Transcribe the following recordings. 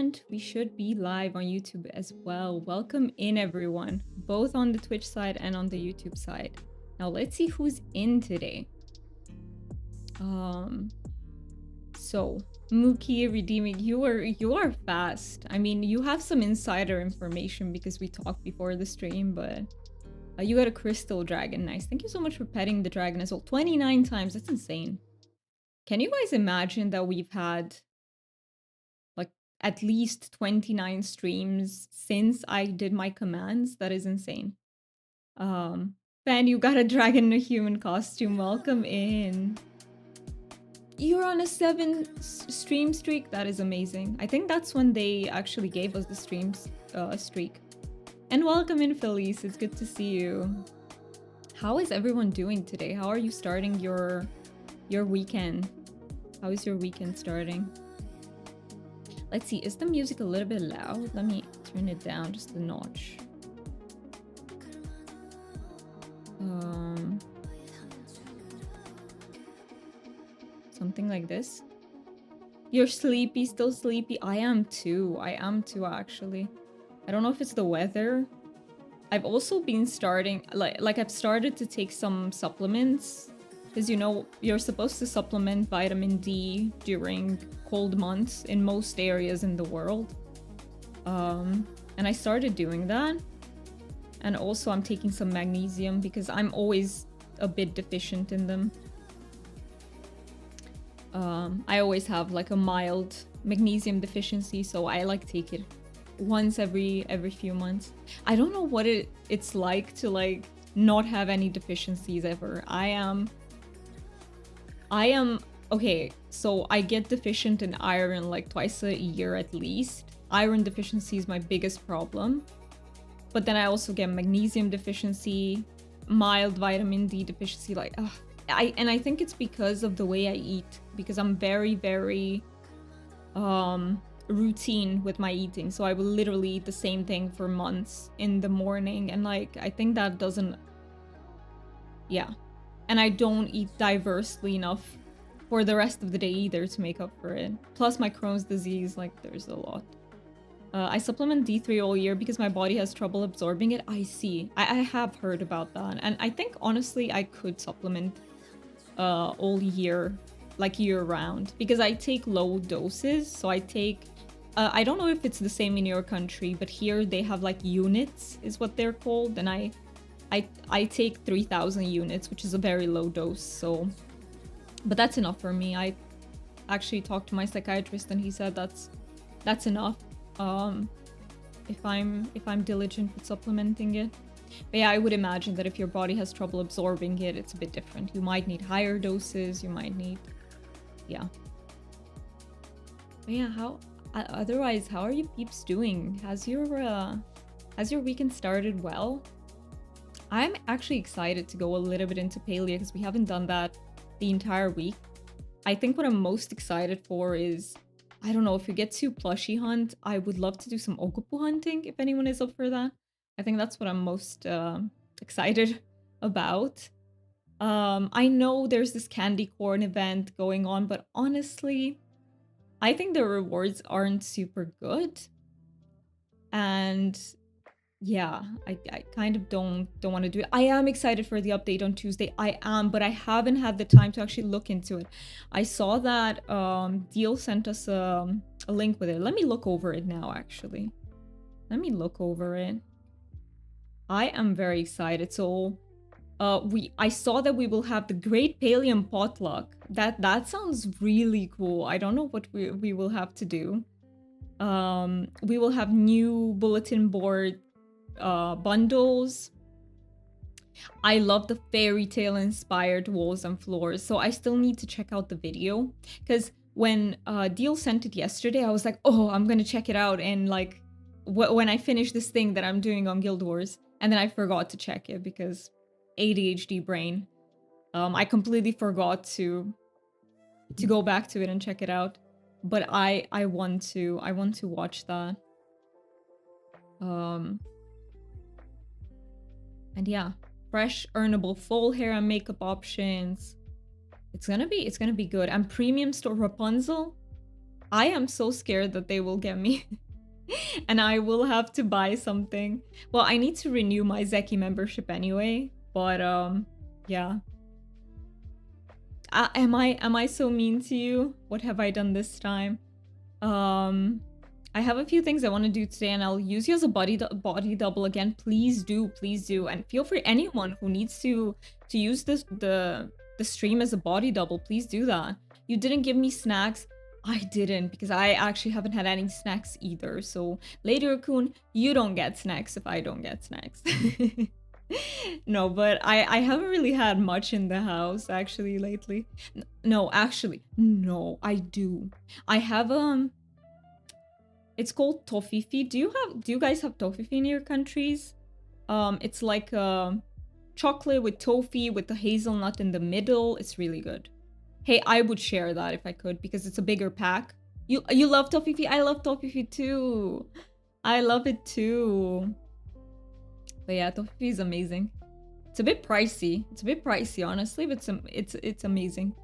And we should be live on YouTube as well. Welcome in, everyone, both on the Twitch side and on the YouTube side. Now let's see who's in today. So Mookie redeeming, you are fast. I mean, you have some insider information because we talked before the stream, but you got a crystal dragon. Nice. Thank you so much for petting the dragon as well. 29 times. That's insane. Can you guys imagine that we've had like at least 29 streams since I did my commands? That is insane. Fan, you got a dragon in a human costume. Welcome in. You're on a 7 stream streak? That is amazing. I think that's when they actually gave us the streams streak. And welcome in, Felice. It's good to see you. How is everyone doing today? How are you starting your weekend? How is your weekend starting? Let's see. Is the music a little bit loud? Let me turn it down just a notch. Something like this. You're sleepy, still sleepy? I am too. I am too, actually. I don't know if it's the weather. I've also been starting, like I've started to take some supplements. Because, you know, you're supposed to supplement vitamin D during cold months in most areas in the world. And I started doing that. And also I'm taking some magnesium because I'm always a bit deficient in them. I always have like a mild magnesium deficiency, so I like take it once every few months. I don't know what it's like to like not have any deficiencies ever. I am okay, so I get deficient in iron like twice a year at least. Iron deficiency is my biggest problem. But then I also get magnesium deficiency, mild vitamin D deficiency, like I think it's because of the way I eat, because I'm very, very routine with my eating. So I will literally eat the same thing for months in the morning, and like I think that doesn't, yeah. And I don't eat diversely enough for the rest of the day either to make up for it. Plus my Crohn's disease, like there's a lot. I supplement D3 all year because my body has trouble absorbing it. I see. I have heard about that. And I think honestly I could supplement all year, like year round, because I take low doses. So I take I don't know if it's the same in your country, but here they have like units is what they're called, and I take 3,000 units, which is a very low dose. So but that's enough for me. I actually talked to my psychiatrist and he said that's enough if I'm diligent with supplementing it. But yeah, I would imagine that if your body has trouble absorbing it, it's a bit different. You might need higher doses, you might need, yeah. But yeah, otherwise, how are you peeps doing? Has your weekend started well? I'm actually excited to go a little bit into Palia because we haven't done that the entire week. I think what I'm most excited for is, I don't know, if you get to plushie hunt, I would love to do some ogopuu hunting if anyone is up for that. I think that's what I'm most excited about. I know there's this candy corn event going on, but honestly, I think the rewards aren't super good. And yeah, I kind of don't want to do it. I am excited for the update on Tuesday. I am, but I haven't had the time to actually look into it. I saw that Deal sent us a link with it. Let me look over it now, actually. Let me look over it. I am very excited. So I saw that we will have the Great Palium Potluck. That sounds really cool. I don't know what we will have to do. We will have new bulletin board bundles. I love the fairy tale inspired walls and floors, so I still need to check out the video, because when Deal sent it yesterday, I was like, oh, I'm gonna check it out, and like when I finish this thing that I'm doing on Guild Wars, and then I forgot to check it because ADHD brain. I completely forgot to go back to it and check it out, but I want to watch that. And yeah, fresh earnable full hair and makeup options. It's gonna be good. And premium store Rapunzel. I am so scared that they will get me. And I will have to buy something. Well, I need to renew my Zeki membership anyway. But, yeah. Am I so mean to you? What have I done this time? I have a few things I want to do today, and I'll use you as a body double again. Please do, please do, and feel free, anyone who needs to use the stream as a body double, please do that. You didn't give me snacks. I didn't, because I actually haven't had any snacks either. So Lady Raccoon, you don't get snacks if I don't get snacks. No, but I haven't really had much in the house actually lately. No, actually, no, I do. I have it's called tofifi. Do you guys have tofifi in your countries? It's like chocolate with toffee with the hazelnut in the middle. It's really good. Hey, I would share that if I could, because it's a bigger pack. You love tofifi? I love tofifi too. I love it too. But yeah, tofifi is amazing. It's a bit pricey. It's a bit pricey, honestly, but it's amazing.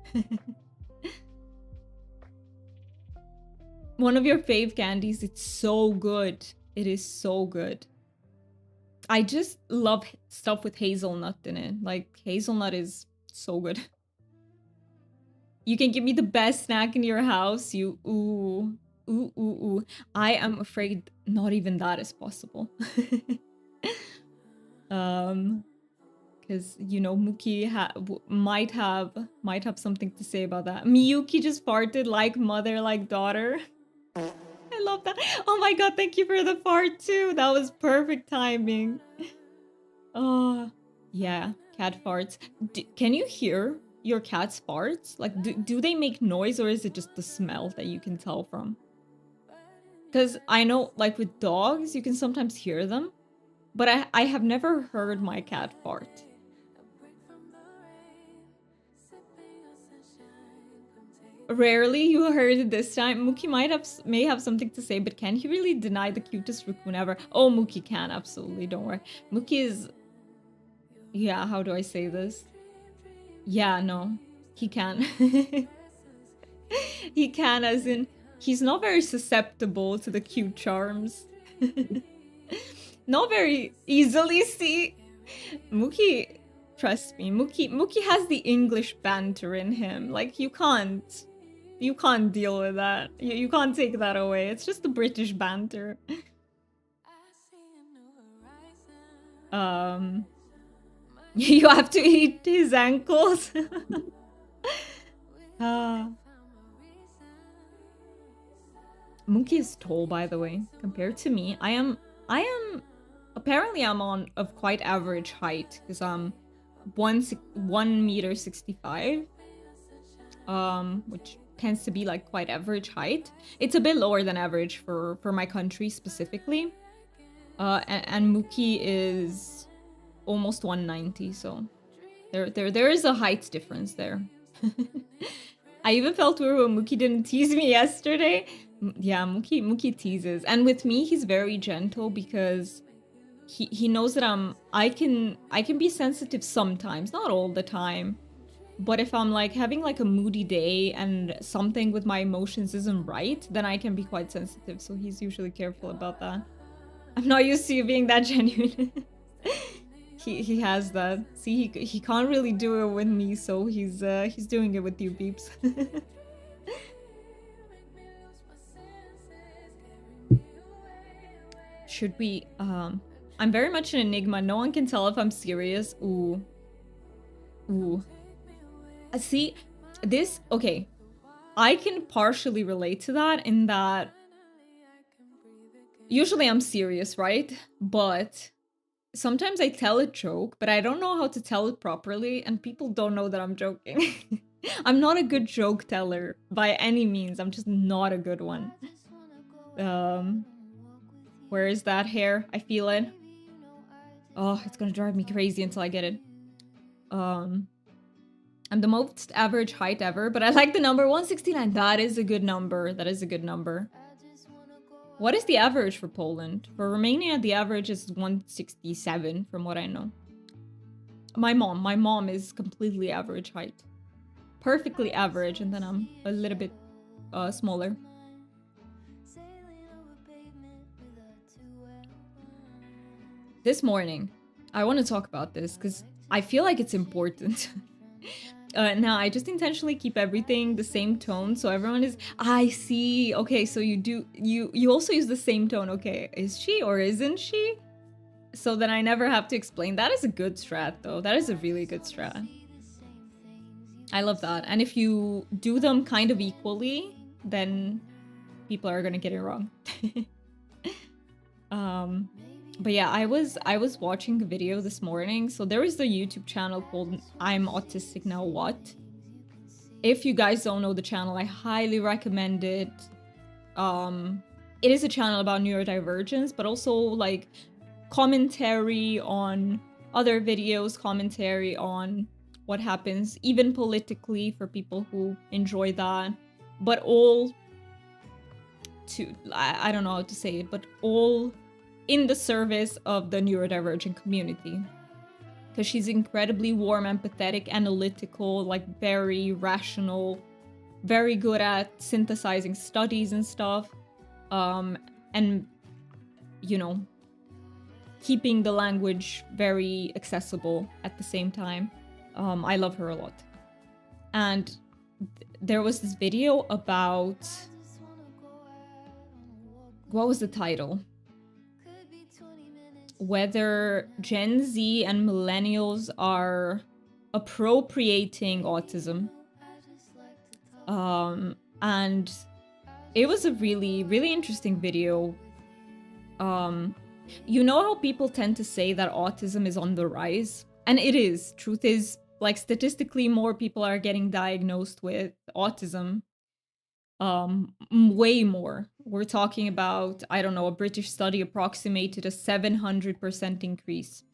One of your fave candies. It's so good. It is so good. I just love stuff with hazelnut in it. Like, hazelnut is so good. You can give me the best snack in your house. You, ooh. Ooh, ooh, ooh. I am afraid not even that is possible. Because, you know, Muki might have something to say about that. Miyuki just farted like mother, like daughter. I love that. Oh my god, thank you for the fart too. That was perfect timing. Oh, yeah, cat farts. Can you hear your cat's farts? Like, do they make noise, or is it just the smell that you can tell from? Because I know, like, with dogs, you can sometimes hear them. But I have never heard my cat fart. Rarely you heard it this time. Muki may have something to say, but can he really deny the cutest raccoon ever? Oh, Muki can, absolutely, don't worry. Muki is... Yeah, how do I say this? Yeah, no, he can. He can, as in, he's not very susceptible to the cute charms. Not very easily, see? Muki, trust me, Muki has the English banter in him. Like, you can't deal with that. You can't take that away. It's just the British banter. You have to eat his ankles. Muki is tall, by the way, compared to me. I am apparently I'm on of quite average height, because I'm 1.65 m, which tends to be like quite average height. It's a bit lower than average for my country specifically. And Muki is almost 190, so there is a height difference there. I even felt weird when Muki didn't tease me yesterday. Yeah, Muki teases, and with me he's very gentle, because he knows that I can be sensitive sometimes, not all the time. But if I'm like having like a moody day and something with my emotions isn't right, then I can be quite sensitive. So he's usually careful about that. I'm not used to you being that genuine. He has that. See, he can't really do it with me, so he's doing it with you, peeps. Should we I'm very much an enigma. No one can tell if I'm serious. Ooh. See, this, okay. I can partially relate to that, in that usually I'm serious, right? But sometimes I tell a joke, but I don't know how to tell it properly, and people don't know that I'm joking. I'm not a good joke teller by any means. I'm just not a good one. Where is that hair? I feel it. Oh, it's gonna drive me crazy until I get it. I'm the most average height ever, but I like the number 169. That is a good number. That is a good number. What is the average for Poland? For Romania, the average is 167, from what I know. My mom is completely average height. Perfectly average, and then I'm a little bit smaller. this morning, I want to talk about this because I feel like it's important. Now, I just intentionally keep everything the same tone, so everyone is, I see, okay, so you also use the same tone, okay, is she or isn't she? So then I never have to explain. That is a good strat, though. That is a really good strat. I love that. And if you do them kind of equally, then people are gonna get it wrong. But yeah, I was watching a video this morning. So there is the YouTube channel called I'm Autistic Now What. If you guys don't know the channel, I highly recommend it. It is a channel about neurodivergence, but also like commentary on other videos, commentary on what happens, even politically, for people who enjoy that. But all to, I don't know how to say it, but all in the service of the neurodivergent community. Because she's incredibly warm, empathetic, analytical, like very rational, very good at synthesizing studies and stuff. And, you know, keeping the language very accessible at the same time. I love her a lot. And there was this video about, what was the title? Whether Gen Z and millennials are appropriating autism. And it was a really, really interesting video. You know how people tend to say that autism is on the rise? And it is. Truth is, like, statistically, more people are getting diagnosed with autism. Way more. We're talking about, I don't know, a British study approximated a 700% increase.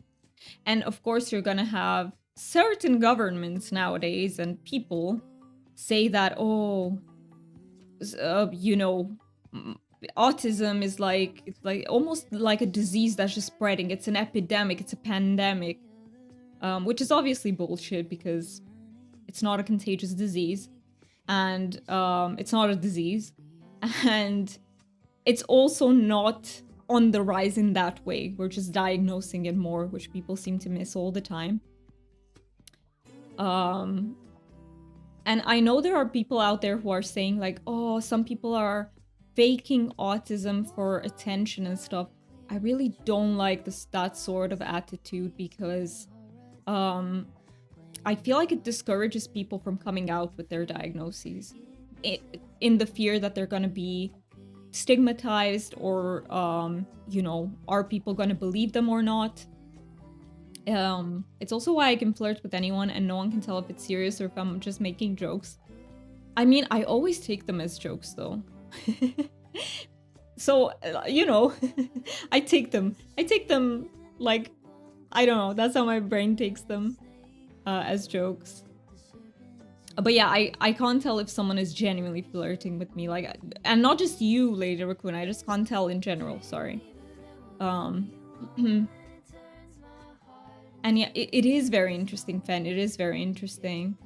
And of course, you're gonna have certain governments nowadays and people say that, oh, you know, autism is like, it's like almost like a disease that's just spreading. It's an epidemic, it's a pandemic, which is obviously bullshit because it's not a contagious disease. And it's not a disease, and it's also not on the rise in that way. We're just diagnosing it more, which people seem to miss all the time. And I know there are people out there who are saying like, oh, some people are faking autism for attention and stuff. I really don't like that sort of attitude because I feel like it discourages people from coming out with their diagnoses in the fear that they're going to be stigmatized or, you know, are people going to believe them or not? It's also why I can flirt with anyone and no one can tell if it's serious or if I'm just making jokes. I mean, I always take them as jokes though. So, you know, I take them like, I don't know, that's how my brain takes them. As jokes. But yeah, I can't tell if someone is genuinely flirting with me, like, and not just you, Lady Raccoon, I just can't tell in general, sorry. And yeah, it is very interesting, Fen, it is very interesting.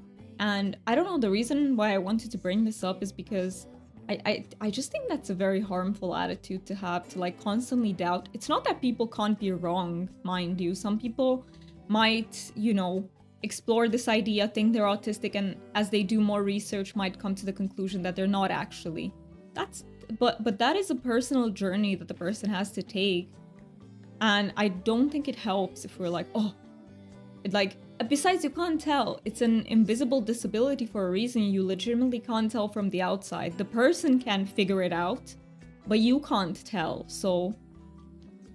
And I don't know, the reason why I wanted to bring this up is because I just think that's a very harmful attitude to have, to like constantly doubt. It's not that people can't be wrong, mind you. Some people might, you know, explore this idea, think they're autistic, and as they do more research might come to the conclusion that they're not actually. But that is a personal journey that the person has to take. And I don't think it helps if we're like, oh, like, besides you can't tell. It's an invisible disability for a reason. You legitimately can't tell from the outside. The person can figure it out, but you can't tell. So,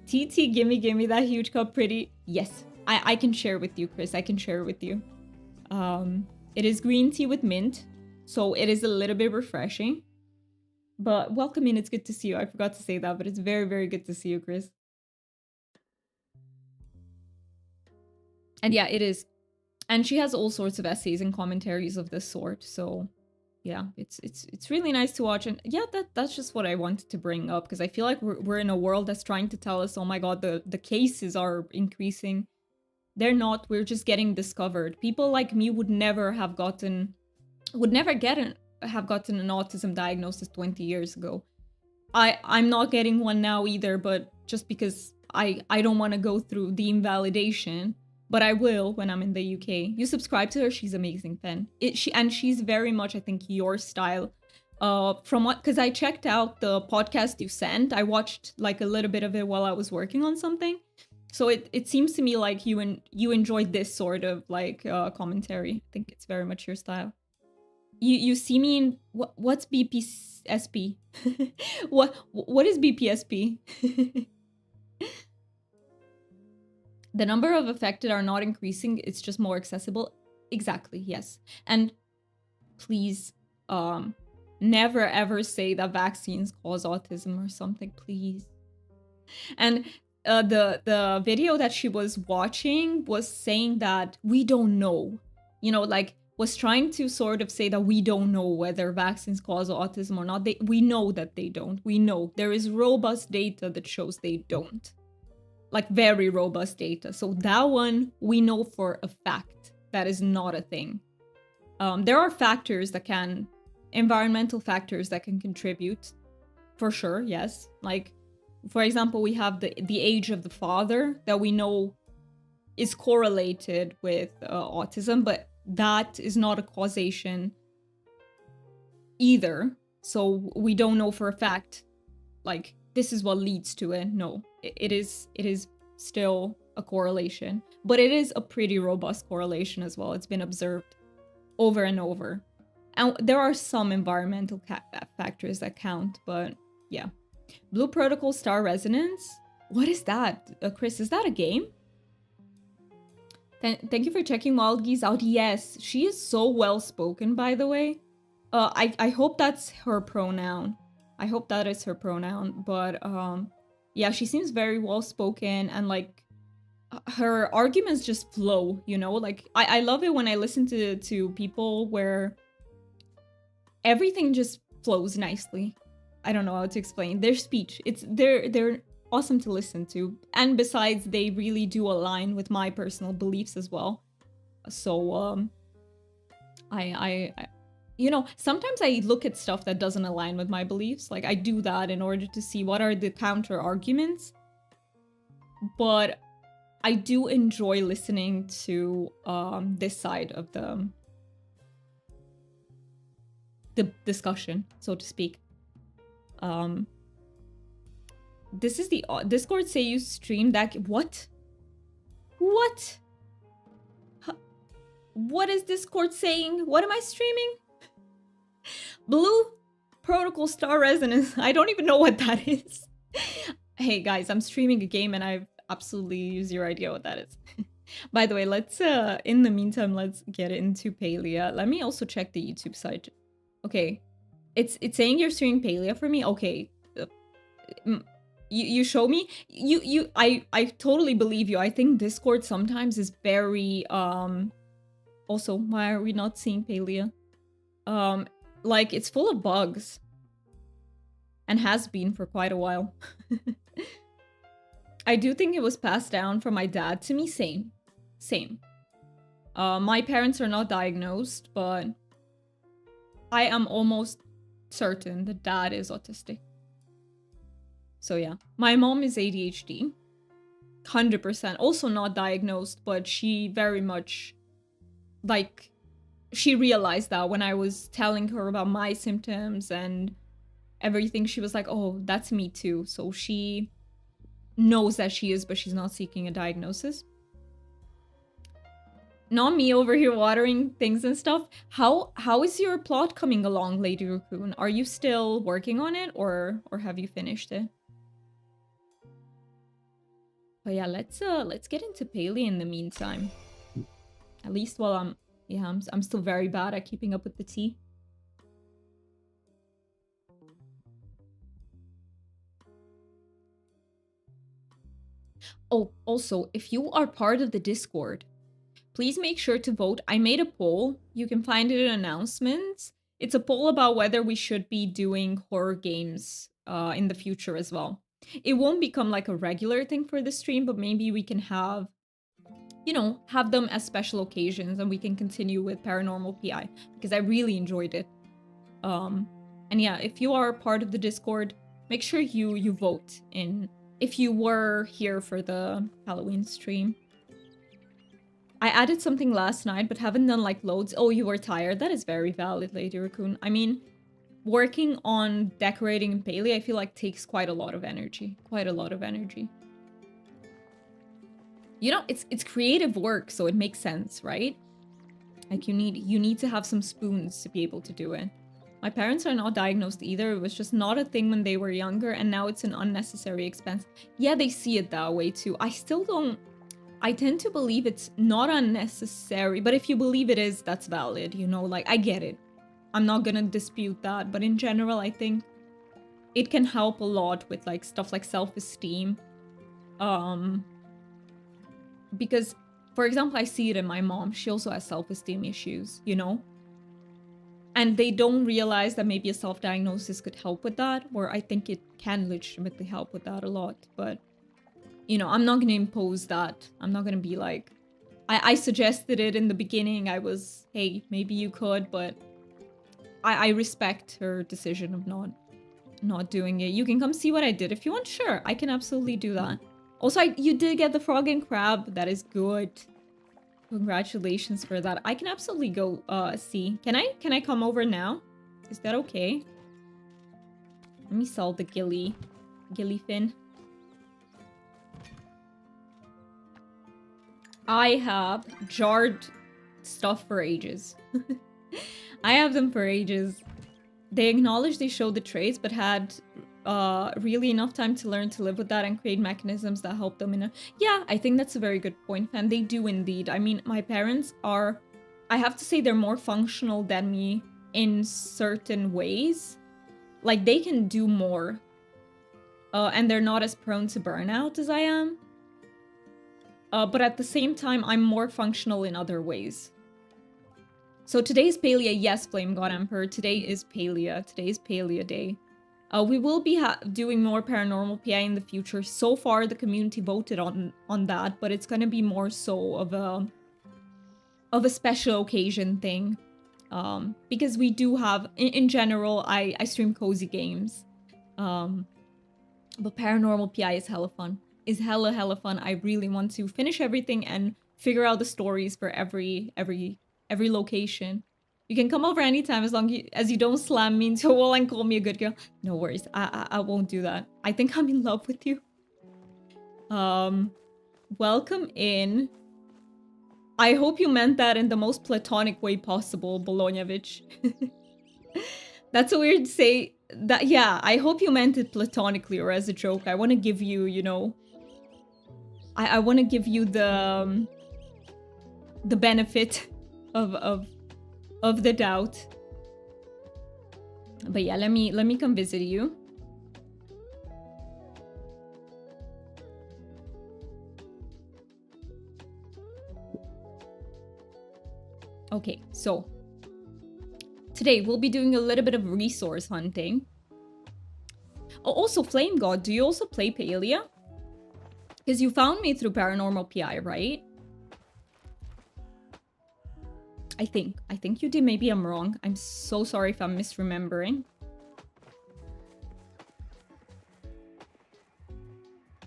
TT, gimme that huge cup, pretty. Yes. I can share with you, Chris. I can share with you. It is green tea with mint, so it is a little bit refreshing. But welcome in. It's good to see you. I forgot to say that, but it's very, very good to see you, Chris. And yeah, it is. And she has all sorts of essays and commentaries of this sort. So yeah, it's really nice to watch. And yeah, that's just what I wanted to bring up, because I feel like we're in a world that's trying to tell us, oh my god, the cases are increasing. They're not. We're just getting discovered. People like me would never have gotten an autism diagnosis 20 years ago. I'm not getting one now either, but just because I don't want to go through the invalidation, but I will when I'm in the UK. You subscribe to her, she's amazing, Pen. She's very much, I think, your style. From what, because I checked out the podcast you sent. I watched like a little bit of it while I was working on something. So it seems to me like you enjoyed this sort of like commentary. I think it's very much your style. You see me in what's BPSP? what is BPSP? The number of affected are not increasing, it's just more accessible. Exactly, yes. And please never ever say that vaccines cause autism or something, please. And the video that she was watching was saying that we don't know, you know, like was trying to sort of say that we don't know whether vaccines cause autism or not. We know that they don't. We know there is robust data that shows they don't, like very robust data. So that one we know for a fact that is not a thing. There are factors that can, environmental factors that can contribute, for sure, yes. Like, for example, we have the age of the father that we know is correlated with autism, but that is not a causation either. So we don't know for a fact, like, this is what leads to it. No, it is still a correlation, but it is a pretty robust correlation as well. It's been observed over and over. And there are some environmental factors that count, but yeah. Blue Protocol Star Resonance? What is that? Chris, is that a game? Thank you for checking Wild Geese out. Yes, she is so well spoken, by the way. I hope that's her pronoun. I hope that is her pronoun. But yeah, she seems very well spoken, and like her arguments just flow, you know? Like I love it when I listen to people where everything just flows nicely. I don't know how to explain their speech. They're awesome to listen to, and besides, they really do align with my personal beliefs as well. So I you know, sometimes I look at stuff that doesn't align with my beliefs. Like I do that in order to see what are the counter arguments. But I do enjoy listening to this side of the discussion, so to speak. This is the Discord say you stream that. What? What is Discord saying? What am I streaming? Blue Protocol Star Resonance. I don't even know what that is. Hey guys, I'm streaming a game and I've absolutely zero idea what that is. By the way, let's in the meantime, let's get into Palia. Let me also check the YouTube site. Okay. It's saying you're streaming Palia for me. Okay. You show me. I totally believe you. I think Discord sometimes is very also, why are we not seeing Palia? Like it's full of bugs. And has been for quite a while. I do think it was passed down from my dad to me. Same. My parents are not diagnosed, but I am almost certain that dad is autistic. So yeah, my mom is ADHD, 100%. Also not diagnosed, but she very much, like, she realized that when I was telling her about my symptoms and everything, she was like, oh, that's me too. So she knows that she is, but she's not seeking a diagnosis. Not me over here watering things and stuff. How is your plot coming along, Lady Raccoon? Are you still working on it, or have you finished it? But yeah, let's get into Paley in the meantime. At least while I'm still very bad at keeping up with the tea. Oh, also, if you are part of the Discord, please make sure to vote. I made a poll. You can find it in announcements. It's a poll about whether we should be doing horror games in the future as well. It won't become like a regular thing for the stream, but maybe we can have, you know, have them as special occasions and we can continue with Paranormal PI because I really enjoyed it. And yeah, if you are part of the Discord, make sure you vote in if you were here for the Halloween stream. I added something last night, but haven't done like loads. Oh, you were tired. That is very valid, Lady Raccoon. I mean, working on decorating in Palia, I feel like takes quite a lot of energy. Quite a lot of energy. You know, it's creative work, so it makes sense, right? Like you need to have some spoons to be able to do it. My parents are not diagnosed either. It was just not a thing when they were younger, and now it's an unnecessary expense. Yeah, they see it that way too. I still don't... I tend to believe it's not unnecessary, but if you believe it is, that's valid, you know? Like, I get it. I'm not gonna dispute that, but in general, I think it can help a lot with, like, stuff like self-esteem. Because, for example, I see it in my mom. She also has self-esteem issues, you know? And they don't realize that maybe a self-diagnosis could help with that, or I think it can legitimately help with that a lot. But, you know, I'm not going to impose that. I'm not going to be like... I suggested it in the beginning. I was, hey, maybe you could, but I respect her decision of not doing it. You can come see what I did if you want. Sure, I can absolutely do that. Also, you did get the frog and crab. That is good. Congratulations for that. I can absolutely go see. Can I come over now? Is that okay? Let me sell the ghillie fin. I have jarred stuff for ages. I have them for ages. They acknowledge they show the traits, but had really enough time to learn to live with that and create mechanisms that help them in a... Yeah, I think that's a very good point, and they do indeed. I mean, my parents are... I have to say they're more functional than me in certain ways. Like, they can do more. And they're not as prone to burnout as I am. But at the same time, I'm more functional in other ways. So today's Palia, yes, Flame God Emperor. Today is Palia. Today is Palia Day. We will be doing more paranormal PI in the future. So far, the community voted on that, but it's gonna be more so of a special occasion thing, because we do have, in general, I stream cozy games, but paranormal PI is hella fun. Is hella fun. I really want to finish everything and figure out the stories for every location. You can come over anytime as long as you don't slam me into a wall and call me a good girl. No worries. I won't do that. I think I'm in love with you. Welcome in. I hope you meant that in the most platonic way possible, Bolognovich. That's a weird to say. That, yeah, I hope you meant it platonically or as a joke. I want to give you, you know... I want to give you the benefit of the doubt. But yeah, let me come visit you. Okay, so today we'll be doing a little bit of resource hunting. Oh, also, Flame God, do you also play Palia? Because you found me through Paranormal PI, right? I think you did. Maybe I'm wrong. I'm so sorry if I'm misremembering.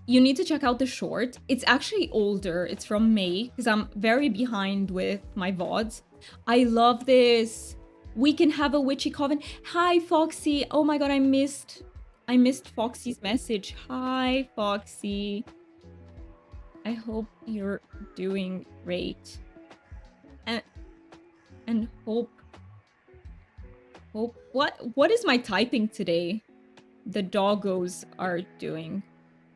You need to check out the short. It's actually older. It's from May, because I'm very behind with my VODs. I love this. We can have a witchy coven. Hi, Foxy. Oh my god, I missed Foxy's message. Hi, Foxy. I hope you're doing great. And hope what is my typing today? The doggos are doing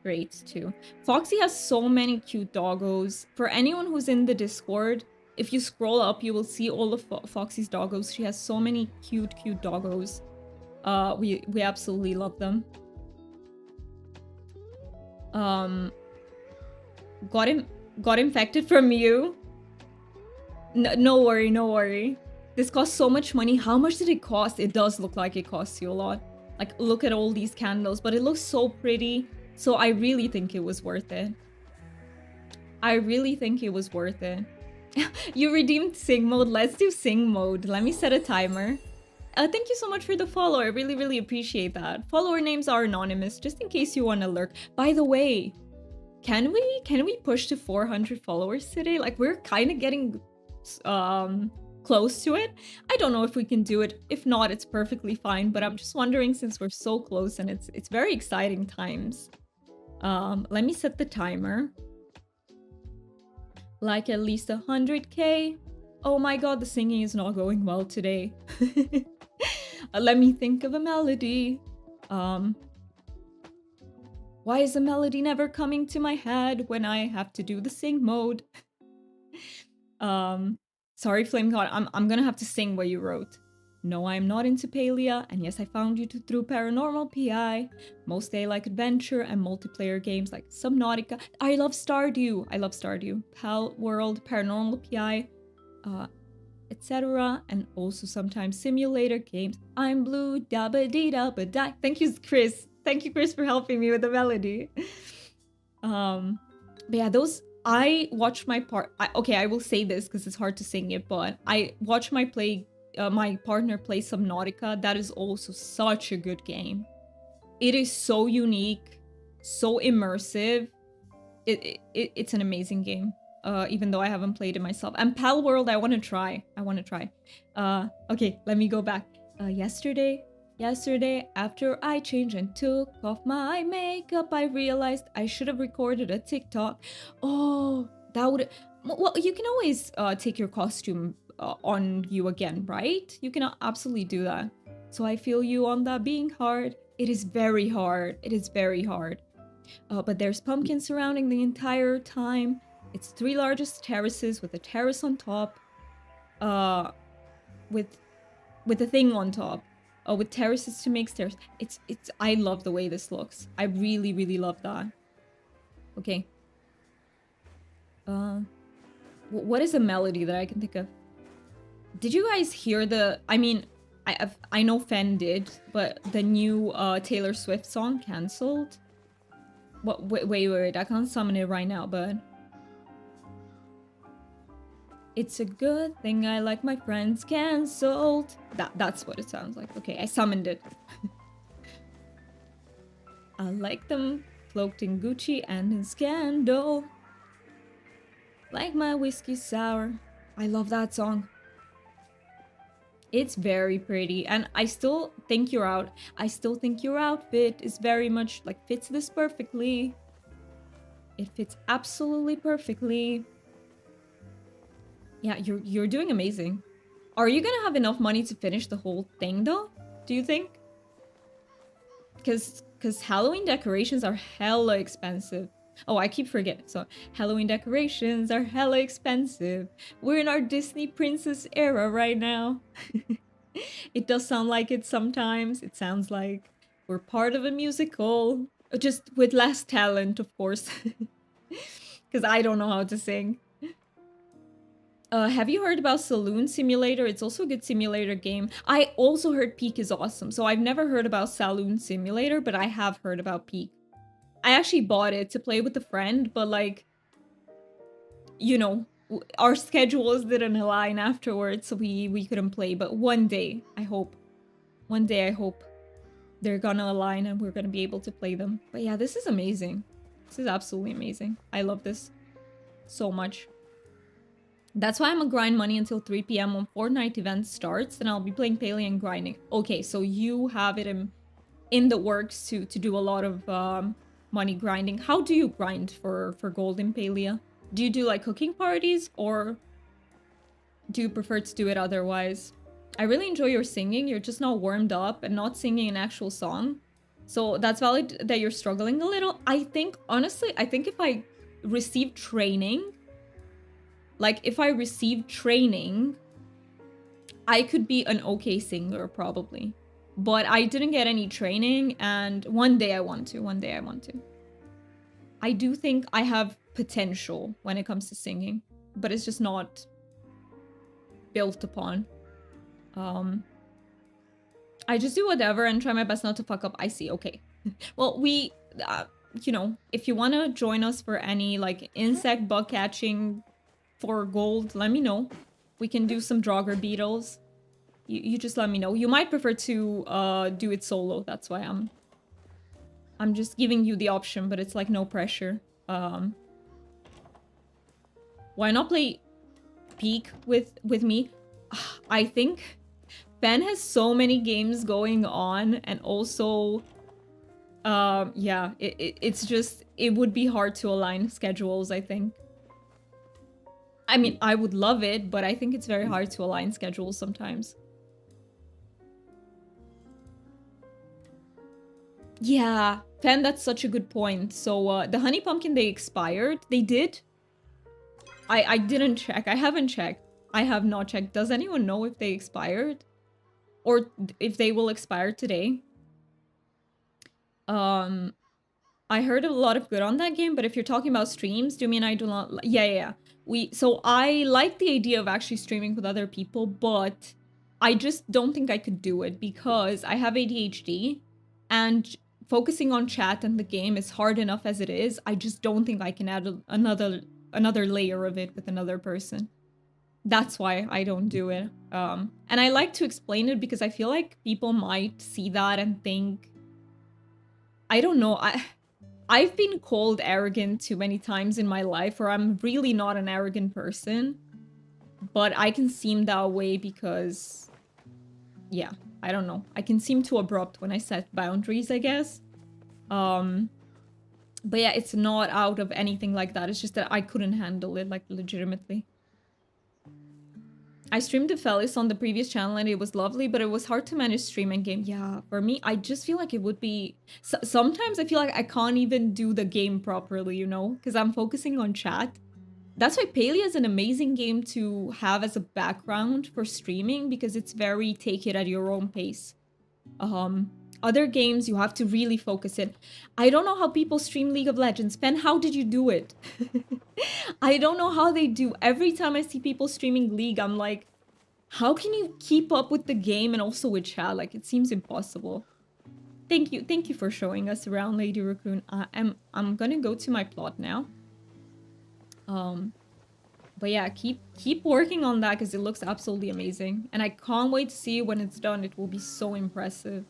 great too. Foxy has so many cute doggos. For anyone who's in the Discord, if you scroll up, you will see all of Foxy's doggos. She has so many cute doggos. We absolutely love them. Got infected from you. No worry, no worry. This costs so much money. How much did it cost? It does look like it costs you a lot. Like, look at all these candles, but it looks so pretty. So I really think it was worth it. I really think it was worth it. You redeemed sing mode. Let's do sing mode. Let me set a timer. Thank you so much for the follow. I really, really appreciate that. Follower names are anonymous, just in case you want to lurk. By the way, can we push to 400 followers today? Like, we're kind of getting close to it. I don't know if we can do it. If not, it's perfectly fine. But I'm just wondering, since we're so close and it's very exciting times. Let me set the timer. Like at least 100k. Oh my god, the singing is not going well today. Let me think of a melody. Why is the melody never coming to my head when I have to do the sing mode? Sorry, Flame God, I'm gonna have to sing what you wrote. No, I'm not into Palia, and yes, I found you through Paranormal PI. Mostly I like adventure and multiplayer games like Subnautica. I love Stardew. I love Stardew. Pal World, Paranormal PI, etc. And also sometimes simulator games. I'm blue, dabba dee dabba die. Thank you, Chris. Thank you, Chris, for helping me with the melody. But yeah, those... I watch my part... okay, I will say this because it's hard to sing it, but I watch my partner play Subnautica. That is also such a good game. It is so unique, so immersive. It's an amazing game, even though I haven't played it myself. And Pal World, I want to try. Okay, let me go back. Yesterday, after I changed and took off my makeup, I realized I should have recorded a TikTok. Oh, that would... Well, you can always take your costume on you again, right? You can absolutely do that. So I feel you on that being hard. It is very hard. It is very hard. But there's pumpkins surrounding the entire time. It's 3 largest terraces with a terrace on top. With a thing on top. With terraces to make stairs. I love the way this looks. I really, really love that. Okay. What is a melody that I can think of? Did you guys hear the... I mean, I know Fen did, but the new Taylor Swift song, Cancelled? What? Wait, I can't summon it right now, but... It's a good thing I like my friends cancelled. That's what it sounds like. Okay, I summoned it. I like them cloaked in Gucci and in Scandal. Like my whiskey sour. I love that song. It's very pretty, and I still think your outfit is very much like fits this perfectly. It fits absolutely perfectly. Yeah, you're doing amazing. Are you gonna have enough money to finish the whole thing though? Do you think? Because Halloween decorations are hella expensive. Oh, I keep forgetting. So Halloween decorations are hella expensive. We're in our Disney princess era right now. It does sound like it sometimes. It sounds like we're part of a musical. Just with less talent, of course. Because I don't know how to sing. Have you heard about Saloon Simulator? It's also a good simulator game. I also heard Peak is awesome. So I've never heard about Saloon Simulator, but I have heard about Peak. I actually bought it to play with a friend, but like, you know, our schedules didn't align afterwards, so we couldn't play. But one day, I hope they're gonna align and we're gonna be able to play them. But yeah, this is amazing. This is absolutely amazing. I love this so much. That's why I'm gonna grind money until 3 p.m. when Fortnite event starts, and I'll be playing Palia and grinding. Okay, so you have it in the works to do a lot of money grinding. How do you grind for gold in Palia? Do you do like cooking parties, or do you prefer to do it otherwise? I really enjoy your singing. You're just not warmed up and not singing an actual song. So that's valid that you're struggling a little. I think, honestly, if I receive training, like if I receive training, I could be an okay singer probably. But I didn't get any training, and one day I want to. I do think I have potential when it comes to singing, but it's just not built upon. I just do whatever and try my best not to fuck up. I see, okay. Well, we, you know, if you want to join us for any like insect bug catching for gold, let me know. We can do some Draugr beetles. You just let me know. You might prefer to do it solo. That's why I'm just giving you the option, but it's like no pressure. Why not play Peak with me? I think Ben has so many games going on, and also yeah, it's just, it would be hard to align schedules, I think. I mean, I would love it, but I think it's very hard to align schedules sometimes. Yeah, Fen, that's such a good point. So, the honey pumpkin, they expired. They did? I didn't check. I haven't checked. I have not checked. Does anyone know if they expired? Or if they will expire today? I heard a lot of good on that game, but if you're talking about streams, do you mean I do not... Yeah. So I like the idea of actually streaming with other people, but I just don't think I could do it because I have ADHD and focusing on chat and the game is hard enough as it is. I just don't think I can add another layer of it with another person. That's why I don't do it. And I like to explain it because I feel like people might see that and think, I don't know, I've been called arrogant too many times in my life, or I'm really not an arrogant person, but I can seem that way because, yeah, I don't know. I can seem too abrupt when I set boundaries, I guess. But yeah, it's not out of anything like that. It's just that I couldn't handle it, like, legitimately. I streamed the Fellis on the previous channel and it was lovely, but it was hard to manage stream and game. Yeah, for me, I just feel like it would be... sometimes I feel like I can't even do the game properly, you know? Because I'm focusing on chat. That's why Palia is an amazing game to have as a background for streaming, because it's very take it at your own pace. Other games, you have to really focus in. I don't know how people stream League of Legends. Pen, how did you do it? I don't know how they do. Every time I see people streaming League, I'm like, how can you keep up with the game and also with chat? Like, it seems impossible. Thank you for showing us around, Lady Raccoon. I'm gonna go to my plot now. But yeah, keep working on that because it looks absolutely amazing. And I can't wait to see when it's done. It will be so impressive.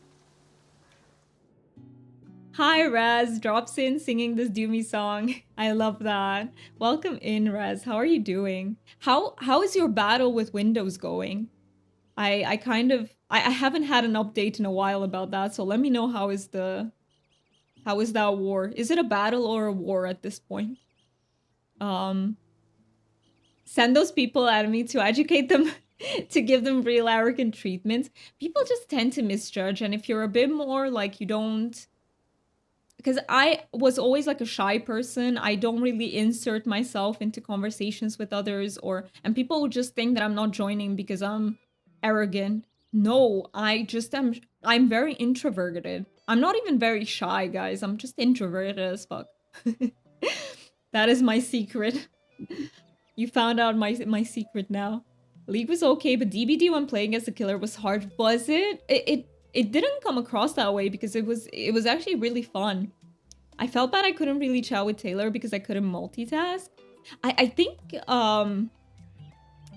Hi, Raz. Drops in singing this Doomy song. I love that. Welcome in, Raz. How are you doing? How is your battle with Windows going? I haven't had an update in a while about that, so let me know how is that war? Is it a battle or a war at this point? Send those people at me to educate them, to give them real arrogant treatments. People just tend to misjudge, and if you're a bit more like you don't... Because I was always like a shy person. I don't really insert myself into conversations with others, and people would just think that I'm not joining because I'm arrogant. No, I'm very introverted. I'm not even very shy, guys. I'm just introverted as fuck. That is my secret. You found out my secret now. League was okay, but DBD when playing as a killer was hard. Was it? It didn't come across that way because it was actually really fun. I felt bad I couldn't really chat with Taylor because I couldn't multitask. I think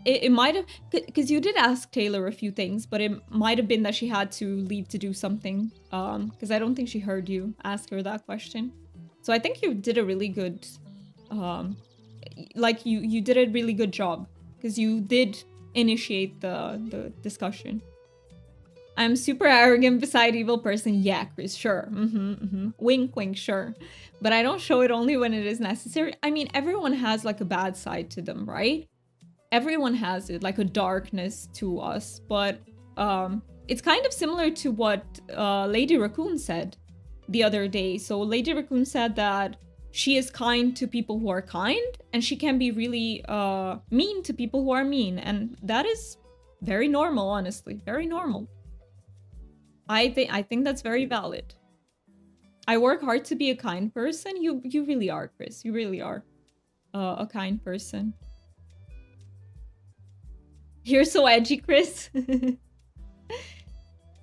it might have, because you did ask Taylor a few things, but it might have been that she had to leave to do something. Because I don't think she heard you ask her that question. So I think you did a really good, like you did a really good job because you did initiate the discussion. I'm super arrogant beside evil person. Yeah, Chris, sure. Wink, wink, sure. But I don't show it only when it is necessary. I mean, everyone has like a bad side to them, right? Everyone has it, like a darkness to us. But it's kind of similar to what Lady Raccoon said the other day. So Lady Raccoon said that she is kind to people who are kind, and she can be really mean to people who are mean. And that is very normal, honestly. Very normal. I think that's very valid. I work hard to be a kind person. You really are, Chris. You really are a kind person. You're so edgy, Chris.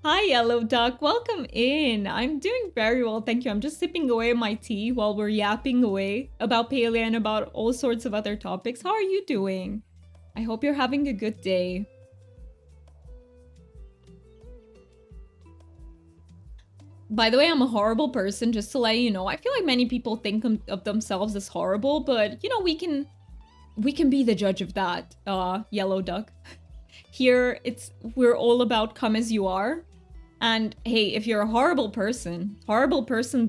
Hi, Yellow Duck. Welcome in. I'm doing very well, thank you. I'm just sipping away my tea while we're yapping away about Palia and about all sorts of other topics. How are you doing? I hope you're having a good day. By the way, I'm a horrible person, just to let you know. I feel like many people think of themselves as horrible, but you know, we can be the judge of that, yellow duck. Here, we're all about come as you are. And hey, if you're a horrible person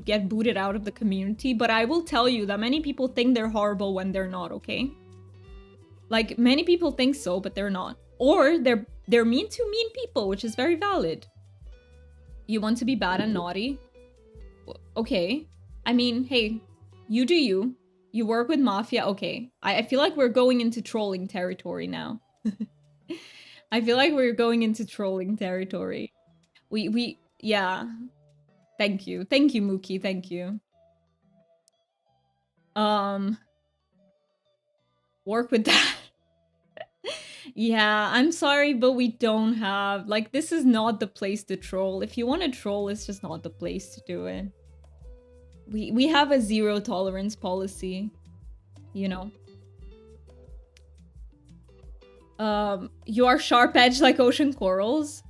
get booted out of the community, but I will tell you that many people think they're horrible when they're not, okay? Like, many people think so, but they're not. Or they're mean to mean people, which is very valid. You want to be bad and naughty? Okay. I mean, hey, you do you. You work with Mafia, okay. I feel like we're going into trolling territory now. I feel like we're going into trolling territory. Yeah. Thank you. Thank you, Mookie. Thank you. Work with that. Yeah, I'm sorry, but we don't have... Like, this is not the place to troll. If you want to troll, it's just not the place to do it. We have a zero tolerance policy, you know. You are sharp edge like ocean corals.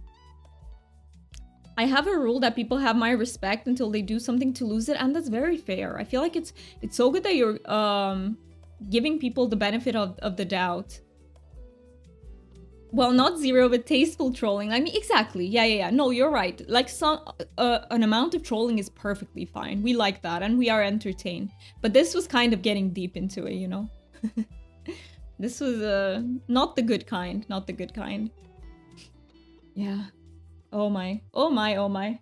I have a rule that people have my respect until they do something to lose it, and that's very fair. I feel like it's so good that you're giving people the benefit of the doubt. Well, not zero, but tasteful trolling. I mean, exactly. Yeah. No, you're right. Like, an amount of trolling is perfectly fine. We like that, and we are entertained. But this was kind of getting deep into it, you know? This was, not the good kind. Not the good kind. Yeah. Oh my. Oh my, oh my.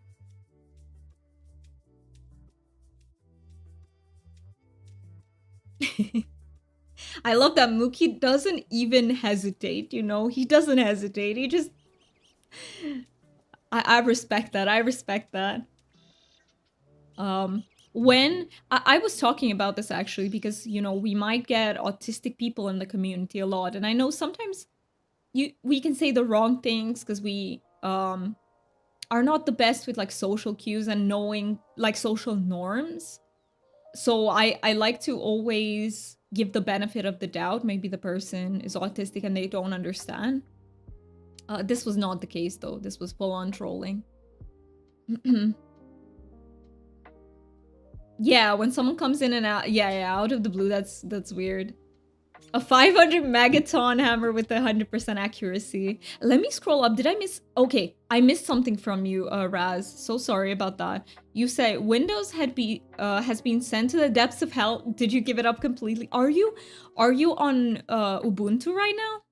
I love that Mookie doesn't even hesitate, you know? He doesn't hesitate. He just... I respect that. I respect that. When... I was talking about this, actually, because, you know, we might get autistic people in the community a lot. And I know sometimes we can say the wrong things because we are not the best with, like, social cues and knowing, like, social norms. So I like to always give the benefit of the doubt. Maybe the person is autistic and they don't understand. This was not the case, though. This was full-on trolling. Yeah, when someone comes in and out... Yeah, out of the blue, that's weird. A 500 megaton hammer with 100% accuracy. Let me scroll up. Did I miss... Okay, I missed something from you, Raz. So sorry about that. You say Windows has been sent to the depths of hell. Did you give it up completely? Are you on Ubuntu right now?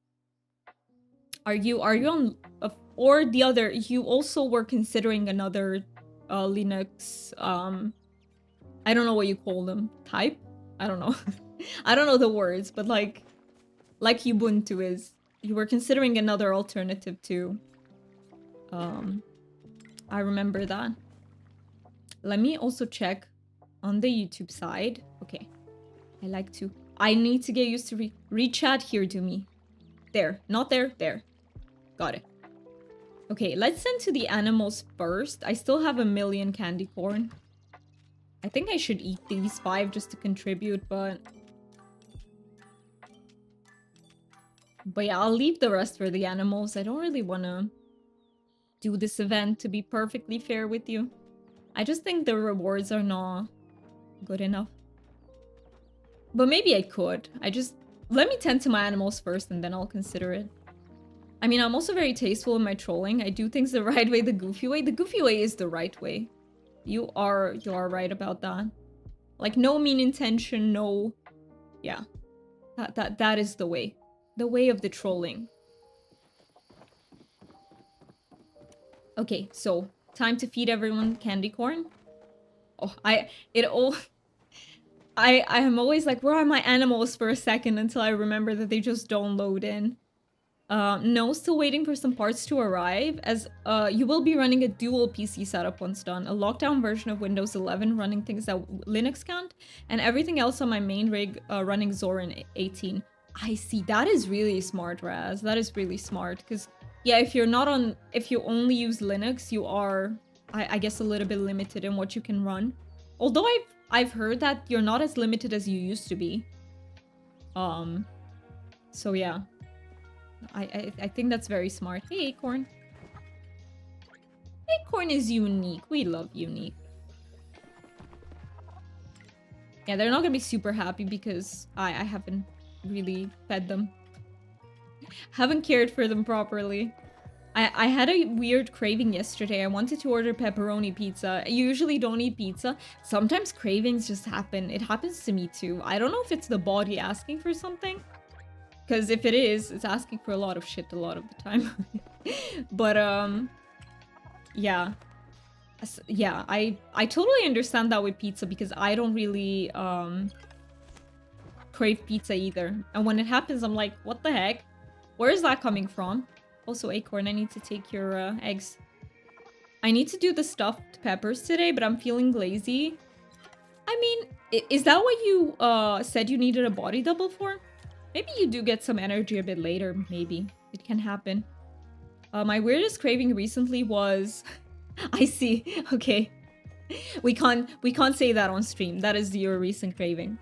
Are you on... or the other... You also were considering another Linux... I don't know what you call them. Type? I don't know. I don't know the words, but like Ubuntu is. You were considering another alternative too. I remember that. Let me also check on the YouTube side. Okay. I need to get used to re-chat here to me. There. Not there. There. Got it. Okay, let's send to the animals first. I still have 1,000,000 candy corn. I think I should eat these 5 just to contribute, but yeah, I'll leave the rest for the animals. I don't really want to do this event, to be perfectly fair with you. I just think the rewards are not good enough. But maybe I could. Let me tend to my animals first and then I'll consider it. I mean, I'm also very tasteful in my trolling. I do things the right way, the goofy way. The goofy way is the right way. You are right about that. Like, no mean intention, no... Yeah. That is the way. The way of the trolling. Okay, so time to feed everyone candy corn. Oh, I am always like, where are my animals for a second until I remember that they just don't load in. No, still waiting for some parts to arrive, as you will be running a dual PC setup once done. A lockdown version of Windows 11 running things that Linux can't, and everything else on my main rig running Zorin 18. I see. That is really smart, Raz. That is really smart, because yeah, if you only use Linux, you are, I guess, a little bit limited in what you can run. Although I've heard that you're not as limited as you used to be. So yeah. I think that's very smart. Hey, Acorn. Acorn is unique. We love unique. Yeah, they're not gonna be super happy because I haven't really fed them. Haven't cared for them properly. I had a weird craving yesterday. I wanted to order pepperoni pizza. I usually don't eat pizza. Sometimes cravings just happen. It happens to me too. I don't know if it's the body asking for something. Because if it is, it's asking for a lot of shit a lot of the time. But, yeah. Yeah, I totally understand that with pizza because I don't really, crave pizza either. And when it happens, I'm like, what the heck? Where is that coming from? Also, Acorn, I need to take your eggs. I need to do the stuffed peppers today, but I'm feeling lazy. I mean, is that what you said you needed a body double for? Maybe you do get some energy a bit later, maybe. It can happen. My weirdest craving recently was... I see. Okay. We can't say that on stream. That is your recent craving.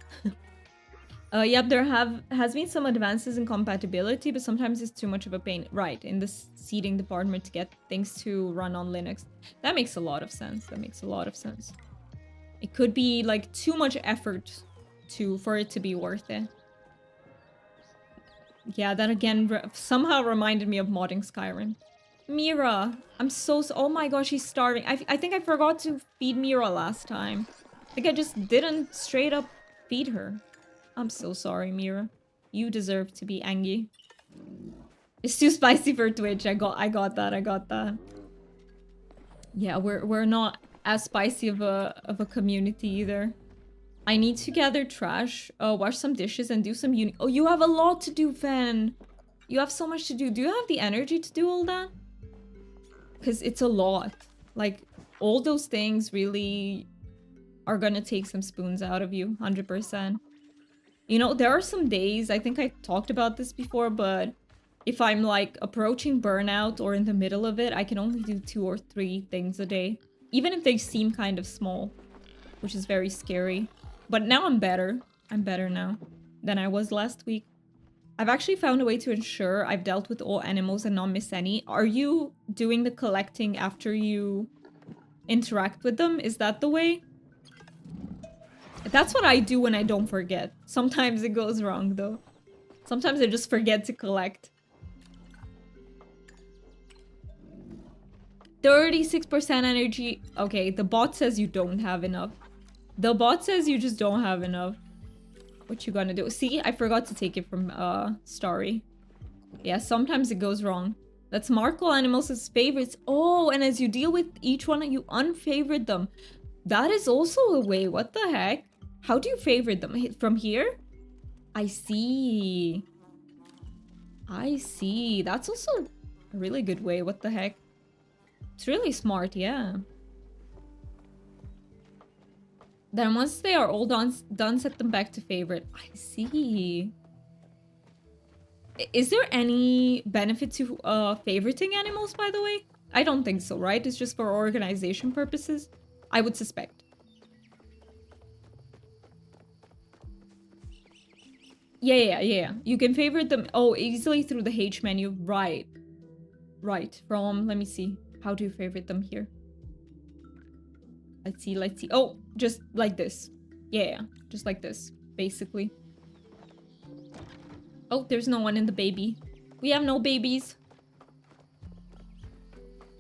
Yep, there has been some advances in compatibility, but sometimes it's too much of a pain. Right, in the seeding department to get things to run on Linux. That makes a lot of sense. That makes a lot of sense. It could be like too much effort for it to be worth it. Yeah, that again somehow reminded me of modding Skyrim. Mira, I'm so oh my gosh, she's starving. I think I forgot to feed Mira last time. I think I just didn't straight up feed her. I'm so sorry, Mira. You deserve to be angry. It's too spicy for Twitch. I got that. Yeah, we're not as spicy of a community either. I need to gather trash, wash some dishes, and do some uni. Oh, you have a lot to do, Fen. You have so much to do. Do you have the energy to do all that? Because it's a lot. Like, all those things really are gonna take some spoons out of you, 100%. You know, there are some days, I think I talked about this before, but if I'm like approaching burnout or in the middle of it, I can only do 2 or 3 things a day. Even if they seem kind of small, which is very scary. But now I'm better. I'm better now than I was last week. I've actually found a way to ensure I've dealt with all animals and not miss any. Are you doing the collecting after you interact with them? Is that the way? That's what I do when I don't forget. Sometimes it goes wrong, though. Sometimes I just forget to collect. 36% energy. Okay, the bot says you don't have enough. The bot says you just don't have enough. What you gonna do? See, I forgot to take it from Starry. Yeah, sometimes it goes wrong. Let's mark all animals as favorites. Oh, and as you deal with each one, you unfavorite them. That is also a way. What the heck? How do you favorite them? From here? I see. I see. That's also a really good way. What the heck? It's really smart, yeah. Then once they are all done, set them back to favorite. I see. Is there any benefit to favoriting animals, by the way? I don't think so, right? It's just for organization purposes. I would suspect. Yeah. You can favorite them. Oh, easily through the H menu. Right. From, let me see. How do you favorite them here? Let's see. Oh, just like this. Yeah, just like this, basically. Oh, there's no one in the baby. We have no babies.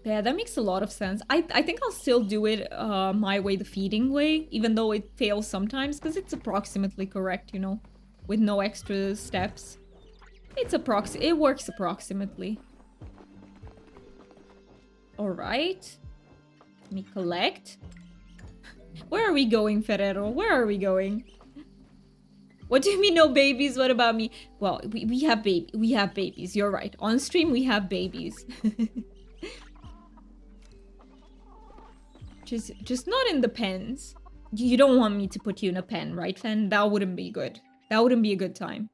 Yeah, that makes a lot of sense. I think I'll still do it my way, the feeding way, even though it fails sometimes, because it's approximately correct, you know, with no extra steps. It works approximately. Alright. Let me collect. Where are we going, Ferrero? Where are we going? What do you mean no babies? What about me? Well, we have babies. You're right. On stream we have babies. just not in the pens. You don't want me to put you in a pen, right, Fen? That wouldn't be good. That wouldn't be a good time.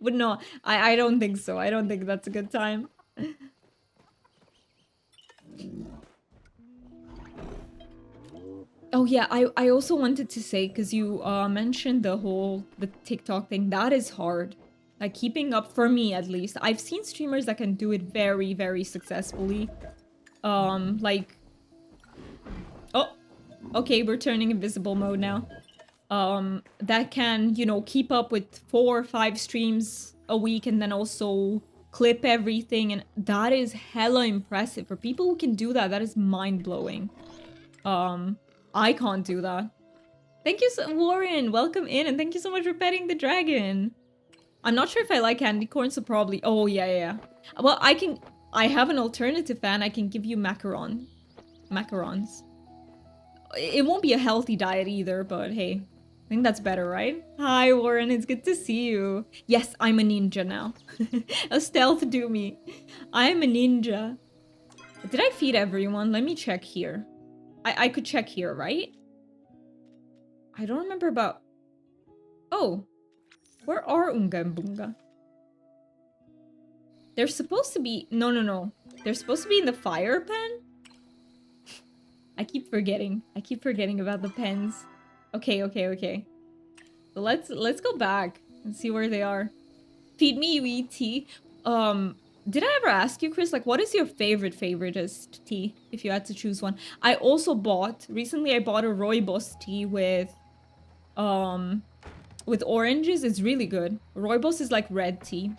But no, I don't think so. I don't think that's a good time. Oh yeah, I also wanted to say, because you mentioned the TikTok thing, that is hard. Like, keeping up, for me at least. I've seen streamers that can do it very, very successfully. Like... Oh! Okay, we're turning invisible mode now. That can, you know, keep up with 4 or 5 streams a week and then also clip everything, and that is hella impressive. For people who can do that, that is mind-blowing. I can't do that. Thank you, Warren! Welcome in, and thank you so much for petting the dragon! I'm not sure if I like candy corn, so probably... Oh, yeah. Well, I have an alternative fan. I can give you macarons. It won't be a healthy diet either, but hey. I think that's better, right? Hi, Warren. It's good to see you. Yes, I'm a ninja now. A stealth doomy. I'm a ninja. Did I feed everyone? Let me check here. I could check here, right? I don't remember about... Oh. Where are Unga and Bunga? They're supposed to be... No. They're supposed to be in the fire pen? I keep forgetting. I keep forgetting about the pens. Okay. So let's go back and see where they are. Feed me, you eat tea. Did I ever ask you, Chris, like, what is your favoritist tea, if you had to choose one? I also recently I bought a rooibos tea with oranges. It's really good. Rooibos is like red tea.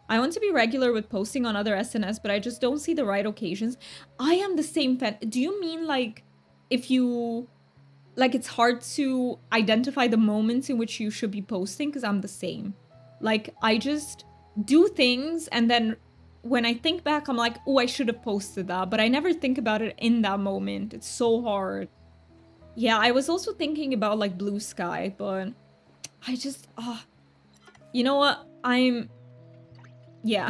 I want to be regular with posting on other SNS, but I just don't see the right occasions. I am the same fan. Do you mean, like, if you... Like, it's hard to identify the moments in which you should be posting? Because I'm the same. Like, I just do things, and then when I think back, I'm like, oh, I should have posted that. But I never think about it in that moment. It's so hard. Yeah, I was also thinking about, like, Blue Sky, but I just... You know what? Yeah.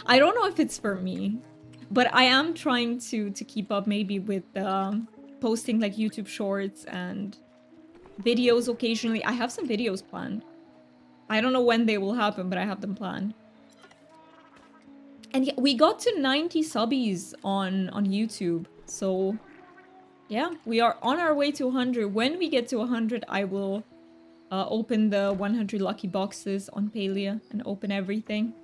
I don't know if it's for me, but I am trying to keep up maybe with posting like YouTube shorts and videos occasionally. I have some videos planned. I don't know when they will happen, but I have them planned. And yeah, we got to 90 subbies on YouTube. So yeah, we are on our way to 100. When we get to 100, I will open the 100 lucky boxes on Palia and open everything.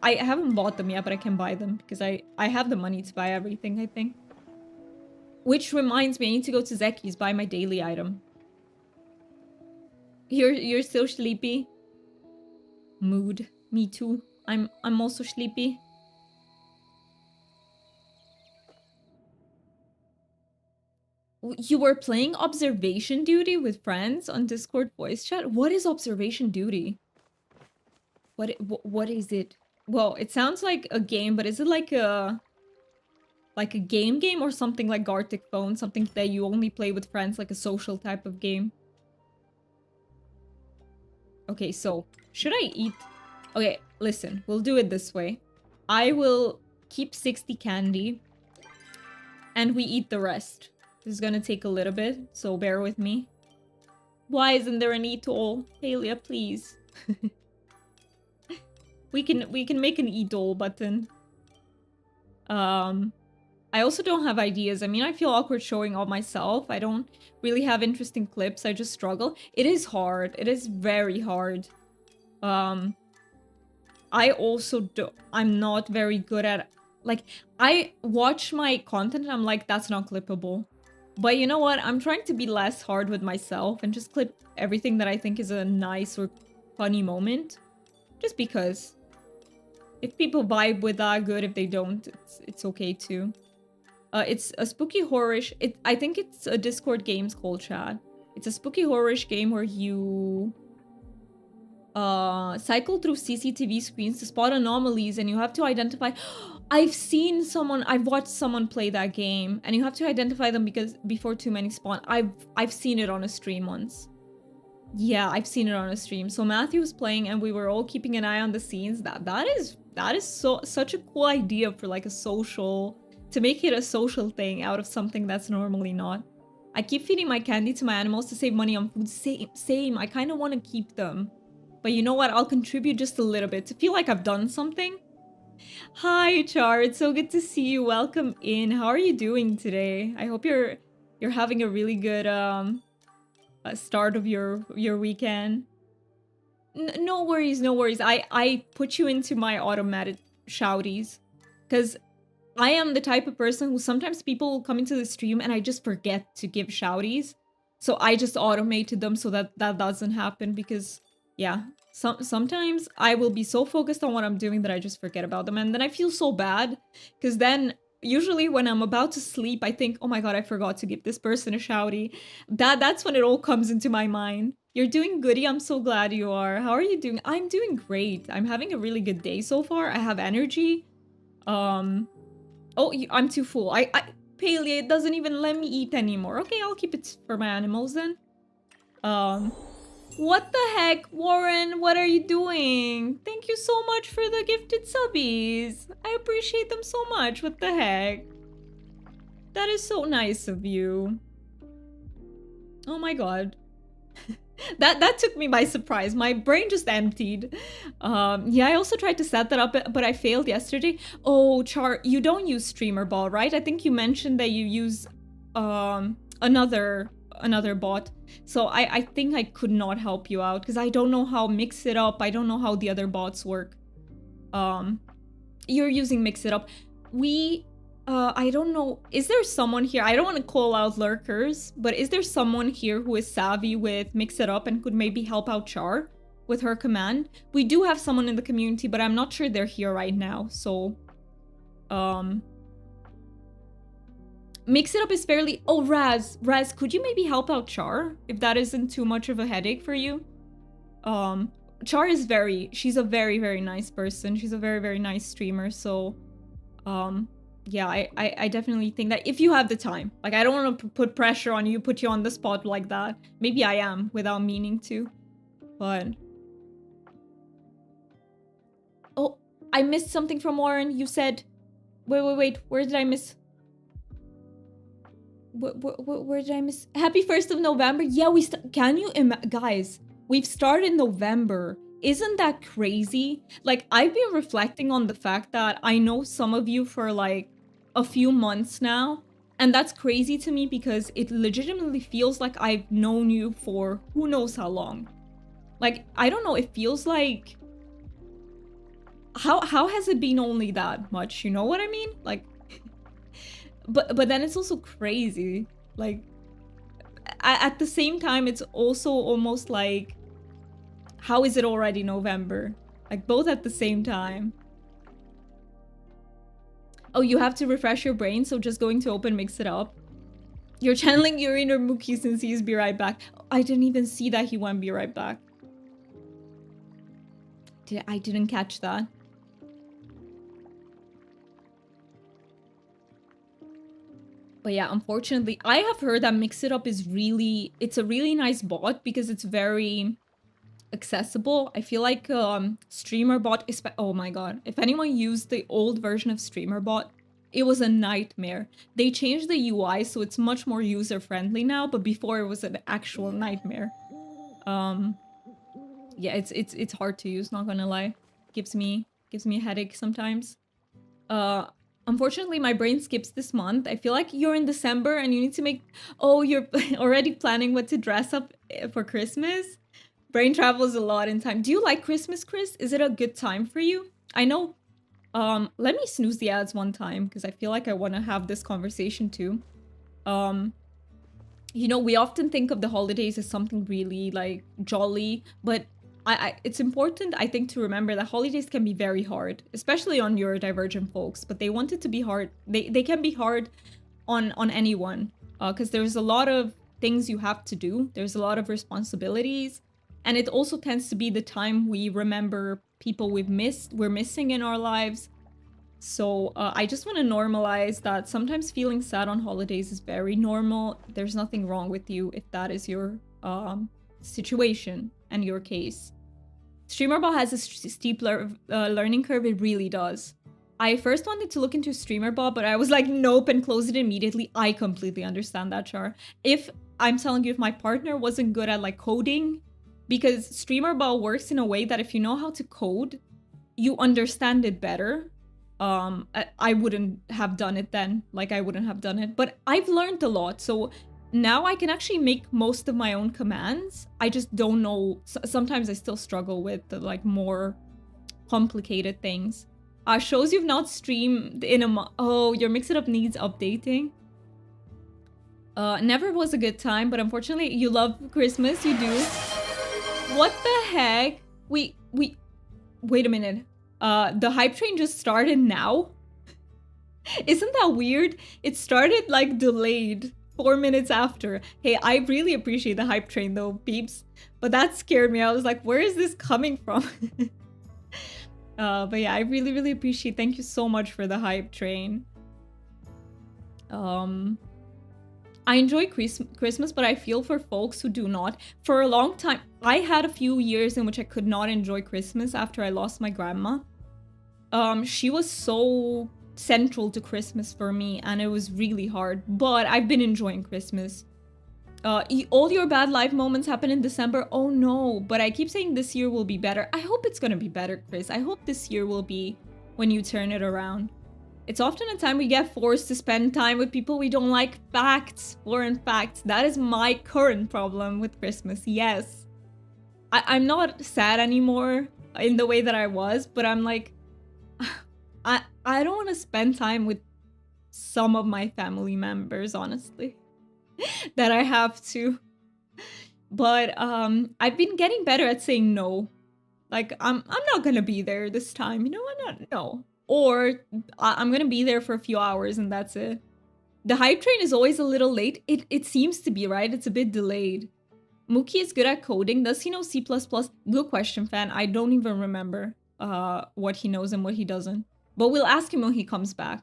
I haven't bought them yet, but I can buy them because I have the money to buy everything, I think. Which reminds me, I need to go to Zeki's, buy my daily item. You're still sleepy? Mood. Me too. I'm also sleepy. You were playing Observation Duty with friends on Discord voice chat? What is Observation Duty? What is it? Well, it sounds like a game, but is it like a game or something like Gartic Phone? Something that you only play with friends, like a social type of game? Okay, so should I eat? Okay, listen, we'll do it this way. I will keep 60 candy and we eat the rest. This is gonna take a little bit, so bear with me. Why isn't there an eat all? Palia, please. We can make an eat all button. I also don't have ideas. I mean, I feel awkward showing all myself. I don't really have interesting clips. I just struggle. It is hard. It is very hard. I also I'm not very good at... Like, I watch my content and I'm like, that's not clippable. But you know what? I'm trying to be less hard with myself and just clip everything that I think is a nice or funny moment. Just because. If people vibe with that, good. If they don't, it's okay too. It's a spooky horrorish... I think it's a Discord games called chat. It's a spooky horrorish game where you... cycle through CCTV screens to spot anomalies and you have to identify... I've watched someone play that game and you have to identify them before too many spawn. I've seen it on a stream once. Yeah, I've seen it on a stream. So Matthew was playing and we were all keeping an eye on the scenes. That is such a cool idea for like a social... To make it a social thing out of something that's normally not. I keep feeding my candy to my animals to save money on food. Same. I kind of want to keep them. But you know what? I'll contribute just a little bit to feel like I've done something. Hi, Char. It's so good to see you. Welcome in. How are you doing today? I hope you're having a really good start of your weekend. No worries, no worries. I put you into my automated shouties because I am the type of person who sometimes people will come into the stream and I just forget to give shouties. So I just automated them so that that doesn't happen because, yeah, sometimes I will be so focused on what I'm doing that I just forget about them. And then I feel so bad because then usually when I'm about to sleep, I think, oh my god, I forgot to give this person a shouty. That's when it all comes into my mind. You're doing goody. I'm so glad you are. How are you doing? I'm doing great. I'm having a really good day so far. I have energy. Oh, I'm too full. Palia, it doesn't even let me eat anymore. Okay, I'll keep it for my animals then. What the heck, Warren? What are you doing? Thank you so much for the gifted subbies. I appreciate them so much. What the heck? That is so nice of you. Oh my god. That took me by surprise. My brain just emptied. Yeah, I also tried to set that up, but I failed yesterday. Oh, Char, you don't use Streamer Ball, right? I think you mentioned that you use another bot. So I think I could not help you out because I don't know how Mix It Up. I don't know how the other bots work. You're using Mix It Up. I don't know. Is there someone here? I don't want to call out lurkers, but is there someone here who is savvy with Mix It Up and could maybe help out Char with her command? We do have someone in the community, but I'm not sure they're here right now. So, Mix It Up is fairly... Oh, Raz, could you maybe help out Char if that isn't too much of a headache for you? Char is she's a very, very nice person. She's a very, very nice streamer. So, yeah, I definitely think that if you have the time, like, I don't want to put pressure on you, put you on the spot like that. Maybe I am without meaning to, but... Oh, I missed something from Warren. You said... Wait, where did I miss... Where did I miss... Happy 1st of November? Yeah, can you guys, we've started November. Isn't that crazy? Like, I've been reflecting on the fact that I know some of you for, like, a few months now, and that's crazy to me because it legitimately feels like I've known you for who knows how long. Like, I don't know, it feels like... How has it been only that much? You know what I mean? Like... But then it's also crazy. Like, at the same time, it's also almost like... How is it already November? Like, both at the same time. Oh, you have to refresh your brain, so just going to open Mix It Up. You're channeling your inner Mookie since he's be right back. I didn't even see that he went be right back. I didn't catch that. But yeah, unfortunately, I have heard that Mix It Up is really... It's a really nice bot because it's very... accessible. I feel like StreamerBot is... Oh my god. If anyone used the old version of StreamerBot, it was a nightmare. They changed the UI so it's much more user-friendly now, but before it was an actual nightmare. Yeah, it's hard to use, not gonna lie. Gives me a headache sometimes. Unfortunately, my brain skips this month. I feel like you're in December and you need to make... Oh, you're already planning what to dress up for Christmas? Brain travels a lot in time. Do you like Christmas, Chris? Is it a good time for you? I know. Let me snooze the ads one time because I feel like I want to have this conversation too. You know, we often think of the holidays as something really like jolly, but it's important, I think, to remember that holidays can be very hard, especially on neurodivergent folks, but they want it to be hard. They can be hard on anyone because there's a lot of things you have to do. There's a lot of responsibilities. And it also tends to be the time we remember people we're missing in our lives. So I just want to normalize that sometimes feeling sad on holidays is very normal. There's nothing wrong with you if that is your situation and your case. StreamerBall has a steep learning curve. It really does. I first wanted to look into StreamerBall, but I was like, nope, and closed it immediately. I completely understand that, Char. If I'm telling you, if my partner wasn't good at like coding, because StreamerBall works in a way that if you know how to code, you understand it better. I wouldn't have done it then. Like, I wouldn't have done it. But I've learned a lot. So now I can actually make most of my own commands. I just don't know. Sometimes I still struggle with the, like, more complicated things. Shows you've not streamed in a month. Oh, your Mix It Up needs updating. Never was a good time, but unfortunately, you love Christmas. You do. What the heck? Wait a minute. The hype train just started now? Isn't that weird? It started like delayed 4 minutes after. Hey, I really appreciate the hype train though, peeps. But that scared me. I was like, where is this coming from? But yeah, I really, really appreciate. Thank you so much for the hype train. I enjoy Christmas, but I feel for folks who do not. For a long time, I had a few years in which I could not enjoy Christmas after I lost my grandma. She was so central to Christmas for me, and it was really hard. But I've been enjoying Christmas. All your bad life moments happen in December. Oh no, but I keep saying this year will be better. I hope it's gonna be better, Chris. I hope this year will be when you turn it around. It's often a time we get forced to spend time with people we don't like. Facts, foreign facts. That is my current problem with Christmas. Yes. I'm not sad anymore in the way that I was, but I'm like, I don't want to spend time with some of my family members, honestly, that I have to. But I've been getting better at saying no. Like, I'm not gonna be there this time. You know what? No. Or I'm gonna be there for a few hours and that's it. The hype train is always a little late. It seems to be, right? It's a bit delayed. Mookie is good at coding. Does he know C++? Good question, fan. I don't even remember what he knows and what he doesn't. But we'll ask him when he comes back.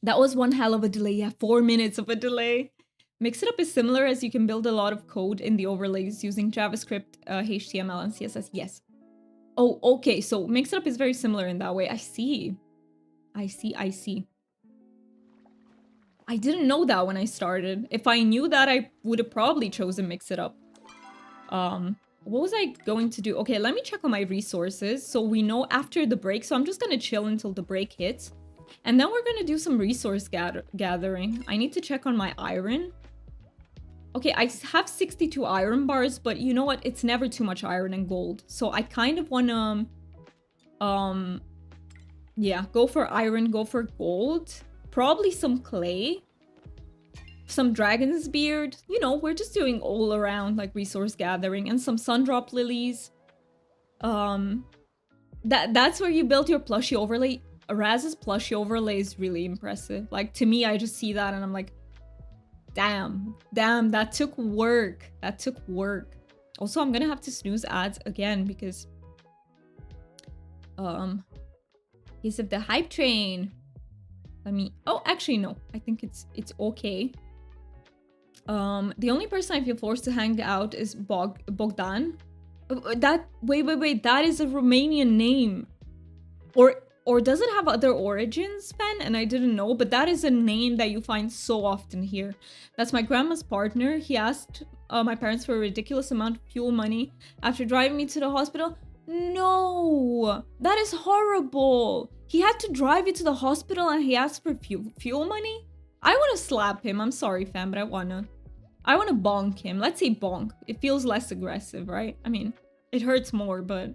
That was one hell of a delay. Yeah, 4 minutes of a delay. Mix It Up is similar as you can build a lot of code in the overlays using JavaScript, HTML, and CSS. Yes. Oh, okay. So Mix It Up is very similar in that way. I see. I see. I didn't know that when I started. If I knew that, I would have probably chosen Mix It Up. What was I going to do? Okay, let me check on my resources. So we know after the break. So I'm just going to chill until the break hits. And then we're going to do some resource gathering. I need to check on my iron. Okay, I have 62 iron bars, but you know what? It's never too much iron and gold. So I kind of want to, yeah, go for iron, go for gold. Probably some clay. Some dragon's beard. You know, we're just doing all around like resource gathering and some sundrop lilies. That's where you built your plushie overlay. Raz's plushie overlay is really impressive. Like, to me, I just see that and I'm like, damn, that took work. That took work. Also, I'm gonna have to snooze ads again because he's of the hype train. Let me, oh, actually no, I think it's okay. The only person I feel forced to hang out is Bogdan. Wait, that is a Romanian name. Or does it have other origins, Ben? And I didn't know, but that is a name that you find so often here. That's my grandma's partner. He asked my parents for a ridiculous amount of fuel money after driving me to the hospital. No, that is horrible. He had to drive you to the hospital and he asked for fuel money? I want to slap him. I'm sorry, fam, but I want to bonk him. Let's say bonk. It feels less aggressive, right? I mean, it hurts more, but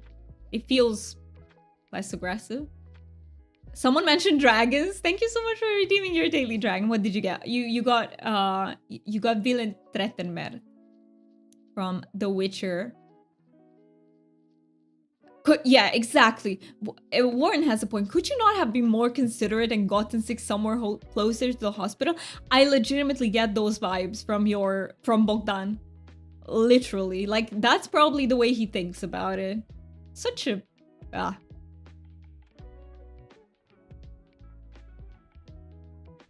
it feels less aggressive. Someone mentioned dragons. Thank you so much for redeeming your daily dragon. What did you get? You got Villain Trettenmer from The Witcher. Yeah, exactly. Warren has a point. Could you not have been more considerate and gotten sick somewhere closer to the hospital? I legitimately get those vibes from Bogdan. Literally. Like, that's probably the way he thinks about it. Such a...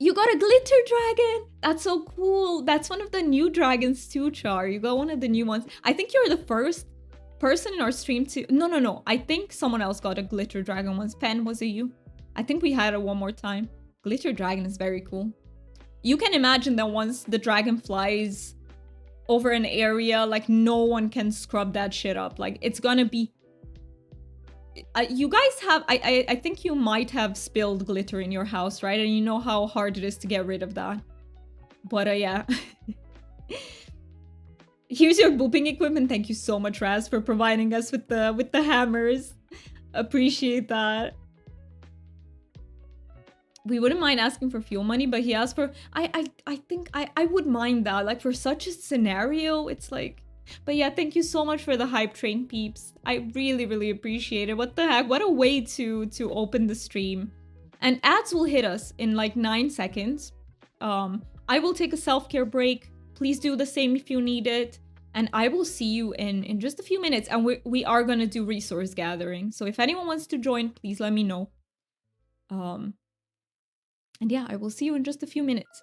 You got a glitter dragon! That's so cool. That's one of the new dragons too, Char. You got one of the new ones. I think you're the first person in our stream to... No. I think someone else got a glitter dragon once. Pen, was it you? I think we had it one more time. Glitter dragon is very cool. You can imagine that once the dragon flies over an area, like, no one can scrub that shit up. Like, it's gonna be... you guys have... I think you might have spilled glitter in your house, right? And you know how hard it is to get rid of that. But, yeah. Here's your booping equipment. Thank you so much, Raz, for providing us with the hammers. Appreciate that. we wouldn't mind asking for fuel money, but he asked for I think I would mind that. Like for such a scenario, it's like. But yeah, thank you so much for the hype train, peeps. I really, really appreciate it. What the heck? What a way to open the stream. And ads will hit us in like 9 seconds. I will take a self-care break. Please do the same if you need it. And I will see you in just a few minutes. And we are gonna do resource gathering. So if anyone wants to join, please let me know. And yeah, I will see you in just a few minutes.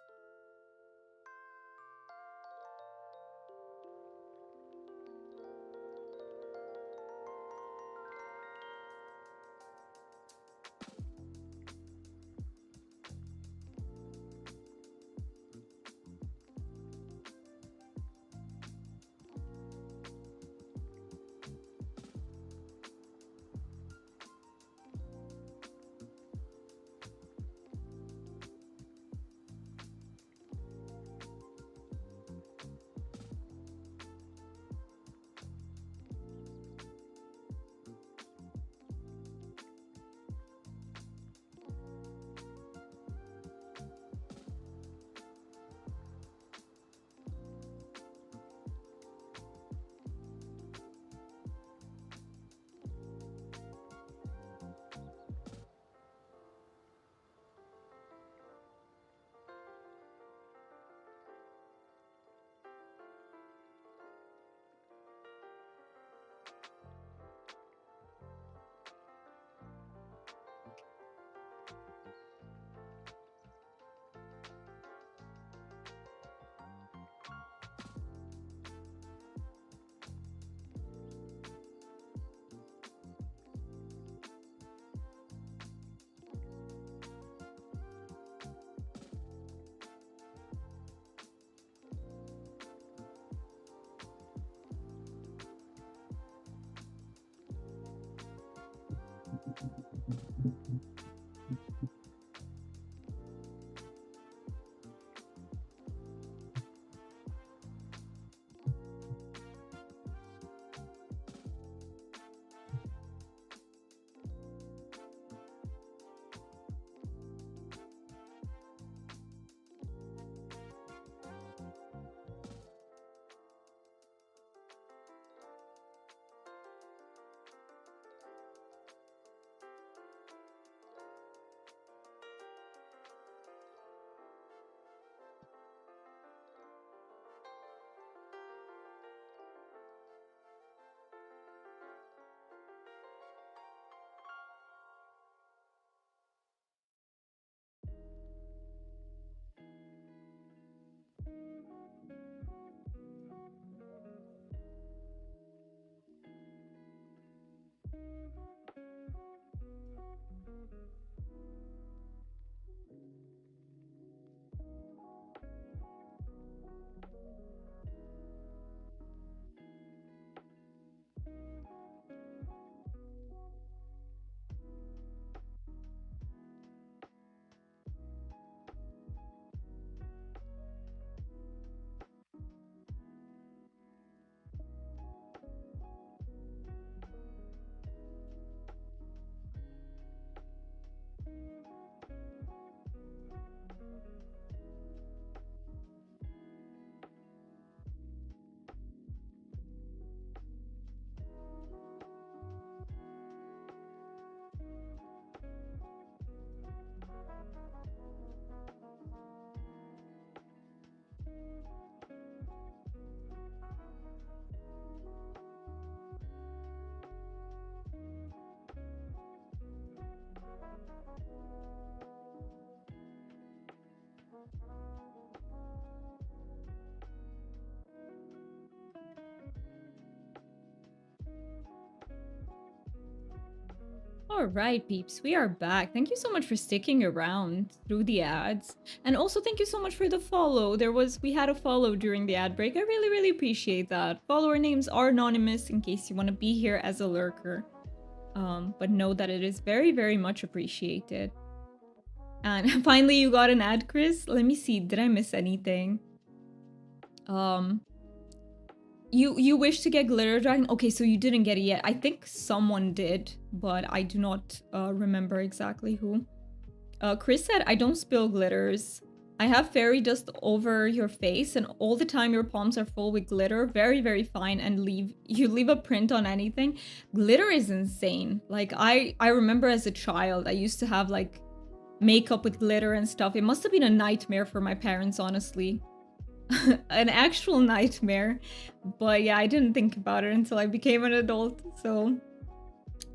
All right, peeps, we are back. Thank you so much for sticking around through the ads. And also thank you so much for the follow. We had a follow during the ad break. I really, really appreciate that. Follower names are anonymous in case you want to be here as a lurker. But know that it is very, very much appreciated. And finally you got an ad, Chris. Let me see, did I miss anything? You wish to get Glitter Dragon? Okay, so you didn't get it yet. I think someone did, but I do not remember exactly who. Chris said, I don't spill glitters. I have fairy dust over your face and all the time your palms are full with glitter. Very, very fine, and you leave a print on anything. Glitter is insane. Like I remember as a child, I used to have like makeup with glitter and stuff. It must have been a nightmare for my parents, honestly. An actual nightmare. But yeah, I didn't think about it until I became an adult. So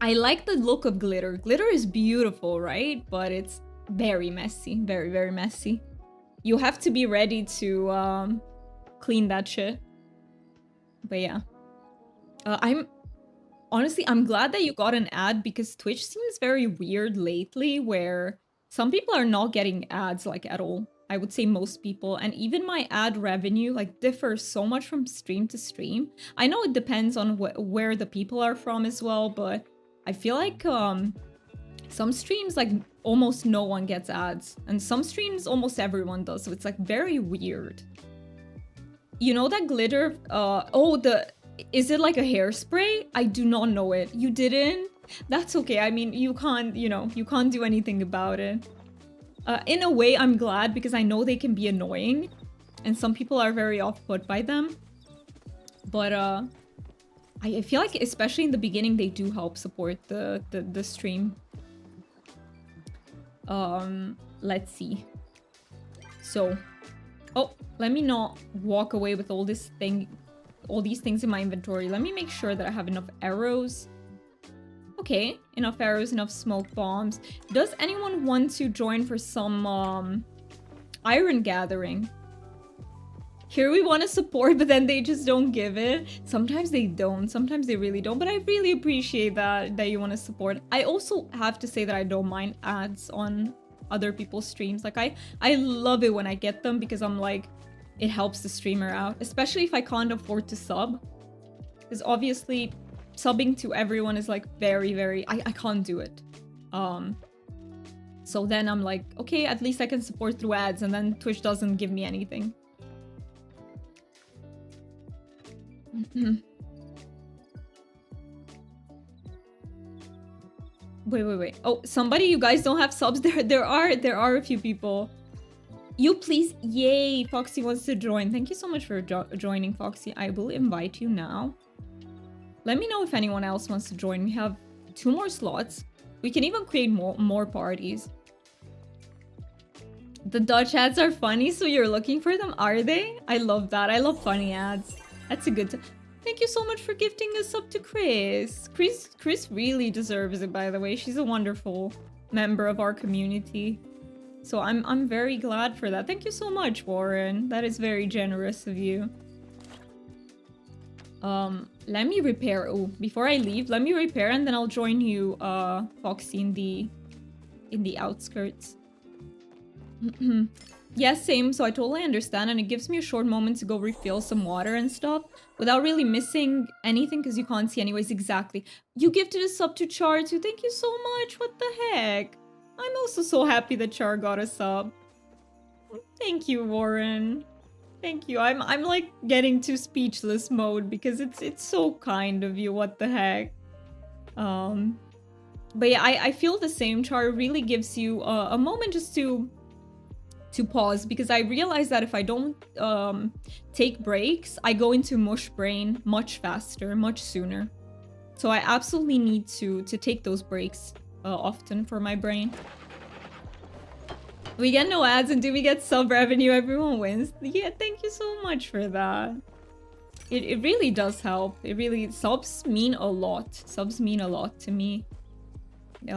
I like the look of glitter. Glitter is beautiful, right? But it's very messy. Very, very messy. You have to be ready to clean that shit. But yeah. I'm glad that you got an ad, because Twitch seems very weird lately where some people are not getting ads like at all. I would say most people. And even my ad revenue like differs so much from stream to stream. I know it depends on where the people are from as well, but I feel like some streams like almost no one gets ads, and some streams almost everyone does, so it's like very weird. You know that glitter, is it like a hairspray? I do not know it. You didn't? That's okay. I mean, you can't do anything about it. In a way, I'm glad, because I know they can be annoying and some people are very off-put by them. But I feel like especially in the beginning, they do help support the stream. Let's see. So, oh, let me not walk away with all these things in my inventory. Let me make sure that I have enough arrows. Okay, enough arrows, enough smoke bombs. Does anyone want to join for some iron gathering? Here we want to support, but then they just don't give it. Sometimes they don't. Sometimes they really don't. But I really appreciate that you want to support. I also have to say that I don't mind ads on other people's streams. Like I love it when I get them, because I'm like, it helps the streamer out. Especially if I can't afford to sub. Because obviously subbing to everyone is like very, very... I can't do it. So then I'm like, okay, at least I can support through ads, and then Twitch doesn't give me anything. Wait. Oh, somebody, you guys don't have subs? There are a few people. You please, yay, Foxy wants to join. Thank you so much for joining, Foxy. I will invite you now. Let me know if anyone else wants to join. We have 2 more slots. We can even create more parties. The Dutch ads are funny, so you're looking for them, are they? I love that. I love funny ads. That's a good... Thank you so much for gifting a sub to Chris. Chris really deserves it, by the way. She's a wonderful member of our community. So I'm very glad for that. Thank you so much, Warren. That is very generous of you. Let me repair. Oh, before I leave, let me repair, and then I'll join you, Foxy, in the outskirts. Yes, same. So I totally understand, and it gives me a short moment to go refill some water and stuff without really missing anything, because you can't see anyways. Exactly. You gifted a sub to Char too. Thank you so much. What the heck? I'm also so happy that Char got a sub. Thank you, Warren. Thank you. I'm like getting to speechless mode, because it's so kind of you. What the heck? But yeah, I feel the same. Char really gives you a moment just to pause, because I realize that if I don't take breaks, I go into mush brain much faster, much sooner. So I absolutely need to take those breaks often for my brain. We get no ads, and do we get sub revenue? Everyone wins. Yeah, thank you so much for that. It really does help. It really... Subs mean a lot. Subs mean a lot to me. They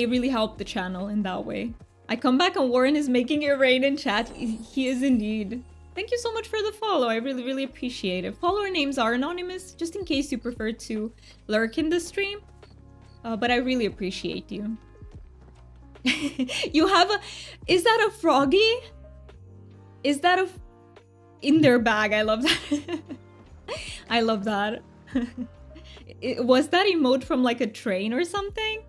really help the channel in that way. I come back and Warren is making it rain in chat. He is indeed. Thank you so much for the follow. I really, really appreciate it. Follower names are anonymous, just in case you prefer to lurk in the stream. But I really appreciate you. You have a... Is that a froggy? Is that a... In their bag. I love that. I love that. Was that emote from like a train or something?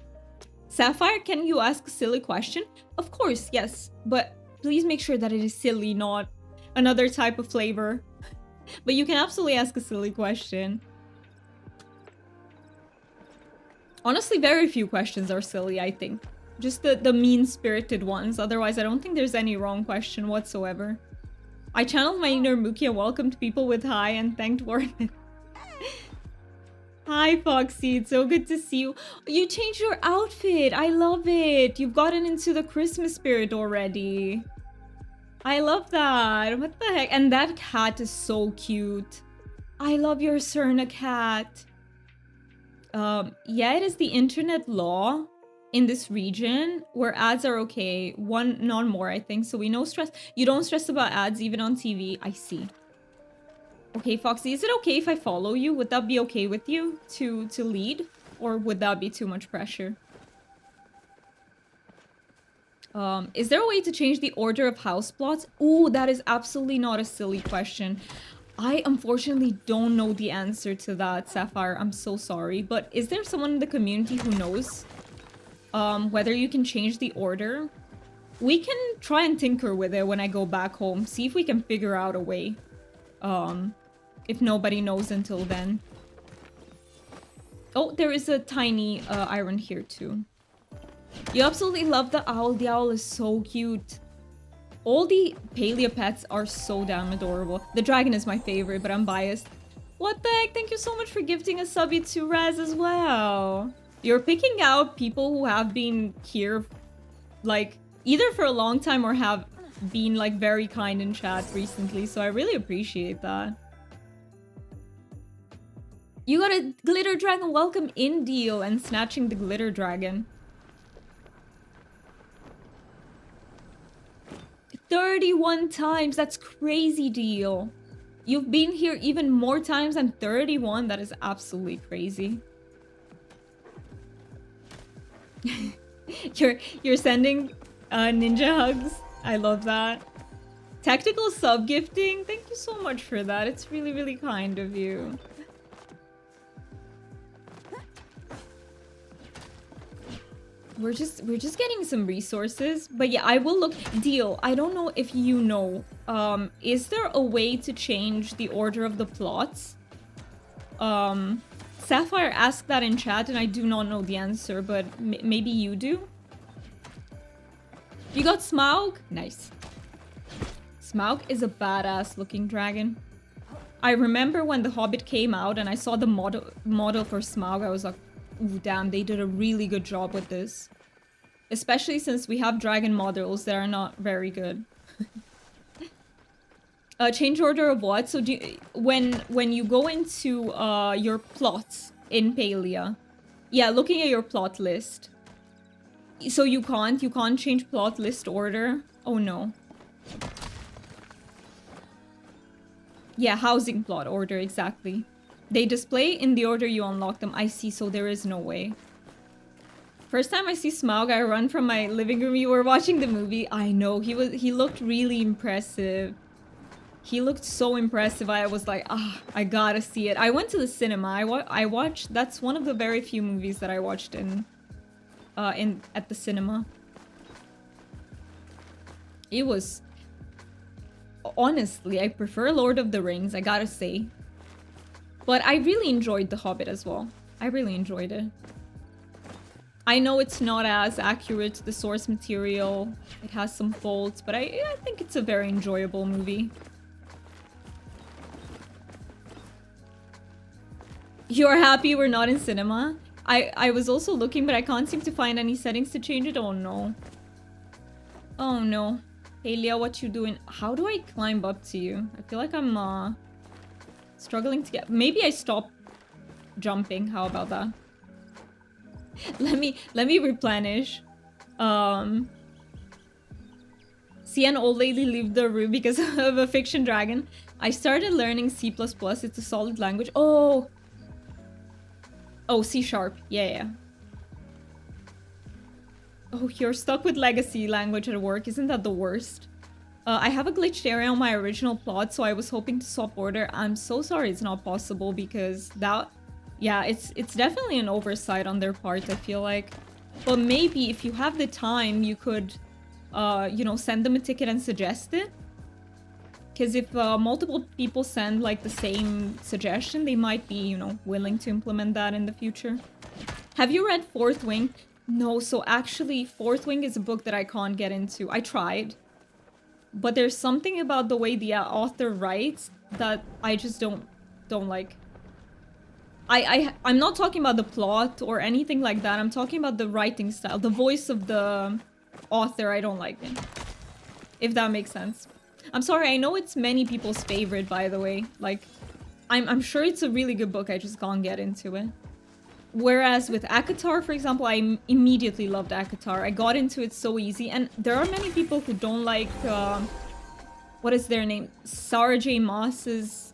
Sapphire, can you ask a silly question? Of course, yes. But please make sure that it is silly, not another type of flavor. But you can absolutely ask a silly question. Honestly, very few questions are silly, I think. Just the mean-spirited ones. Otherwise, I don't think there's any wrong question whatsoever. I channeled my inner Mukia, welcomed people with hi, and thanked Warden. Hi, Foxy. It's so good to see you. You changed your outfit. I love it. You've gotten into the Christmas spirit already. I love that. What the heck? And that cat is so cute. I love your Cerna cat. Yeah, it is the internet law in this region where ads are okay. One, not more, I think. So we no stress. You don't stress about ads even on TV. I see. Okay, Foxy, is it okay if I follow you? Would that be okay with you to lead? Or would that be too much pressure? Is there a way to change the order of house plots? Ooh, that is absolutely not a silly question. I unfortunately don't know the answer to that, Sapphire. I'm so sorry. But is there someone in the community who knows whether you can change the order? We can try and tinker with it when I go back home. See if we can figure out a way. If nobody knows until then. Oh, there is a tiny iron here too. You absolutely love the owl. The owl is so cute. All the Palia pets are so damn adorable. The dragon is my favorite, but I'm biased. What the heck? Thank you so much for gifting a subby to Raz as well. You're picking out people who have been here, like, either for a long time or have been, like, very kind in chat recently. So I really appreciate that. You got a glitter dragon. Welcome in, Dio, and snatching the glitter dragon. 31 times. That's crazy, Deal. You've been here even more times than 31. That is absolutely crazy. You're sending ninja hugs. I love that. Tactical sub gifting. Thank you so much for that. It's really, really kind of you. We're just getting some resources. But yeah, I will look. Deal. I don't know if you know. Is there a way to change the order of the plots? Sapphire asked that in chat and I do not know the answer, but maybe you do? You got Smaug? Nice. Smaug is a badass looking dragon. I remember when The Hobbit came out and I saw the model for Smaug, I was like, ooh, damn, they did a really good job with this. Especially since we have dragon models that are not very good. Change order of what? So do you, when you go into your plots in Palia, yeah, looking at your plot list. So you can't change plot list order. Oh no. Yeah, housing plot order, exactly. They display in the order you unlock them. I see, so there is no way. First time I see Smaug, I run from my living room. You were watching the movie. I know, he looked really impressive. He looked so impressive. I was like, I gotta see it. I went to the cinema. I watched, that's one of the very few movies that I watched at the cinema. It was, honestly, I prefer Lord of the Rings, I gotta say. But I really enjoyed The Hobbit as well. I really enjoyed it. I know it's not as accurate to the source material. It has some faults, but I think it's a very enjoyable movie. You're happy we're not in cinema? I was also looking, but I can't seem to find any settings to change it. Oh no. Oh no. Hey Leah, what you doing? How do I climb up to you? I feel like I'm struggling to get... Maybe I stop jumping. How about that? Let me replenish. See an old lady leave the room because of a fiction dragon. I started learning C++. It's a solid language. Oh, C#. Yeah. Oh, you're stuck with legacy language at work. Isn't that the worst? I have a glitched area on my original plot, so I was hoping to swap order. I'm so sorry it's not possible because that... Yeah, it's definitely an oversight on their part, I feel like. But maybe if you have the time, you could, you know, send them a ticket and suggest it. Because if multiple people send, like, the same suggestion, they might be, you know, willing to implement that in the future. Have you read Fourth Wing? No, so actually, Fourth Wing is a book that I can't get into. I tried. But there's something about the way the author writes that I just don't like. I'm not talking about the plot or anything like that. I'm talking about the writing style. The voice of the author, I don't like it. If that makes sense. I'm sorry, I know it's many people's favorite, by the way. Like, I'm sure it's a really good book, I just can't get into it. Whereas with ACOTAR, for example, I immediately loved ACOTAR. I got into it so easy, and there are many people who don't like, what is their name? Sarah J. Maas's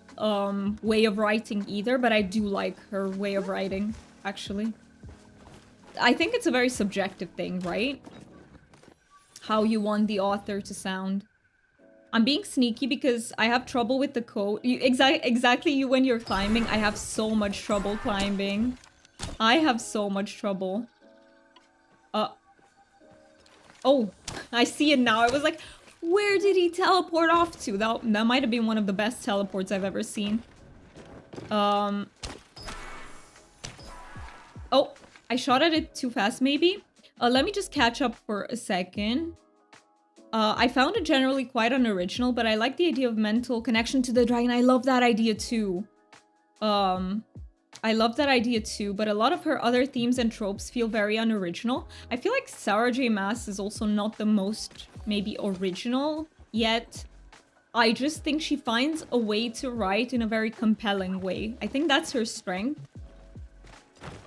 way of writing either, but I do like her way of writing, actually. I think it's a very subjective thing, right? How you want the author to sound. I'm being sneaky because I have trouble with the code. Exactly you when you're climbing. I have so much trouble climbing. I have so much trouble. Oh, I see it now. I was like, where did he teleport off to? That might have been one of the best teleports I've ever seen. Oh, I shot at it too fast, maybe. Let me just catch up for a second. I found it generally quite unoriginal, but I like the idea of mental connection to the dragon. I love that idea too. I love that idea too, but a lot of her other themes and tropes feel very unoriginal. I feel like Sarah J. Maas is also not the most, maybe, original, yet I just think she finds a way to write in a very compelling way. I think that's her strength.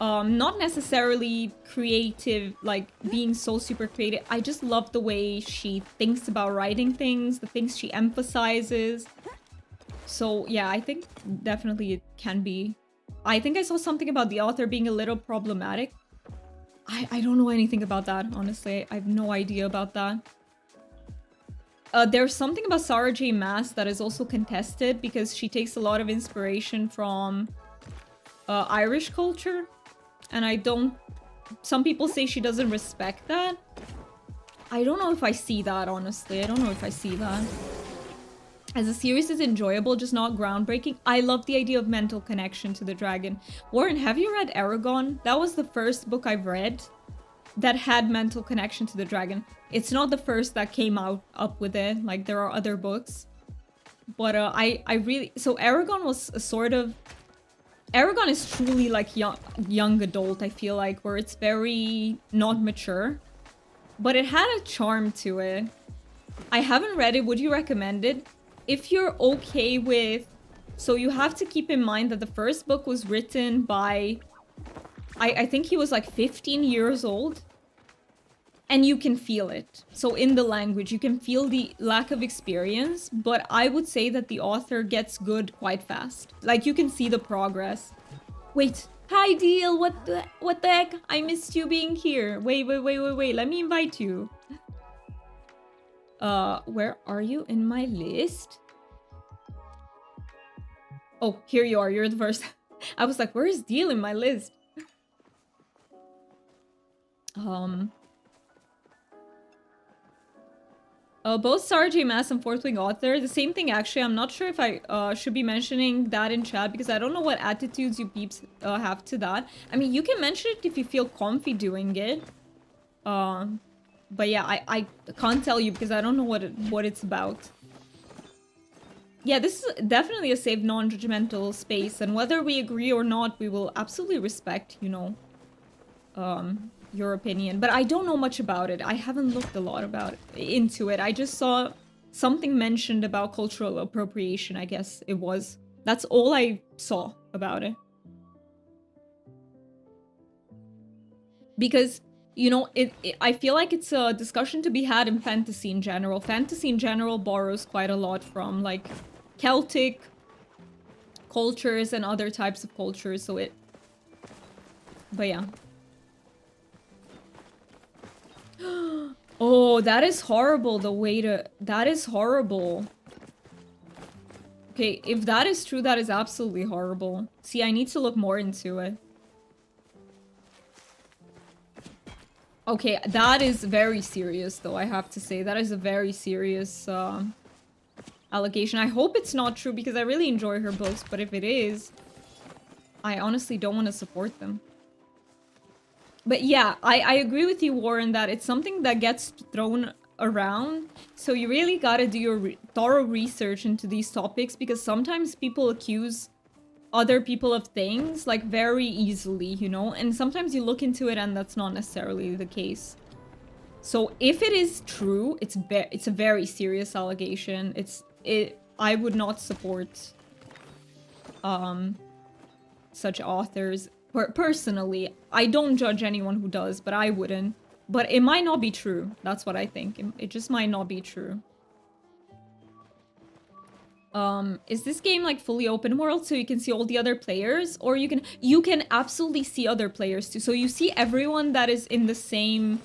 Not necessarily creative, like being so super creative. I just love the way she thinks about writing things, the things she emphasizes. So yeah, I think definitely it can be. I think I saw something about the author being a little problematic. I don't know anything about that, honestly. I have no idea about that. There's something about Sarah J. Maas that is also contested because she takes a lot of inspiration from Irish culture. And I don't... Some people say she doesn't respect that. I don't know if I see that, honestly. I don't know if I see that. As a series is enjoyable, just not groundbreaking. I love the idea of mental connection to the dragon. Warren, have you read Aragon? That was the first book I've read that had mental connection to the dragon. It's not the first that came out up with it. Like, there are other books. But I really... So Aragon was a sort of... Aragon is truly like young adult, I feel like, where it's very not mature. But it had a charm to it. I haven't read it. Would you recommend it? If you're okay with... So you have to keep in mind that the first book was written by... I think he was like 15 years old. And you can feel it. So in the language, you can feel the lack of experience. But I would say that the author gets good quite fast. Like, you can see the progress. Wait. Hi, Deal. What the heck? I missed you being here. Wait. Let me invite you. Where are you in my list? Oh, here you are. You're the first. I was like, where is Deal in my list? Both Sarah J. Maas and Fourth Wing author, the same thing actually. I'm not sure if I should be mentioning that in chat because I don't know what attitudes you peeps have to that. I mean, you can mention it if you feel comfy doing it. But yeah, I can't tell you because I don't know what it's about. Yeah, this is definitely a safe, non-judgmental space, and whether we agree or not, we will absolutely respect, you know, your opinion. But I don't know much about it. I haven't looked a lot into it. I just saw something mentioned about cultural appropriation, I guess it was. That's all I saw about it. Because, you know, I feel like it's a discussion to be had in fantasy in general. Fantasy in general borrows quite a lot from, like, Celtic cultures and other types of cultures, so it... But yeah. Oh, that is horrible, the way to... That is horrible. Okay, if that is true, that is absolutely horrible. See, I need to look more into it. Okay, that is very serious, though, I have to say. That is a very serious allegation. I hope it's not true, because I really enjoy her books, but if it is, I honestly don't want to support them. But yeah, I agree with you, Warren, that it's something that gets thrown around. So you really gotta do your thorough research into these topics, because sometimes people accuse other people of things like very easily, you know? And sometimes you look into it and that's not necessarily the case. So if it is true, it's a very serious allegation. I would not support such authors. Personally, I don't judge anyone who does, but I wouldn't. But it might not be true. That's what I think. It just might not be true. Is this game like fully open world so you can see all the other players? Or you can absolutely see other players too. So you see everyone that is in the same...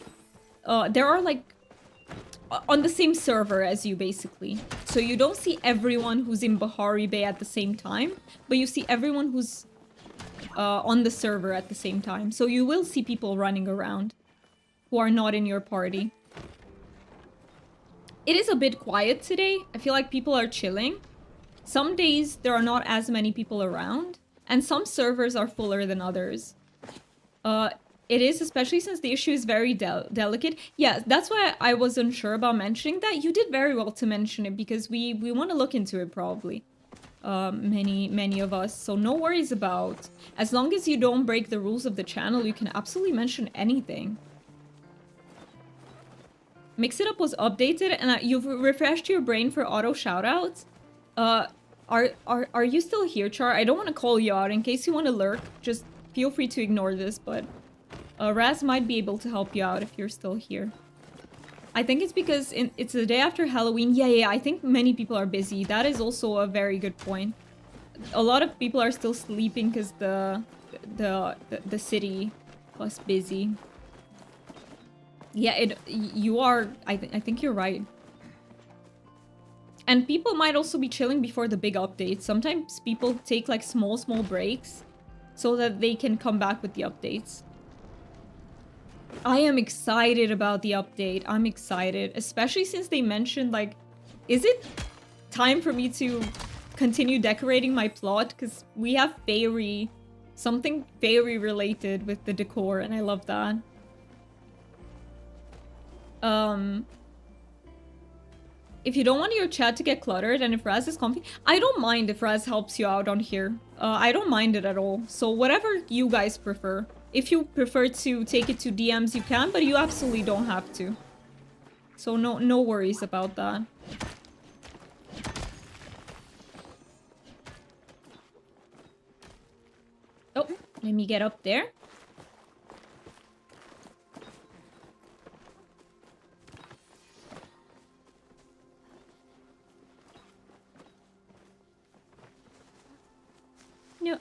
there are like... on the same server as you, basically. So you don't see everyone who's in Bahari Bay at the same time, but you see everyone who's on the server at the same time. So you will see people running around who are not in your party. It is a bit quiet today. I feel like people are chilling. Some days there are not as many people around, and some servers are fuller than others. It is, especially since the issue is very delicate. Yeah, that's why I was unsure about mentioning that. You did very well to mention it, because we want to look into it, probably. Many of us. So no worries about... As long as you don't break the rules of the channel, you can absolutely mention anything. Mix It Up was updated, and you've refreshed your brain for auto shoutouts. Are you still here, Char? I don't want to call you out. In case you want to lurk, just feel free to ignore this, but... Raz might be able to help you out if you're still here. I think it's because it's the day after Halloween. Yeah, I think many people are busy. That is also a very good point. A lot of people are still sleeping because the city was busy. Yeah, you are... I think you're right. And people might also be chilling before the big updates. Sometimes people take like small breaks so that they can come back with the updates. I am excited about the update. I'm excited, especially since they mentioned, like, is it time for me to continue decorating my plot? Because we have fairy, something fairy related with the decor, and I love that. If you don't want your chat to get cluttered, and if Raz is comfy, I don't mind if Raz helps you out on here. I don't mind it at all. So whatever you guys prefer. If you prefer to take it to DMs, you can, but you absolutely don't have to. So no worries about that. Oh, let me get up there.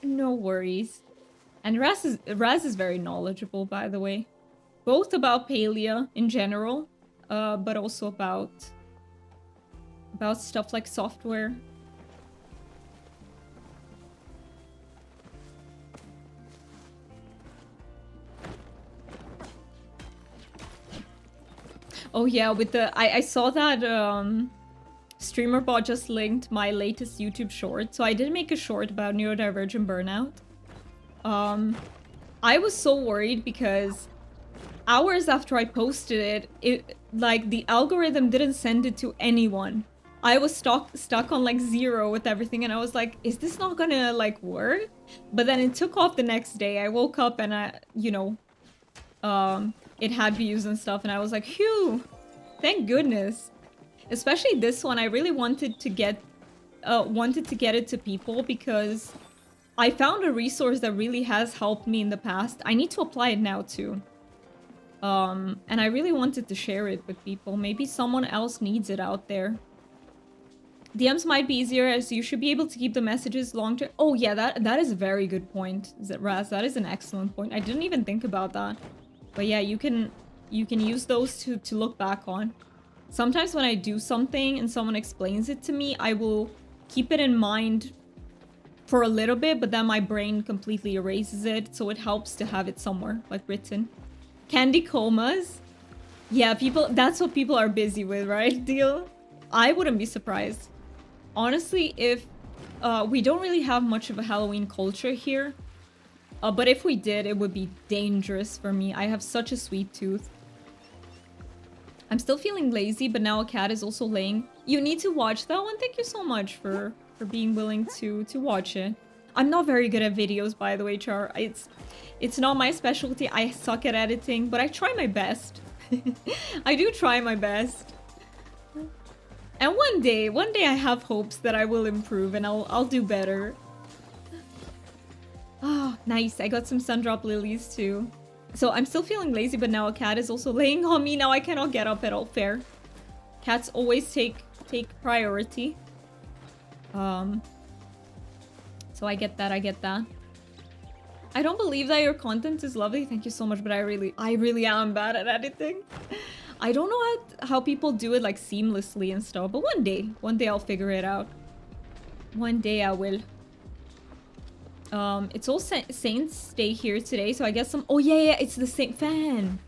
No worries. And Raz is very knowledgeable, by the way. Both about Palia in general, but also about stuff like software. Oh yeah, with the... I saw that StreamerBot just linked my latest YouTube short. So I did make a short about neurodivergent burnout. I was so worried because hours after I posted it, like, the algorithm didn't send it to anyone. I was stuck on, like, 0 with everything, and I was like, is this not gonna, like, work? But then it took off the next day. I woke up and you know, it had views and stuff, and I was like, phew, thank goodness. Especially this one, I really wanted to get it to people because I found a resource that really has helped me in the past. I need to apply it now too. And I really wanted to share it with people. Maybe someone else needs it out there. DMs might be easier as you should be able to keep the messages long term. Oh yeah, that is a very good point, Raz. That is an excellent point. I didn't even think about that. But yeah, you can use those to look back on. Sometimes when I do something and someone explains it to me, I will keep it in mind for a little bit, but then my brain completely erases it, so it helps to have it somewhere, like, written. Candy comas? Yeah, that's what people are busy with, right, Deal? I wouldn't be surprised. Honestly, if we don't really have much of a Halloween culture here, But if we did, it would be dangerous for me. I have such a sweet tooth. I'm still feeling lazy, but now a cat is also laying. You need to watch that one. Thank you so much for being willing to watch it. I'm not very good at videos, by the way, Char. It's not my specialty. I suck at editing, but I try my best. I do try my best. And one day I have hopes that I will improve and I'll do better. Oh, nice. I got some sundrop lilies too. So I'm still feeling lazy, but now a cat is also laying on me. Now I cannot get up at all. Fair. Cats always take priority. So I get that, I get that. I don't believe that your content is lovely. Thank you so much, but I really am bad at editing. I don't know how people do it like seamlessly and stuff, but one day I'll figure it out. One day I will. It's All Saints Day here today, so I guess some... Oh yeah, it's the same fan.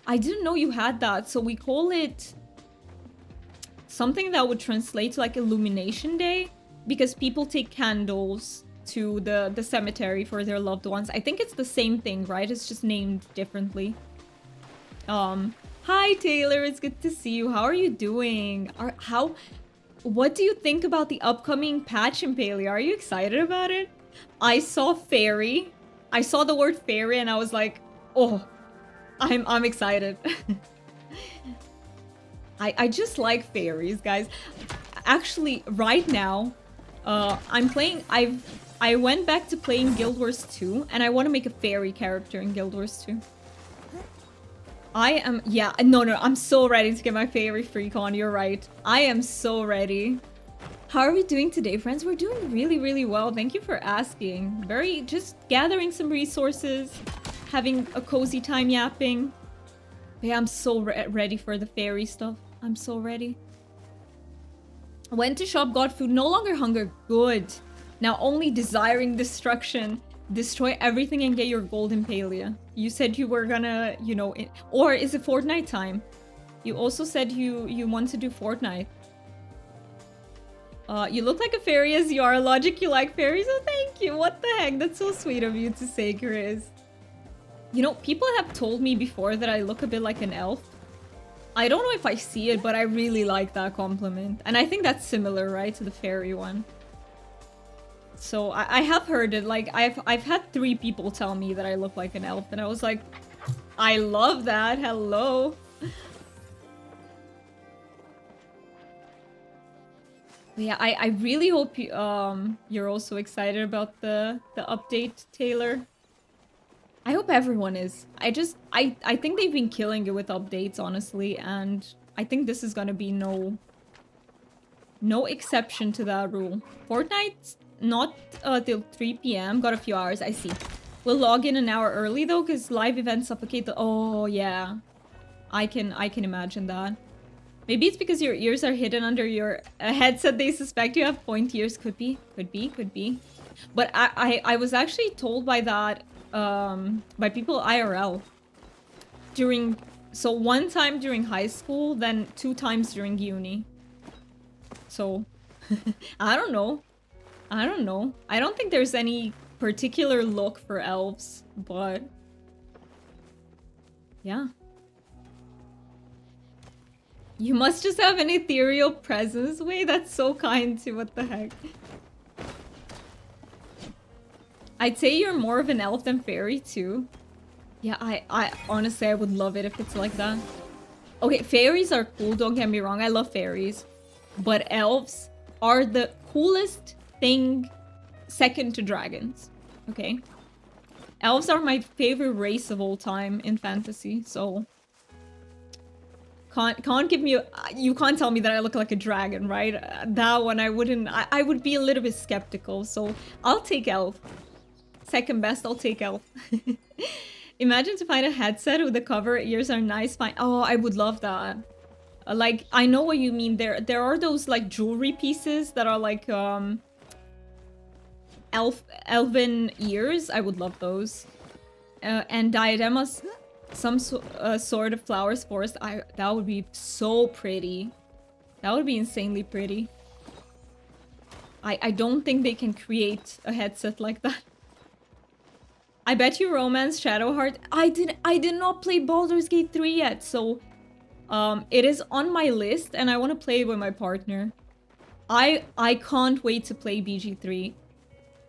I didn't know you had that, so we call it something that would translate to like Illumination Day, because people take candles to the cemetery for their loved ones. I think it's the same thing, right? It's just named differently. Hi Taylor, it's good to see you. How are you doing? What do you think about the upcoming patch in Palia? Are you excited about it? I saw fairy. I saw the word fairy and I was like, oh, I'm excited. I just like fairies, guys. Actually, right now, I'm playing... I went back to playing Guild Wars 2 and I want to make a fairy character in Guild Wars 2. Yeah, no, I'm so ready to get my fairy freak on, you're right. I am so ready. How are we doing today, friends? We're doing really, really well. Thank you for asking. Just gathering some resources, having a cozy time yapping. Yeah, I'm so ready for the fairy stuff. I'm so ready. Went to shop, got food, no longer hunger. Good. Now only desiring destruction. Destroy everything and get your golden Palia. You said you were gonna, you know, or is it Fortnite time? You also said you want to do Fortnite. You look like a fairy as you are. Logic, you like fairies? Oh, thank you. What the heck? That's so sweet of you to say, Chris. You know, people have told me before that I look a bit like an elf. I don't know if I see it, but I really like that compliment. And I think that's similar, right, to the fairy one. So I have heard it. Like I've had 3 people tell me that I look like an elf, and I was like, I love that. Hello. But yeah, I really hope you're also excited about the update, Taylor. I hope everyone is. I think they've been killing it with updates, honestly, and I think this is gonna be no exception to that rule. Fortnite's not till 3 p.m. Got a few hours, I see. We'll log in an hour early though, because live events suffocate the... Oh yeah. I can imagine that. Maybe it's because your ears are hidden under your headset. They suspect you have point ears. Could be. But I was actually told by that by people IRL so one time during high school, then 2 times during uni. So I don't know. I don't think there's any particular look for elves, but yeah. You must just have an ethereal presence. Wait, that's so kind too. What the heck? I'd say you're more of an elf than fairy too. Yeah, I honestly, I would love it if it's like that. Okay, fairies are cool, don't get me wrong. I love fairies. But elves are the coolest thing second to dragons. Okay? Elves are my favorite race of all time in fantasy, so... Can't give me you can't tell me that I look like a dragon, right? That one I wouldn't... I would be a little bit skeptical, so I'll take elf. Second best, I'll take elf. Imagine to find a headset with the cover ears are nice, fine. Oh, I would love that. Like, I know what you mean. There are those, like, jewelry pieces that are, like, elven ears. I would love those. And diademas, some sort of flowers forest. That would be so pretty. That would be insanely pretty. I don't think they can create a headset like that. I bet you Romance Shadowheart. I did not play Baldur's Gate 3 yet, so it is on my list and I want to play it with my partner. I can't wait to play BG3.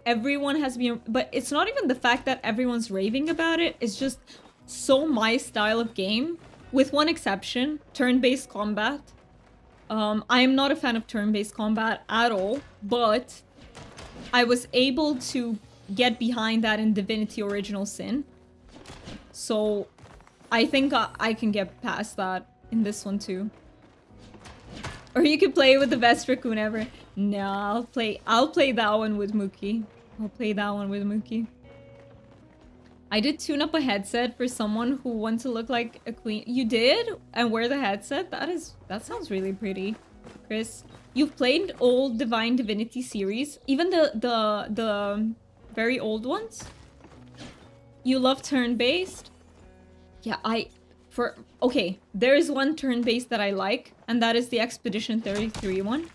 Everyone has been, but it's not even the fact that everyone's raving about it. It's just so my style of game, with one exception, turn-based combat. I am not a fan of turn-based combat at all, but I was able to get behind that in Divinity Original Sin. So I think I can get past that in this one too. Or you could play with the best raccoon ever. No, I'll play that one with Mookie. I'll play that one with Mookie. I did tune up a headset for someone who wants to look like a queen. You did? And wear the headset? That sounds really pretty. Chris, you've played old Divine Divinity series, even the very old ones? You love turn-based? Yeah, okay, there is one turn-based that I like, and that is the Expedition 33 one.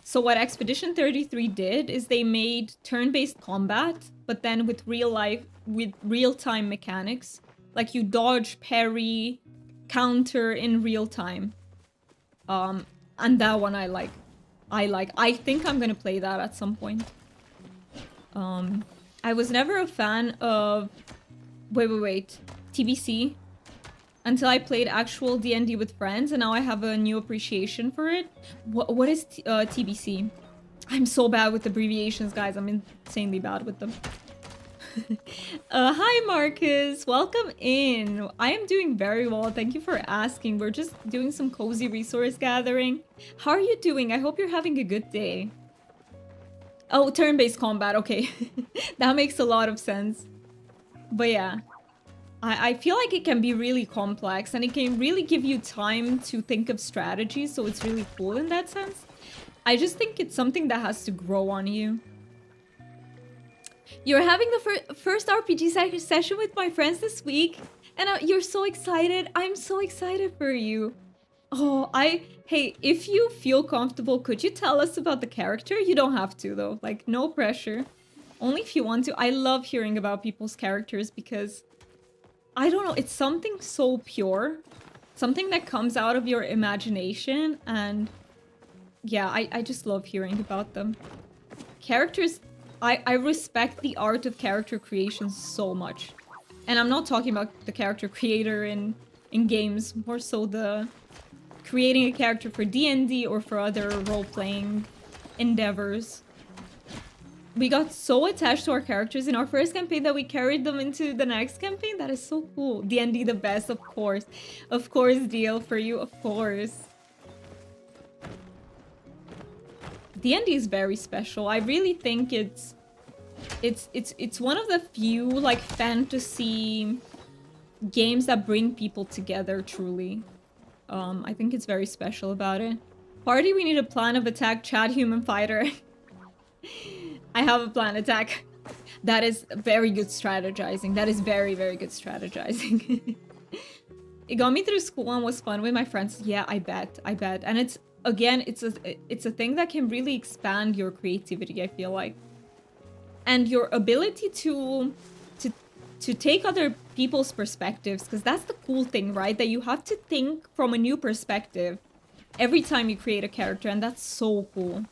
So what Expedition 33 did is they made turn-based combat, but then with real-time mechanics. Like you dodge, parry, counter in real time. And that one I like. I think I'm gonna play that at some point. I was never a fan of... Wait. TBC. Until I played actual D&D with friends, and now I have a new appreciation for it. What is TBC? I'm so bad with abbreviations, guys. I'm insanely bad with them. Hi, Marcus. Welcome in. I am doing very well. Thank you for asking. We're just doing some cozy resource gathering. How are you doing? I hope you're having a good day. Oh, turn-based combat. Okay. That makes a lot of sense. But yeah. I feel like it can be really complex and it can really give you time to think of strategies, so it's really cool in that sense. I just think it's something that has to grow on you. You're having the first RPG session with my friends this week, and you're so excited. I'm so excited for you. Oh, hey, if you feel comfortable, could you tell us about the character? You don't have to, though. Like, no pressure. Only if you want to. I love hearing about people's characters because... I don't know, it's something so pure. Something that comes out of your imagination, and... yeah, I just love hearing about them. Characters... I respect the art of character creation so much. And I'm not talking about the character creator in games, more so the... creating a character for D&D or for other role-playing endeavors. We got so attached to our characters in our first campaign that we carried them into the next campaign. That is so cool. D&D the best, of course. Of course, deal for you, of course. D&D is very special. I really think it's one of the few like fantasy games that bring people together truly. I think it's very special about it. Party, we need a plan of attack, Chad, human fighter. I have a plan attack. That is very good strategizing. That is very, very good strategizing. It got me through school and was fun with my friends. Yeah, I bet. And it's, again, it's a thing that can really expand your creativity, I feel like. And your ability to take other people's perspectives, because that's the cool thing, right? That you have to think from a new perspective every time you create a character, and that's so cool.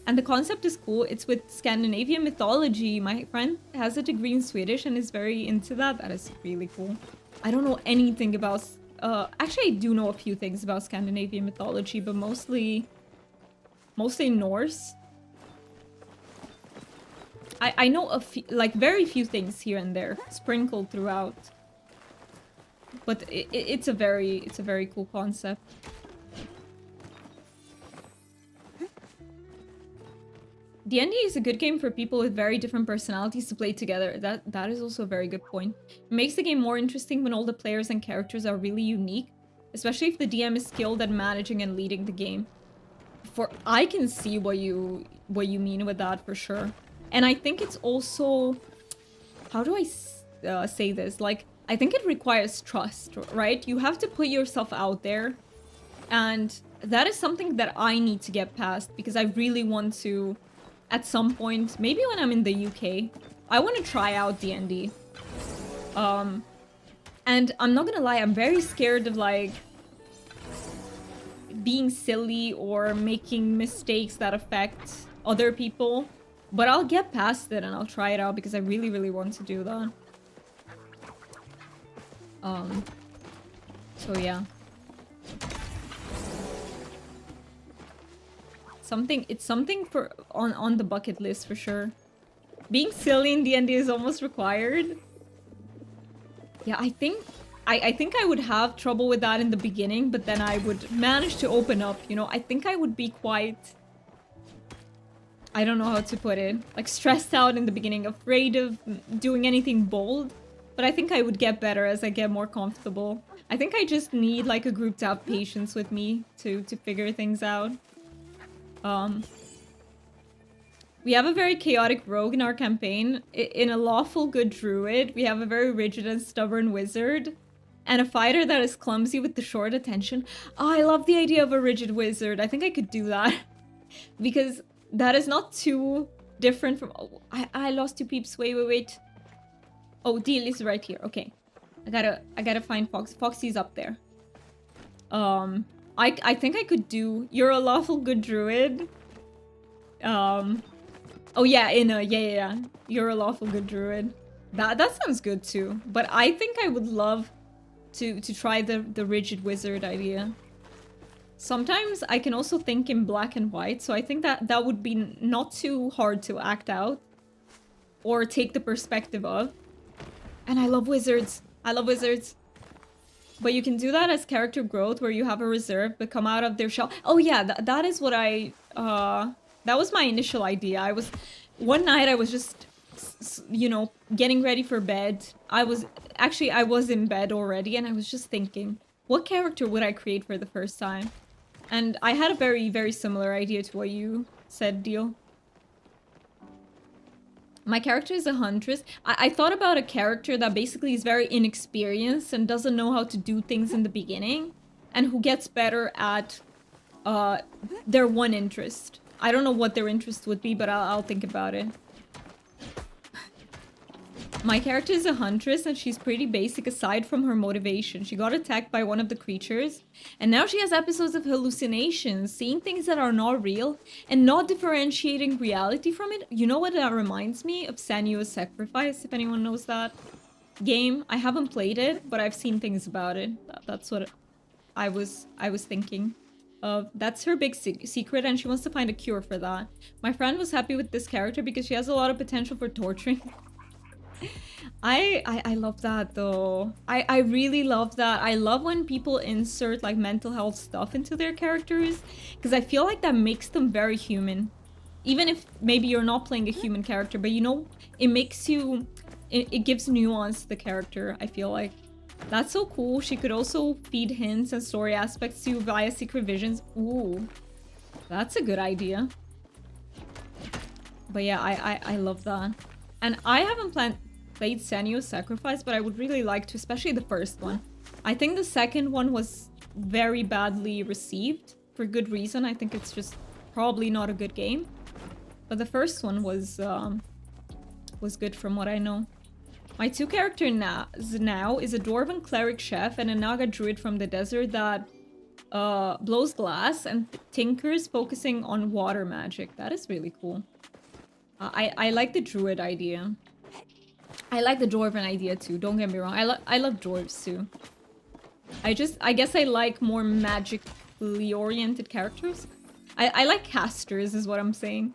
And the concept is cool. It's with Scandinavian mythology. My friend has a degree in Swedish and is very into that. That is really cool. I don't know anything about... actually, I do know a few things about Scandinavian mythology, but mostly Norse. I know a few, like very few things here and there, sprinkled throughout. But it's a very cool concept. D&D is a good game for people with very different personalities to play together. That is also a very good point. It makes the game more interesting when all the players and characters are really unique, especially if the DM is skilled at managing and leading the game. I can see what you mean with that for sure. And I think it's also... how do I say this? Like, I think it requires trust, right? You have to put yourself out there. And that is something that I need to get past because I really want to... at some point, maybe when I'm in the UK, I want to try out D&D. And I'm not gonna lie, I'm very scared of like being silly or making mistakes that affect other people. But I'll get past it and I'll try it out because I really, really want to do that. So yeah. It's something for on the bucket list for sure. Being silly in D&D is almost required. Yeah, I think I would have trouble with that in the beginning, but then I would manage to open up, you know. I think I would be quite, I don't know how to put it, like stressed out in the beginning, afraid of doing anything bold. But I think I would get better as I get more comfortable. I think I just need like a group to have patience with me to figure things out. We have a very chaotic rogue in our campaign. In a lawful good druid, we have a very rigid and stubborn wizard. And a fighter that is clumsy with the short attention. Oh, I love the idea of a rigid wizard. I think I could do that. Because that is not too different from... Oh, I lost 2 peeps. Wait. Oh, Deal is right here. Okay. I gotta find Fox. Foxy's up there. I think I could do... You're a lawful good druid. Oh yeah, yeah. You're a lawful good druid. That sounds good too. But I think I would love to try the rigid wizard idea. Sometimes I can also think in black and white, so I think that would be not too hard to act out or take the perspective of. And I love wizards. I love wizards. But you can do that as character growth, where you have a reserve but come out of their shell. Oh yeah, that is what I... that was my initial idea. One night I was just, you know, getting ready for bed. I was in bed already, and I was just thinking, what character would I create for the first time? And I had a very, very similar idea to what you said, Deal. My character is a huntress. I thought about a character that basically is very inexperienced and doesn't know how to do things in the beginning, and who gets better at their one interest. I don't know what their interest would be, but I'll think about it. My character is a huntress, and she's pretty basic aside from her motivation. She got attacked by one of the creatures, and now she has episodes of hallucinations, seeing things that are not real, and not differentiating reality from it. You know what that reminds me of? Senua's Sacrifice, if anyone knows that game. I haven't played it, but I've seen things about it. That's what I was thinking of. That's her big secret, and she wants to find a cure for that. My friend was happy with this character because she has a lot of potential for torturing. I love that though. I really love that. I love when people insert like mental health stuff into their characters, because I feel like that makes them very human. Even if maybe you're not playing a human character, but you know, it makes you... It gives nuance to the character, I feel like. That's so cool. She could also feed hints and story aspects to you via secret visions. Ooh, that's a good idea. But yeah, I love that. And I haven't played Senua's Sacrifice, but I would really like to, especially the first one. I think the second one was very badly received, for good reason. I think it's just probably not a good game. But the first one was good from what I know. My 2 characters now is a Dwarven Cleric Chef and a Naga Druid from the desert that blows glass and tinkers, focusing on water magic. That is really cool. I like the Druid idea. I like the Dwarven idea too, don't get me wrong. I love dwarves too. I guess I like more magically oriented characters. I like casters is what I'm saying.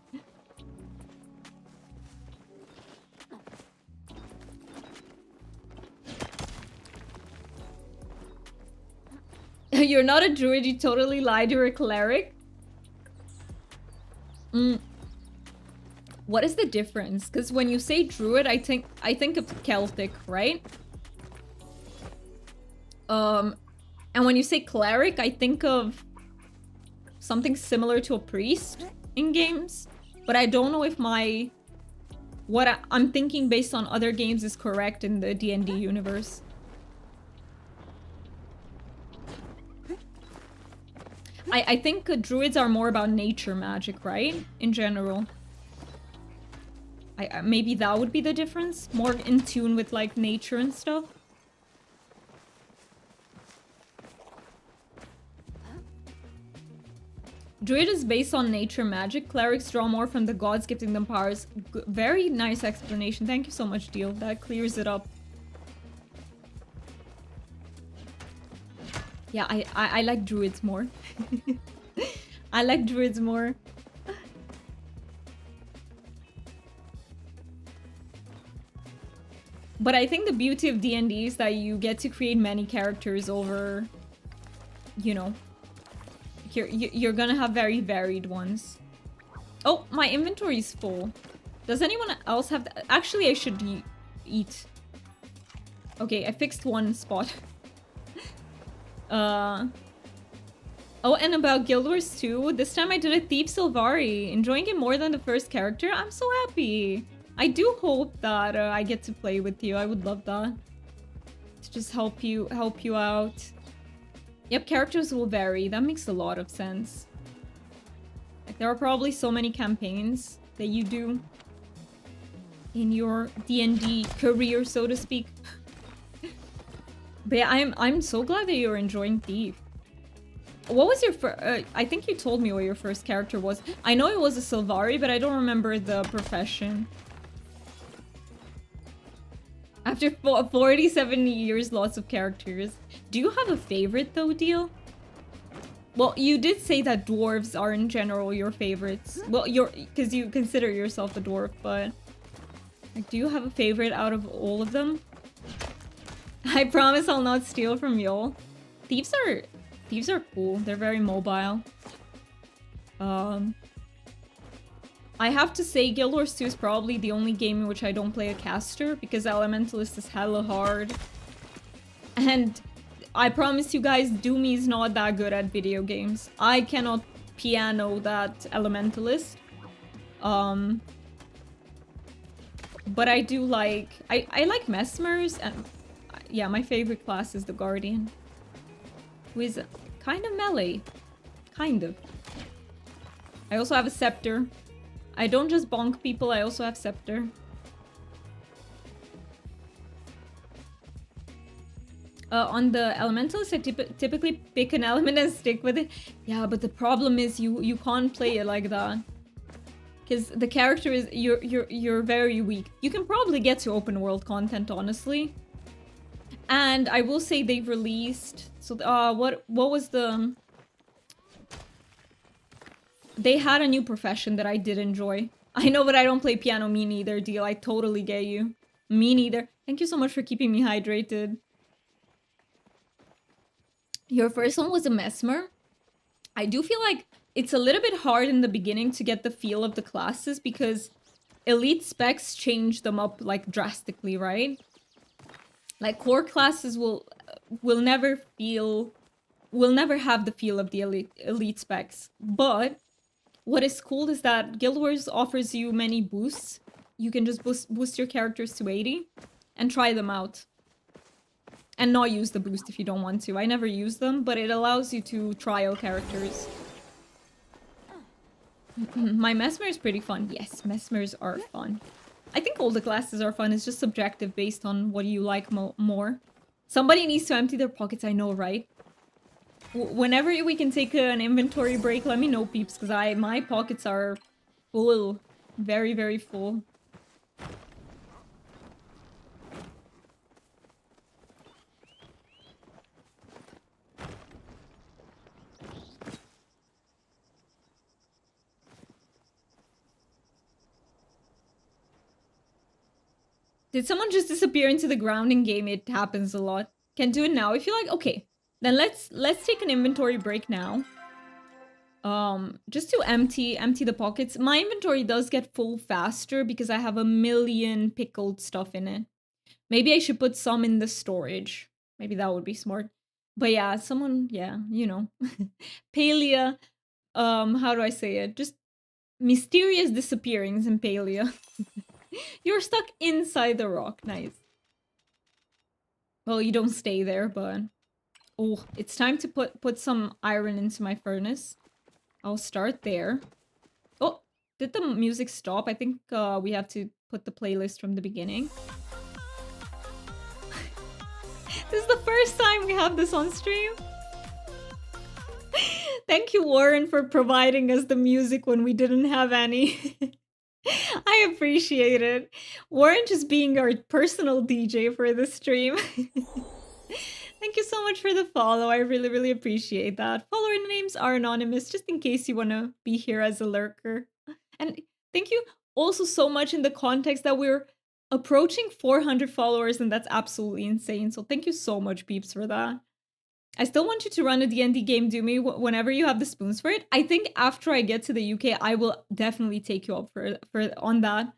You're not a druid, you totally lied, you're a cleric. What is the difference? Because when you say druid, I think of Celtic, right? And when you say cleric, I think of something similar to a priest in games. But I don't know if what I'm thinking based on other games is correct in the D&D universe. I think druids are more about nature magic, right? In general. Maybe that would be the difference. More in tune with like nature and stuff. Druid is based on nature magic. Clerics draw more from the gods, giving them powers. Very nice explanation. Thank you so much, Deal. That clears it up. Yeah, I like druids more. I like druids more. But I think the beauty of D&D is that you get to create many characters over, you know, you're gonna have very varied ones. Oh, my inventory is full. Does anyone else have... Actually, I should eat. Okay, I fixed one spot. Oh, and about Guild Wars 2, this time I did a Thief Sylvari. Enjoying it more than the first character. I'm so happy. I do hope that I get to play with you. I would love that. To just help you out. Yep, characters will vary. That makes a lot of sense. Like, there are probably so many campaigns that you do in your D&D career, so to speak. But yeah, I'm so glad that you're enjoying Thief. What was your first... I think you told me what your first character was. I know it was a Sylvari, but I don't remember the profession. After 47 years, lots of characters. Do you have a favorite though, Deal? Well, you did say that dwarves are in general your favorites. Well, because you consider yourself a dwarf, but... Like, do you have a favorite out of all of them? I promise I'll not steal from y'all. Thieves are cool. They're very mobile. I have to say Guild Wars 2 is probably the only game in which I don't play a caster because Elementalist is hella hard. And I promise you guys, Doomy is not that good at video games. I cannot piano that Elementalist. But I do like... I like Mesmers and... Yeah, my favorite class is the Guardian. Who is kind of melee. Kind of. I also have a Scepter. I don't just bonk people, I also have Scepter. On the Elementalist, I typically pick an element and stick with it. Yeah, but the problem is you can't play it like that. Because the character is... You're very weak. You can probably get to open world content, honestly. And I will say they've released... So, what was the... They had a new profession that I did enjoy. I know, but I don't play piano. Me neither, Deal. I totally get you. Me neither. Thank you so much for keeping me hydrated. Your first one was a Mesmer. I do feel like it's a little bit hard in the beginning to get the feel of the classes because elite specs change them up, like, drastically, right? Like, core classes will never have the feel of the elite specs. But what is cool is that Guild Wars offers you many boosts. You can just boost your characters to 80 and try them out. And not use the boost if you don't want to. I never use them, but it allows you to trial characters. My Mesmer is pretty fun. Yes, Mesmers are fun. I think all the classes are fun. It's just subjective based on what you like more. Somebody needs to empty their pockets, I know, right? Whenever we can take an inventory break, let me know, peeps, because my pockets are full. Very, very full. Did someone just disappear into the ground in game? It happens a lot. Can do it now if you like. Okay, then let's take an inventory break now. Just to empty the pockets. My inventory does get full faster because I have a million pickled stuff in it. Maybe I should put some in the storage. Maybe that would be smart. But yeah, yeah, you know. Palia, how do I say it? Just mysterious disappearings in Palia. You're stuck inside the rock. Nice. Well, you don't stay there, but... Oh, it's time to put some iron into my furnace. I'll start there. Oh, Did the music stop? I think we have to put the playlist from the beginning. This is the first time we have this on stream. Thank you, Warren, for providing us the music when we didn't have any. I appreciate it. Warren just being our personal DJ for the stream. Thank you so much for the follow. I really, really appreciate that. Follower names are anonymous, just in case you want to be here as a lurker. And thank you also so much in the context that we're approaching 400 followers, and that's absolutely insane. So thank you so much, peeps, for that. I still want you to run a D&D game, Doomy, whenever you have the spoons for it. I think after I get to the UK, I will definitely take you up for on that.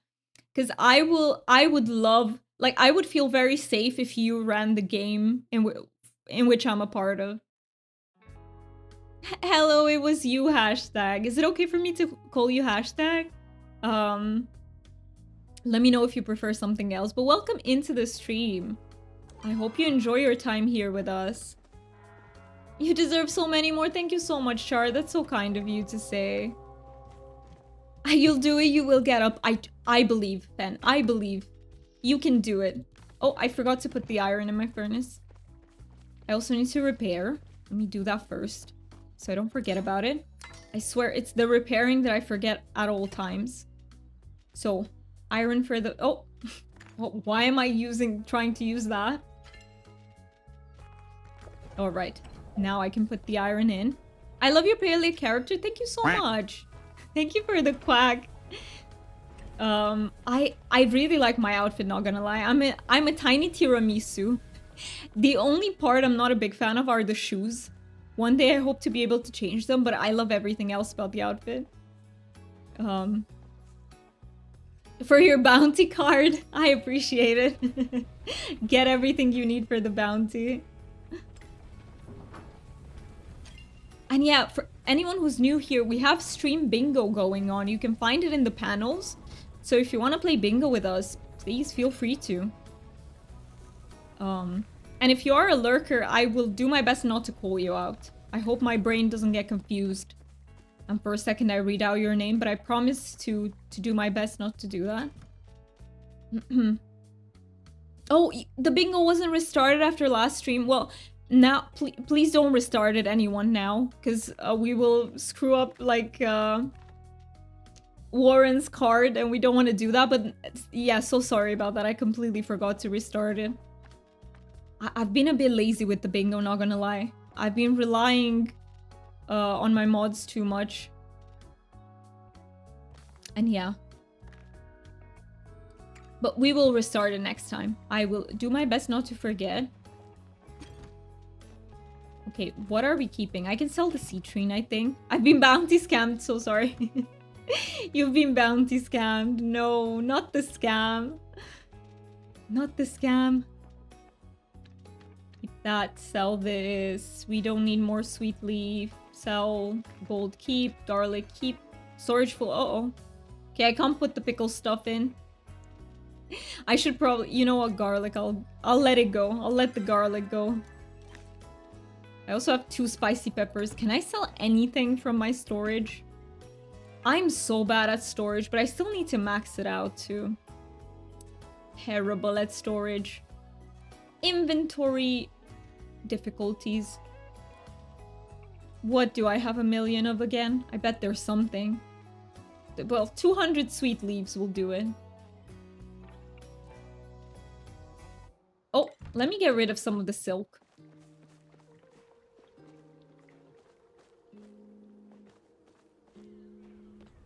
Because I would love, like, I would feel very safe if you ran the game in which I'm a part of. Hello, it was you, hashtag. Is it okay for me to call you hashtag? Let me know if you prefer something else. But welcome into the stream. I hope you enjoy your time here with us. You deserve so many more. Thank you so much, Char. That's so kind of you to say. You'll do it. You will get up. I believe, Pen. I believe. You can do it. Oh, I forgot to put the iron in my furnace. I also need to repair. Let me do that first, so I don't forget about it. I swear it's the repairing that I forget at all times. So, iron for the... Oh! Why am I trying to use that? Alright. Now I can put the iron in. I love your Palia character. Thank you so much. Thank you for the quack. I really like my outfit, not gonna lie. I'm a tiny tiramisu. The only part I'm not a big fan of are the shoes. One day I hope to be able to change them, but I love everything else about the outfit. For your bounty card, I appreciate it. Get everything you need for the bounty. And yeah, for anyone who's new here, we have stream bingo going on. You can find it in the panels. So if you want to play bingo with us, please feel free to. And if you are a lurker, I will do my best not to call you out. I hope my brain doesn't get confused. And for a second I read out your name, but I promise to do my best not to do that. Oh, the bingo wasn't restarted after last stream. Well, now, please don't restart it, anyone, now. Because we will screw up, like, Warren's card, and we don't want to do that. But, yeah, so sorry about that. I completely forgot to restart it. I've been a bit lazy with the bingo, not gonna lie. I've been relying on my mods too much. And yeah. But we will restart it next time. I will do my best not to forget. Okay, what are we keeping? I can sell the citrine, I think. I've been bounty scammed, so sorry. You've been bounty scammed. No, not the scam. Not the scam. Keep that, sell this. We don't need more sweet leaf. Sell, gold keep, garlic keep. Storage full, uh-oh. Okay, I can't put the pickle stuff in. I should probably, you know what, garlic, I'll let it go. I'll let the garlic go. I also have 2 spicy peppers. Can I sell anything from my storage? I'm so bad at storage, but I still need to max it out too. Terrible at storage. Inventory difficulties. What do I have 1,000,000 of again? I bet there's something. Well, 200 sweet leaves will do it. Oh, let me get rid of some of the silk.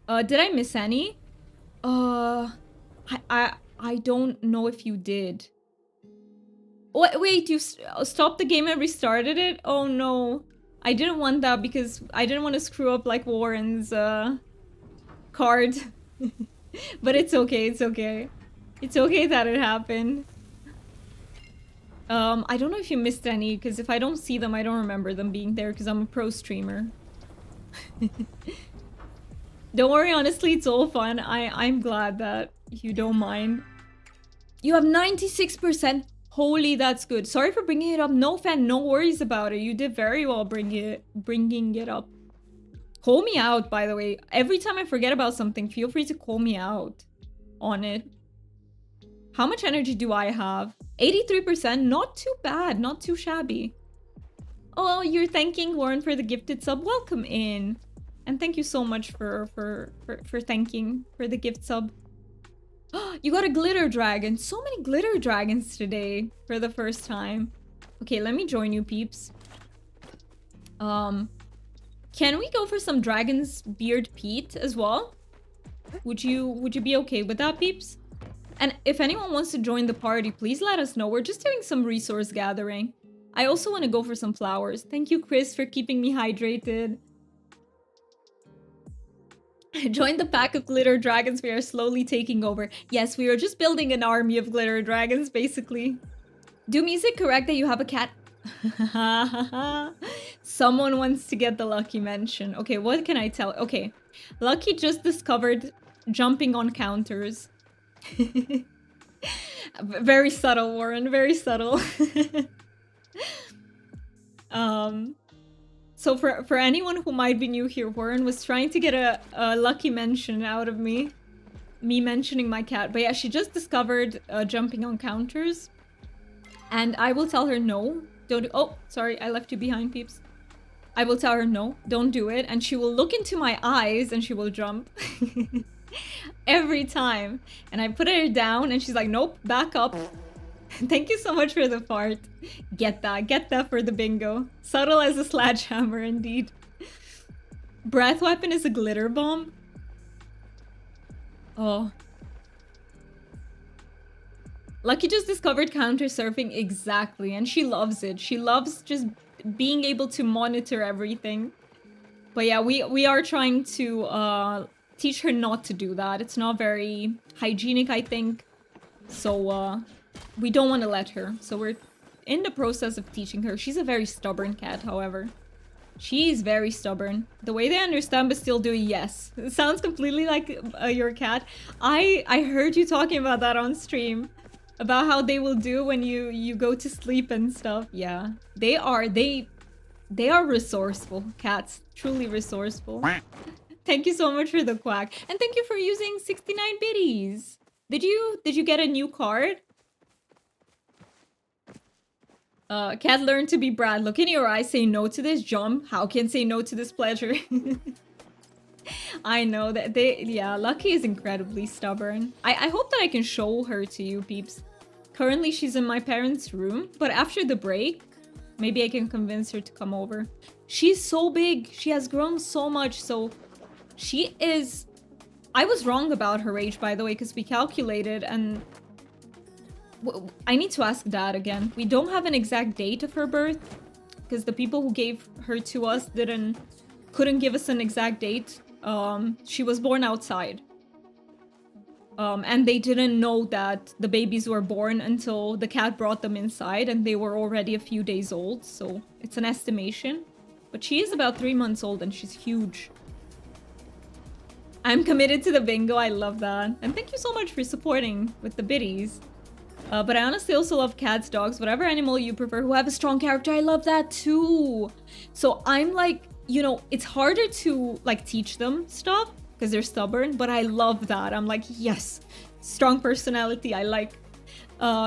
Did I miss any? I don't know if you did. Wait, you stopped the game and restarted it? Oh no. I didn't want that because I didn't want to screw up like Warren's card. But it's okay, it's okay. It's okay that it happened. I don't know if you missed any, because if I don't see them, I don't remember them being there because I'm a pro streamer. Don't worry, honestly, it's all fun. I'm glad that you don't mind. You have 96%. Holy, that's good. Sorry for bringing it up. No fan, no worries about it. You did very well bringing it up. Call me out, by the way. Every time I forget about something, feel free to call me out on it. How much energy do I have? 83%. Not too bad. Not too shabby. Oh, you're thanking Warren for the gifted sub. Welcome in. And thank you so much for thanking for the gift sub. You got a glitter dragon. So many glitter dragons today for the first time. Okay, let me join you, peeps. Can we go for some Dragon's Beard Pete as well? Would you be okay with that, peeps? And if anyone wants to join the party, please let us know. We're just doing some resource gathering. I also want to go for some flowers. Thank you, Chris, for keeping me hydrated. Join the pack of glitter dragons. We are slowly taking over. Yes, we are just building an army of glitter dragons, basically. Do music correct that you have a cat? Someone wants to get the lucky mention. Okay, what can I tell? Okay, Lucky just discovered jumping on counters. Very subtle, Warren. Very subtle. So for anyone who might be new here, Warren was trying to get a lucky mention out of me mentioning my cat. But yeah, she just discovered jumping on counters. And I will tell her no. Don't do— oh, sorry, I left you behind, peeps. I will tell her no, don't do it. And she will look into my eyes and she will jump. Every time. And I put her down and she's like, nope, back up. Thank you so much for the fart. Get that for the bingo. Subtle as a sledgehammer, indeed. Breath weapon is a glitter bomb. Oh. Lucky just discovered counter surfing, exactly, and she loves it. She loves just being able to monitor everything. But yeah, we are trying to teach her not to do that. It's not very hygienic, I think. So we don't want to let her. So we're in the process of teaching her. She's a very stubborn cat, however. She's very stubborn. The way they understand but still do, yes. It sounds completely like your cat. I heard you talking about that on stream. About how they will do when you go to sleep and stuff. Yeah. They are resourceful. Cats. Truly resourceful. Thank you so much for the quack. And thank you for using 69 biddies. Did you get a new card? Cat learned to be Brad. Look in your eyes, say no to this jump. How can say no to this pleasure? I know that yeah, Lucky is incredibly stubborn. I hope that I can show her to you, peeps. Currently, she's in my parents' room, but after the break, maybe I can convince her to come over. She's so big. She has grown so much, so she is... I was wrong about her age, by the way, because we calculated and... I need to ask Dad again. We don't have an exact date of her birth, because the people who gave her to us couldn't give us an exact date. She was born outside. And they didn't know that the babies were born until the cat brought them inside and they were already a few days old. So it's an estimation. But she is about 3 months old and she's huge. I'm committed to the bingo. I love that. And thank you so much for supporting with the biddies. But I honestly also love cats, dogs, whatever animal you prefer who have a strong character. I love that too. So I'm like... You know, it's harder to, like, teach them stuff because they're stubborn, but I love that. I'm like, yes, strong personality, I like.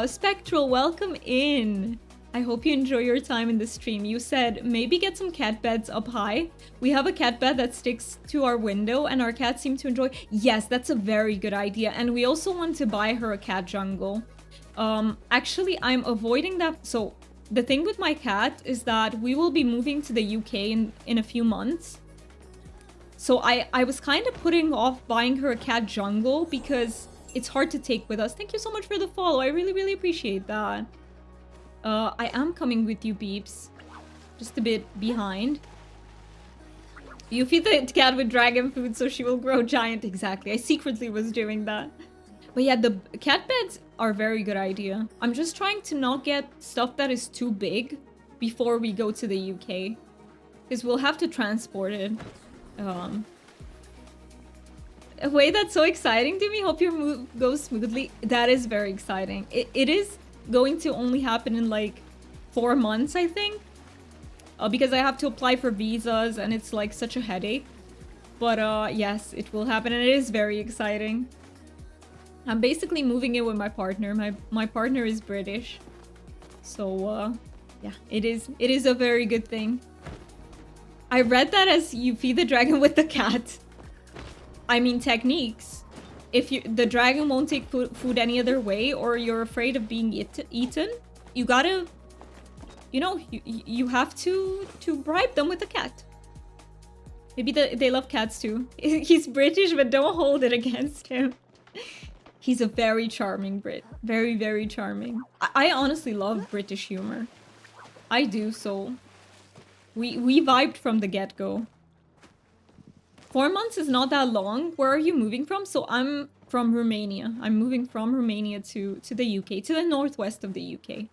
Spectral, welcome in. I hope you enjoy your time in the stream. You said maybe get some cat beds up high. We have a cat bed that sticks to our window and our cats seem to enjoy. Yes, that's a very good idea. And we also want to buy her a cat jungle. Actually, I'm avoiding that. So... The thing with my cat is that we will be moving to the UK in a few months. So I was kind of putting off buying her a cat jungle because it's hard to take with us. Thank you so much for the follow. I really, really appreciate that. I am coming with you, peeps. Just a bit behind. You feed the cat with dragon food so she will grow giant. Exactly. I secretly was doing that. But yeah, the cat beds are a very good idea. I'm just trying to not get stuff that is too big before we go to the UK. Because we'll have to transport it. A way that's so exciting to me. Hope your move goes smoothly. That is very exciting. It is going to only happen in like 4 months, I think. Because I have to apply for visas and it's like such a headache. But yes, it will happen, and it is very exciting. I'm basically moving in with my partner. My partner is British. So yeah, it is a very good thing. I read that as you feed the dragon with the cat. I mean, techniques. If the dragon won't take food any other way, or you're afraid of being eaten, you gotta, you know, you have to bribe them with the cat. Maybe they love cats too. He's British, but don't hold it against him. He's a very charming Brit. Very, very charming. I honestly love British humor. I do, so we vibed from the get-go. 4 months is not that long. Where are you moving from? So I'm from Romania. I'm moving from Romania to the UK, to the northwest of the UK.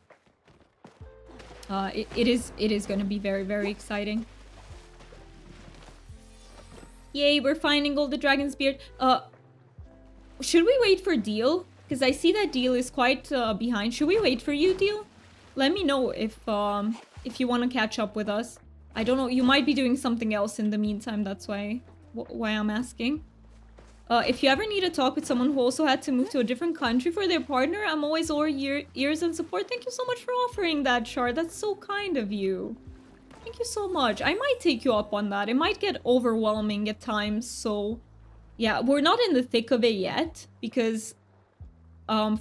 It is going to be very, very exciting. Yay, we're finding all the dragon's beard. Should we wait for Deal? Because I see that Deal is quite behind. Should we wait for you, Deal? Let me know if you want to catch up with us. I don't know. You might be doing something else in the meantime. That's why I'm asking. If you ever need to talk with someone who also had to move to a different country for their partner, I'm always all ears and support. Thank you so much for offering that, Shard. That's so kind of you. Thank you so much. I might take you up on that. It might get overwhelming at times, so yeah, we're not in the thick of it yet because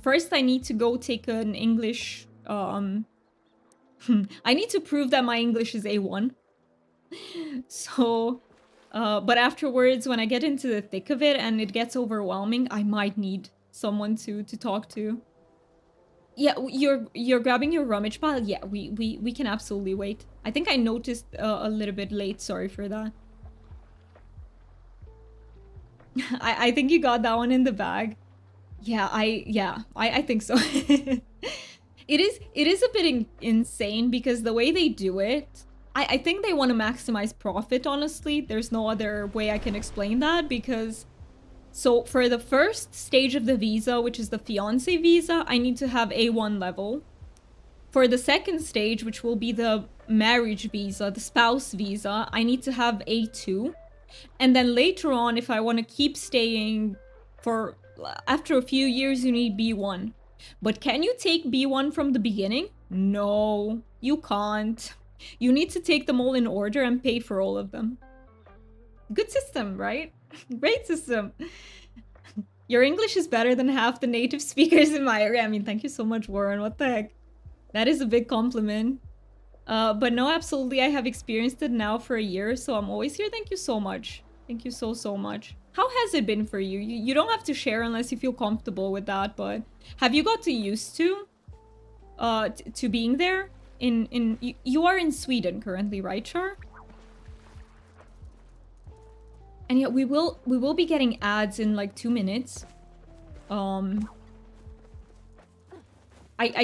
first I need to go take an English I need to prove that my English is A1. So but afterwards, when I get into the thick of it and it gets overwhelming, I might need someone to talk to. Yeah, you're grabbing your rummage pile? Yeah, we can absolutely wait. I think I noticed a little bit late. Sorry for that. I think you got that one in the bag. Yeah, I think so. It is a bit insane because the way they do it, I think they want to maximize profit, honestly. There's no other way I can explain that because... So for the first stage of the visa, which is the fiancé visa, I need to have A1 level. For the second stage, which will be the marriage visa, the spouse visa, I need to have A2. And then later on, if I want to keep staying for... After a few years, you need B1. But can you take B1 from the beginning? No, you can't. You need to take them all in order and pay for all of them. Good system, right? Great system. Your English is better than half the native speakers in my area. I mean, thank you so much, Warren. What the heck? That is a big compliment. But no, absolutely. I have experienced it now for a year, so I'm always here. Thank you so much. Thank you so much. How has it been for you? You don't have to share unless you feel comfortable with that, but have you got used to being there? You are in Sweden currently, right, Char? And yeah, we will be getting ads in like 2 minutes. I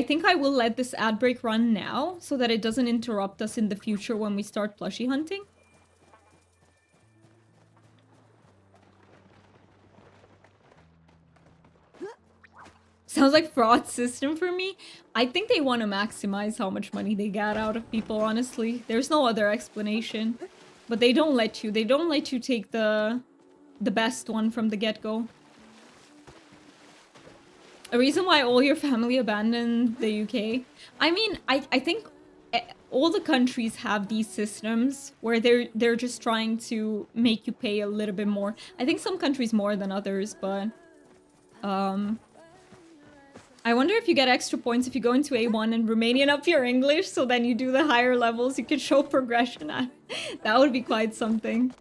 think I will let this ad break run now so that it doesn't interrupt us in the future when we start plushie hunting. Sounds like fraud system for me. I think they want to maximize how much money they get out of people, honestly. There's no other explanation. But they don't let you. They don't let you take the best one from the get-go. A reason why all your family abandoned the UK. I mean, I think all the countries have these systems where they're just trying to make you pay a little bit more. I think some countries more than others, but I wonder if you get extra points if you go into A1 and Romanian up your English, so then you do the higher levels, you can show progression at. That would be quite something.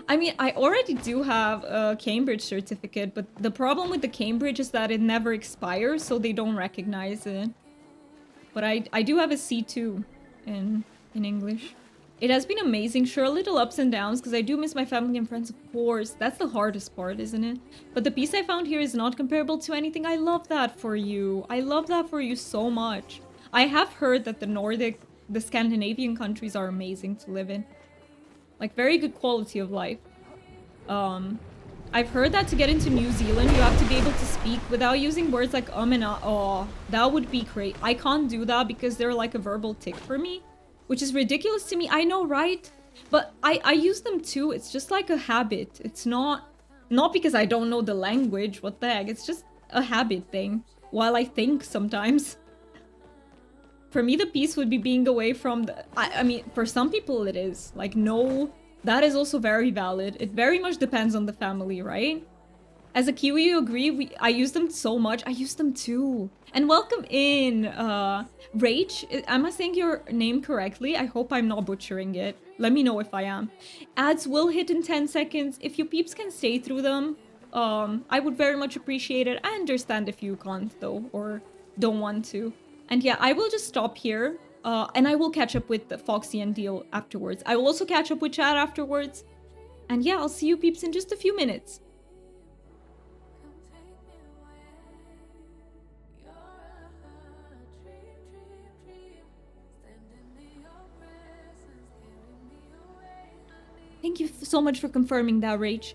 I mean, I already do have a Cambridge certificate, but the problem with the Cambridge is that it never expires, so they don't recognize it. But I do have a C2 in English. It has been amazing. Sure, a little ups and downs, because I do miss my family and friends, of course. That's the hardest part, isn't it? But the peace I found here is not comparable to anything. I love that for you. I love that for you so much. I have heard that the Scandinavian countries are amazing to live in. Like, very good quality of life. I've heard that to get into New Zealand, you have to be able to speak without using words like and ah. Oh, that would be great. I can't do that because they're like a verbal tick for me. Which is ridiculous to me. I know, right? But I use them too. It's just like a habit. It's not because I don't know the language. What the heck? It's just a habit thing. While I think sometimes. For me, the peace would be being away from the... I mean, for some people it is. Like, no, that is also very valid. It very much depends on the family, right? As a Kiwi, you agree? I use them so much. I use them too. And welcome in, Rach. Am I saying your name correctly? I hope I'm not butchering it. Let me know if I am. Ads will hit in 10 seconds. If you peeps can stay through them, I would very much appreciate it. I understand if you can't, though, or don't want to. And yeah, I will just stop here, and I will catch up with Foxy and Deal afterwards. I will also catch up with Chad afterwards. And yeah, I'll see you peeps in just a few minutes. Thank you so much for confirming that, Rach.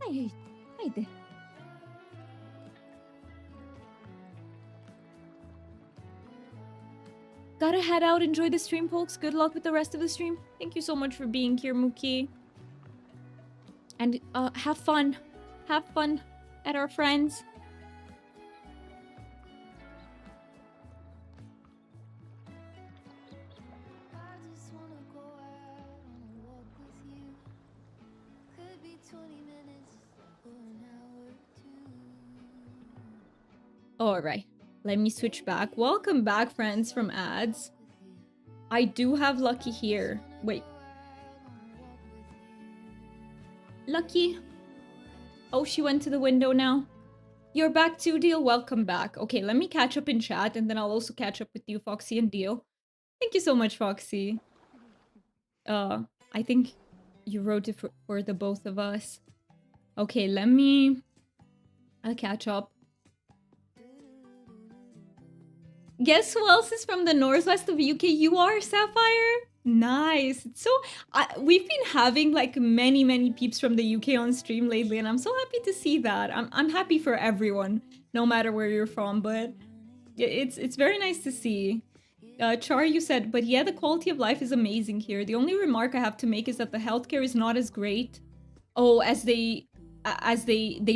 Haydi. Gotta head out. Enjoy the stream, folks. Good luck with the rest of the stream. Thank you so much for being here, Mookie. And have fun. Have fun at our friends. Alright, let me switch back. Welcome back, friends from ads. I do have Lucky here. Wait. Lucky. Oh, she went to the window now. You're back too, Deal. Welcome back. Okay, let me catch up in chat, and then I'll also catch up with you, Foxy and Deal. Thank you so much, Foxy. I think you wrote it for the both of us. Okay, I'll catch up. Guess who else is from the northwest of the UK? You are, Sapphire? Nice. So, we've been having like many peeps from the UK on stream lately, and I'm so happy to see that. I'm happy for everyone, no matter where you're from, but it's very nice to see. Char, you said, but yeah, the quality of life is amazing here. The only remark I have to make is that the healthcare is not as great. Oh, as they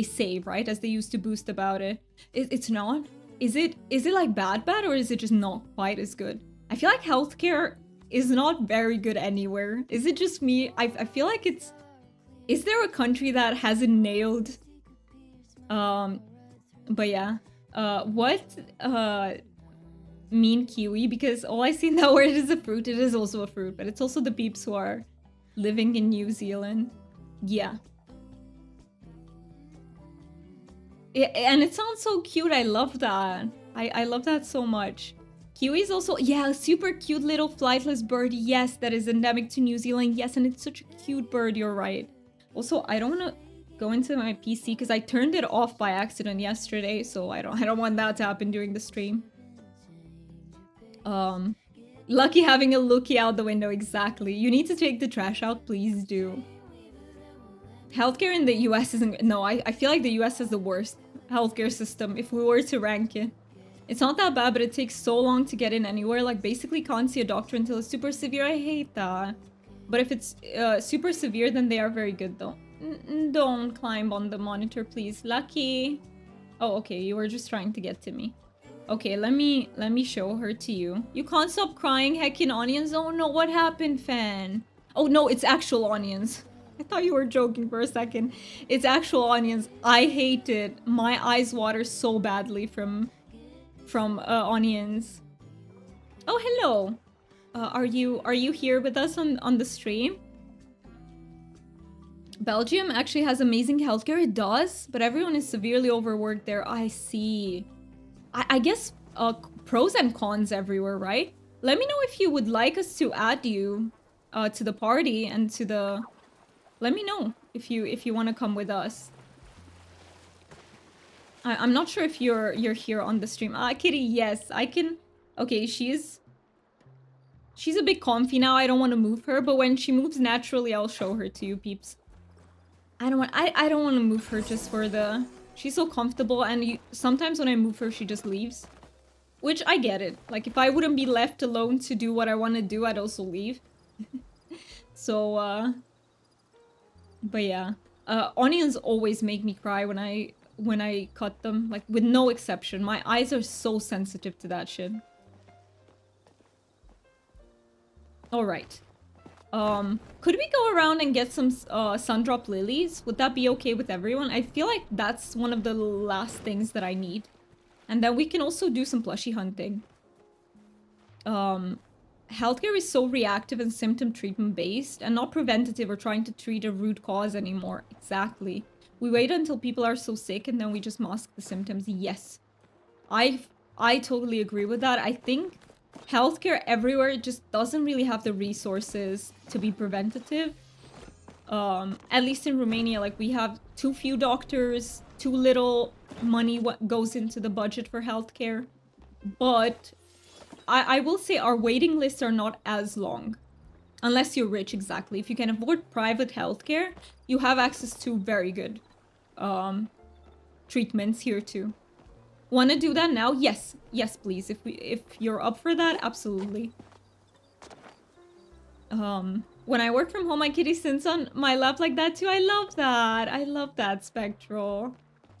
say, right? As they used to boost about it. It's not. Is it like bad, or is it just not quite as good? I feel like healthcare is not very good anywhere. Is it just me? I feel like it's... Is there a country that hasn't nailed... But yeah. What? Mean kiwi? Because all I see in that word is a fruit. It is also a fruit, but it's also the peeps who are living in New Zealand. Yeah. And it sounds so cute. I love that. I love that so much. Kiwi is also, yeah, a super cute little flightless bird. Yes, that is endemic to New Zealand. Yes, and it's such a cute bird. You're right. Also, I don't want to go into my PC because I turned it off by accident yesterday, so I don't want that to happen during the stream. Lucky having a lookie out the window. Exactly. You need to take the trash out. Please do. Healthcare in the US isn't... No, I feel like the US has the worst healthcare system if we were to rank it. It's not that bad, but it takes so long to get in anywhere. Like, basically can't see a doctor until it's super severe. I hate that. But if it's super severe, then they are very good, though. Don't climb on the monitor, please. Lucky. Oh, okay. You were just trying to get to me. Okay, let me show her to you. You can't stop crying, heckin' onions. Oh no, what happened, fan? Oh no, it's actual onions. I thought you were joking for a second. It's actual onions. I hate it. My eyes water so badly from onions. Oh, hello. Are you here with us on the stream? Belgium actually has amazing healthcare. It does, but everyone is severely overworked there. I see. I guess pros and cons everywhere, right? Let me know if you would like us to add you to the party and to the... Let me know if you want to come with us. I'm not sure if you're here on the stream. Ah, Kitty, yes, I can... Okay, she's a bit comfy now. I don't want to move her, but when she moves naturally, I'll show her to you, peeps. I don't want to move her just for the... She's so comfortable, and sometimes when I move her, she just leaves. Which, I get it. Like, if I wouldn't be left alone to do what I want to do, I'd also leave. So, but yeah. Onions always make me cry when I cut them. Like, with no exception. My eyes are so sensitive to that shit. Alright. Could we go around and get some sundrop lilies? Would that be okay with everyone? I feel like that's one of the last things that I need. And then we can also do some plushie hunting. Healthcare is so reactive and symptom treatment based and not preventative or trying to treat a root cause anymore. Exactly. We wait until people are so sick and then we just mask the symptoms. Yes. I totally agree with that. I think healthcare everywhere just doesn't really have the resources to be preventative. At least in Romania, like, we have too few doctors, too little money what goes into the budget for healthcare. But I will say our waiting lists are not as long. Unless you're rich, exactly. If you can afford private healthcare, you have access to very good treatments here too. Want to do that now? Yes. Yes, please. If you're up for that, absolutely. When I work from home, my kitty sits on my lap like that too. I love that. I love that, Spectral.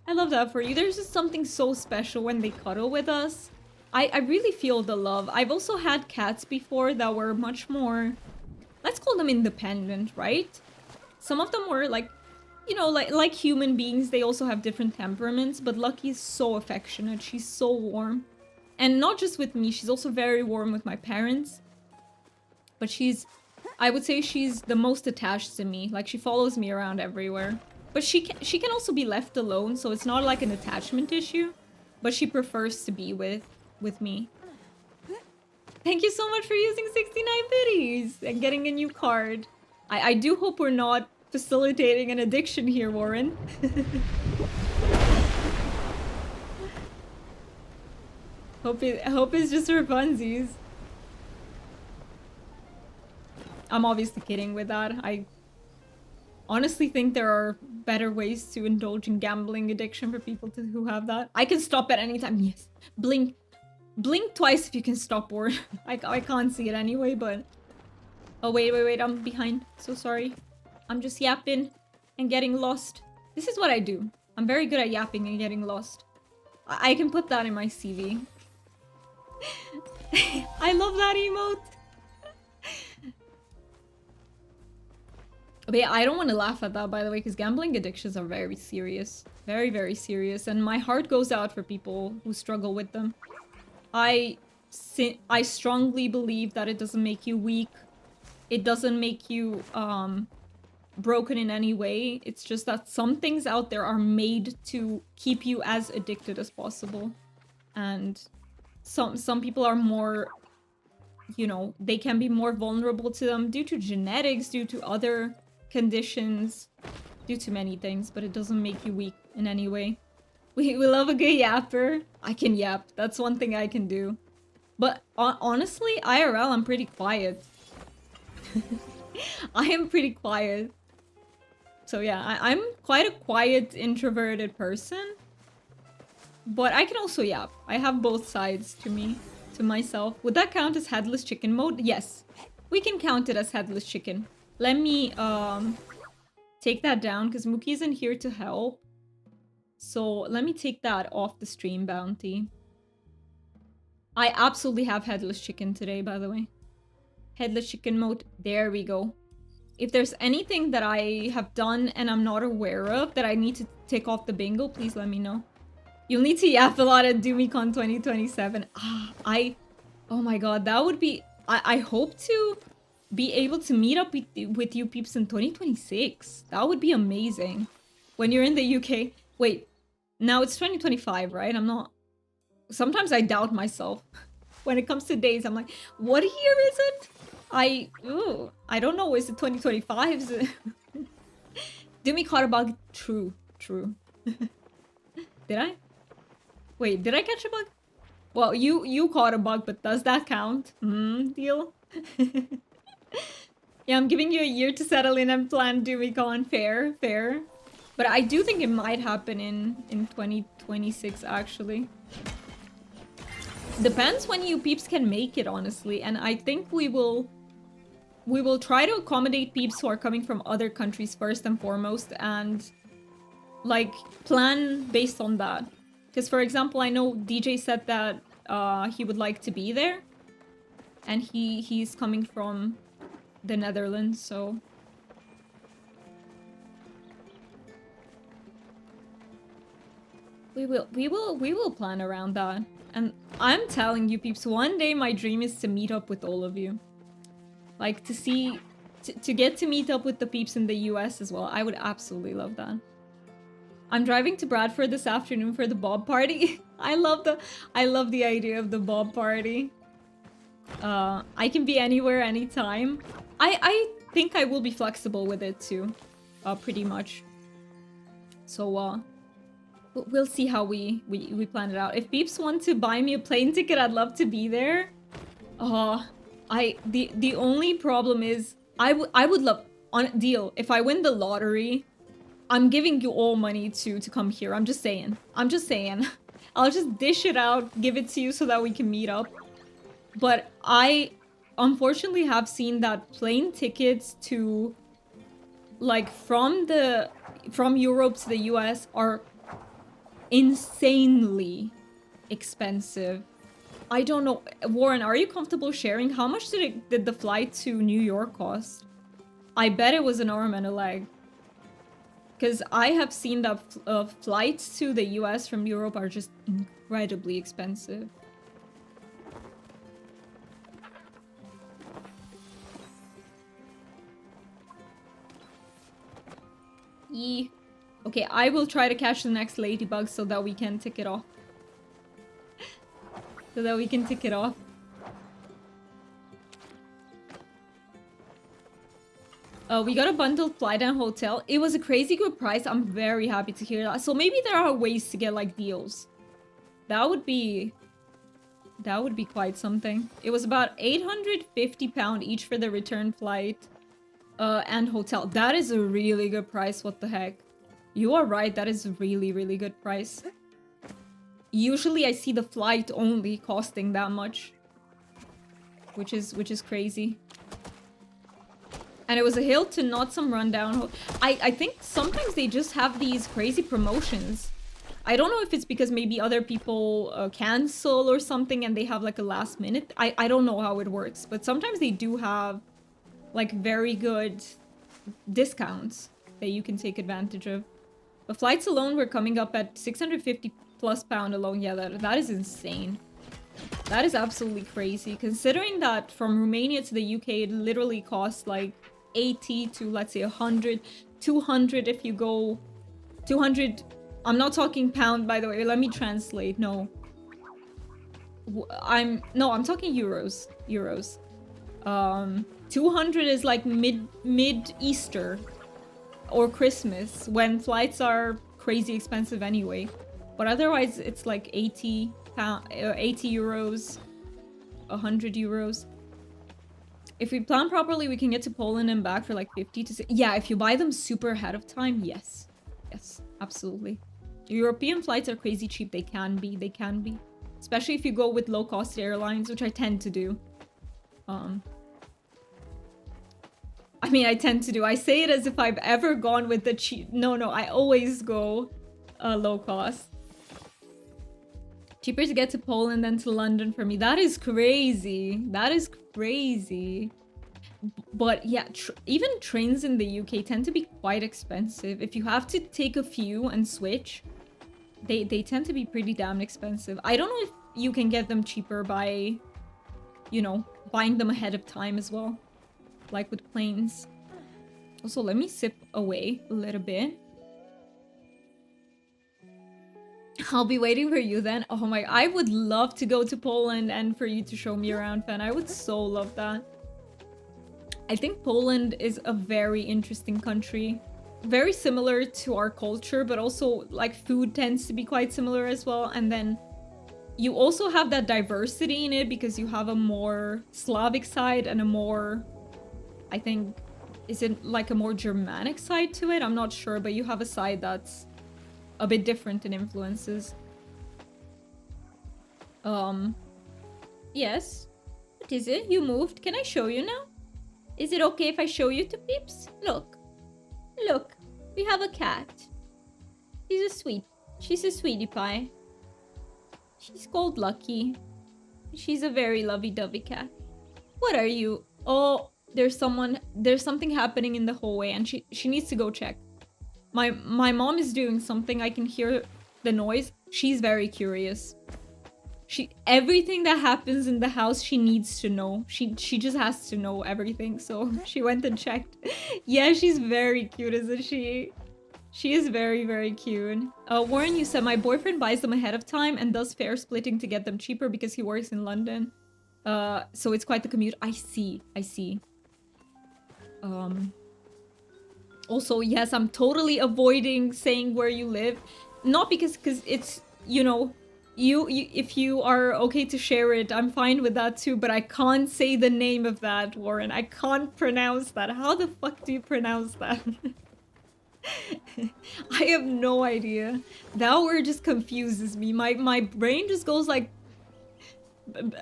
I love that for you. There's just something so special when they cuddle with us. I really feel the love. I've also had cats before that were much more... Let's call them independent, right? Some of them were like... You know, like human beings, they also have different temperaments, but Lucky is so affectionate. She's so warm. And not just with me, she's also very warm with my parents. But I would say she's the most attached to me. Like, she follows me around everywhere. But she can also be left alone, so it's not like an attachment issue. But she prefers to be with me. Thank you so much for using 69 biddies and getting a new card. I do hope we're not facilitating an addiction here, Warren. Hope it's just for funsies. I'm obviously kidding with that. I honestly think there are better ways to indulge in gambling addiction for people who have that. I can stop at any time. Yes. Blink twice if you can stop, Warren. I can't see it anyway, but... Oh, wait. I'm behind. So sorry. I'm just yapping and getting lost. This is what I do. I'm very good at yapping and getting lost. I can put that in my CV. I love that emote. But yeah, I don't want to laugh at that, by the way, because gambling addictions are very serious. Very, very serious. And my heart goes out for people who struggle with them. I strongly believe that it doesn't make you weak. It doesn't make you broken in any way. It's just that some things out there are made to keep you as addicted as possible. And some people are more, you know, they can be more vulnerable to them due to genetics, due to other conditions, due to many things, but it doesn't make you weak in any way. We love a good yapper. I can yap. That's one thing I can do. But honestly, IRL, I'm pretty quiet. I am pretty quiet. So yeah, I'm quite a quiet, introverted person. But I can also yap. I have both sides to me, to myself. Would that count as headless chicken mode? Yes. We can count it as headless chicken. Let me take that down because Mookie isn't here to help. So let me take that off the stream bounty. I absolutely have headless chicken today, by the way. Headless chicken mode. There we go. If there's anything that I have done and I'm not aware of that I need to take off the bingo, please let me know. You'll need to yap a lot at DoomyCon 2027. Oh my god, that would be... I hope to be able to meet up with you peeps in 2026. That would be amazing. When you're in the UK. Wait, now it's 2025, right? I'm not... Sometimes I doubt myself. When it comes to days, I'm like, what year is it? I don't know. Is it 2025? Is it... Doomy caught a bug? True. Did I? Wait, did I catch a bug? Well, you caught a bug, but does that count? Deal? Yeah, I'm giving you a year to settle in and plan DoomyCon. Fair. But I do think it might happen in 2026, actually. Depends when you peeps can make it, honestly. And I think we will try to accommodate peeps who are coming from other countries first and foremost, and like plan based on that. Because for example, I know DJ said that he would like to be there, and he's coming from the Netherlands, so we will plan around that. And I'm telling you peeps, one day my dream is to meet up with all of you. Like to get to meet up with the peeps in the US as well. I would absolutely love that. I'm driving to Bradford this afternoon for the Bob party. I love the idea of the Bob party. I can be anywhere, anytime. I think I will be flexible with it too. Pretty much. So we'll see how we plan it out. If peeps want to buy me a plane ticket, I'd love to be there. The only problem is I would love on deal if I win the lottery. I'm giving you all money to come here. I'm just saying. I'll just dish it out, give it to you so that we can meet up. But I unfortunately have seen that plane tickets to like from Europe to the US are insanely expensive. I don't know. Warren, are you comfortable sharing? How much did the flight to New York cost? I bet it was an arm and a leg. Because I have seen that flights to the US from Europe are just incredibly expensive. Okay, I will try to catch the next ladybug so that we can tick it off. We got a bundled flight and hotel. It was a crazy good price. I'm very happy to hear that. So maybe there are ways to get like deals. That would be quite something. It was about £850 each for the return flight and hotel. That is a really good price. What the heck? You are right. That is a really, really good price. Usually I see the flight only costing that much, which is crazy. And it was a Hilton, not some rundown. I think sometimes they just have these crazy promotions. I don't know if it's because maybe other people cancel or something and they have like a last minute. I don't know how it works, but sometimes they do have like very good discounts that you can take advantage of. The flights alone were coming up at 650 plus pound alone. Yeah, that is insane. That is absolutely crazy, considering that from Romania to the UK it literally costs like 80 to, let's say, 100, 200 if you go 200. I'm not talking pound, by the way. Let me translate. No, I'm talking euros. 200 is like mid Easter or Christmas, when flights are crazy expensive anyway. But otherwise it's like 80 euros, 100 euros. If we plan properly, we can get to Poland and back for like 50 to 60. Yeah, if you buy them super ahead of time, yes. Yes, absolutely. European flights are crazy cheap. They can be. Especially if you go with low-cost airlines, which I tend to do. I mean, I tend to do. I say it as if I've ever gone with the cheap. No, I always go low cost. Cheaper to get to Poland than to London for me. That is crazy. That is crazy. But yeah, even trains in the UK tend to be quite expensive. If you have to take a few and switch, they tend to be pretty damn expensive. I don't know if you can get them cheaper by, you know, buying them ahead of time as well, like with planes. Also, let me sip away a little bit. I'll be waiting for you then. Oh my, I would love to go to Poland and for you to show me around, Fan. I would so love that. I think Poland is a very interesting country. Very similar to our culture, but also like food tends to be quite similar as well. And then you also have that diversity in it because you have a more Slavic side and a more, I think, is it like a more Germanic side to it? I'm not sure, but you have a side that's a bit different in influences. Yes. What is it? You moved. Can I show you now? Is it okay if I show you to peeps? Look. Look. We have a cat. She's a sweetie pie. She's called Lucky. She's a very lovey-dovey cat. What are you? Oh, there's something happening in the hallway and she needs to go check. My mom is doing something. I can hear the noise. She's very curious. Everything that happens in the house, she needs to know. She just has to know everything. So she went and checked. Yeah, she's very cute, isn't she? She is very, very cute. Warren, you said my boyfriend buys them ahead of time and does fare splitting to get them cheaper because he works in London. So it's quite the commute. I see. Also, yes, I'm totally avoiding saying where you live. Not because it's, you know, you if you are okay to share it, I'm fine with that too, but I can't say the name of that, Warren. I can't pronounce that. How the fuck do you pronounce that? I have no idea. That word just confuses me. My brain just goes like...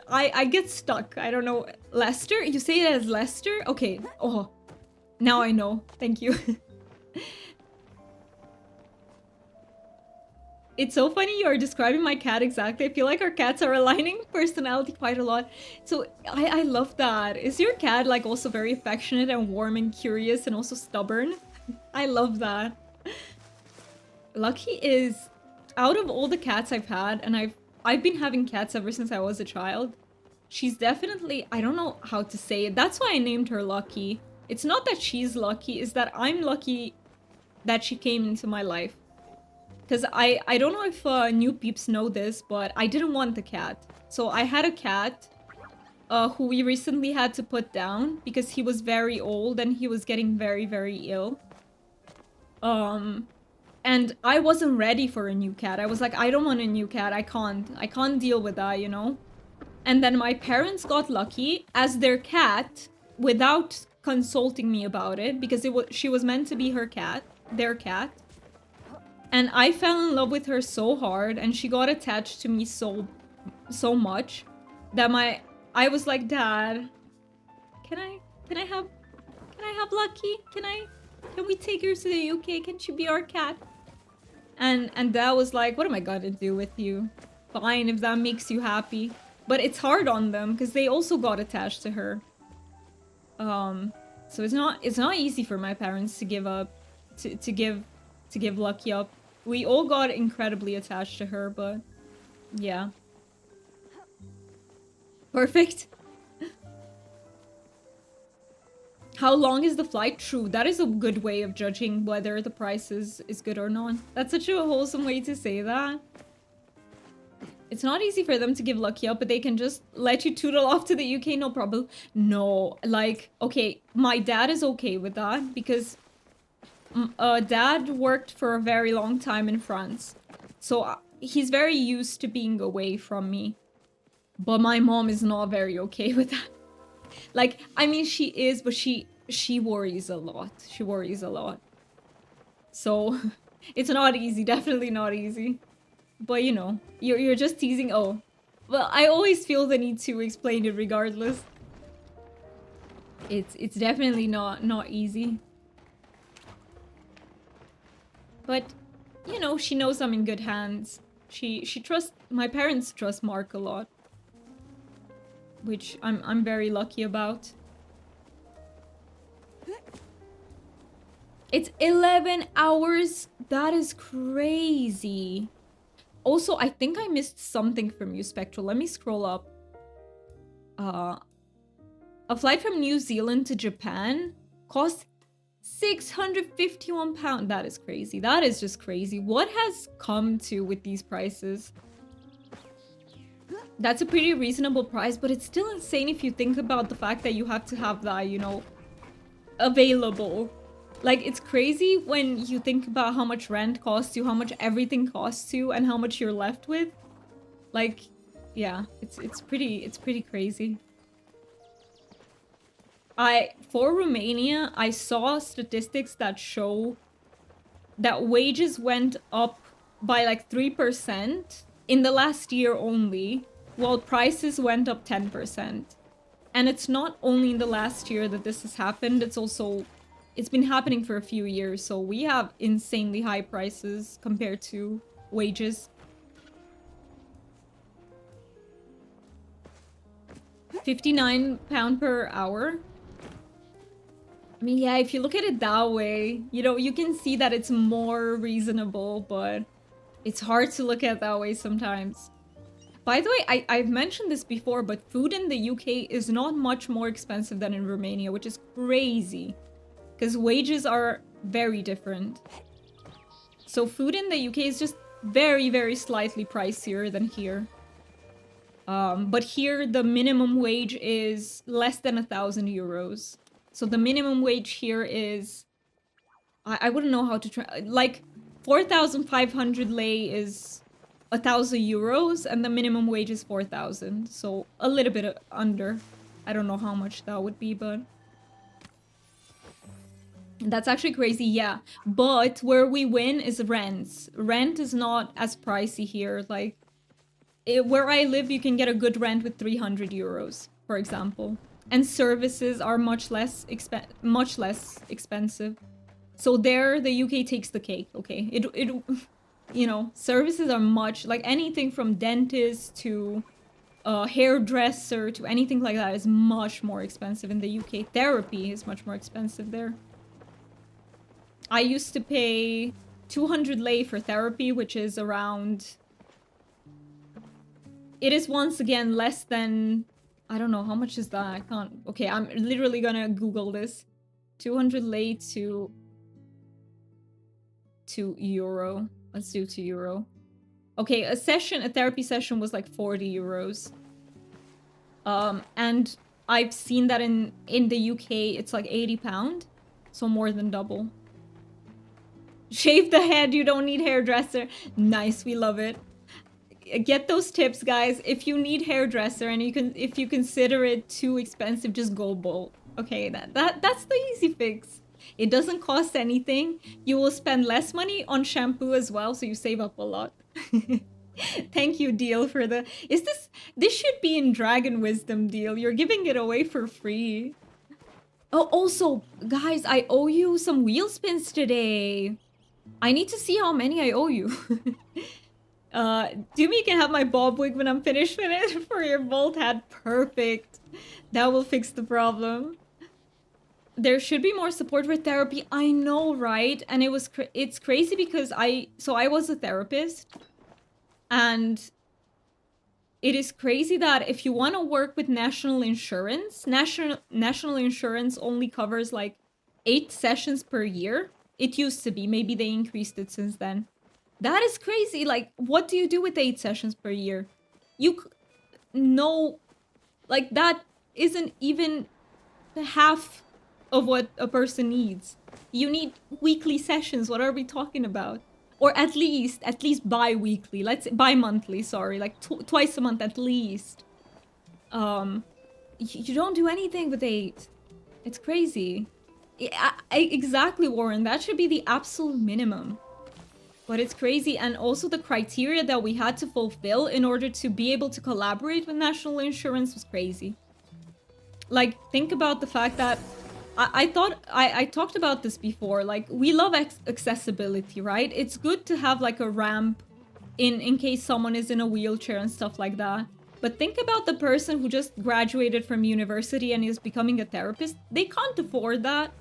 I get stuck. I don't know. Lester? You say it as Lester? Okay. Oh. Now I know. Thank you. It's so funny you are describing my cat exactly. I feel like our cats are aligning personality quite a lot. So I love that. Is your cat like also very affectionate and warm and curious and also stubborn? I love that. Lucky is, out of all the cats I've had, and I've been having cats ever since I was a child, she's definitely, I don't know how to say it. That's why I named her Lucky. It's not that she's lucky, it's that I'm lucky that she came into my life. Because I don't know if new peeps know this, but I didn't want the cat. So I had a cat who we recently had to put down because he was very old and he was getting very, very ill. And I wasn't ready for a new cat. I was like, I don't want a new cat. I can't deal with that, you know? And then my parents got Lucky as their cat without consulting me about it because she was meant to be her cat, their cat. And I fell in love with her so hard and she got attached to me so much that I was like, Dad, can I have Lucky? Can we take her to the UK? Can she be our cat? And Dad was like, what am I gonna do with you? Fine, if that makes you happy. But it's hard on them because they also got attached to her. So it's not easy for my parents to give up, to give Lucky up. We all got incredibly attached to her, but yeah. Perfect. How long is the flight? True, that is a good way of judging whether the price is good or not. That's such a wholesome way to say that. It's not easy for them to give Lucky up, but they can just let you tootle off to the UK, no problem. No, like, okay, my dad is okay with that because dad worked for a very long time in France. So he's very used to being away from me. But my mom is not very okay with that. Like, I mean, she is, but she worries a lot. She worries a lot. So, it's not easy. Definitely not easy. But, you know, you're just teasing. Oh. Well, I always feel the need to explain it regardless. It's definitely not easy. But, you know, she knows I'm in good hands. She trusts... My parents trust Mark a lot. Which I'm very lucky about. It's 11 hours. That is crazy. Also, I think I missed something from you, Spectral. Let me scroll up. A flight from New Zealand to Japan cost £651. That is crazy. That is just crazy. What has come to with these prices? That's a pretty reasonable price, but it's still insane if you think about the fact that you have to have that, you know, available. Like, it's crazy when you think about how much rent costs you, how much everything costs you, and how much you're left with. Like, yeah, it's pretty crazy. For Romania, I saw statistics that show that wages went up by like 3% in the last year only, while prices went up 10%. And it's not only in the last year that this has happened, it's been happening for a few years, so we have insanely high prices compared to wages. £59 per hour. I mean, yeah, if you look at it that way, you know, you can see that it's more reasonable, but it's hard to look at that way sometimes. By the way, I've mentioned this before, but food in the UK is not much more expensive than in Romania, which is crazy. Because wages are very different. So food in the UK is just very, very slightly pricier than here. But here, the minimum wage is less than 1,000 euros. So the minimum wage here is... I wouldn't know how to try... Like, 4,500 lei is 1,000 euros, and the minimum wage is 4,000. So a little bit under. I don't know how much that would be, but... That's actually crazy, yeah. But where we win is rents. Rent is not as pricey here. Like, where I live, you can get a good rent with 300 euros, for example. And services are much less expensive. So there, the UK takes the cake, okay? You know, services are much, like anything from dentist to hairdresser to anything like that is much more expensive in the UK. Therapy is much more expensive there. I used to pay 200 lei for therapy, which is around... It is once again less than... I don't know, how much is that? I can't... Okay, I'm literally gonna Google this. 200 lei to euro. Let's do to euro. Okay, a therapy session was like 40 euros. And I've seen that in the UK, it's like £80. So more than double. Shave the head, you don't need hairdresser. Nice, we love it. Get those tips, guys. If you need hairdresser and if you consider it too expensive, just go bald. Okay, that's the easy fix. It doesn't cost anything. You will spend less money on shampoo as well, so you save up a lot. Thank you, Deal, for the... This should be in Dragon Wisdom, Deal. You're giving it away for free. Oh, also, guys, I owe you some wheel spins today. I need to see how many I owe you. Doomy can have my bob wig when I'm finished with it for your bolt hat. Perfect. That will fix the problem. There should be more support for therapy. I know, right? And it's crazy because I was a therapist, and it is crazy that if you want to work with national insurance, national insurance only covers like 8 sessions per year. It used to be, maybe they increased it since then. That is crazy. Like, what do you do with 8 sessions per year? No, like, that isn't even half of what a person needs. You need weekly sessions. What are we talking about? Or at least bi-weekly. Let's say bi-monthly, sorry. Like twice a month at least. You don't do anything with 8. It's crazy. Exactly, Warren. That should be the absolute minimum. But it's crazy. And also the criteria that we had to fulfill in order to be able to collaborate with national insurance was crazy. Like, think about the fact that I thought I talked about this before. Like, we love accessibility, right? It's good to have like a ramp in case someone is in a wheelchair and stuff like that. But think about the person who just graduated from university and is becoming a therapist. They can't afford that.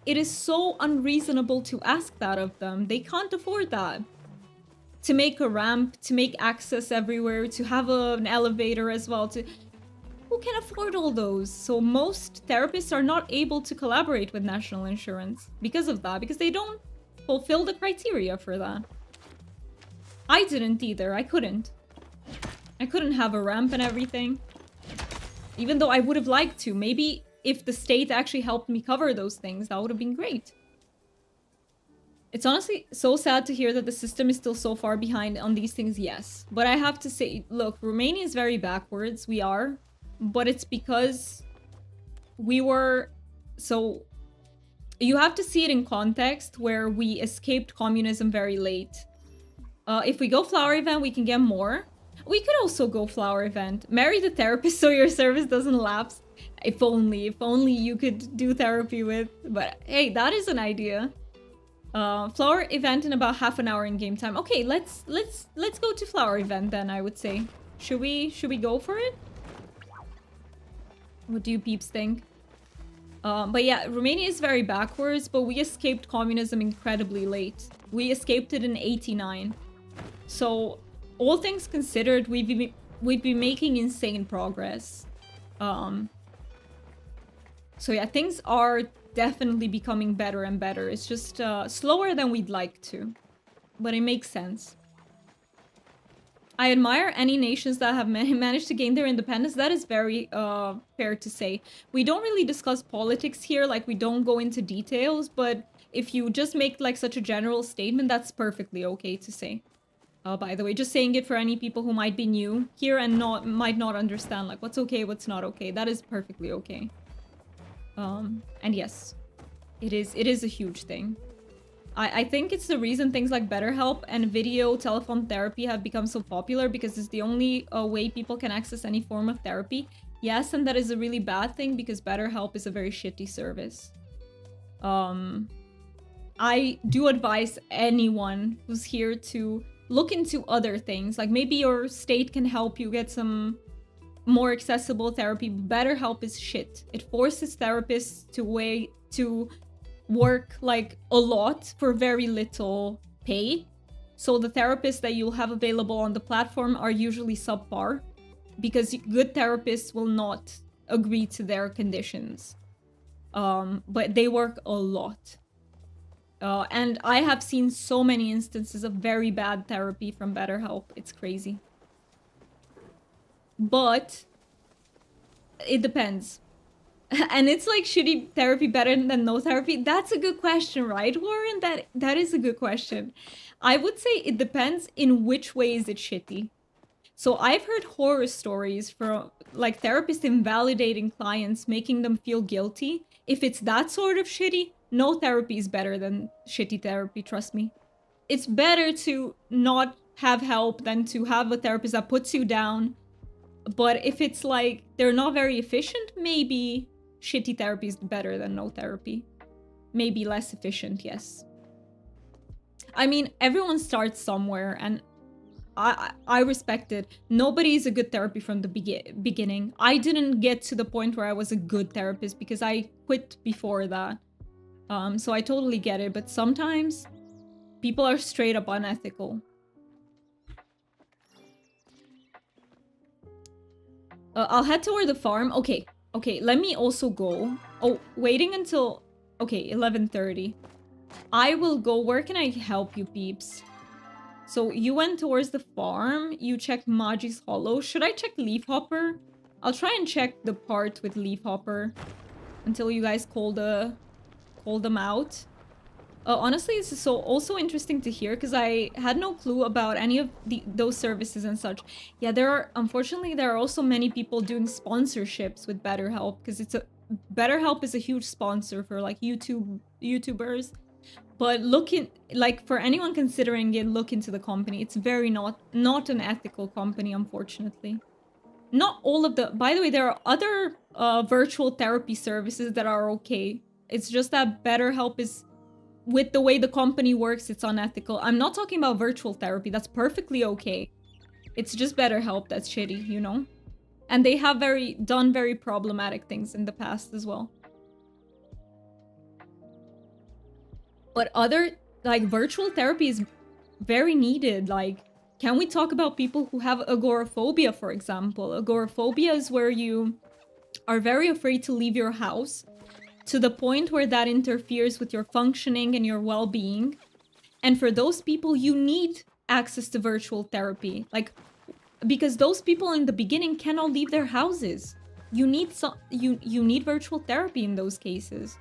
It is so unreasonable to ask that of them. They can't afford that. To make a ramp, to make access everywhere, to have an elevator as well, who can afford all those? So most therapists are not able to collaborate with national insurance because of that, because they don't fulfill the criteria for that. I didn't either. I couldn't have a ramp and everything. Even though I would have liked to. Maybe if the state actually helped me cover those things, that would have been great. It's honestly so sad to hear that the system is still so far behind on these things, yes. But I have to say, look, Romania is very backwards. We are. But it's because we were... So, you have to see it in context where we escaped communism very late. If we go flower event, we can get more. We could also go flower event. Marry the therapist so your service doesn't lapse. If only you could do therapy with... But hey, that is an idea. Flower event in about half an hour in game time. Okay, let's go to flower event then, I would say. Should we go for it? What do you peeps think? But yeah, Romania is very backwards, but we escaped communism incredibly late. We escaped it in '89. So, all things considered, we'd be making insane progress. So yeah, things are definitely becoming better and better. It's just slower than we'd like to. But it makes sense. I admire any nations that have managed to gain their independence. That is very fair to say. We don't really discuss politics here, like we don't go into details, but if you just make like such a general statement, that's perfectly okay to say. By the way, just saying it for any people who might be new here and might not understand like what's okay, what's not okay. That is perfectly okay. And yes, it is a huge thing. I think it's the reason things like BetterHelp and video telephone therapy have become so popular, because it's the only way people can access any form of therapy. Yes, and that is a really bad thing because BetterHelp is a very shitty service. I do advise anyone who's here to look into other things. Like maybe your state can help you get some more accessible therapy. BetterHelp is shit. It forces therapists to work like a lot for very little pay. So the therapists that you'll have available on the platform are usually subpar, because good therapists will not agree to their conditions. But they work a lot. And I have seen so many instances of very bad therapy from BetterHelp. It's crazy. But it depends. And it's like, shitty therapy better than no therapy? That's a good question, right, Warren? That is a good question. I would say it depends in which way is it shitty. So I've heard horror stories from like therapists invalidating clients, making them feel guilty. If it's that sort of shitty, no therapy is better than shitty therapy, trust me. It's better to not have help than to have a therapist that puts you down. But if it's like they're not very efficient, maybe shitty therapy is better than no therapy. Maybe less efficient, yes. I mean, everyone starts somewhere, and I respect it. Nobody is a good therapy from the beginning. I didn't get to the point where I was a good therapist because I quit before that. So I totally get it, but sometimes people are straight up unethical. I'll head toward the farm. Okay, let me also go. Oh, waiting until... Okay, 11:30. I will go. Where can I help you, peeps? So you went towards the farm. You checked Maji's Hollow. Should I check Leafhopper? I'll try and check the part with Leafhopper until you guys call them out. Honestly, this is also interesting to hear because I had no clue about any of those services and such. Yeah, unfortunately, there are also many people doing sponsorships with BetterHelp because BetterHelp is a huge sponsor for like YouTubers. But for anyone considering it, look into the company. It's very not an ethical company, unfortunately. Not all of by the way, there are other virtual therapy services that are okay. It's just that BetterHelp is, with the way the company works, it's unethical. I'm not talking about virtual therapy. That's perfectly okay. It's just BetterHelp that's shitty, you know? And they have done very problematic things in the past as well. But virtual therapy is very needed. Like, can we talk about people who have agoraphobia, for example? Agoraphobia is where you are very afraid to leave your house to the point where that interferes with your functioning and your well-being. And for those people, you need access to virtual therapy. Like, because those people in the beginning cannot leave their houses. You need virtual therapy in those cases.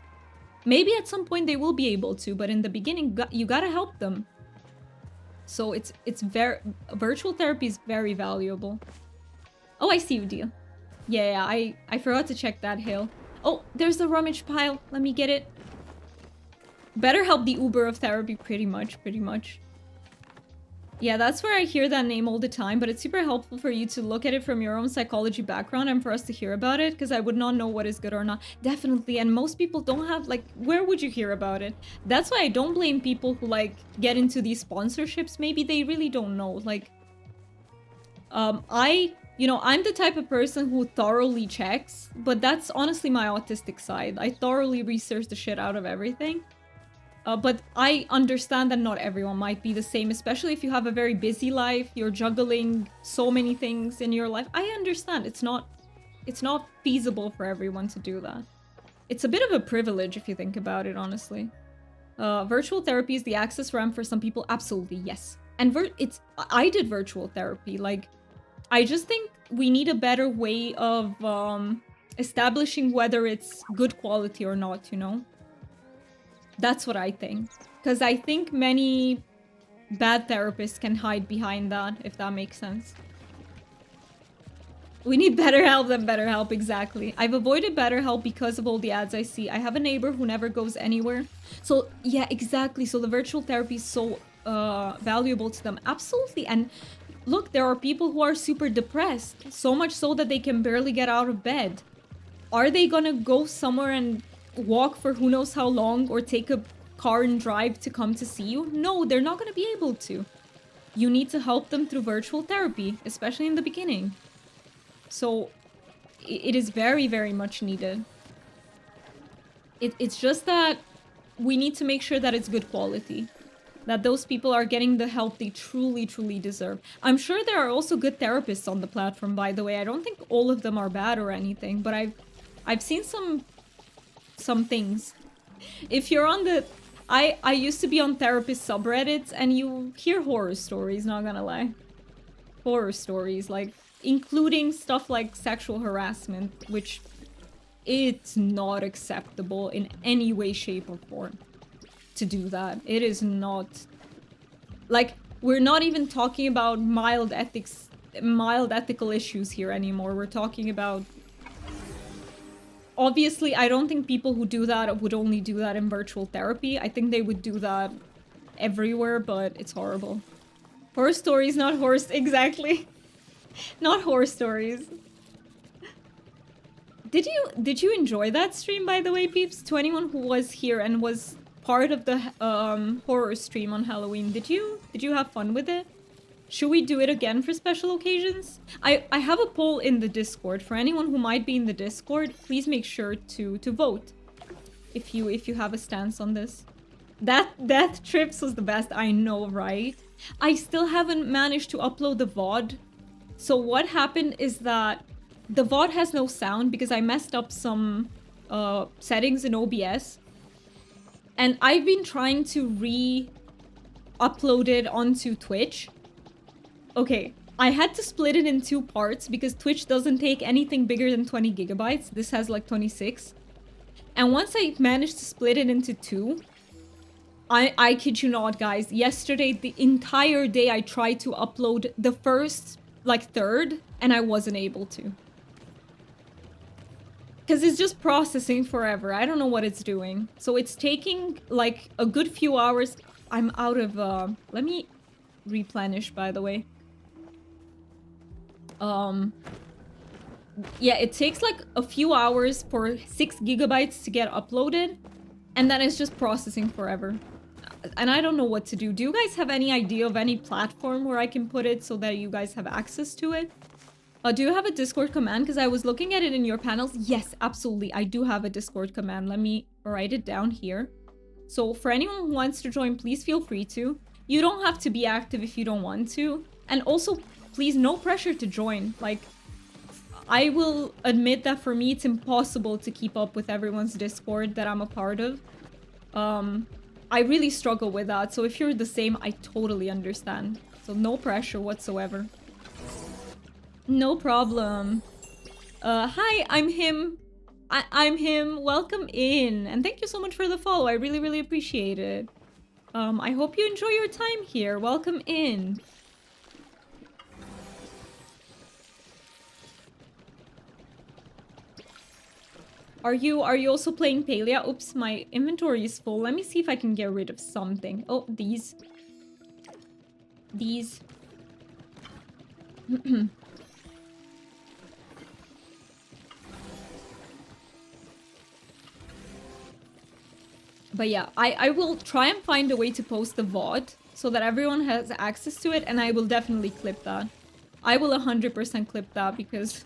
Maybe at some point they will be able to, but in the beginning, you gotta help them. So virtual therapy is very valuable. Oh, I see you, deal. Yeah, I forgot to check that hill. Oh, there's the rummage pile. Let me get it. BetterHelp, the Uber of therapy, pretty much. Yeah, that's where I hear that name all the time, but it's super helpful for you to look at it from your own psychology background and for us to hear about it, because I would not know what is good or not. Definitely, and most people don't have, like, where would you hear about it? That's why I don't blame people who, like, get into these sponsorships. Maybe they really don't know. Like, I'm the type of person who thoroughly checks, but that's honestly my autistic side. I thoroughly research the shit out of everything. But I understand that not everyone might be the same, especially if you have a very busy life, you're juggling so many things in your life. I understand it's not feasible for everyone to do that. It's a bit of a privilege if you think about it, honestly. Virtual therapy is the access ramp for some people. Absolutely, yes. And I did virtual therapy. Like, I just think we need a better way of establishing whether it's good quality or not, you know? That's what I think. Because I think many bad therapists can hide behind that, if that makes sense. We need BetterHelp than BetterHelp, exactly. I've avoided BetterHelp because of all the ads I see. I have a neighbor who never goes anywhere. So, yeah, exactly. So the virtual therapy is so valuable to them. Absolutely. And look, there are people who are super depressed. So much so that they can barely get out of bed. Are they gonna go somewhere and walk for who knows how long or take a car and drive to come to see you? No, they're not going to be able to. You need to help them through virtual therapy, especially in the beginning. So it is very, very much needed. It's just that we need to make sure that it's good quality. That those people are getting the help they truly, truly deserve. I'm sure there are also good therapists on the platform, by the way. I don't think all of them are bad or anything, but I've seen some things. If you're on the... I used to be on therapist subreddits, and you hear horror stories, not gonna lie. Horror stories, like, including stuff like sexual harassment, which it's not acceptable in any way, shape, or form to do that. It is not... Like, we're not even talking about mild ethical issues here anymore. We're talking about... Obviously, I don't think people who do that would only do that in virtual therapy. I think they would do that everywhere, but it's horrible. Horror stories, not horror... Exactly. Not horror stories. Did you enjoy that stream, by the way, peeps? To anyone who was here and was part of the horror stream on Halloween, did you have fun with it? Should we do it again for special occasions? I have a poll in the Discord. For anyone who might be in the Discord, please make sure to vote if you have a stance on this. That Death Trips was the best, I know, right? I still haven't managed to upload the VOD. So what happened is that the VOD has no sound because I messed up some settings in OBS. And I've been trying to re-upload it onto Twitch. Okay, I had to split it in 2 parts because Twitch doesn't take anything bigger than 20 gigabytes. This has like 26. And once I managed to split it into 2, I kid you not, guys. Yesterday, the entire day, I tried to upload the first, like, third, and I wasn't able to. Because it's just processing forever. I don't know what it's doing. So it's taking, like, a good few hours. I'm out of, let me replenish, by the way. Yeah, it takes, like, a few hours for 6 gigabytes to get uploaded. And then it's just processing forever. And I don't know what to do. Do you guys have any idea of any platform where I can put it so that you guys have access to it? Do you have a Discord command? Because I was looking at it in your panels. Yes, absolutely. I do have a Discord command. Let me write it down here. So for anyone who wants to join, please feel free to. You don't have to be active if you don't want to. And also, please, no pressure to join. Like, I will admit that for me, it's impossible to keep up with everyone's Discord that I'm a part of. I really struggle with that. So if you're the same, I totally understand. So no pressure whatsoever. No problem. Hi, I'm him. I'm him. Welcome in. And thank you so much for the follow. I really, really appreciate it. I hope you enjoy your time here. Welcome in. Are you also playing Palia? Oops, my inventory is full. Let me see if I can get rid of something. Oh, these. These. But yeah, I will try and find a way to post the VOD so that everyone has access to it, and I will definitely clip that. I will 100% clip that because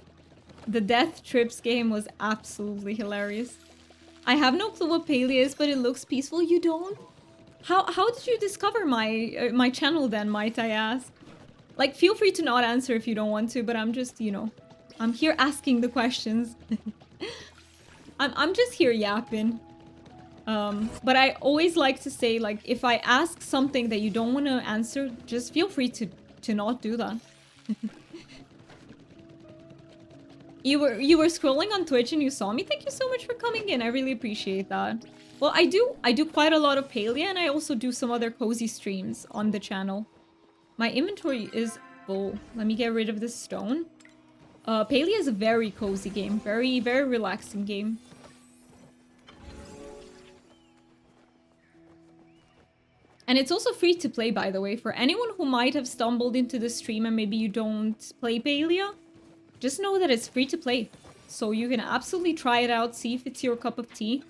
the Death Trips game was absolutely hilarious. I have no clue what Palia is, but it looks peaceful. You don't? How did you discover my my channel then, might I ask? Like, feel free to not answer if you don't want to, but I'm just, you know, I'm here asking the questions. I'm just here yapping. But I always like to say, like, if I ask something that you don't want to answer, just feel free to not do that. You were scrolling on Twitch and you saw me? Thank you so much for coming in. I really appreciate that. Well, I do quite a lot of Palia, and I also do some other cozy streams on the channel. My inventory is full. Let me get rid of this stone. Palia is a very cozy game. Very, very relaxing game. And it's also free to play, by the way. For anyone who might have stumbled into the stream and maybe you don't play Palia, just know that it's free to play. So you can absolutely try it out, see if it's your cup of tea.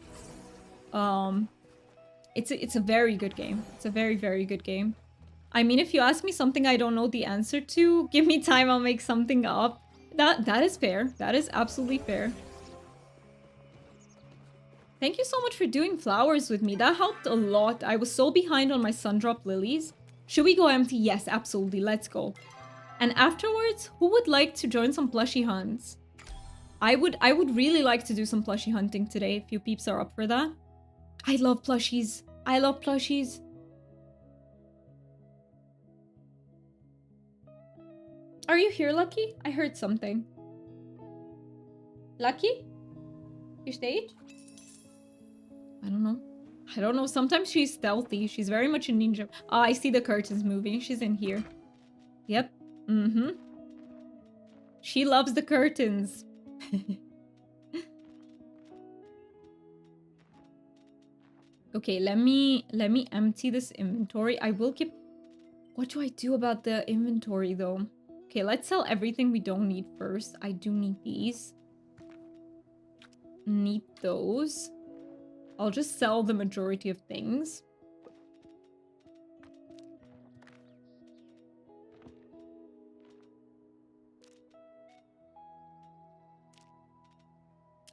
It's a very good game. It's a very, very good game. I mean, if you ask me something I don't know the answer to, give me time, I'll make something up. That is fair. That is absolutely fair. Thank you so much for doing flowers with me. That helped a lot. I was so behind on my Sundrop lilies. Should we go empty? Yes, absolutely. Let's go. And afterwards, who would like to join some plushie hunts? I would really like to do some plushie hunting today, if you peeps are up for that. I love plushies. I love plushies. Are you here, Lucky? I heard something. Lucky? You stayed? I don't know. I don't know. Sometimes she's stealthy. She's very much a ninja. Oh, I see the curtains moving. She's in here. Yep. Mm-hmm. She loves the curtains. Okay, let me empty this inventory. I will keep... What do I do about the inventory, though? Okay, let's sell everything we don't need first. I do need these. Need those. I'll just sell the majority of things.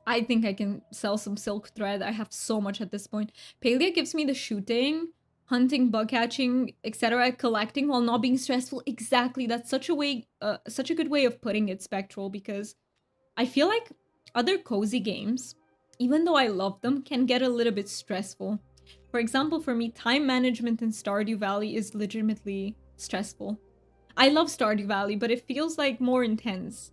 I think I can sell some silk thread. I have so much at this point. Palia gives me the shooting, hunting, bug catching, etc., collecting while not being stressful. Exactly. That's such a good way of putting it, Spectral, because I feel like other cozy games, even though I love them, can get a little bit stressful. For example, for me, time management in Stardew Valley is legitimately stressful. I love Stardew Valley, but it feels like more intense.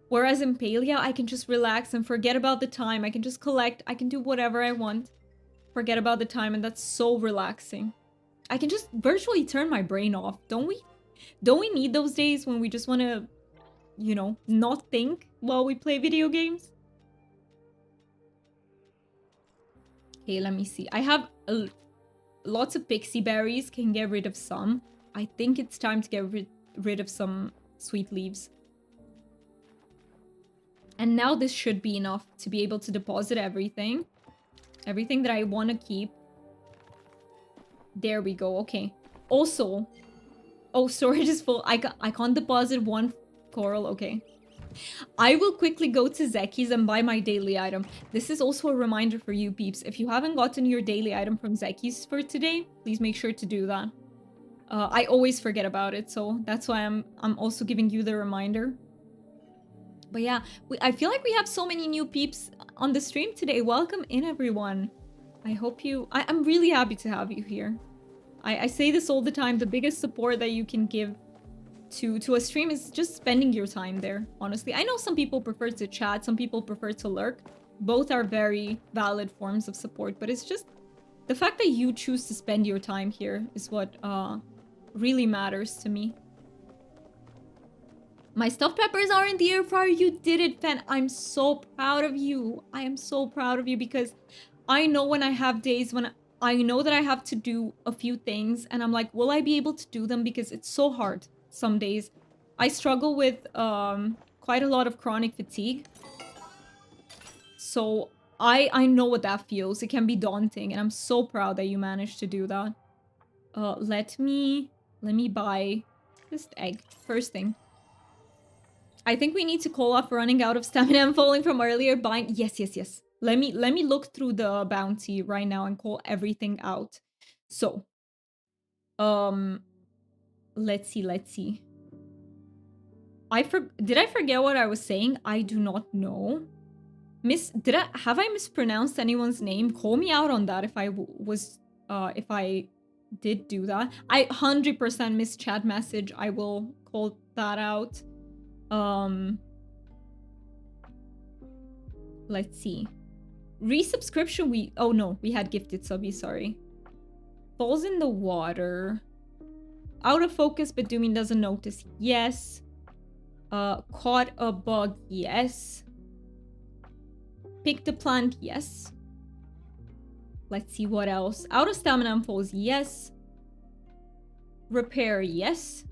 Whereas in Palia, I can just relax and forget about the time. I can just collect. I can do whatever I want. Forget about the time, and that's so relaxing. I can just virtually turn my brain off. Don't we? Don't we need those days when we just want to, you know, not think while we play video games? Okay, let me see. I have lots of pixie berries. Can get rid of some. I think it's time to get rid of some sweet leaves. And now this should be enough to be able to deposit everything. Everything that I want to keep. There we go. Okay. Also, oh, storage is full. I can't deposit one coral. Okay. I will quickly go to Zeki's and buy my daily item. This is also a reminder for you peeps. If you haven't gotten your daily item from Zeki's for today, please make sure to do that. I always forget about it, so that's why I'm also giving you the reminder. But yeah, I feel like we have so many new peeps on the stream today. Welcome in, everyone. I hope you... I'm really happy to have you here. I say this all the time. The biggest support that you can give to a stream is just spending your time there, honestly. I know some people prefer to chat. Some people prefer to lurk. Both are very valid forms of support. But it's just... the fact that you choose to spend your time here is what really matters to me. My stuffed peppers are in the air fryer. You did it, Fen. I'm so proud of you. I am so proud of you because I know when I have days when I know that I have to do a few things and I'm like, will I be able to do them? Because it's so hard some days. I struggle with quite a lot of chronic fatigue. So I know what that feels. It can be daunting and I'm so proud that you managed to do that. Let me buy this egg. First thing. I think we need to call off running out of stamina and falling from earlier buying. Yes. Let me look through the bounty right now and call everything out. So, let's see. Did I forget what I was saying? I do not know. Have I mispronounced anyone's name? Call me out on that if I did do that. I 100% missed chat message. I will call that out. Let's see. Resubscription, oh no, we had gifted subby, sorry. Falls in the water. Out of focus, but Doomy doesn't notice. Yes. Caught a bug. Yes. Picked a plant. Yes. Let's see what else. Out of stamina and falls. Yes. Repair. Yes.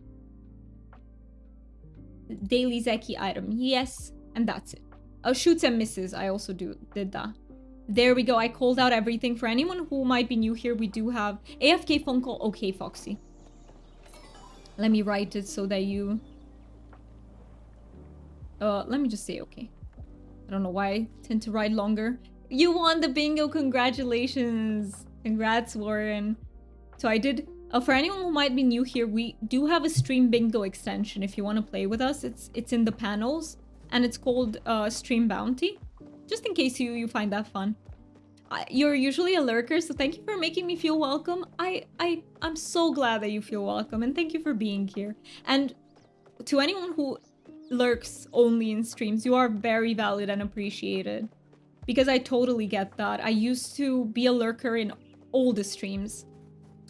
Daily Zeki item. Yes. And that's it. Oh, shoots and misses. I also did that. There we go. I called out everything. For anyone who might be new here, we do have AFK phone call. Okay, Foxy. Let me write it so that you... let me just say okay. I don't know why I tend to write longer. You won the bingo. Congratulations. Congrats, Warren. So I did... for anyone who might be new here, we do have a stream bingo extension if you want to play with us. It's in the panels. And it's called Stream Bounty. Just in case you find that fun. You're usually a lurker, so thank you for making me feel welcome. I'm so glad that you feel welcome, and thank you for being here. And to anyone who lurks only in streams, you are very valid and appreciated. Because I totally get that. I used to be a lurker in all the streams.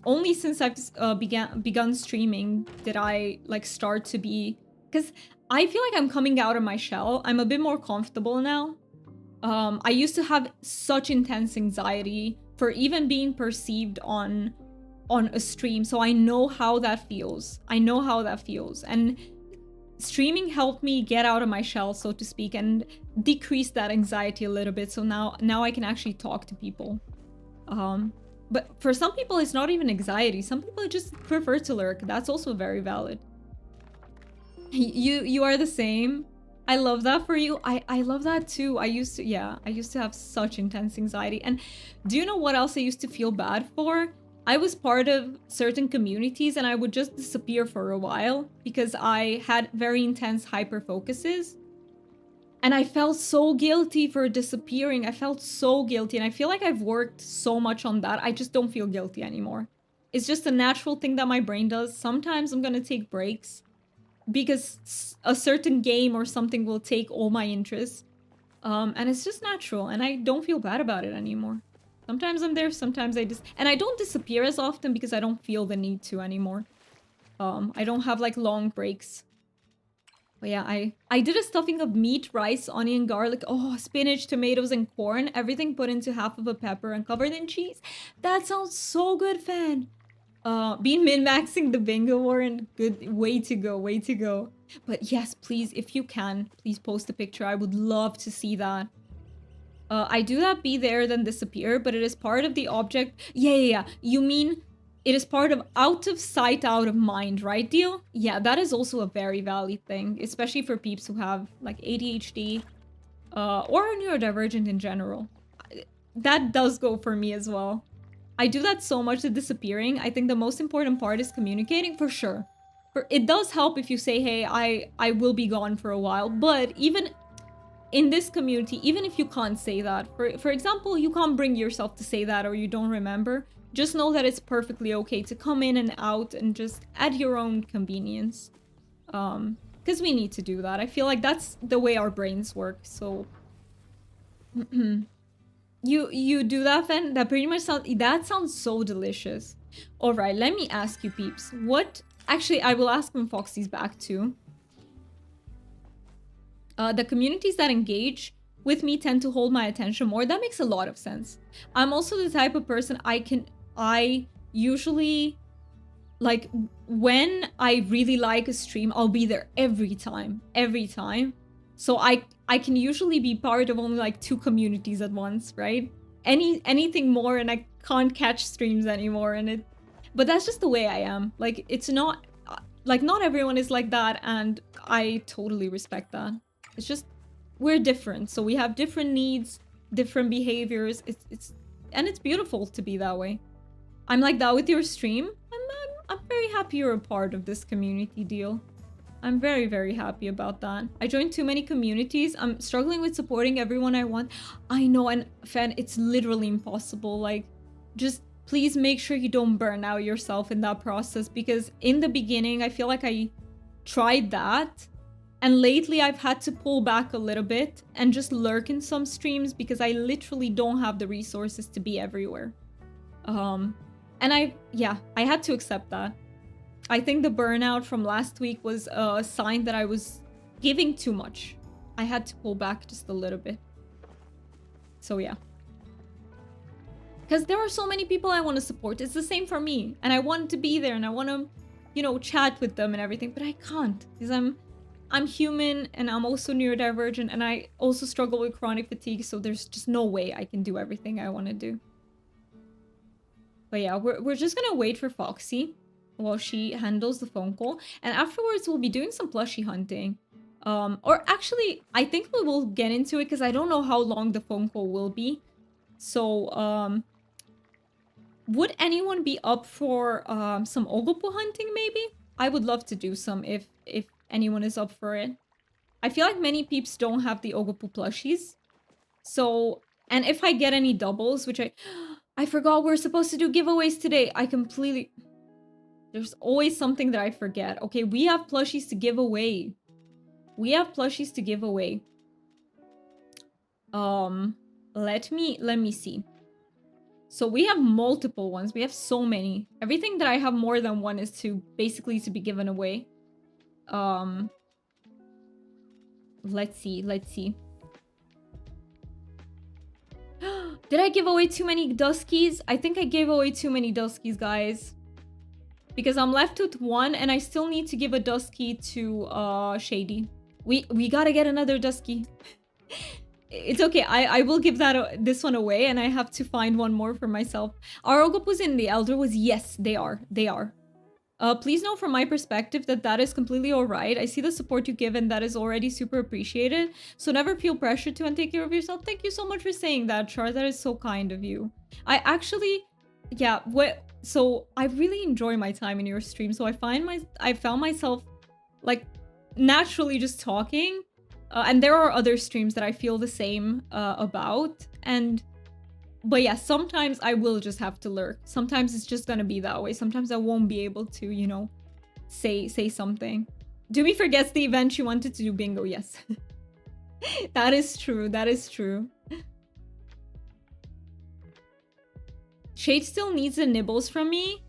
Only since I've begun streaming did I like start to be... Because I feel like I'm coming out of my shell. I'm a bit more comfortable now. I used to have such intense anxiety for even being perceived on a stream. So I know how that feels. I know how that feels. And streaming helped me get out of my shell, so to speak, and decrease that anxiety a little bit. So now I can actually talk to people. But for some people, it's not even anxiety. Some people just prefer to lurk. That's also very valid. You are the same. I love that for you. I love that too. I used to have such intense anxiety. And do you know what else I used to feel bad for? I was part of certain communities and I would just disappear for a while because I had very intense hyper focuses. And I felt so guilty for disappearing. I felt so guilty. And I feel like I've worked so much on that. I just don't feel guilty anymore. It's just a natural thing that my brain does. Sometimes I'm gonna take breaks because a certain game or something will take all my interest. And it's just natural. And I don't feel bad about it anymore. Sometimes I'm there, sometimes I just... And I don't disappear as often because I don't feel the need to anymore. I don't have like long breaks. But yeah, I did a stuffing of meat, rice, onion, garlic, spinach, tomatoes, and corn. Everything put into half of a pepper and covered in cheese. That sounds so good, fan. Been min-maxing the bingo war and good. Way to go, way to go. But yes, please, if you can, please post a picture. I would love to see that. I do that be there then disappear, but it is part of the object. Yeah. You mean it is part of out of sight, out of mind, right, deal? Yeah, that is also a very valid thing, especially for peeps who have like ADHD or are neurodivergent in general. That does go for me as well. I do that so much, the disappearing. I think the most important part is communicating, for sure. It does help if you say, hey, I will be gone for a while, but even in this community, even if you can't say that, for example, you can't bring yourself to say that or you don't remember, just know that it's perfectly okay to come in and out and just at your own convenience. Because we need to do that. I feel like that's the way our brains work, so... You do that, Fen? That pretty much sounds so delicious. Alright, let me ask you, peeps. What... Actually, I will ask when Foxy's back, too. The communities that engage with me tend to hold my attention more. That makes a lot of sense. I'm also the type of person I usually, like, when I really like a stream, I'll be there every time. So I can usually be part of only like 2 communities at once, right? Anything more and I can't catch streams anymore, and but that's just the way I am. Like, it's not, like, not everyone is like that, and I totally respect that. It's just, we're different, so we have different needs, different behaviors. It's beautiful to be that way. I'm like that with your stream. I'm very happy you're a part of this community, deal. I'm very, very happy about that. I joined too many communities. I'm struggling with supporting everyone I want. I know, and Fan, it's literally impossible. Like, just please make sure you don't burn out yourself in that process, because in the beginning, I feel like I tried that. And lately, I've had to pull back a little bit and just lurk in some streams because I literally don't have the resources to be everywhere. And I had to accept that. I think the burnout from last week was a sign that I was giving too much. I had to pull back just a little bit. So yeah. Because there are so many people I want to support. It's the same for me. And I want to be there and I want to, you know, chat with them and everything. But I can't because I'm human and I'm also neurodivergent and I also struggle with chronic fatigue. So there's just no way I can do everything I want to do. But yeah, we're just going to wait for Foxy while she handles the phone call. And afterwards, we'll be doing some plushie hunting. Or actually, I think we will get into it because I don't know how long the phone call will be. So, would anyone be up for some ogopuu hunting, maybe? I would love to do some if anyone is up for it. I feel like many peeps don't have the ogopuu plushies. So, and if I get any doubles, which I forgot we're supposed to do giveaways today. I completely... There's always something that I forget. Okay, we have plushies to give away. Let me see. So we have multiple ones. We have so many. Everything that I have more than one is basically to be given away. Let's see. Did I give away too many Duskies? I think I gave away too many Duskies, guys. Because I'm left with one and I still need to give a Dusky to Shady. We gotta get another Dusky. It's okay. I will give this one away and I have to find one more for myself. Are Ogopoos in the Elder Woods? Yes, they are. Please know from my perspective that that is completely alright. I see the support you give and that is already super appreciated. So never feel pressured to and take care of yourself. Thank you so much for saying that, Char. That is so kind of you. I actually, yeah, so I really enjoy my time in your stream. So I found myself like naturally just talking. And there are other streams that I feel the same about. But yeah, sometimes I will just have to lurk. Sometimes it's just gonna be that way. Sometimes I won't be able to, you know, say something. Doomy forgets the event she wanted to do bingo. Yes. That is true. That is true. Shade still needs the nibbles from me.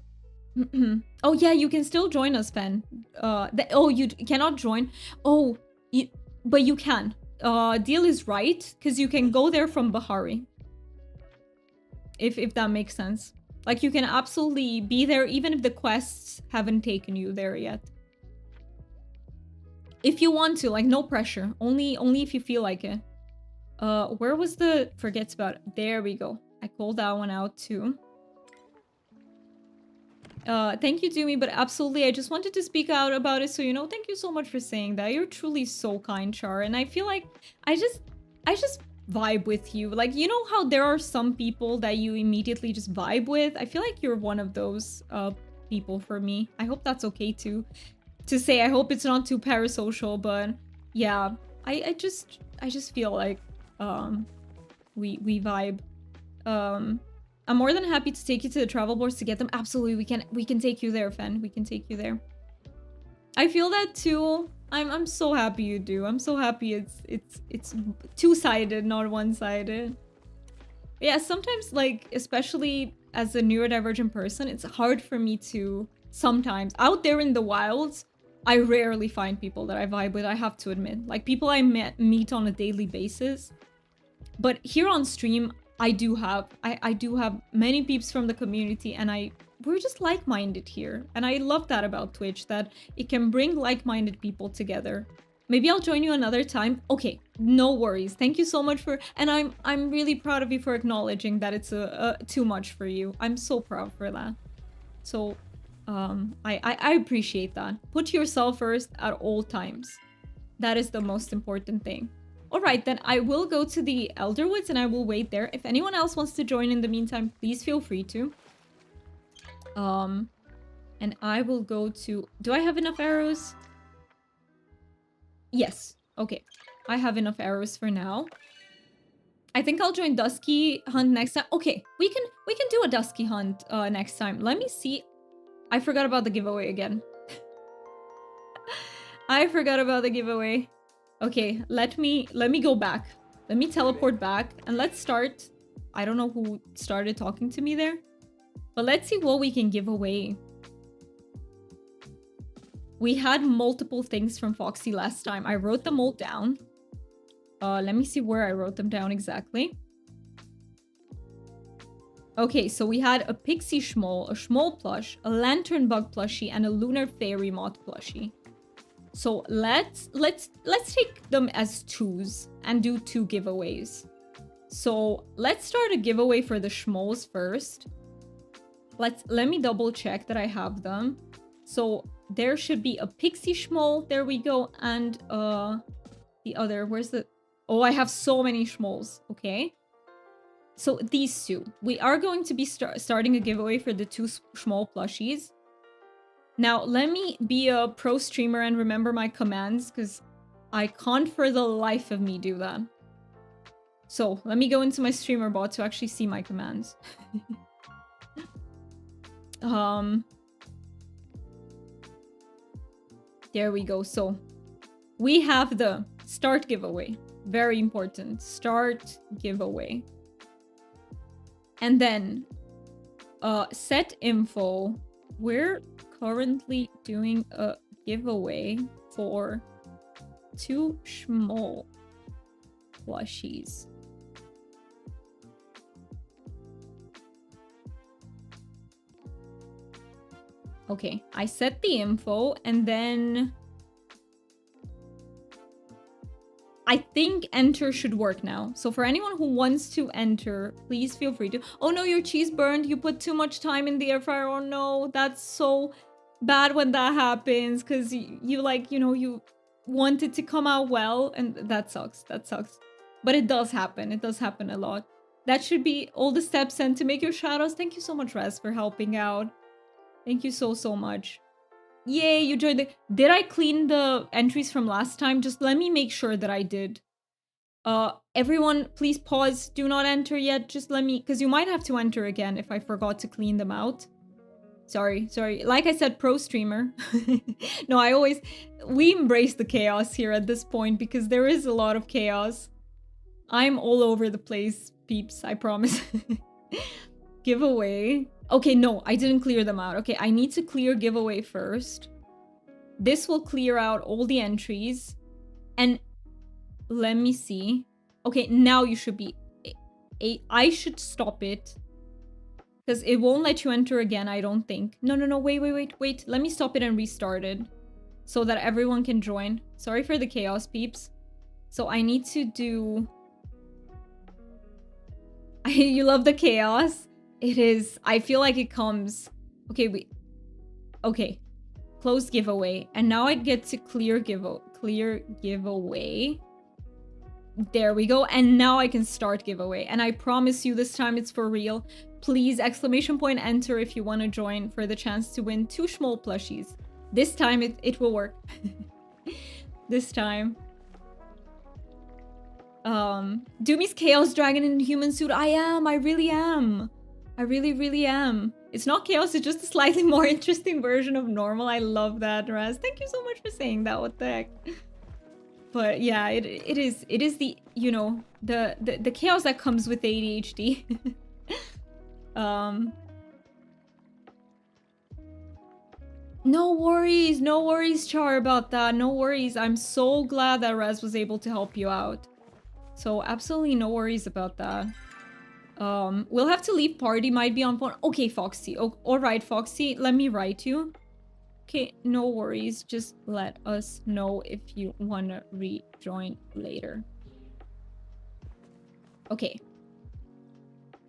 Oh yeah, you can still join us, Fen. Oh, you cannot join. Oh, but you can. Deal is right, because you can go there from Bahari. If that makes sense. Like, you can absolutely be there even if the quests haven't taken you there yet. If you want to, like, no pressure. Only if you feel like it. Where was the forgets about it? There we go. I called that one out too. Thank you, Doomy, but absolutely, I just wanted to speak out about it, so, you know, thank you so much for saying that. You're truly so kind, Char, and I feel like I just vibe with you. Like, you know how there are some people that you immediately just vibe with? I feel like you're one of those people for me. I hope that's okay to say. I hope it's not too parasocial, but yeah, I just feel like we vibe. I'm more than happy to take you to the travel boards to get them. Absolutely, we can take you there, Fen. We can take you there. I feel that too. I'm so happy you do. I'm so happy it's two-sided, not one-sided. Yeah, sometimes, like, especially as a neurodivergent person, it's hard for me to sometimes out there in the wilds. I rarely find people that I vibe with, I have to admit. Like, people I meet on a daily basis. But here on stream, I do have many peeps from the community, and we're just like-minded here. And I love that about Twitch, that it can bring like-minded people together. Maybe I'll join you another time. Okay, no worries. Thank you so much for... And I'm really proud of you for acknowledging that it's too much for you. I'm so proud for that. So, I appreciate that. Put yourself first at all times. That is the most important thing. Alright, then I will go to the Elderwoods and I will wait there. If anyone else wants to join in the meantime, please feel free to. And I will go to... Do I have enough arrows? Yes. Okay. I have enough arrows for now. I think I'll join Dusky Hunt next time. Okay, we can do a Dusky Hunt next time. Let me see. I forgot about the giveaway again. I forgot about the giveaway. Okay, let me go back. Let me teleport back and let's start. I don't know who started talking to me there. But let's see what we can give away. We had multiple things from Foxy last time. I wrote them all down. Let me see where I wrote them down exactly. Okay, so we had a pixie schmole, a schmole plush, a lantern bug plushie, and a lunar fairy moth plushie. So let's take them as twos and do 2 giveaways. So let's start a giveaway for the schmoles first. Let me double check that I have them. So there should be a pixie schmole. There we go. And the other, where's the... Oh, I have so many schmoles. Okay. So these 2. We are going to be starting a giveaway for the 2 schmole plushies. Now, let me be a pro streamer and remember my commands, because I can't for the life of me do that. So, let me go into my streamer bot to actually see my commands. There we go. So, we have the start giveaway. Very important. Start giveaway. And then, set info. We're currently doing a giveaway for 2 schmole plushies. Okay, I set the info and then I think enter should work now. So for anyone who wants to enter, please feel free to... Oh no, your cheese burned. You put too much time in the air fryer. Oh no, that's so... bad when that happens because you like, you know, you want it to come out well, and that sucks. That sucks. But it does happen. It does happen a lot. That should be all the steps sent to make your shadows. Thank you so much, Rez, for helping out. Thank you so, so much. Yay, you joined the... Did I clean the entries from last time? Just let me make sure that I did. Everyone, please pause. Do not enter yet. Just let me... Because you might have to enter again if I forgot to clean them out. Sorry. Like I said, pro streamer. No, I always... We embrace the chaos here at this point because there is a lot of chaos. I'm all over the place, peeps. I promise. Giveaway. Okay, no, I didn't clear them out. Okay, I need to clear giveaway first. This will clear out all the entries. And let me see. Okay, now you should be... I should stop it. Because it won't let you enter again, I don't think. No, wait. Let me stop it and restart it. So that everyone can join. Sorry for the chaos, peeps. So I need to do... You love the chaos? It is... I feel like it comes... Okay, wait. Okay. Close giveaway. And now I get to clear giveaway. There we go. And now I can start giveaway. And I promise you this time it's for real. Please, exclamation point enter if you want to join for the chance to win 2 schmole plushies. This time it will work. This time. Doomy's Chaos Dragon in human suit. I am. I really am. I really am. It's not chaos, it's just a slightly more interesting version of normal. I love that, Raz. Thank you so much for saying that. What the heck? But yeah, it is the, you know, the chaos that comes with ADHD. No worries, Char, about that. No worries. I'm so glad that Raz was able to help you out. So absolutely no worries about that. We'll have to leave party, might be on phone. Okay, Foxy. Oh, all right, Foxy, let me write you. Okay, no worries. Just let us know if you want to rejoin later. Okay.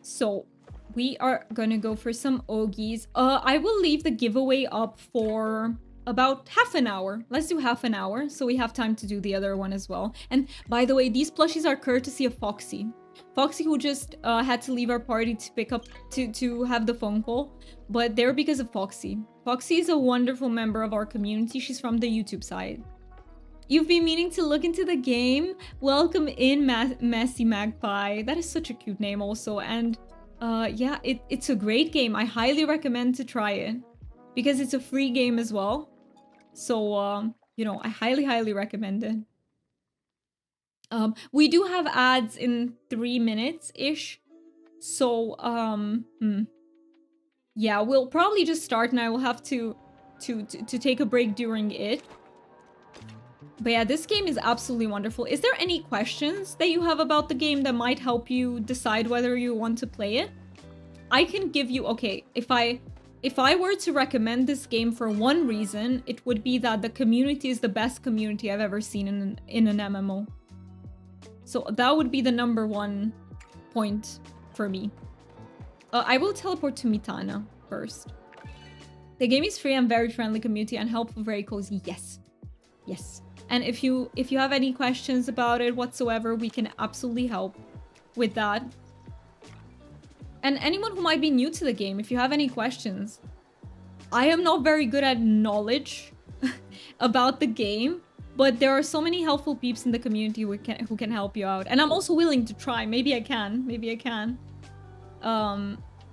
So, we are gonna go for some Ogies. I will leave the giveaway up for about half an hour. Let's do half an hour, so we have time to do the other one as well. And by the way, these plushies are courtesy of Foxy. Foxy, who just had to leave our party to pick up, to have the phone call. But they're because of Foxy. Foxy is a wonderful member of our community. She's from the YouTube side. You've been meaning to look into the game? Welcome in, Messy Magpie. That is such a cute name also. And yeah, it's a great game. I highly recommend to try it. Because it's a free game as well. So, you know, I highly recommend it. We do have ads in 3 minutes-ish. So, yeah, we'll probably just start and I will have to take a break during it. But yeah, this game is absolutely wonderful. Is there any questions that you have about the game that might help you decide whether you want to play it? I can give you... Okay, if I were to recommend this game for one reason, it would be that the community is the best community I've ever seen in an MMO. So that would be the #1 point for me. I will teleport to Mitana first. The game is free and very friendly community and helpful, very cozy. Yes. Yes. And if you have any questions about it whatsoever, we can absolutely help with that. And anyone who might be new to the game, if you have any questions, I am not very good at knowledge about the game, but there are so many helpful peeps in the community who can help you out. And I'm also willing to try. Maybe I can. Maybe I can.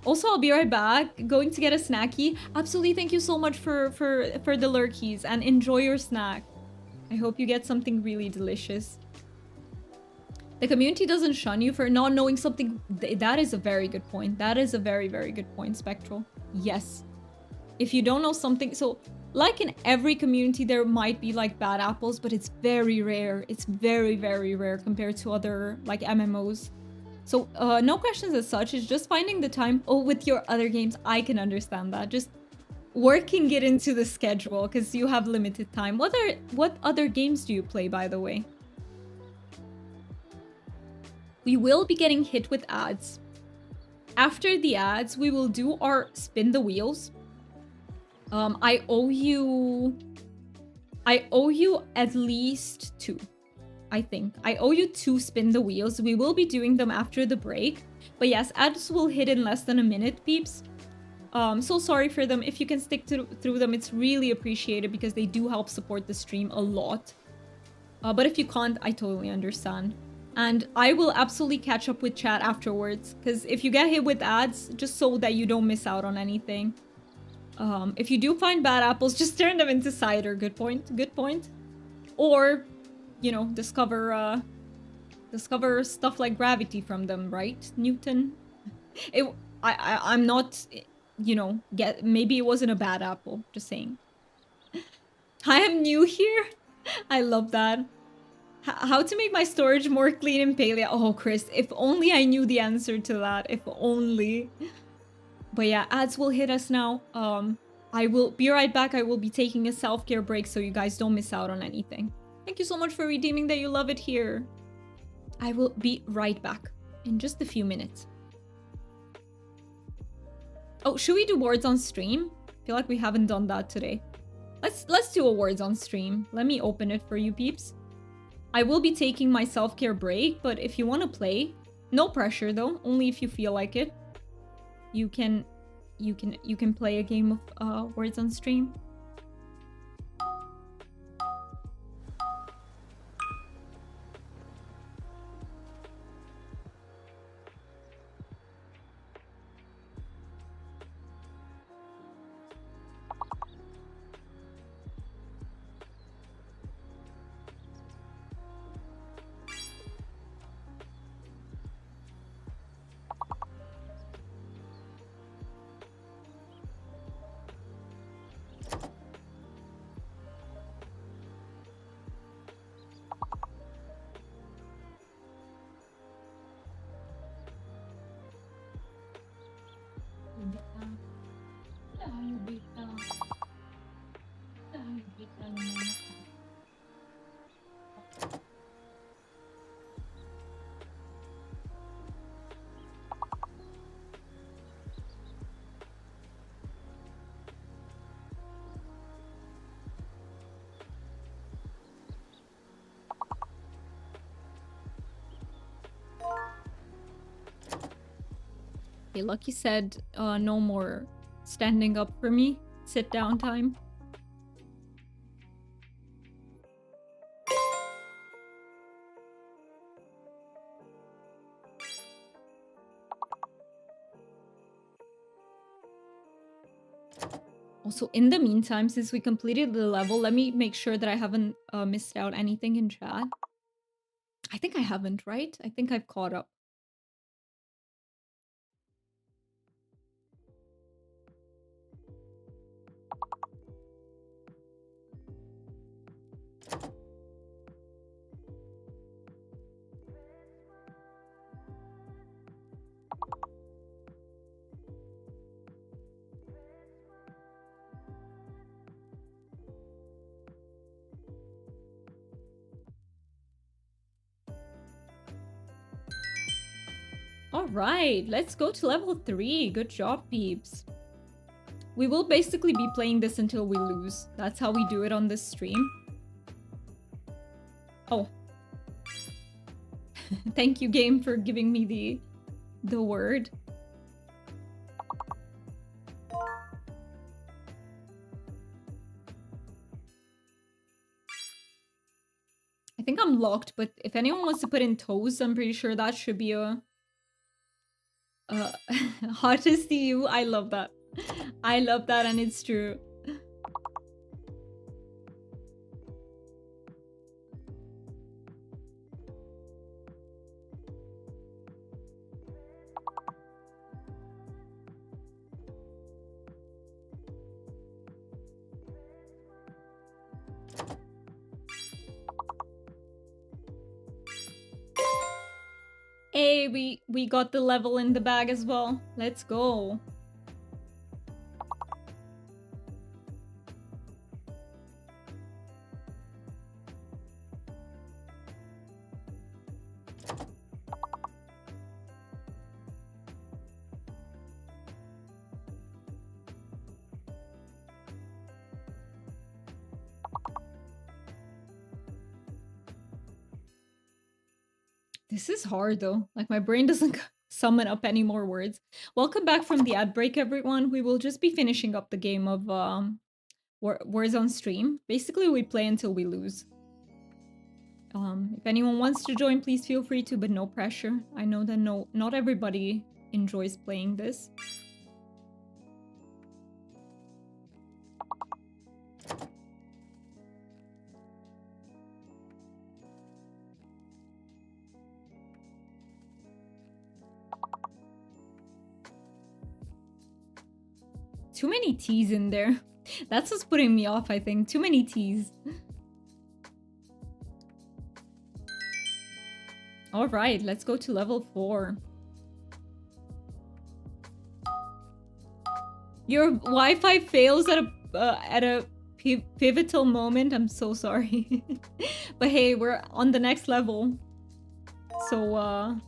Also, I'll be right back. Going to get a snacky. Absolutely, thank you so much for the lurkies. And enjoy your snack. I hope you get something really delicious. The community doesn't shun you for not knowing something. That is a very good point. That is a very good point, Spectral. Yes. If you don't know something... So, like in every community, there might be like bad apples, but it's very rare. It's very rare compared to other like MMOs. So, no questions as such. It's just finding the time. Oh, with your other games, I can understand that. Just working it into the schedule because you have limited time. What other games do you play, by the way? We will be getting hit with ads. After the ads, we will do our spin the wheels. I owe you at least 2. I think. I owe you 2 spin the wheels. We will be doing them after the break. But yes, ads will hit in less than a minute, peeps. So sorry for them. If you can stick through them, it's really appreciated because they do help support the stream a lot. But if you can't, I totally understand. And I will absolutely catch up with chat afterwards. Because if you get hit with ads, just so that you don't miss out on anything. If you do find bad apples, just turn them into cider. Good point. Good point. Or, you know, discover stuff like gravity from them, right, Newton? I'm not, you know, maybe it wasn't a bad apple. Just saying. I am new here. I love that. How to make my storage more clean in Palia? Oh, Chris, if only I knew the answer to that. If only. But yeah, ads will hit us now. I will be right back. I will be taking a self-care break so you guys don't miss out on anything. Thank you so much for redeeming that you love it here. I will be right back in just a few minutes. Oh, should we do words on stream? I feel like we haven't done that today. Let's do a words on stream. Let me open it for you peeps. I will be taking my self-care break, but if you want to play, no pressure though, only if you feel like it. You can play a game of words on stream. Okay, Lucky said no more standing up for me. Sit down time. Also, in the meantime, since we completed the level, let me make sure that I haven't missed out anything in chat. I think I haven't, right? I think I've caught up. All right, let's go to level 3. Good job, peeps. We will basically be playing this until we lose. That's how we do it on this stream. Oh. Thank you, game, for giving me the word. I think I'm locked, but if anyone wants to put in toes, I'm pretty sure that should be a... hard to see you. I love that. I love that, and it's true. Hey, we got the level in the bag as well. Let's go. This is hard though. Like my brain doesn't summon up any more words. Welcome back from the ad break, everyone. We will just be finishing up the game of Warzone stream. Basically, we play until we lose. If anyone wants to join, please feel free to, but no pressure. I know that not everybody enjoys playing this. Too many T's in there. That's what's putting me off, I think. Too many T's. Alright, let's go to level 4. Your Wi-Fi fails at a pivotal moment. I'm so sorry. But hey, we're on the next level. So,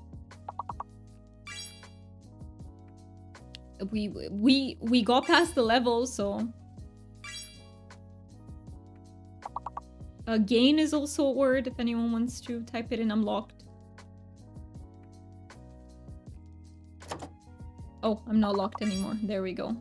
we got past the level, so gain is also a word if anyone wants to type it in. I'm locked. Oh, I'm not locked anymore. There we go.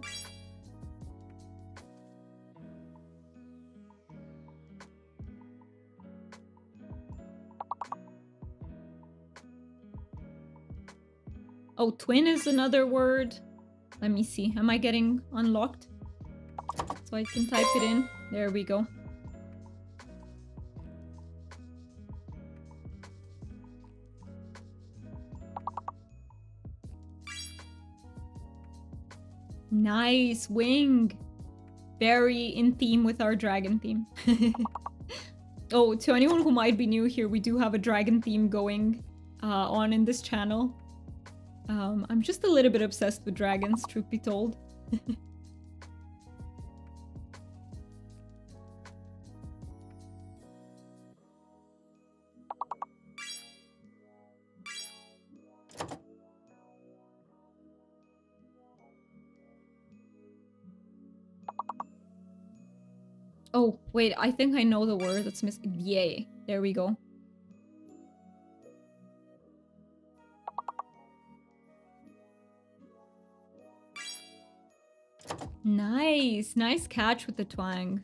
Oh, twin is another word. Let me see. Am I getting unlocked? So I can type it in. There we go. Nice. Wing. Very in theme with our dragon theme. Oh, to anyone who might be new here, we do have a dragon theme going on in this channel. I'm just a little bit obsessed with dragons, truth be told. Oh, wait, I think I know the word that's missing. Yay. There we go. Nice. Nice catch with the twang.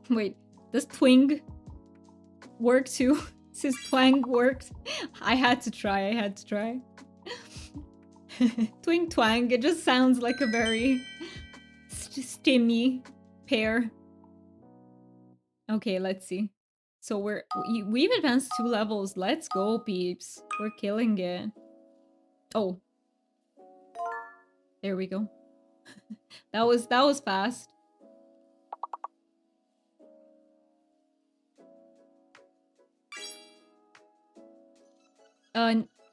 Wait, does twing work too? Since twang worked, I had to try. Twing twang, it just sounds like a very stimmy pair. Okay, let's see. So we've advanced 2 levels. Let's go, peeps. We're killing it. Oh. There we go. that was fast.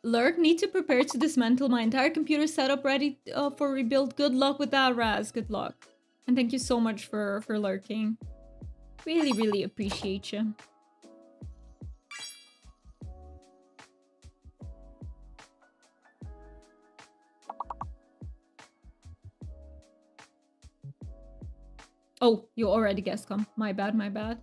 Lurk, need to prepare to dismantle my entire computer setup ready for rebuild. Good luck with that, Raz. Good luck. And thank you so much for lurking. Really, really appreciate you. Oh, you already guessed, come. My bad, my bad.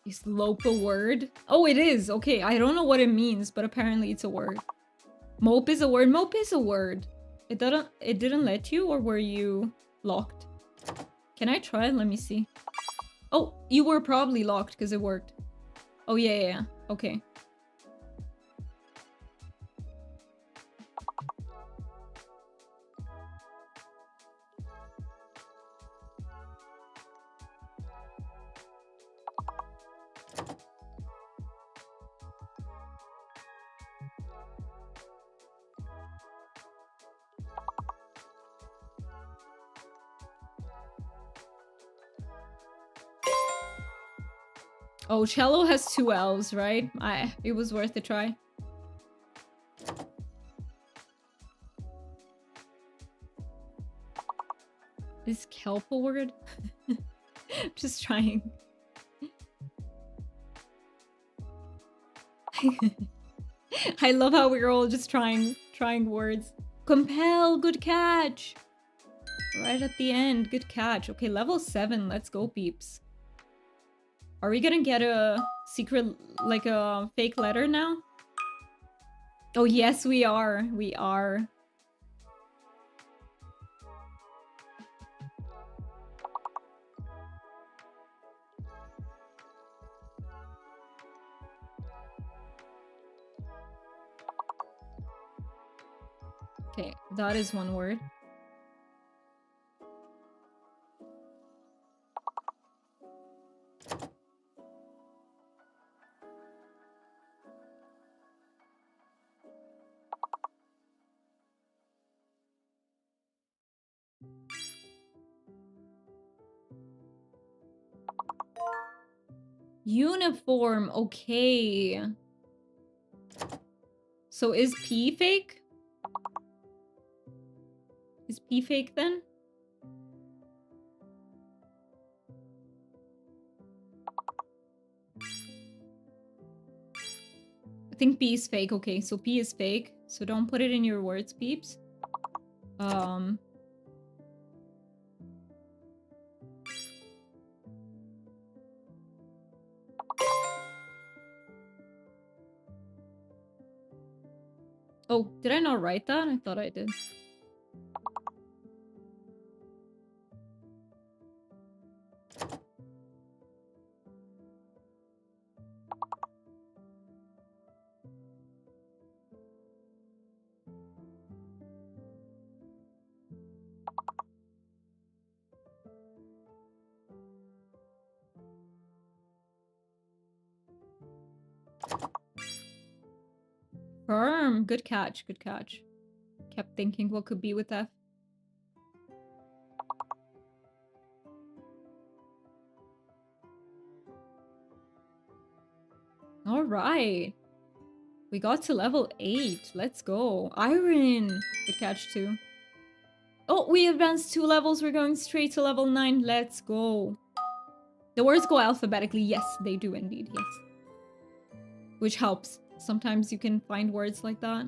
Is lope a word? Oh, it is. Okay, I don't know what it means, but apparently it's a word. Mope is a word. Mope is a word. It didn't let you, or were you locked? Can I try? Let me see. Oh, you were probably locked because it worked. Oh, yeah. Okay. Oh, cello has 2 L's, right? It was worth a try. Is kelp a word? Just trying. I love how we're all just trying words. Compel, good catch. Right at the end, good catch. Okay, level 7, let's go, peeps. Are we gonna get a secret, like a fake letter now? Oh yes, we are. We are. Okay, that is one word. Uniform, okay. So is P fake? Is P fake then? I think P is fake. Okay, so P is fake. So don't put it in your words, peeps. Oh, did I not write that? I thought I did. Firm. Good catch. Good catch. Kept thinking what could be with F. All right. We got to level 8. Let's go. Iron. Good catch too. Oh, we advanced 2 levels. We're going straight to level 9. Let's go. The words go alphabetically. Yes, they do indeed. Yes. Which helps. Sometimes you can find words like that.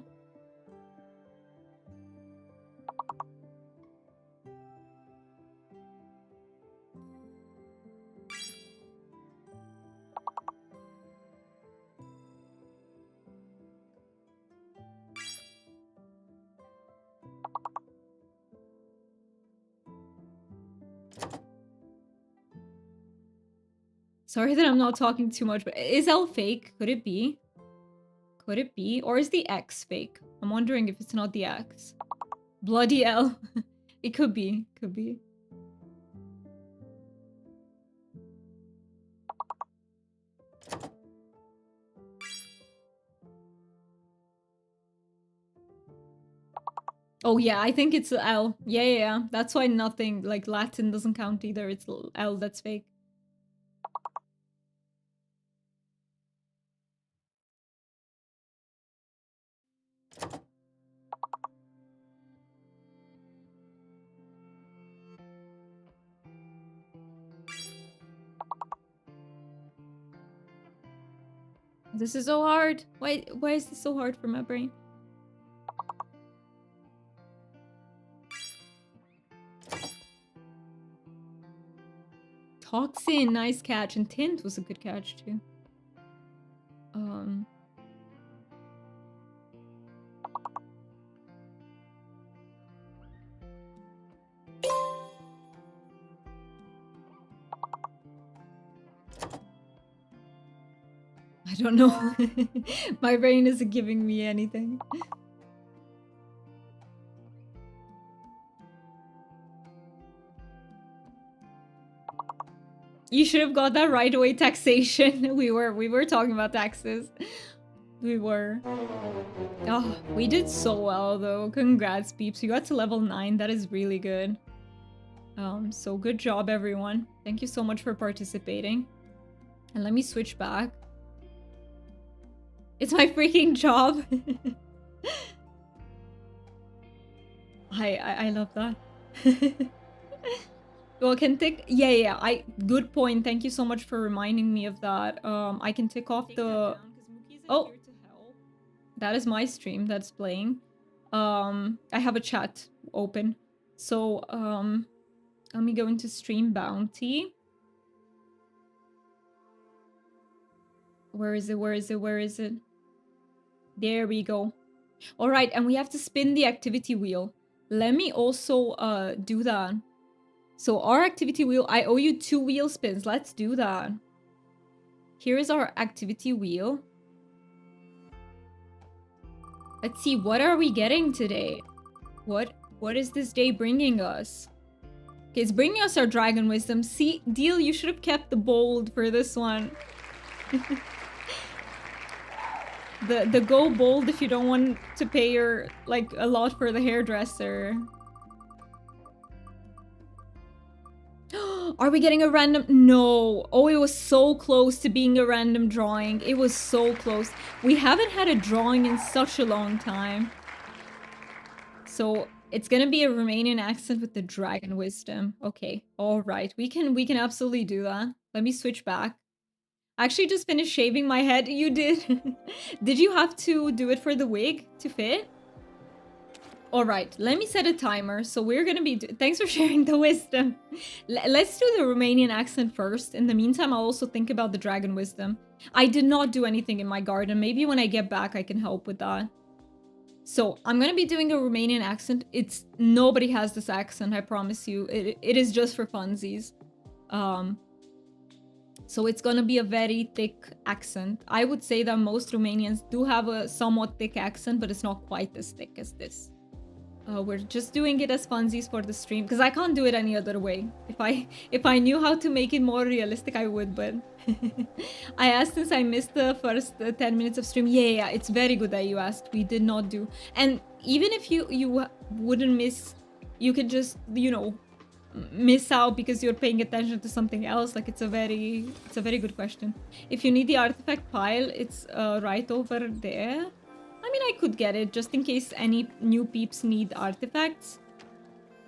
Sorry that I'm not talking too much, but is L fake? Could it be? Could it be? Or is the X fake? I'm wondering if it's not the X. Bloody L. It could be. Could be. Oh yeah, I think it's L. Yeah. That's why nothing, like Latin doesn't count either. It's L that's fake. This is so hard. Why is this so hard for my brain? Toxin, nice catch. And Tint was a good catch too. I don't know. My brain isn't giving me anything. You should have got that right away, taxation. We were talking about taxes. We were. Oh, we did so well though. Congrats, peeps. You got to level 9. That is really good. So good job, everyone. Thank you so much for participating. And let me switch back. It's my freaking job. I love that. Well, can tick. Yeah. Good point. Thank you so much for reminding me of that. I can tick off the. Oh, That is my stream that's playing. I have a chat open. So, let me go into stream bounty. Where is it? Where is it? Where is it? There we go. All right, and we have to spin the activity wheel. Let me also do that. So our activity wheel, I owe you 2 wheel spins. Let's do that. Here is our activity wheel. Let's see, what are we getting today? What is this day bringing us? Okay, it's bringing us our dragon wisdom. See, Deal, you should have kept the bold for this one. the go bold if you don't want to pay your, like, a lot for the hairdresser. Are we getting a random? No. Oh, it was so close to being a random drawing. It was so close. We haven't had a drawing in such a long time. So it's gonna be a Romanian accent with the dragon wisdom. Okay. All right. We can absolutely do that. Let me switch back. I actually just finished shaving my head. You did. Did you have to do it for the wig to fit? All right, let me set a timer. So we're gonna be. Thanks for sharing the wisdom. Let's do the Romanian accent first. In the meantime, I'll also think about the dragon wisdom. I did not do anything in my garden. Maybe when I get back, I can help with that. So I'm gonna be doing a Romanian accent. It's nobody has this accent. I promise you. It is just for funsies. So it's gonna be a very thick accent. I would say that most Romanians do have a somewhat thick accent, but it's not quite as thick as this. We're just doing it as funsies for the stream because I can't do it any other way. If I knew how to make it more realistic, I would, but I asked since I missed the first 10 minutes of stream. Yeah, it's very good that you asked. We did not do. And even if you wouldn't miss, you could just, you know, miss out because you're paying attention to something else. Like, it's a very good question. If you need the artifact pile, it's right over there. I mean, I could get it just in case any new peeps need artifacts.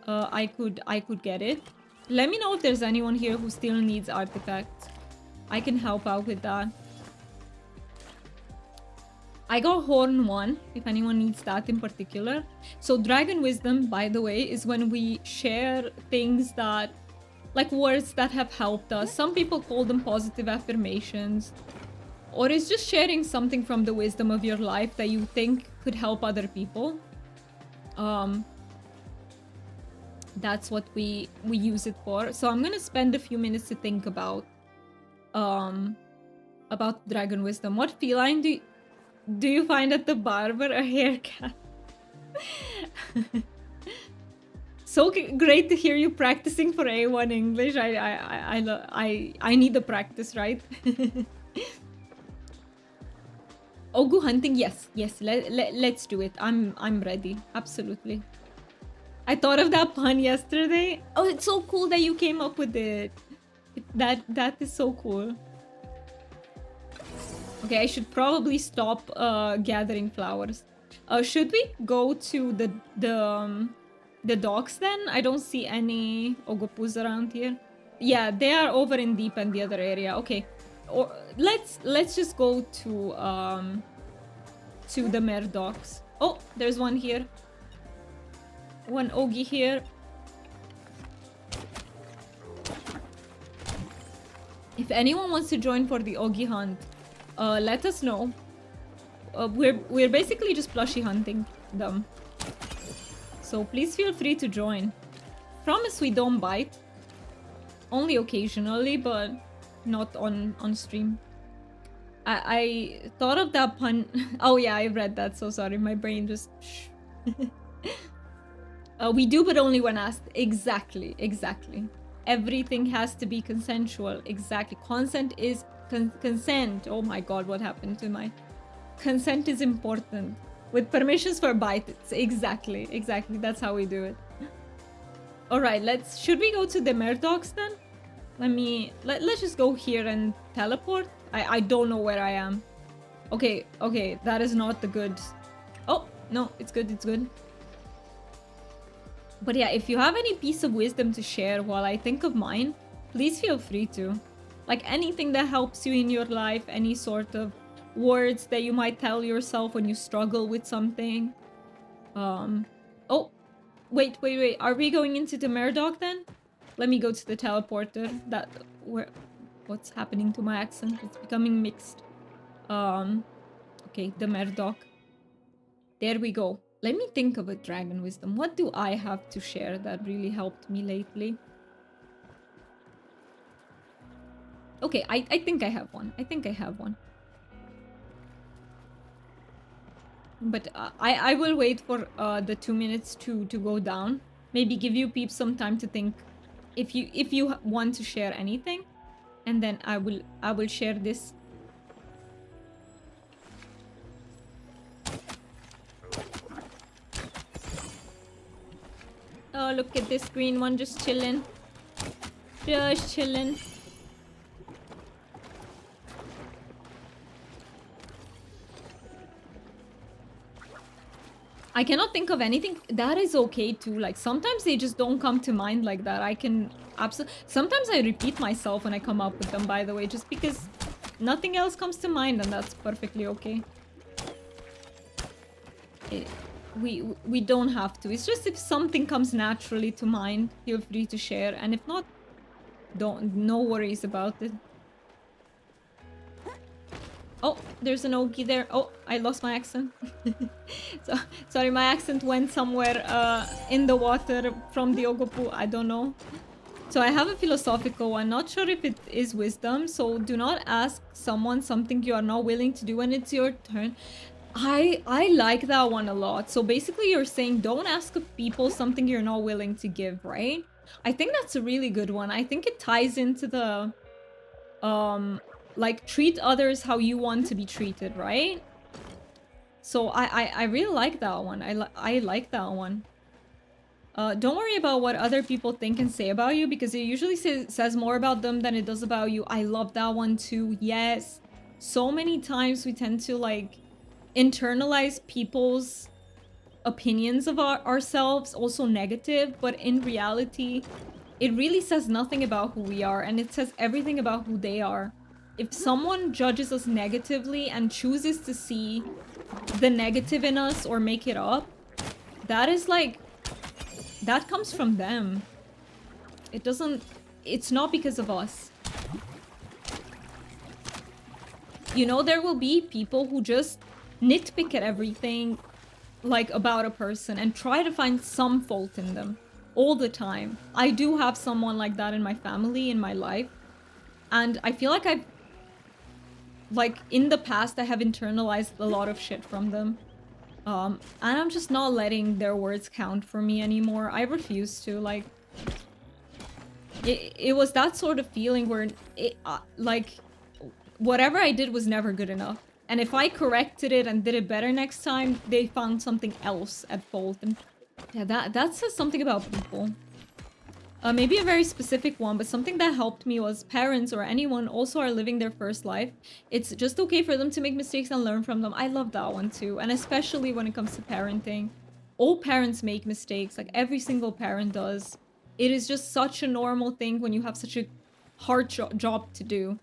I could get it. Let me know if there's anyone here who still needs artifacts. I can help out with that. I got Horn 1, if anyone needs that in particular. So Dragon Wisdom, by the way, is when we share things that, like words that have helped us. Some people call them positive affirmations. Or it's just sharing something from the wisdom of your life that you think could help other people. That's what we use it for. So I'm gonna spend a few minutes to think about Dragon Wisdom. What feline do you find at the barber? A haircut. So great to hear you practicing for A1 English. I need the practice, right? Ogu hunting, yes, let's do it. I'm ready, absolutely. I thought of that pun yesterday. Oh, it's so cool that you came up with it. That is so cool. Okay, I should probably stop gathering flowers. Should we go to the docks then? I don't see any ogopoos around here. Yeah, they are over in deep and the other area. Okay. Or let's just go to the Mare docks. Oh, there's one here. One Ogie here. If anyone wants to join for the Ogie hunt, let us know. We're basically just plushie hunting them. So please feel free to join. Promise we don't bite. Only occasionally, but not on stream. I thought of that pun. Oh yeah, I read that. So sorry, my brain just. We do, but only when asked. Exactly. Everything has to be consensual. Exactly. Consent is consent. Oh my god, what happened to my consent is important. With permissions for bites. Exactly. That's how we do it. All right, should we go to the Mare docks then? Let's just go here and teleport. I don't know where I am. Okay, that is not the good. Oh, no, it's good. But yeah, if you have any piece of wisdom to share while I think of mine, please feel free to. Like anything that helps you in your life, any sort of words that you might tell yourself when you struggle with something. Oh, wait. Are we going into the Murdoch then? Let me go to the teleporter. What's happening to my accent? It's becoming mixed. Okay, the Murdoch. There we go. Let me think of a dragon wisdom. What do I have to share that really helped me lately? Okay, I think I have one. But I will wait for the 2 minutes to go down. Maybe give you peeps some time to think if you want to share anything, and then I will share this. Oh, look at this green one just chilling. Just chilling. I cannot think of anything. That is okay too. Like, sometimes they just don't come to mind like that. I can absolutely... Sometimes I repeat myself when I come up with them, by the way, just because nothing else comes to mind, and that's perfectly okay. We don't have to. It's just if something comes naturally to mind, feel free to share. And if not, no worries about it. Oh, there's an Ogie there. Oh, I lost my accent. So, sorry, my accent went somewhere in the water from the ogopuu. I don't know. So I have a philosophical one. Not sure if it is wisdom. So do not ask someone something you are not willing to do when it's your turn. I like that one a lot. So basically you're saying don't ask of people something you're not willing to give, right? I think that's a really good one. I think it ties into the like, treat others how you want to be treated, right? So I really like that one. I like that one. Don't worry about what other people think and say about you, because it usually says more about them than it does about you. I love that one too. Yes. So many times we tend to, like, internalize people's opinions of ourselves, also negative, but in reality, it really says nothing about who we are, and it says everything about who they are. If someone judges us negatively and chooses to see the negative in us or make it up, that is like... that comes from them. It's not because of us. You know, there will be people who just nitpick at everything, like, about a person and try to find some fault in them all the time. I do have someone like that in my family, in my life. And I feel like like, in the past, I have internalized a lot of shit from them. And I'm just not letting their words count for me anymore. I refuse to, like... It was that sort of feeling where, like, whatever I did was never good enough. And if I corrected it and did it better next time, they found something else at fault. And yeah, that says something about people. Maybe a very specific one, but something that helped me was parents or anyone also are living their first life. It's just okay for them to make mistakes and learn from them. I love that one too. And especially when it comes to parenting. All parents make mistakes, like every single parent does. It is just such a normal thing when you have such a hard job to do.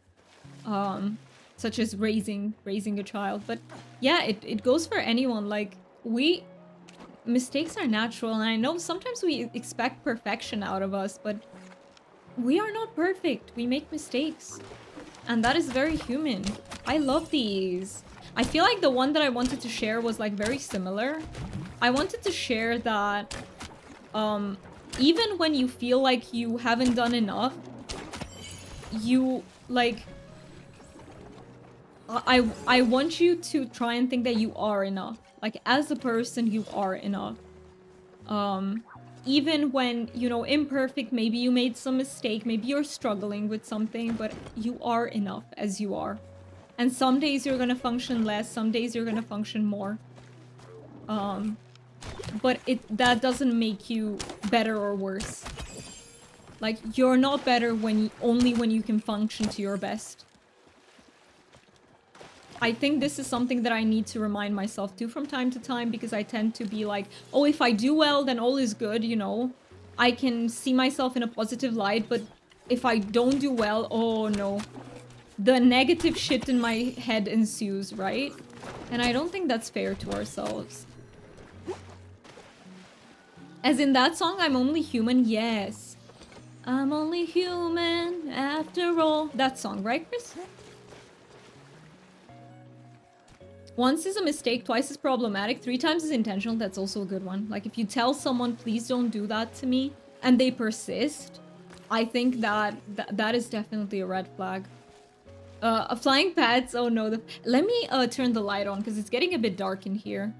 Such as raising a child. But yeah, it goes for anyone. Like, mistakes are natural, and I know sometimes we expect perfection out of us, but we are not perfect. We make mistakes. And that is very human. I love these. I feel like the one that I wanted to share was, like, very similar. I wanted to share that even when you feel like you haven't done enough, you, like... I want you to try and think that you are enough. Like, as a person, you are enough. Even when, you know, imperfect, maybe you made some mistake, maybe you're struggling with something, but you are enough as you are. And some days you're gonna function less, some days you're gonna function more. But that doesn't make you better or worse. Like, you're not better only when you can function to your best. I think this is something that I need to remind myself too from time to time, because I tend to be like, oh, if I do well, then all is good, you know? I can see myself in a positive light, but if I don't do well, oh no. the negative shit in my head ensues, right? And I don't think that's fair to ourselves. As in that song, I'm only human, yes. I'm only human after all. That song, right, Chris? Once is a mistake, twice is problematic, 3 times is intentional. That's also a good one. Like, if you tell someone, please don't do that to me, and they persist, I think that is definitely a red flag. Flying pets, oh no. Let me turn the light on, because it's getting a bit dark in here.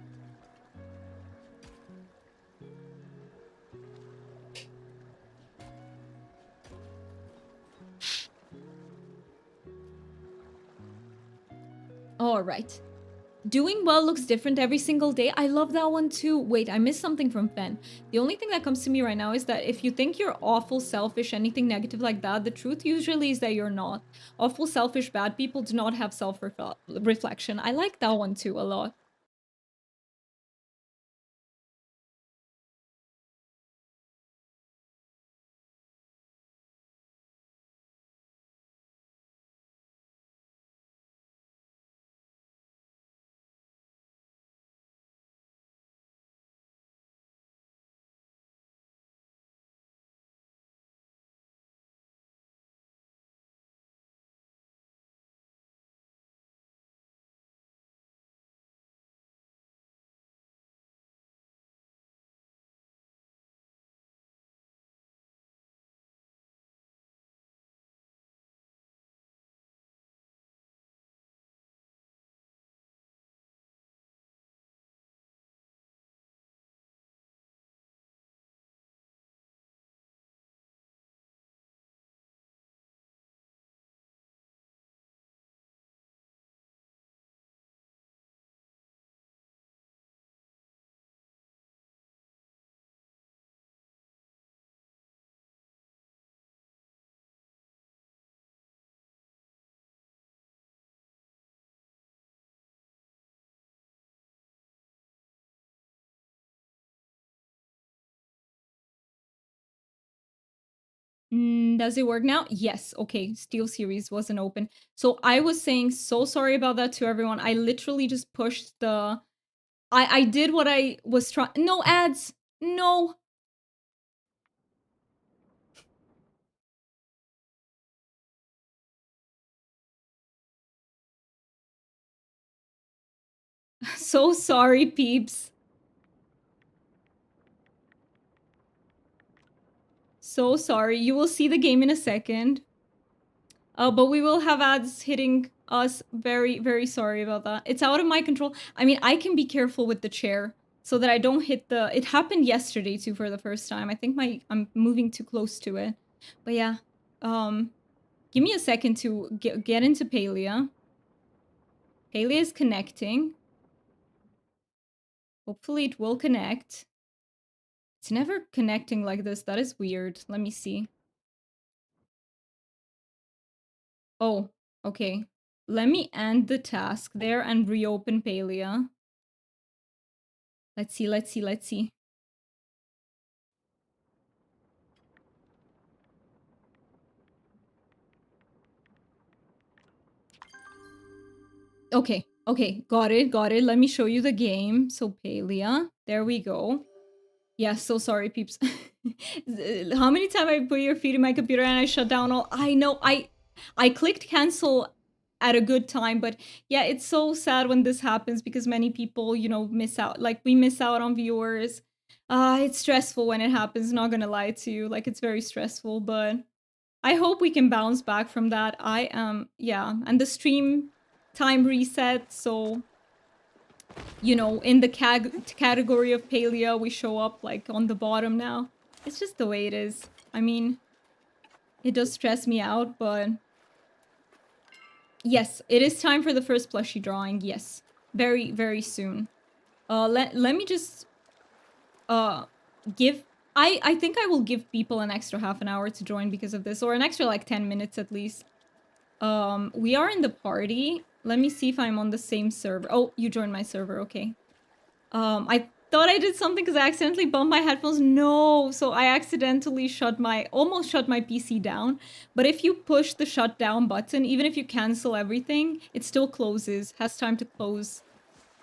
Alright. Doing well looks different every single day. I love that one too. Wait, I missed something from Fen. The only thing that comes to me right now is that if you think you're awful, selfish, anything negative like that, the truth usually is that you're not. Awful, selfish, bad people do not have self-reflection. I like that one too a lot. Does it work now? Yes. Okay. Steel series wasn't open. So I was saying so sorry about that to everyone. I literally just pushed the... I did what I was trying... No ads! No! So sorry, peeps. So sorry. You will see the game in a second. But we will have ads hitting us. Very, very sorry about that. It's out of my control. I mean, I can be careful with the chair so that I don't hit the... It happened yesterday too for the first time. I think I'm moving too close to it. But yeah. Give me a second to get into Palia. Palia is connecting. Hopefully it will connect. It's never connecting like this. That is weird. Let me see. Oh, okay. Let me end the task there and reopen Palia. Let's see, let's see, let's see. Okay, okay, got it, got it. Let me show you the game. So Palia, there we go. Yeah, so sorry, peeps. How many times I put your feet in my computer and I shut down all... I know, I clicked cancel at a good time, but yeah, it's so sad when this happens because many people, you know, miss out. Like, we miss out on viewers. It's stressful when it happens, not gonna lie to you. Like, it's very stressful, but I hope we can bounce back from that. I am, yeah, and the stream time reset, so... You know, in the category of Palia, we show up, like, on the bottom now. It's just the way it is. I mean, it does stress me out, but... Yes, it is time for the first plushie drawing, yes. Very, very soon. Let me just... give... I think I will give people an extra half an hour to join because of this, or an extra, like, 10 minutes at least. We are in the party. Let me see if I'm on the same server. Oh, you joined my server, okay. I thought I did something because I accidentally bumped my headphones. No, so I accidentally almost shut my PC down. But if you push the shutdown button, even if you cancel everything, it still closes, has time to close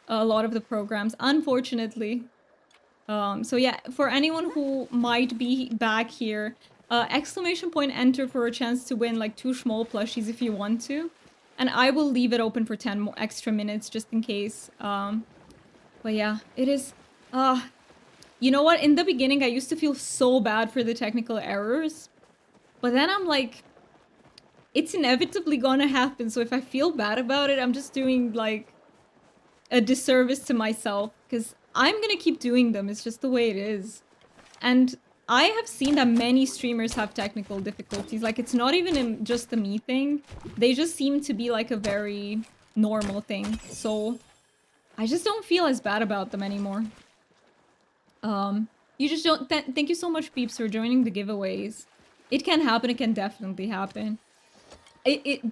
a lot of the programs, unfortunately. So yeah, for anyone who might be back here, exclamation point enter for a chance to win like 2 small plushies if you want to. And I will leave it open for 10 more extra minutes just in case. But yeah, it is... you know what? In the beginning, I used to feel so bad for the technical errors. But then I'm like... it's inevitably gonna happen, so if I feel bad about it, I'm just doing like a disservice to myself. Because I'm gonna keep doing them, it's just the way it is. And I have seen that many streamers have technical difficulties. Like, it's not even just a me thing. They just seem to be like a very normal thing. So, I just don't feel as bad about them anymore. You just don't... thank you so much, peeps, for joining the giveaways. It can happen, it can definitely happen.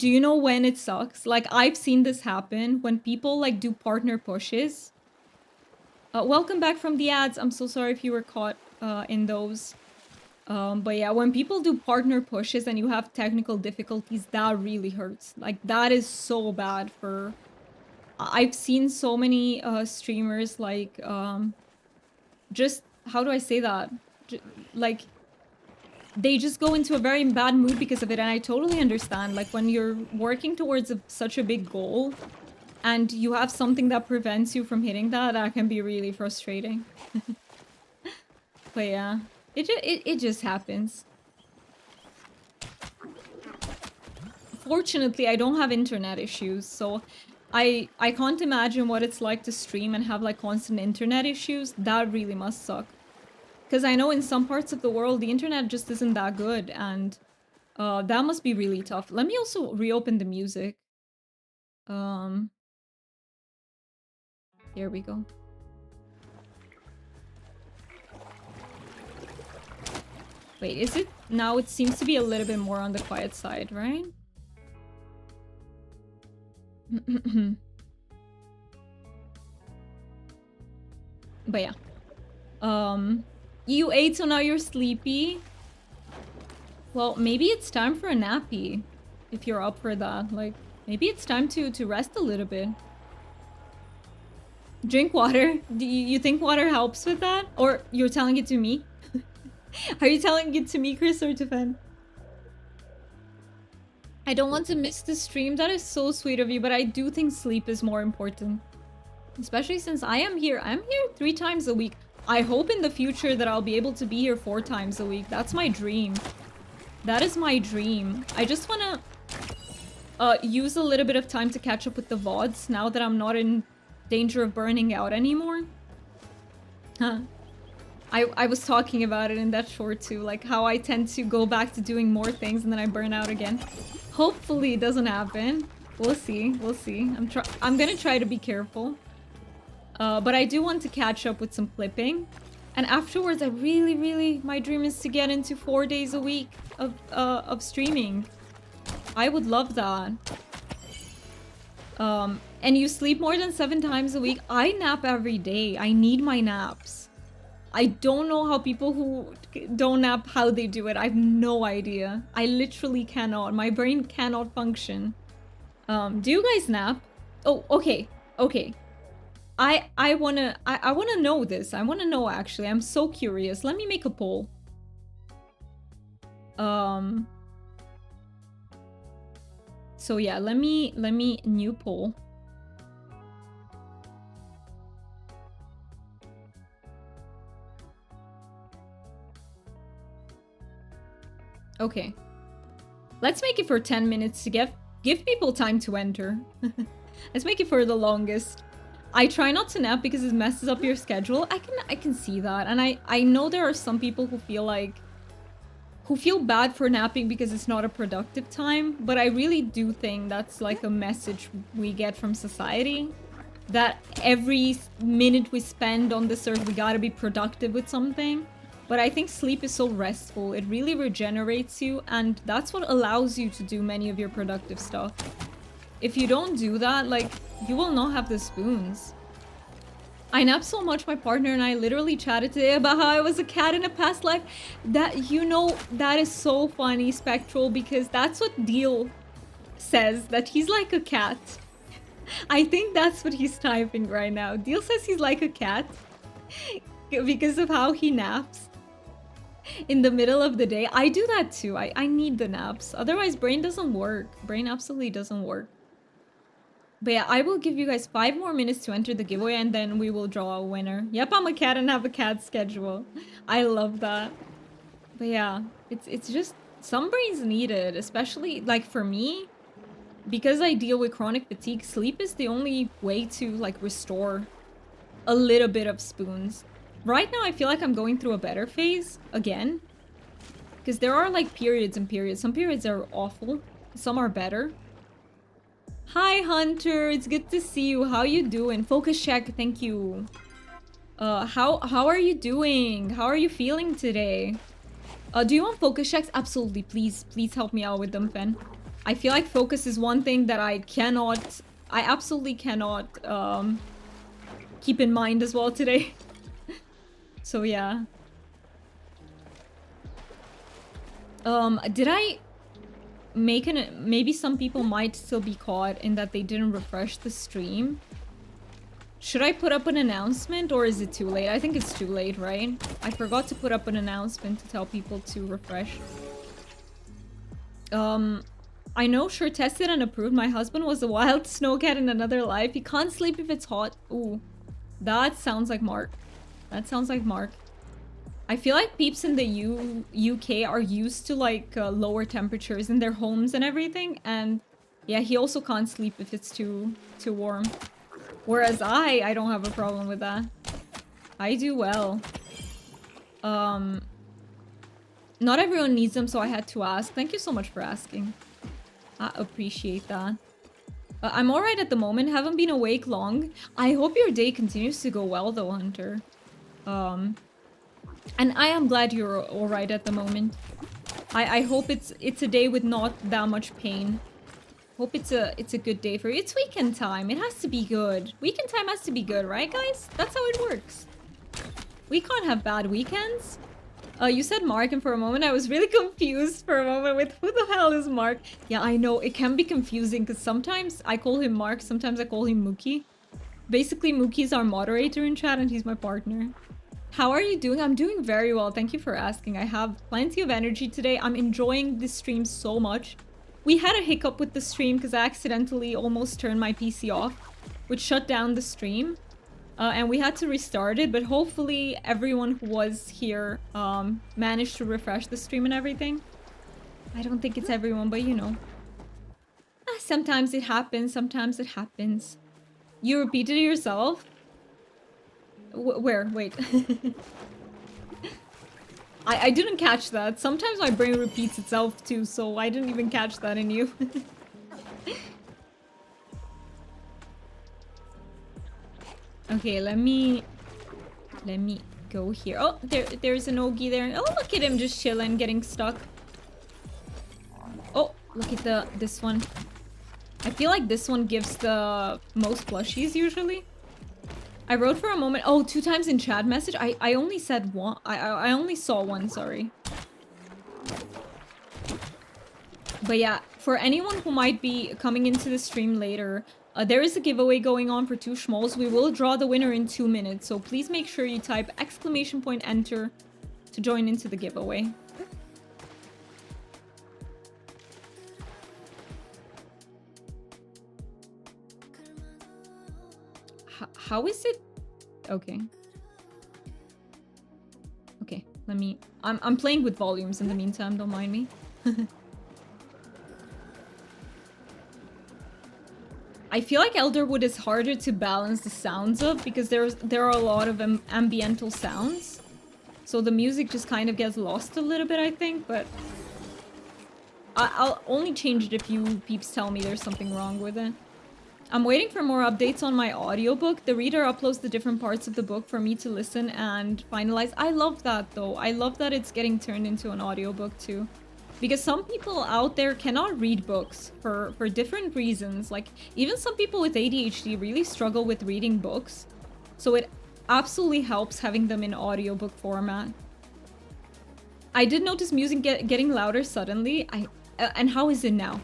Do you know when it sucks? Like, I've seen this happen when people, like, do partner pushes. Welcome back from the ads. I'm so sorry if you were caught in those. But yeah, when people do partner pushes and you have technical difficulties, that really hurts. Like, that is so bad for... I've seen so many streamers, like, just... how do I say that? Like... they just go into a very bad mood because of it, and I totally understand. Like, when you're working towards such a big goal, and you have something that prevents you from hitting that, that can be really frustrating. But yeah, it just happens. Fortunately, I don't have internet issues, so I can't imagine what it's like to stream and have, like, constant internet issues. That really must suck. Because I know in some parts of the world, the internet just isn't that good, and that must be really tough. Let me also reopen the music. Here we go. Wait, is it? Now it seems to be a little bit more on the quiet side, right? But yeah. You ate, so now you're sleepy? Well, maybe it's time for a nappy. If you're up for that. Like, maybe it's time to rest a little bit. Drink water? Do you think water helps with that? Or you're telling it to me? Are you telling it to me, Chris, or to Fen? I don't want to miss the stream. That is so sweet of you, but I do think sleep is more important. Especially since I am here. I'm here 3 times a week. I hope in the future that I'll be able to be here 4 times a week. That's my dream. That is my dream. I just want to use a little bit of time to catch up with the VODs now that I'm not in danger of burning out anymore. Huh. I was talking about it in that short too, like how I tend to go back to doing more things and then I burn out again. Hopefully it doesn't happen. We'll see. We'll see. I'm gonna try to be careful. But I do want to catch up with some clipping. And afterwards, I really, my dream is to get into 4 days a week of streaming. I would love that. And you sleep more than 7 times a week. I nap every day. I need my naps. I don't know how people who don't nap, how they do it. I have no idea. I literally cannot. My brain cannot function. Do you guys nap? Oh, okay. Okay. I wanna know this. I wanna know, actually. I'm so curious. Let me make a poll. So yeah, let me new poll. Okay. Let's make it for 10 minutes to give people time to enter. Let's make it for the longest. I try not to nap because it messes up your schedule. I can see that. And I know there are some people who feel bad for napping because it's not a productive time, but I really do think that's like a message we get from society, that every minute we spend on this earth we gotta be productive with something. But I think sleep is so restful. It really regenerates you, and that's what allows you to do many of your productive stuff. If you don't do that, like, you will not have the spoons. I nap so much. My partner and I literally chatted today about how I was a cat in a past life. That, you know, that is so funny, Spectral, because that's what Deal says, that he's like a cat. I think that's what he's typing right now. Deal says he's like a cat because of how he naps in the middle of the day. I do that too. I need the naps. Otherwise, brain doesn't work. Brain absolutely doesn't work. But yeah, I will give you guys 5 more minutes to enter the giveaway and then we will draw a winner. Yep, I'm a cat and have a cat schedule. I love that. But yeah, it's just some brains need it, especially like for me, because I deal with chronic fatigue. Sleep is the only way to like restore a little bit of spoons. Right now, I feel like I'm going through a better phase again, because there are like periods and periods. Some periods are awful, some are better. Hi Hunter, it's good to see you. How you doing? Focus check, thank you. How are you doing? How are you feeling today? Do you want focus checks? Absolutely, please help me out with them, Fen. I feel like focus is one thing that I absolutely cannot keep in mind as well today. So yeah. Did I make maybe some people might still be caught in that they didn't refresh the stream. Should I put up an announcement or is it too late? I think it's too late, right? I forgot to put up an announcement to tell people to refresh. I know, sure, tested and approved. My husband was a wild snow cat in another life. He can't sleep if it's hot. Ooh, that sounds like Mark. That sounds like Mark. I feel like peeps in the UK are used to like lower temperatures in their homes and everything, and yeah, he also can't sleep if it's too warm. Whereas I don't have a problem with that. I do well. Not everyone needs them, so I had to ask. Thank you so much for asking. I appreciate that. I'm alright at the moment. Haven't been awake long. I hope your day continues to go well though, Hunter. And I am glad you're alright at the moment. I hope it's a day with not that much pain. Hope it's a good day for you. It's weekend time. It has to be good. Weekend time has to be good, right guys? That's how it works. We can't have bad weekends. You said Mark, and for a moment I was really confused for a moment with who the hell is Mark? Yeah, I know, it can be confusing because sometimes I call him Mark, sometimes I call him Mookie. Basically, Mookie's our moderator in chat and he's my partner. How are you doing? I'm doing very well. Thank you for asking. I have plenty of energy today. I'm enjoying this stream so much. We had a hiccup with the stream because I accidentally almost turned my PC off, which shut down the stream. And we had to restart it, but hopefully everyone who was here managed to refresh the stream and everything. I don't think it's everyone, but you know. Sometimes it happens, sometimes it happens. You repeated it yourself? Where? Wait. I didn't catch that. Sometimes my brain repeats itself too, so I didn't even catch that in you. Okay, let me go here. Oh, there's an Ogie there. Oh, look at him just chilling, getting stuck. Oh, look at this one. I feel like this one gives the most plushies usually. I wrote for a moment. Oh, 2 times in chat message. I only said one. I only saw one, sorry. But yeah, for anyone who might be coming into the stream later, there is a giveaway going on for 2 schmoles. We will draw the winner in 2 minutes, so please make sure you type !enter to join into the giveaway. How is it? Okay. Okay, let me... I'm playing with volumes in the meantime, don't mind me. I feel like Elderwood is harder to balance the sounds of because there are a lot of ambiental sounds. So the music just kind of gets lost a little bit, I think, but... I'll only change it if you peeps tell me there's something wrong with it. I'm waiting for more updates on my audiobook. The reader uploads the different parts of the book for me to listen and finalize. I love that though. I love that it's getting turned into an audiobook too. Because some people out there cannot read books for different reasons. Like, even some people with ADHD really struggle with reading books. So it absolutely helps having them in audiobook format. I did notice music getting louder suddenly. And how is it now?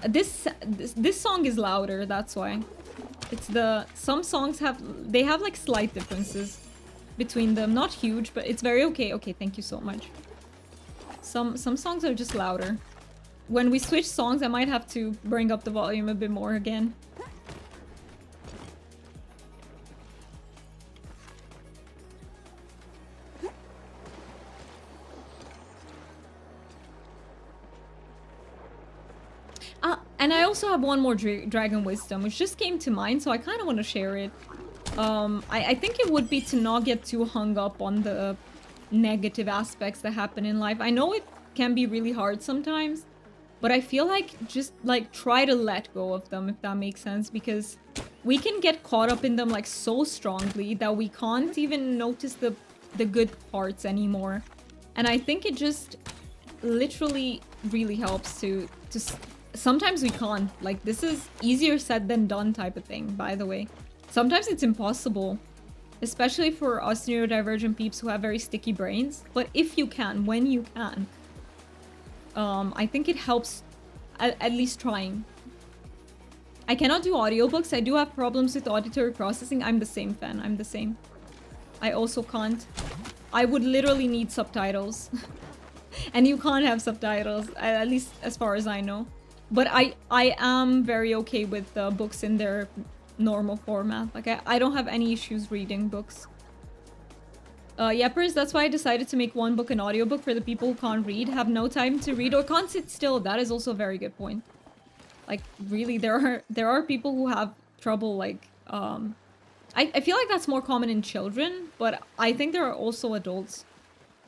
This song is louder, that's why. It's some songs have like slight differences between them. Not huge, but it's very okay. Okay, thank you so much. Some songs are just louder. When we switch songs, I might have to bring up the volume a bit more again. And I also have one more Dragon Wisdom, which just came to mind, so I kind of want to share it. I think it would be to not get too hung up on the negative aspects that happen in life. I know it can be really hard sometimes, but I feel like just like try to let go of them, if that makes sense, because we can get caught up in them like so strongly that we can't even notice the good parts anymore. And I think it just literally really helps to sometimes we can't. Like, this is easier said than done type of thing, by the way. Sometimes it's impossible, especially for us neurodivergent peeps who have very sticky brains. But if you can, when you can, I think it helps at least trying. I cannot do audiobooks. I do have problems with auditory processing. I'm the same fan. I'm the same. I also can't. I would literally need subtitles. And you can't have subtitles, at least as far as I know. But I am very okay with books in their normal format. Like, I don't have any issues reading books. Yepers, that's why I decided to make one book an audiobook for the people who can't read, have no time to read, or can't sit still. That is also a very good point. Like, really, there are people who have trouble, like, I feel like that's more common in children, but I think there are also adults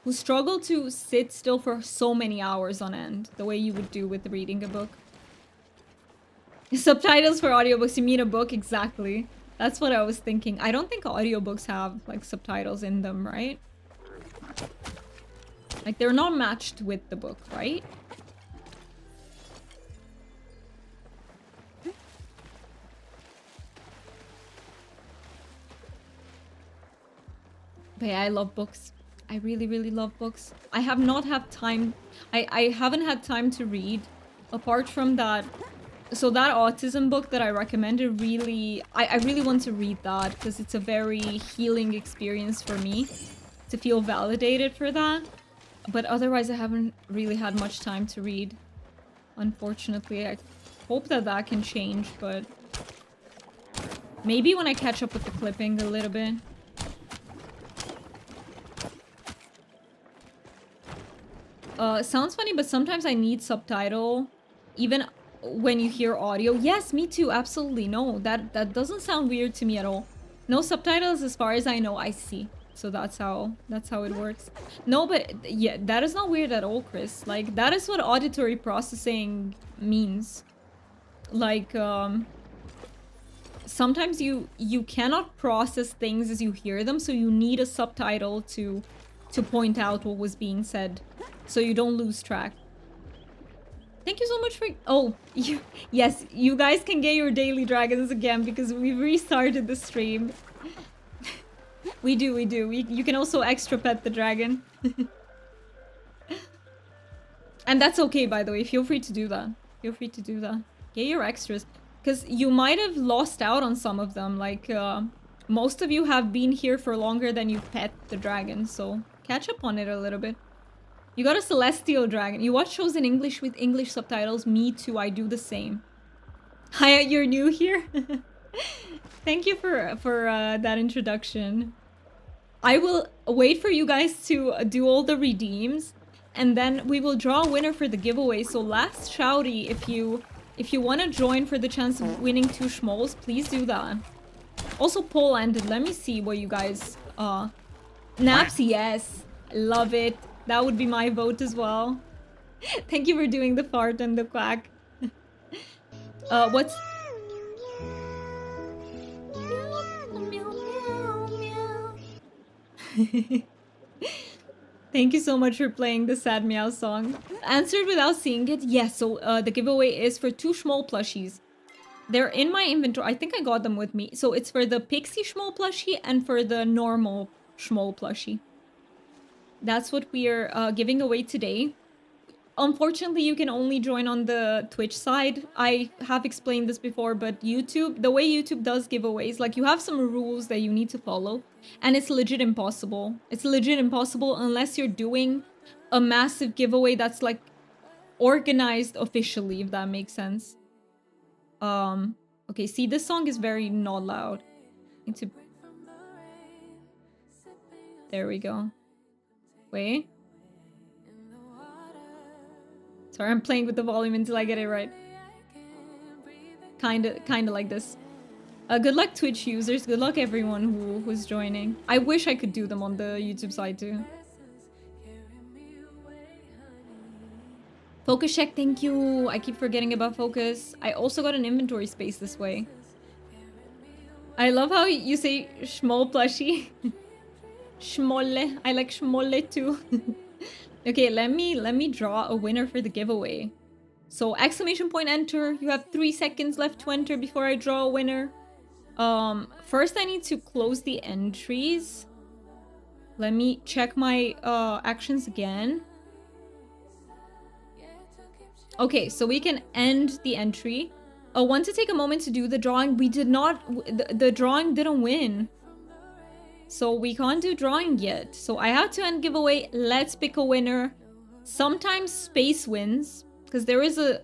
who struggle to sit still for so many hours on end, the way you would do with reading a book. Subtitles for audiobooks, you mean a book? Exactly. That's what I was thinking. I don't think audiobooks have, like, subtitles in them, right? Like, they're not matched with the book, right? But yeah, I love books. I really, really love books. I have not had time. I haven't had time to read, apart from that. So that autism book that I recommended, really, I really want to read that because it's a very healing experience for me to feel validated for that. But otherwise, I haven't really had much time to read, unfortunately. I hope that that can change, but maybe when I catch up with the clipping a little bit. Sounds funny, but sometimes I need subtitle, even when you hear audio. Yes, me too, absolutely. No, that doesn't sound weird to me at all. No subtitles as far as I know, I see. So that's how it works. No, but yeah, that is not weird at all, Chris. Like, that is what auditory processing means. Like, sometimes you cannot process things as you hear them, so you need a subtitle to point out what was being said, so you don't lose track. Thank you so much for... Oh, yes, you guys can get your daily dragons again because we've restarted the stream. We do. You can also extra pet the dragon. And that's okay, by the way. Feel free to do that. Feel free to do that. Get your extras. Because you might have lost out on some of them. Like, most of you have been here for longer than you've pet the dragon, so catch up on it a little bit. You got a celestial dragon. You watch shows in English with English subtitles? Me too, I do the same. Hi, you're new here? Thank you for that introduction. I will wait for you guys to do all the redeems, and then we will draw a winner for the giveaway. So last shouty, if you want to join for the chance of winning 2 schmoles, please do that. Also, poll ended. Let me see what you guys... Naps, yes. Love it. That would be my vote as well. Thank you for doing the fart and the quack. What's... Thank you so much for playing the sad meow song. Answered without seeing it? Yes, so the giveaway is for 2 schmole plushies. They're in my inventory. I think I got them with me. So it's for the Pixie Schmole plushie and for the normal Schmole plushie. That's what we're giving away today. Unfortunately, you can only join on the Twitch side. I have explained this before, but YouTube, the way YouTube does giveaways, like you have some rules that you need to follow, and it's legit impossible. It's legit impossible unless you're doing a massive giveaway that's like organized officially, if that makes sense. Okay, see, this song is very not loud. Need to... There we go. Wait. Sorry, I'm playing with the volume until I get it right. Kinda like this. Good luck, Twitch users. Good luck, everyone who's joining. I wish I could do them on the YouTube side too. Focus check, thank you. I keep forgetting about focus. I also got an inventory space this way. I love how you say schmole plushie. Schmolle. I like schmolle too. Okay, let me draw a winner for the giveaway. So exclamation point enter. You have 3 seconds left to enter before I draw a winner. First I need to close the entries. Let me check my actions again. Okay, so we can end the entry. I want to take a moment to do the drawing. We did not, the drawing didn't win. So we can't do drawing yet. So I have to end giveaway. Let's pick a winner. Sometimes space wins, because there is a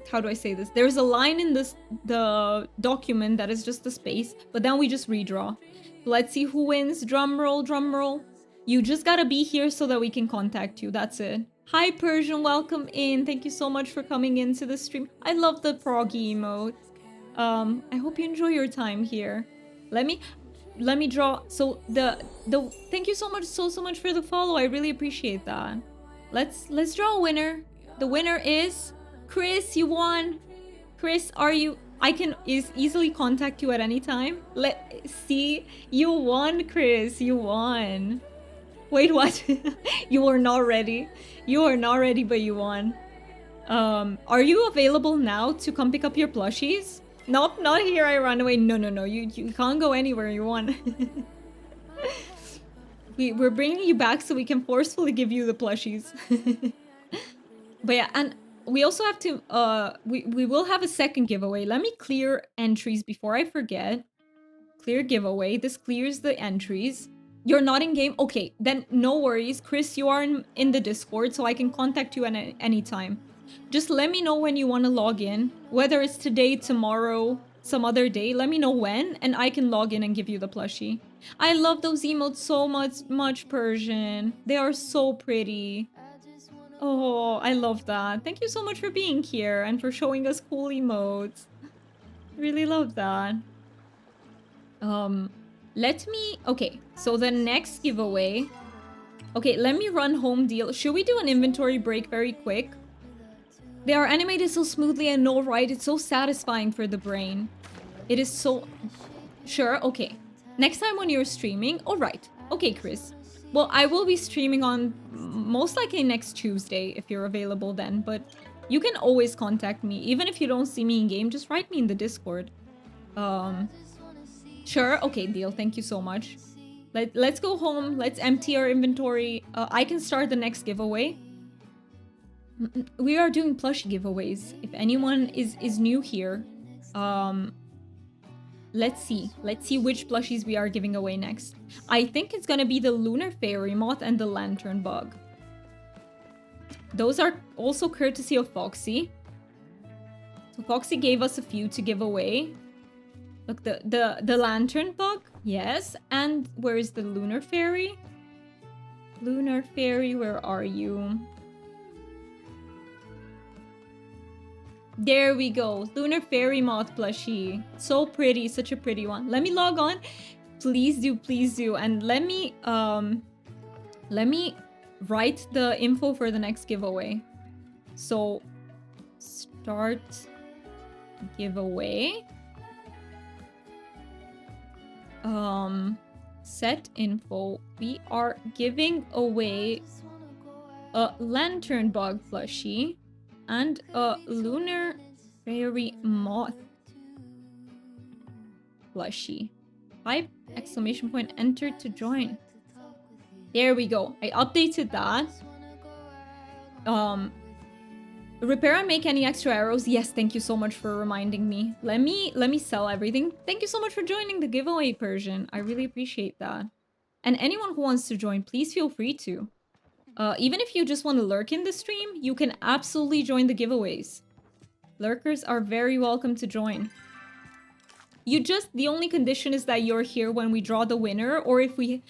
how do I say this? There's a line in the document that is just a space, but then we just redraw. Let's see who wins. Drum roll, drum roll. You just gotta be here so that we can contact you. That's it. Hi Persian, welcome in. Thank you so much for coming into the stream. I love the froggy emote. I hope you enjoy your time here. Let me draw. So the thank you so much for the follow. I really appreciate that. Let's draw a winner. The winner is Chris. You won. Chris, are you? I can easily contact you at any time. Let's see. You won, Chris. You won. Wait, what? You are not ready. You are not ready, but you won. Are you available now to come pick up your plushies? Nope, not here. I run away. No. You can't go anywhere. You won. We're bringing you back so we can forcefully give you the plushies. But yeah, and we also have to, we will have a second giveaway. Let me clear entries before I forget. Clear giveaway. This clears the entries. You're not in game? Okay, then no worries. Chris, you are in the Discord, so I can contact you at any time. Just let me know when you want to log in. Whether it's today, tomorrow, some other day. Let me know when, and I can log in and give you the plushie. I love those emotes so much, Persian. They are so pretty. Oh, I love that. Thank you so much for being here and for showing us cool emotes. Really love that. Okay, so the next giveaway. Okay, let me run home deal. Should we do an inventory break very quick? They are animated so smoothly and no right. It's so satisfying for the brain. It is so... Sure, okay. Next time when you're streaming, alright. Okay, Chris. Well, I will be streaming on most likely next Tuesday if you're available then, but you can always contact me. Even if you don't see me in game, just write me in the Discord. Sure, okay, deal. Thank you so much. Let's go home. Let's empty our inventory. I can start the next giveaway. We are doing plushie giveaways. If anyone is new here, let's see which plushies we are giving away next. I think it's gonna be the Lunar Fairy Moth and the Lantern Bug. Those are also courtesy of Foxy. So Foxy gave us a few to give away. Look, the Lantern Bug, yes. And where is the Lunar Fairy? Lunar Fairy, where are you? There we go. Lunar Fairy Moth plushie. So pretty. Such a pretty one. Let me log on. Please do. And let me write the info for the next giveaway. So, start giveaway. Set info. We are giving away a Lantern Bug plushie and a Lunar Fairy moth plushie. Type exclamation point enter to join. There we go. I updated that. Repair and make any extra arrows. Yes, thank you so much for reminding me. Let me sell everything. Thank you so much for joining the giveaway, Persian. I really appreciate that. And anyone who wants to join, please feel free to. Even if you just want to lurk in the stream, you can absolutely join the giveaways. Lurkers are very welcome to join. The only condition is that you're here when we draw the winner, or if we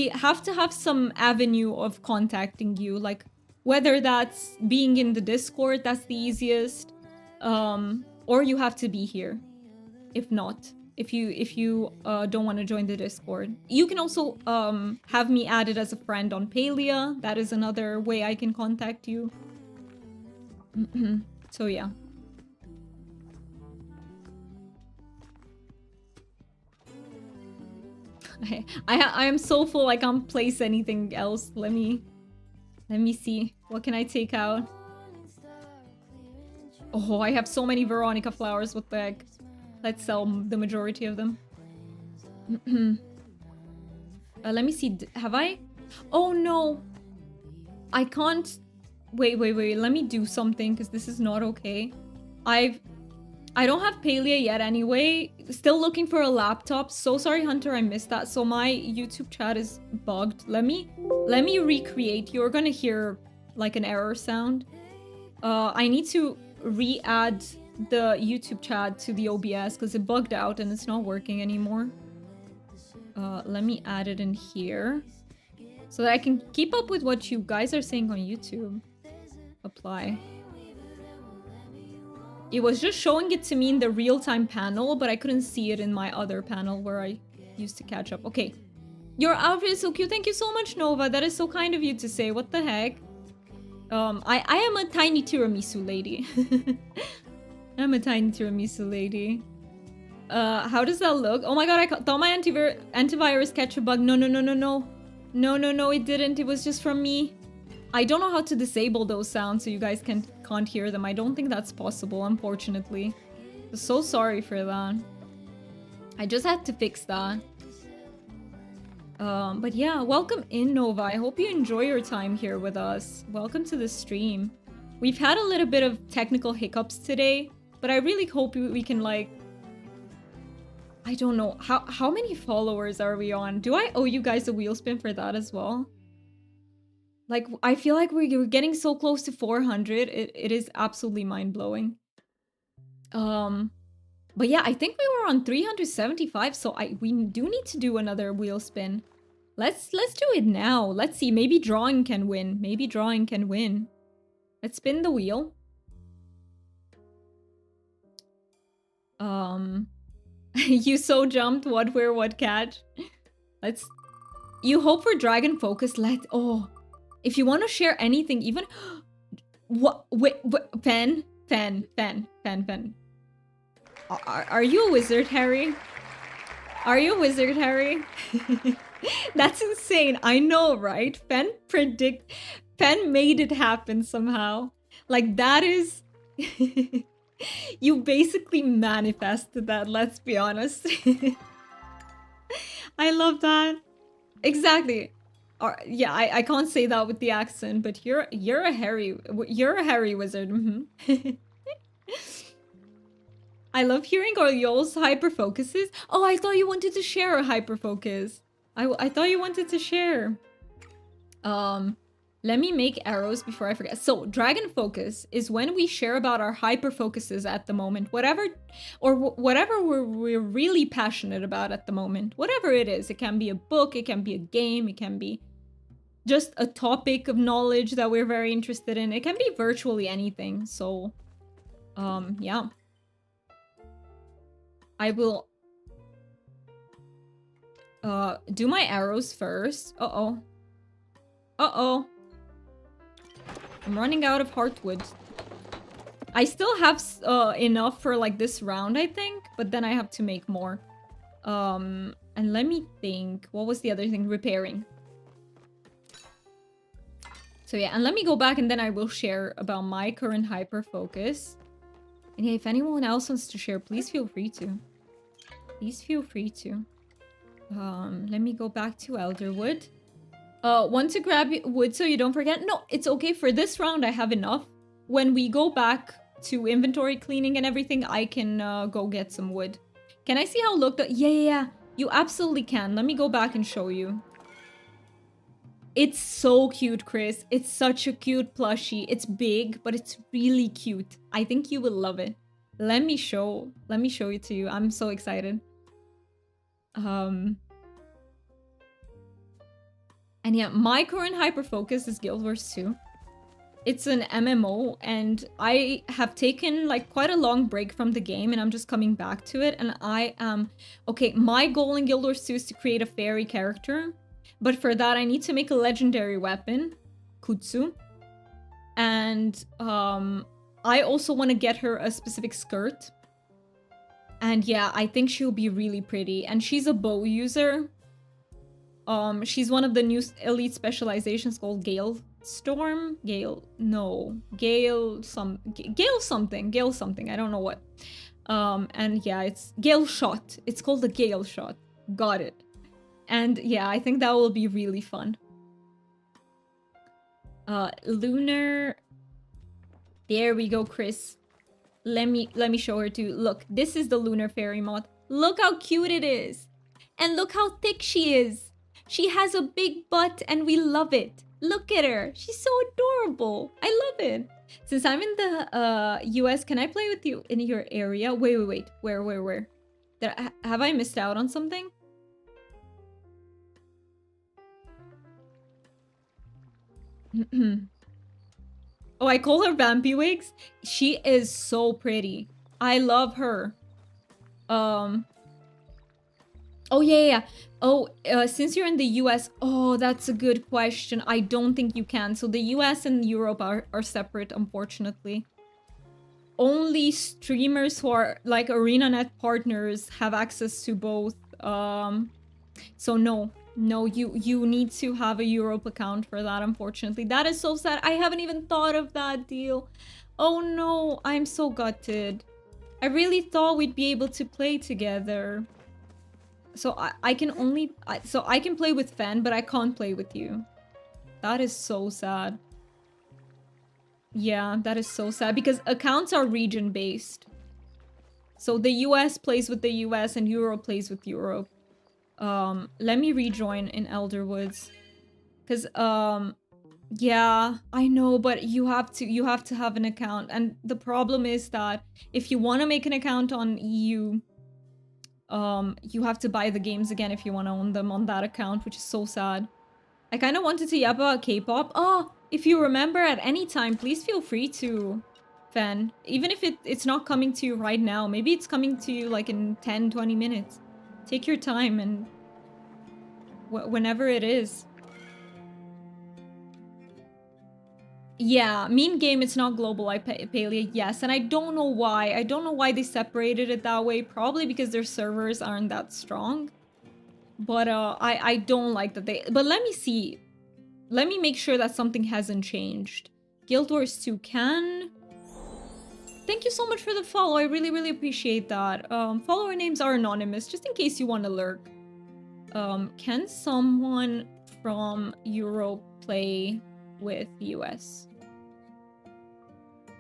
have to have some avenue of contacting you, like whether that's being in the Discord, that's the easiest, or you have to be here. If not, if you don't want to join the Discord, you can also have me added as a friend on Palia. That is another way I can contact you. So yeah. I am so full I can't place anything else. Let me see. What can I take out? Oh, I have so many Veronica flowers. What the heck? Let's sell the majority of them. Let me see. Have I? Oh no. I can't. Wait. Let me do something because this is not okay. I don't have Palia yet anyway. Still looking for a laptop. So sorry, Hunter, I missed that. So my YouTube chat is bugged. Let me recreate. You're gonna hear like an error sound. I need to re-add the YouTube chat to the OBS because it bugged out and it's not working anymore. Let me add it in here so that I can keep up with what you guys are saying on YouTube. Apply. It was just showing it to me in the real-time panel, but I couldn't see it in my other panel where I used to catch up. Okay. Your outfit is so cute. Thank you so much, Nova. That is so kind of you to say. What the heck? I am a tiny tiramisu lady. I'm a tiny tiramisu lady. How does that look? Oh my god, I thought my antivirus catch a bug. No, it didn't. It was just from me. I don't know how to disable those sounds so you guys can't hear them. I don't think that's possible, unfortunately. I'm so sorry for that. I just had to fix that. But yeah, welcome in, Nova. I hope you enjoy your time here with us. Welcome to the stream. We've had a little bit of technical hiccups today, but I really hope we can, like... I don't know. How many followers are we on? Do I owe you guys a wheel spin for that as well? Like, I feel like we're getting so close to 400. It is absolutely mind-blowing. But yeah, I think we were on 375, so we do need to do another wheel spin. Let's do it now. Let's see. Maybe drawing can win. Maybe drawing can win. Let's spin the wheel. You so jumped. What, where, what catch? Let's... You hope for dragon focus. Oh... If you want to share anything, even... What? Wait, pen. Are you a wizard, Harry? Are you a wizard, Harry? That's insane. I know, right? Pen made it happen somehow. Like, that is... You basically manifested that, let's be honest. I love that. Exactly. Yeah, I can't say that with the accent, but you're a Harry wizard. I love hearing all y'all's hyper focuses. Oh, I thought you wanted to share a hyper focus. I thought you wanted to share. Let me make arrows before I forget. So, dragon focus is when we share about our hyper focuses at the moment, whatever we're really passionate about at the moment, whatever it is. It can be a book, it can be a game, it can be just a topic of knowledge that we're very interested in. It can be virtually anything. So, yeah. I will do my arrows first. Uh-oh. I'm running out of heartwood. I still have enough for like this round, I think, but then I have to make more. And let me think. What was the other thing? Repairing. So yeah, and let me go back and then I will share about my current hyper focus. And yeah, if anyone else wants to share, please feel free to. Please feel free to. Let me go back to Elderwood. Want to grab wood so you don't forget? No, it's okay. For this round, I have enough. When we go back to inventory cleaning and everything, I can go get some wood. Can I see how looked? Yeah. You absolutely can. Let me go back and show you. It's so cute, Chris. It's such a cute plushie. It's big, but it's really cute. I think you will love it. Let me show it to you. I'm so excited. And yeah, my current hyper focus is Guild Wars 2. It's an MMO, and I have taken like quite a long break from the game, and I'm just coming back to it. And I am okay. My goal in Guild Wars 2 is to create a fairy character. But for that, I need to make a legendary weapon, Kutsu. And I also want to get her a specific skirt. And yeah, I think she'll be really pretty. And she's a bow user. She's one of the new elite specializations called Gale Storm? Gale something. I don't know what. And yeah, it's Gale Shot. It's called the Gale Shot. Got it. And yeah, I think that will be really fun. Lunar. There we go, Chris. Let me show her too. Look, this is the lunar fairy moth. Look how cute it is. And look how thick she is. She has a big butt and we love it. Look at her. She's so adorable. I love it. Since I'm in the US, can I play with you in your area? Wait. Where? Have I missed out on something? Oh, I call her Vampy Wigs. She is so pretty. I love her. Oh, yeah. Oh, since you're in the US, oh, that's a good question. I don't think you can. So the US and Europe are separate, unfortunately. Only streamers who are like ArenaNet partners have access to both. So no, you need to have a Europe account for that, unfortunately. That is so sad. I haven't even thought of that deal. Oh no, I'm so gutted. I really thought we'd be able to play together. So I can play with Fen, but I can't play with you. That is so sad. Yeah, that is so sad because accounts are region-based. So the US plays with the US and Europe plays with Europe. Let me rejoin in Elderwoods. Cause yeah, I know, but you have to have an account. And the problem is that if you want to make an account on EU, you have to buy the games again if you want to own them on that account, which is so sad. I kind of wanted to yap about K-pop. Oh, if you remember at any time, please feel free to fan. Even if it's not coming to you right now, maybe it's coming to you like in 10-20 minutes. Take your time and whenever it is. Yeah, mean game, it's not global, Palia, yes. And I don't know why. I don't know why they separated it that way. Probably because their servers aren't that strong. But I don't like that they... But let me see. Let me make sure that something hasn't changed. Guild Wars 2 can... Thank you so much for the follow. I really, really appreciate that. Follower names are anonymous, just in case you want to lurk. Can someone from Europe play with US?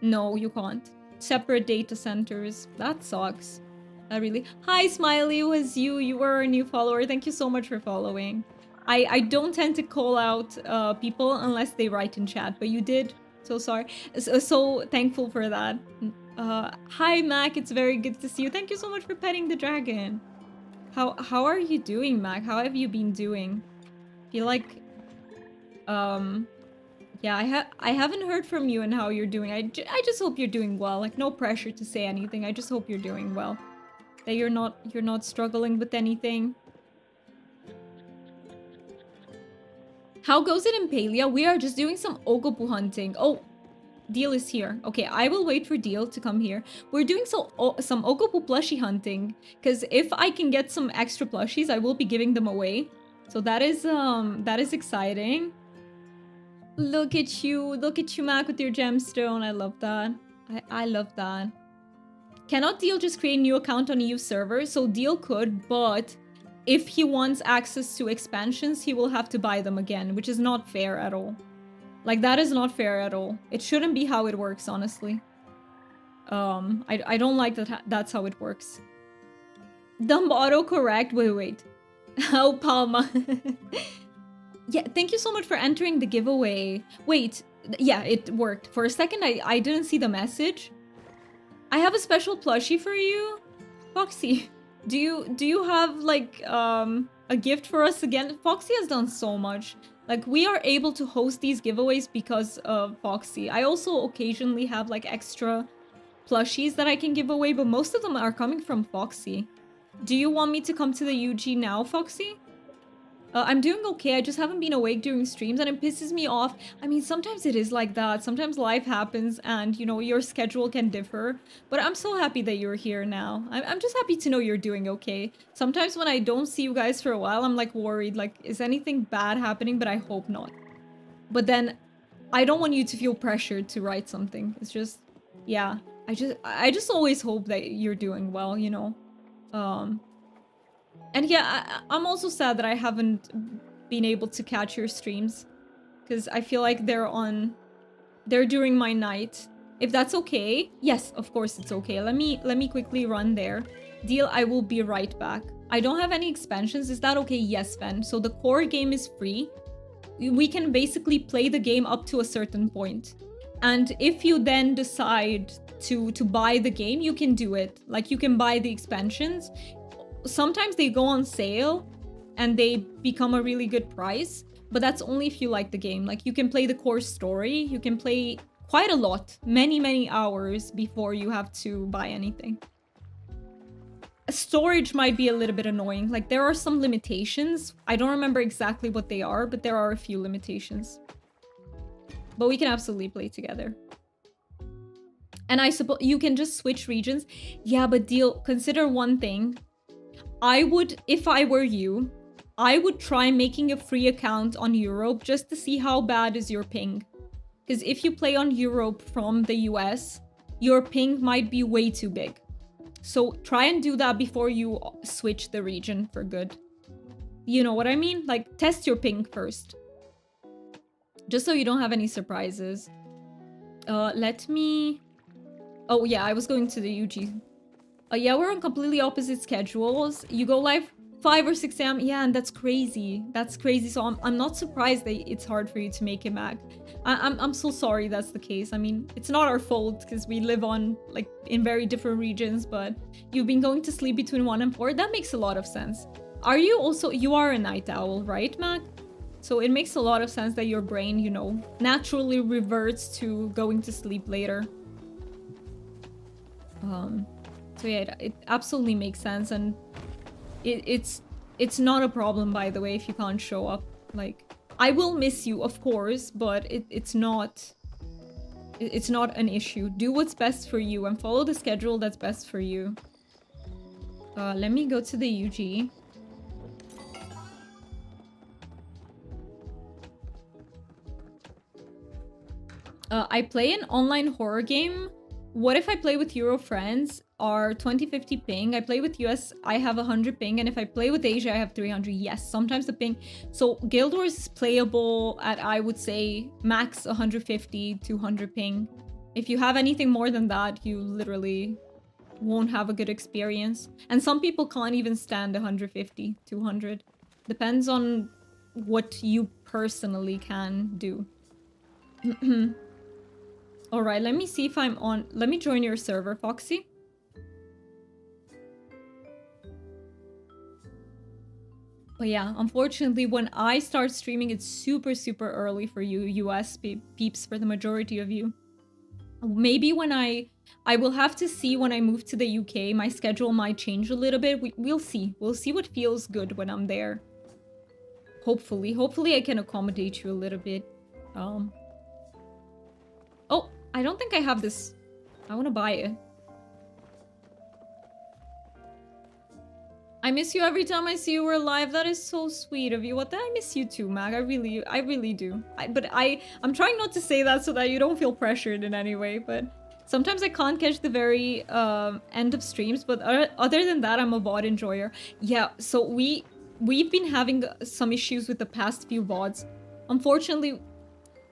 No, you can't. Separate data centers. That sucks. That really... Hi, Smiley. It was you. You were a new follower. Thank you so much for following. I don't tend to call out people unless they write in chat, but you did. So sorry. So thankful for that. Hi, Mac. It's very good to see you. Thank you so much for petting the dragon. How are you doing, Mac? How have you been doing? Feel like... Yeah, I haven't heard from you and how you're doing. I just hope you're doing well. Like, no pressure to say anything. I just hope you're doing well. That you're not struggling with anything. How goes it in Palia? We are just doing some ogopuu hunting. Oh, Deal is here. Okay, I will wait for Deal to come here. We're doing some ogopuu plushie hunting. Because if I can get some extra plushies, I will be giving them away. So that is exciting. Look at you, Mac, with your gemstone. I love that. I love that. Cannot Deal just create a new account on EU server? So Deal could, but if he wants access to expansions, he will have to buy them again, which is not fair at all. Like, that is not fair at all. It shouldn't be how it works, honestly. I don't like that that's how it works. Dumb autocorrect. Wait. Oh, Palma. Yeah, thank you so much for entering the giveaway. Wait, yeah, it worked. For a second, I didn't see the message. I have a special plushie for you, Foxy. Do you have like a gift for us again? Foxy has done so much. Like, we are able to host these giveaways because of Foxy. I also occasionally have like extra plushies that I can give away, but most of them are coming from Foxy. Do you want me to come to the UG now, Foxy? I'm doing okay. I just haven't been awake during streams and it pisses me off. I mean, sometimes it is like that. Sometimes life happens and, you know, your schedule can differ. But I'm so happy that you're here now. I'm just happy to know you're doing okay. Sometimes when I don't see you guys for a while, I'm like worried. Like, is anything bad happening? But I hope not. But then I don't want you to feel pressured to write something. It's just, yeah. I just always hope that you're doing well, you know? And yeah, I'm also sad that I haven't been able to catch your streams. Because I feel like they're during my night. If that's okay. Yes, of course it's okay. Let me quickly run there. Deal, I will be right back. I don't have any expansions. Is that okay? Yes, Ven. So the core game is free. We can basically play the game up to a certain point. And if you then decide to buy the game, you can do it. Like, you can buy the expansions. Sometimes they go on sale and they become a really good price, but that's only if you like the game. Like, you can play the core story, you can play quite a lot, many hours before you have to buy anything. Storage might be a little bit annoying. Like, there are some limitations. I don't remember exactly what they are, but there are a few limitations. But we can absolutely play together. And I suppose you can just switch regions. Yeah, but Deal, consider one thing. I would, if I were you, I would try making a free account on Europe just to see how bad is your ping. Because if you play on Europe from the US, your ping might be way too big. So try and do that before you switch the region for good. You know what I mean? Like, test your ping first. Just so you don't have any surprises. Let me... Oh yeah, I was going to the UG. Yeah, we're on completely opposite schedules. You go live 5 or 6 a.m. Yeah, and that's crazy. That's crazy. So I'm not surprised that it's hard for you to make it back. I'm so sorry that's the case. I mean, it's not our fault because we live on, like, in very different regions, but you've been going to sleep between 1 and 4. That makes a lot of sense. Are you also... You are a night owl, right, Mac? So it makes a lot of sense that your brain, you know, naturally reverts to going to sleep later. So yeah, it absolutely makes sense, and it's not a problem, by the way, if you can't show up. Like, I will miss you, of course, but it's not an issue. Do what's best for you and follow the schedule that's best for you. Let me go to the UG. I play an online horror game. What if I play with Euro friends? Are 2050 ping. I play with US, I have 100 ping, and if I play with Asia, I have 300. Yes, sometimes the ping. So Guild Wars is playable at, I would say, max 150, 200 ping. If you have anything more than that, you literally won't have a good experience. And some people can't even stand 150, 200. Depends on what you personally can do. Alright, let me see if I'm on... Let me join your server, Foxy. But yeah, unfortunately, when I start streaming, it's super early for you US peeps, for the majority of you. Maybe when I will have to see when I move to the UK, my schedule might change a little bit. We'll see. We'll see what feels good when I'm there. Hopefully I can accommodate you a little bit. Oh, I don't think I have this. I want to buy it. I miss you every time I see you were live. That is so sweet of you. What? I miss you too, Mag. I really do. But I'm trying not to say that so that you don't feel pressured in any way. But Sometimes I can't catch the very end of streams, but other than that, I'm a VOD enjoyer. Yeah, so we've been having some issues with the past few VODs. Unfortunately,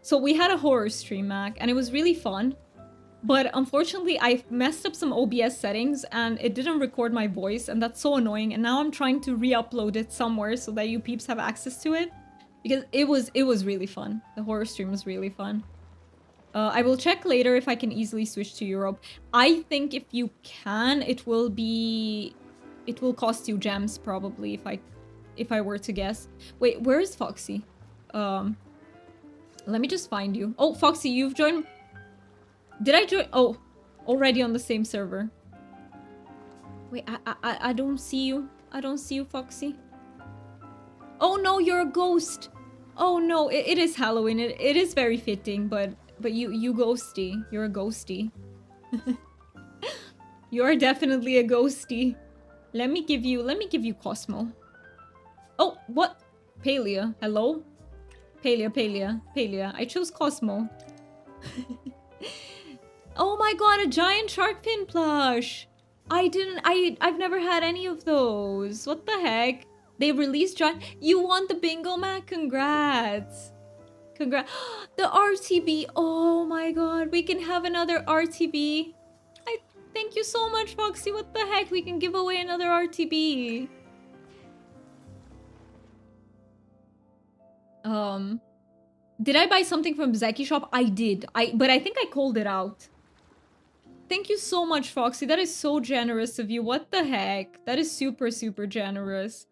so we had a horror stream, Mac, and it was really fun. But unfortunately, I messed up some OBS settings and it didn't record my voice, and that's so annoying. And now I'm trying to re-upload it somewhere so that you peeps have access to it, because it was really fun. The horror stream was really fun. I will check later if I can easily switch to Europe. I think if you can, it will cost you gems probably if I were to guess. Wait, where is Foxy? Let me just find you. Oh, Foxy, you've joined. Did I join? Oh, already on the same server. Wait, I don't see you. I don't see you, Foxy. Oh no, you're a ghost. Oh no, it is Halloween. It is very fitting, but you ghosty. You're a ghosty. You are definitely a ghosty. Let me give you Cosmo. Oh, what? Palia. Hello? Palia. I chose Cosmo. Oh my god, a giant shark fin plush! I've never had any of those. What the heck? They released giant. You won the bingo, Mac? Congrats. Congrats. The RTB. Oh my god, we can have another RTB. Thank you so much, Foxy. What the heck? We can give away another RTB. Did I buy something from Zeki shop? I did. But I think I called it out. Thank you so much, Foxy. That is so generous of you. What the heck? That is super, super generous.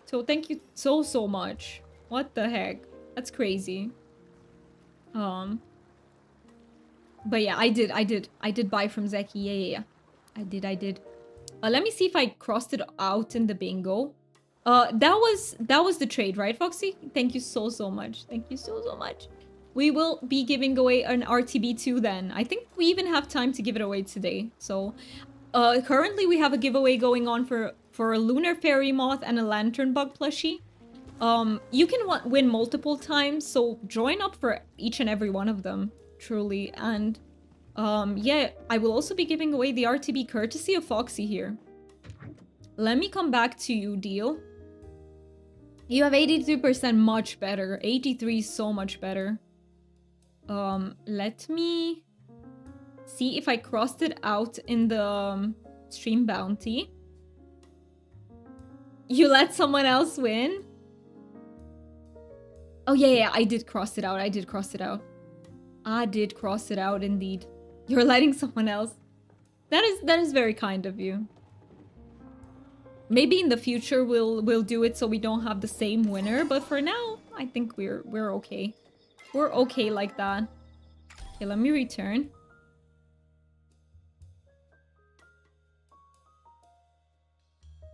So thank you so much. What the heck? That's crazy. But yeah, I did buy from Zeki. Yeah. I did. Let me see if I crossed it out in the bingo. That was the trade, right, Foxy? Thank you so much. Thank you so much. We will be giving away an RTB2 then. I think we even have time to give it away today. So, currently we have a giveaway going on for a Lunar Fairy Moth and a Lantern Bug plushie. You can win multiple times, so join up for each and every one of them, truly. And, yeah, I will also be giving away the RTB courtesy of Foxy here. Let me come back to you, Deal. You have 82%, much better. 83 is so much better. Let me see if I crossed it out in the stream bounty. You let someone else win? Oh yeah, I did cross it out. I did cross it out indeed. You're letting someone else. That is very kind of you. Maybe in the future we'll do it so we don't have the same winner, but for now, I think we're okay. We're okay like that. Okay, let me return.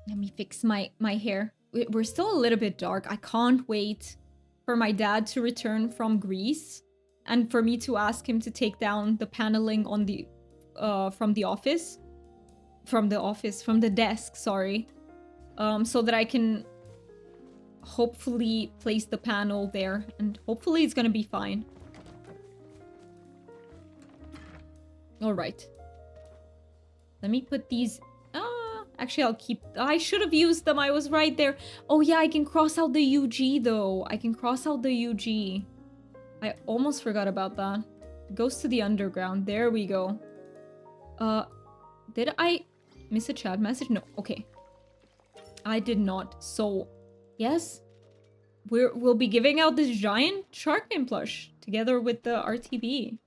Let me fix my hair. We're still a little bit dark. I can't wait for my dad to return from Greece and for me to ask him to take down the paneling on the from the desk, sorry. So that I can hopefully place the panel there, and hopefully it's gonna be fine. Alright. Let me put these... actually, I'll keep... I should have used them. I was right there. Oh, yeah, I can cross out the UG, though. I can cross out the UG. I almost forgot about that. Goes to the underground. There we go. Did I miss a chat message? No. Okay. I did not. So, yes. We'll be giving out this giant shark fin plush together with the RTB.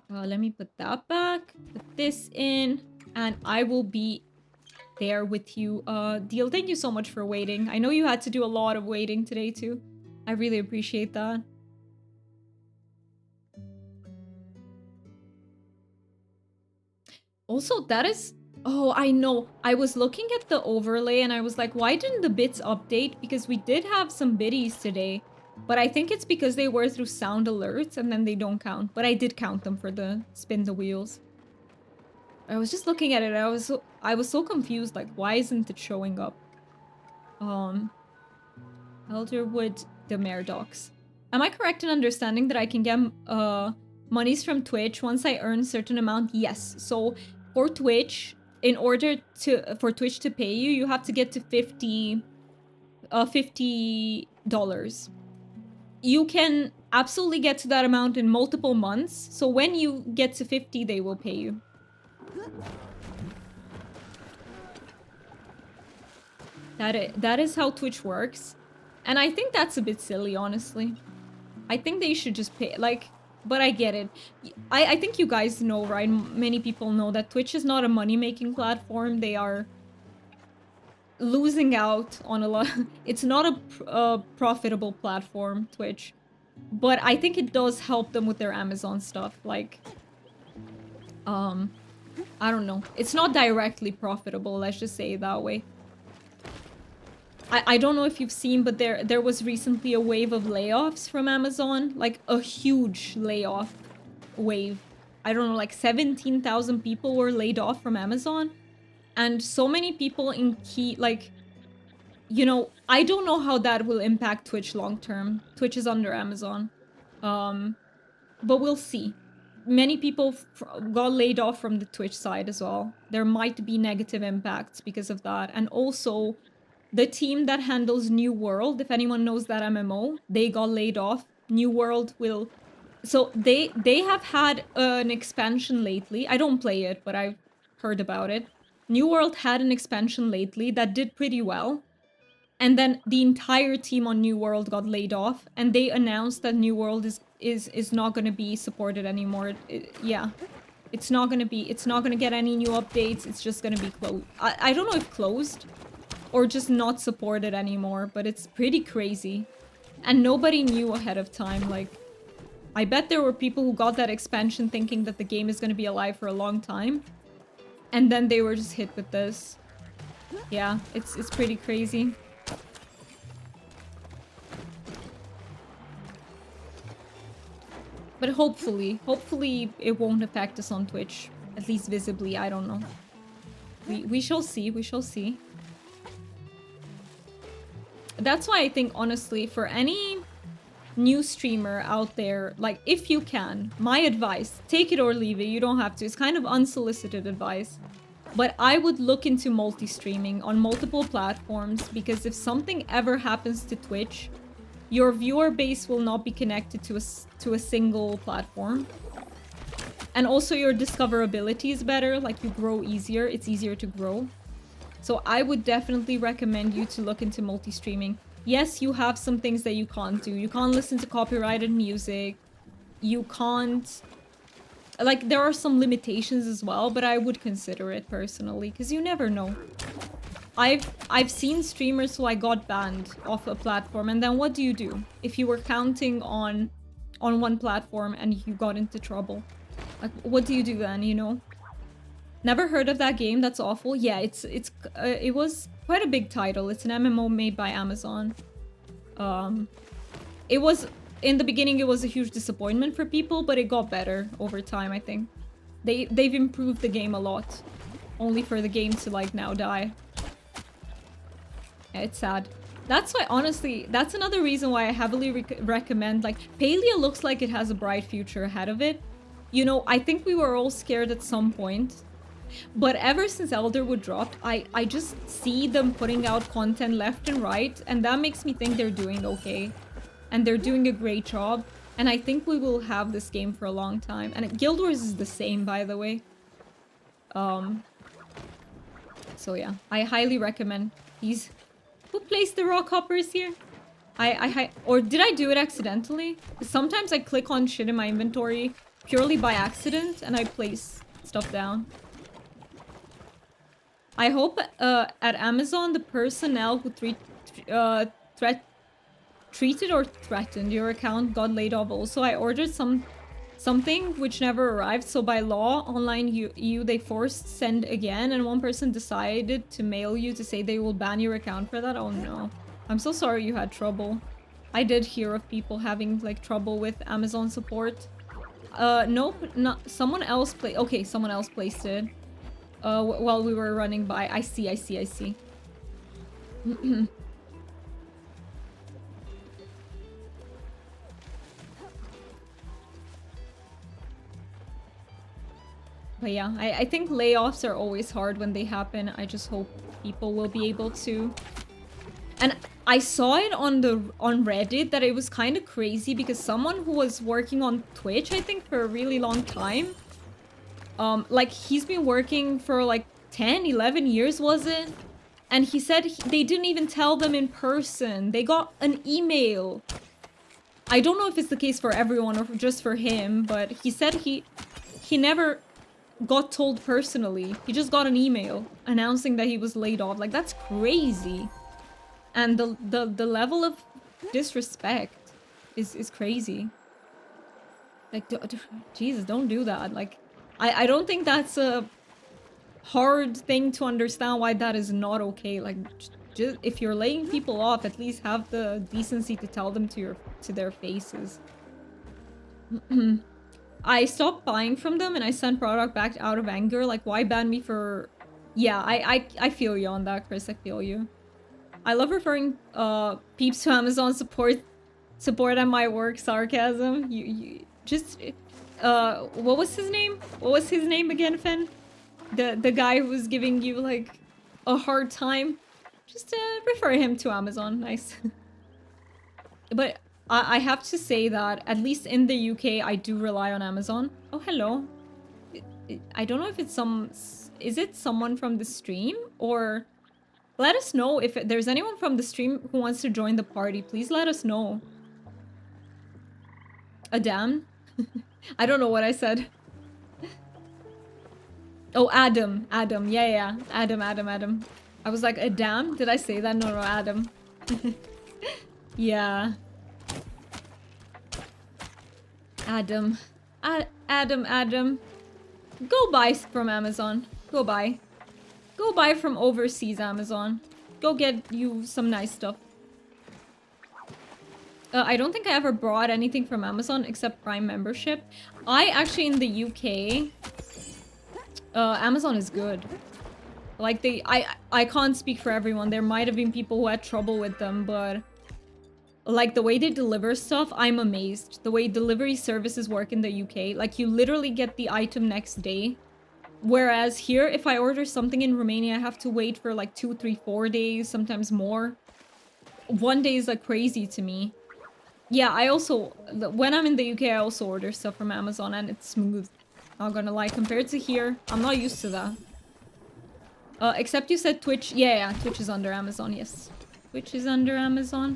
Let me put that back. Put this in. And I will be there with you. Deal, thank you so much for waiting. I know you had to do a lot of waiting today too. I really appreciate that. Also, that is... Oh, I know. I was looking at the overlay and I was like, why didn't the bits update? Because we did have some biddies today. But I think it's because they were through sound alerts and then they don't count. But I did count them for the spin the wheels. I was just looking at it. I was so confused. Like, why isn't it showing up? Elderwood, the Mare Docks. Am I correct in understanding that I can get Money's from Twitch. Once I earn certain amount, yes. So for Twitch, in order for Twitch to pay you, you have to get to $50. You can absolutely get to that amount in multiple months. So when you get to 50, they will pay you. That is how Twitch works. And I think that's a bit silly, honestly. I think they should just pay, like, but I get it. I think you guys know, right? Many people know that Twitch is not a money-making platform. They are losing out on a lot. It's not a profitable platform, Twitch. But I think it does help them with their Amazon stuff. Like, I don't know. It's not directly profitable, let's just say it that way. I don't know if you've seen, but there was recently a wave of layoffs from Amazon. Like, a huge layoff wave. I don't know, like 17,000 people were laid off from Amazon. And so many people in key, like, you know, I don't know how that will impact Twitch long term. Twitch is under Amazon. But we'll see. Many people got laid off from the Twitch side as well. There might be negative impacts because of that. And also, the team that handles New World, if anyone knows that MMO, they got laid off. New World will... So they have had an expansion lately. I don't play it, but I've heard about it. New World had an expansion lately that did pretty well. And then the entire team on New World got laid off. And they announced that New World is not going to be supported anymore. Yeah. It's not going to get any new updates. It's just going to be closed. I don't know if closed or just not supported anymore, but it's pretty crazy. And nobody knew ahead of time. Like, I bet there were people who got that expansion thinking that the game is going to be alive for a long time. And then they were just hit with this. Yeah, it's pretty crazy. But hopefully it won't affect us on Twitch. At least visibly, I don't know. We shall see, we shall see. That's why I think, honestly, for any new streamer out there, like, if you can, my advice, take it or leave it, you don't have to. It's kind of unsolicited advice. But I would look into multi-streaming on multiple platforms, because if something ever happens to Twitch, your viewer base will not be connected to a single platform. And also your discoverability is better, like you grow easier, it's easier to grow. So I would definitely recommend you to look into multi-streaming. Yes, you have some things that you can't do. You can't listen to copyrighted music. You can't... Like, there are some limitations as well, but I would consider it personally, because you never know. I've seen streamers who got banned off a platform, and then what do you do? If you were counting on one platform and you got into trouble. Like, what do you do then, you know? Never heard of that game, that's awful. Yeah, it was quite a big title. It's an MMO made by Amazon. It was, in the beginning, it was a huge disappointment for people, but it got better over time, I think. They've improved the game a lot. Only for the game to, like, now die. Yeah, it's sad. That's why, honestly, that's another reason why I heavily recommend, like, Palia looks like it has a bright future ahead of it. You know, I think we were all scared at some point. But ever since Elderwood dropped, I just see them putting out content left and right, and that makes me think they're doing okay. And they're doing a great job, and I think we will have this game for a long time. And Guild Wars is the same, by the way. So yeah, I highly recommend these. Who placed the rock hoppers here? Or did I do it accidentally? Sometimes I click on shit in my inventory purely by accident, and I place stuff down. I hope at Amazon the personnel who treated or threatened your account got laid off also. I ordered something which never arrived, so by law online they forced send again, and one person decided to mail you to say they will ban your account for that. Oh no. I'm so sorry you had trouble. I did hear of people having like trouble with Amazon support. Nope, not someone else okay, someone else placed it. While we were running by. I see. But yeah, I think layoffs are always hard when they happen. I just hope people will be able to. And I saw it on Reddit that it was kind of crazy because someone who was working on Twitch, I think, for a really long time, like he's been working for like 10, 11 years, was it? And he said they didn't even tell them in person. They got an email. I don't know if it's the case for everyone or just for him, but he said he never got told personally. He just got an email announcing that he was laid off. Like, that's crazy. And the level of disrespect is crazy. Like, Jesus, don't do that. Like, I don't think that's a hard thing to understand why that is not okay. Like, just if you're laying people off, at least have the decency to tell them to their faces. I stopped buying from them and I sent product back out of anger. Like, why ban me for... Yeah, I feel you on that, Chris. I feel you. I love referring peeps to Amazon support at my work. Sarcasm. You just... what was his name? What was his name again, Fen? The guy who was giving you, like, a hard time. Just refer him to Amazon. Nice. But I have to say that, at least in the UK, I do rely on Amazon. Oh, hello. I don't know if it's is it someone from the stream? Or let us know if there's anyone from the stream who wants to join the party. Please let us know. Adam? I don't know what I said. Oh, Adam. Adam. Yeah. Adam. I was like, Adam? Did I say that? No, Adam. Yeah. Adam. Adam. Go buy from Amazon. Go buy. Go buy from overseas Amazon. Go get you some nice stuff. I don't think I ever bought anything from Amazon except Prime membership. Actually, in the UK, Amazon is good. Like, I can't speak for everyone. There might have been people who had trouble with them, but... like, the way they deliver stuff, I'm amazed. The way delivery services work in the UK. Like, you literally get the item next day. Whereas here, if I order something in Romania, I have to wait for like 2, 3, 4 days, sometimes more. 1 day is like crazy to me. Yeah, I also... when I'm in the UK, I also order stuff from Amazon and it's smooth. Not gonna lie, compared to here, I'm not used to that. Except you said Twitch. Yeah, Twitch is under Amazon, yes. Twitch is under Amazon.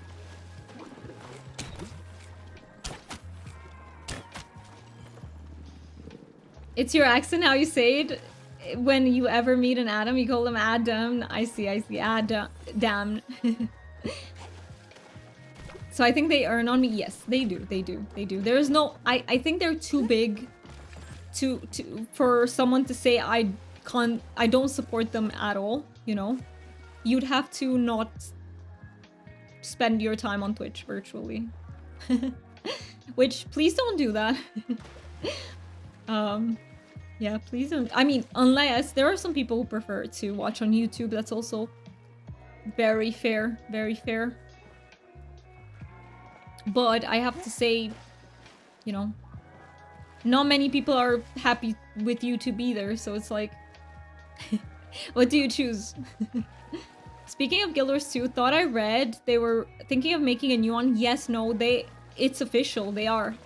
It's your accent how you say it. When you ever meet an Adam, you call him Adam. I see. Adam. Damn. So I think they earn on me. Yes, they do. There is no... I think they're too big for someone to say I don't support them at all, you know? You'd have to not spend your time on Twitch virtually. Which, please don't do that. Yeah, please don't. I mean, unless there are some people who prefer to watch on YouTube. That's also very fair. But I have to say, you know, not many people are happy with YouTube either. So it's like, what do you choose? Speaking of Guild Wars 2, thought I read they were thinking of making a new one. Yes, no, it's official. They are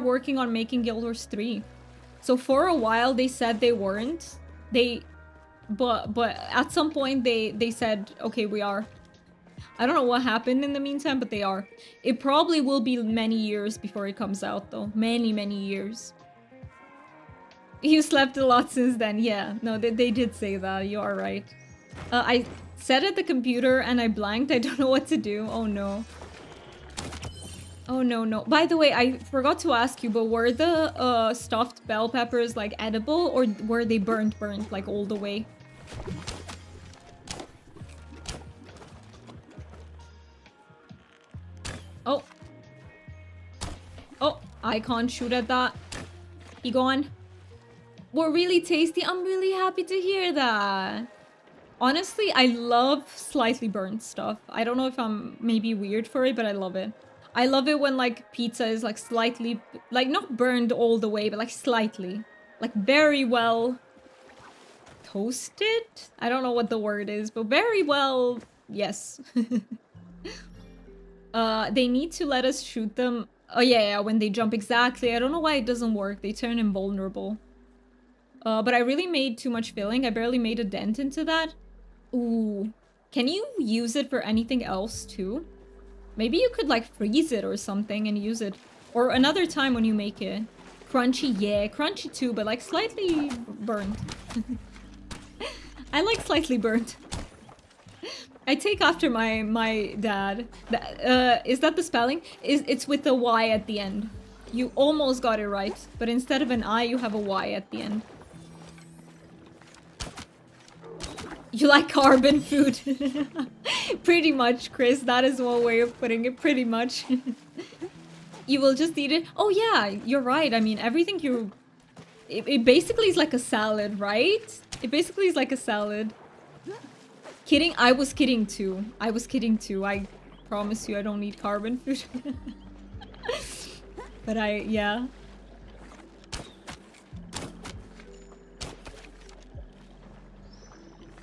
working on making Guild Wars 3. So for a while they said they weren't. But at some point they said, okay, we are. I don't know what happened in the meantime, but they are. It probably will be many years before it comes out though. Many years. You slept a lot since then. Yeah, no, they did say that. You are right. I sat at the computer and I blanked. I don't know what to do. Oh no. Oh no. By the way, I forgot to ask you, but were the stuffed bell peppers like edible or were they burnt like all the way? Oh, I can't shoot at that. He gone. Were really tasty. I'm really happy to hear that. Honestly, I love slightly burnt stuff. I don't know if I'm maybe weird for it, but I love it. I love it when like pizza is like slightly, like not burned all the way, but like slightly. like very well toasted? I don't know what the word is, but very well, yes. They need to let us shoot them. Oh yeah, when they jump, exactly. I don't know why it doesn't work. They turn invulnerable. But I really made too much filling. I barely made a dent into that. Ooh. Can you use it for anything else too? Maybe you could like freeze it or something and use it. Or another time when you make it. Crunchy, yeah. Crunchy too, but like slightly burnt. I like slightly burnt. I take after my dad. Is that the spelling? It's with a Y at the end. You almost got it right, but instead of an I, you have a Y at the end. You like carbon food. Pretty much, Chris. That is one way of putting it. Pretty much. You will just eat it. Oh yeah, you're right. I mean, everything you... It basically is like a salad, right? It basically is like a salad. Kidding? I was kidding too. I was kidding too. I promise you I don't eat carbon food. But yeah.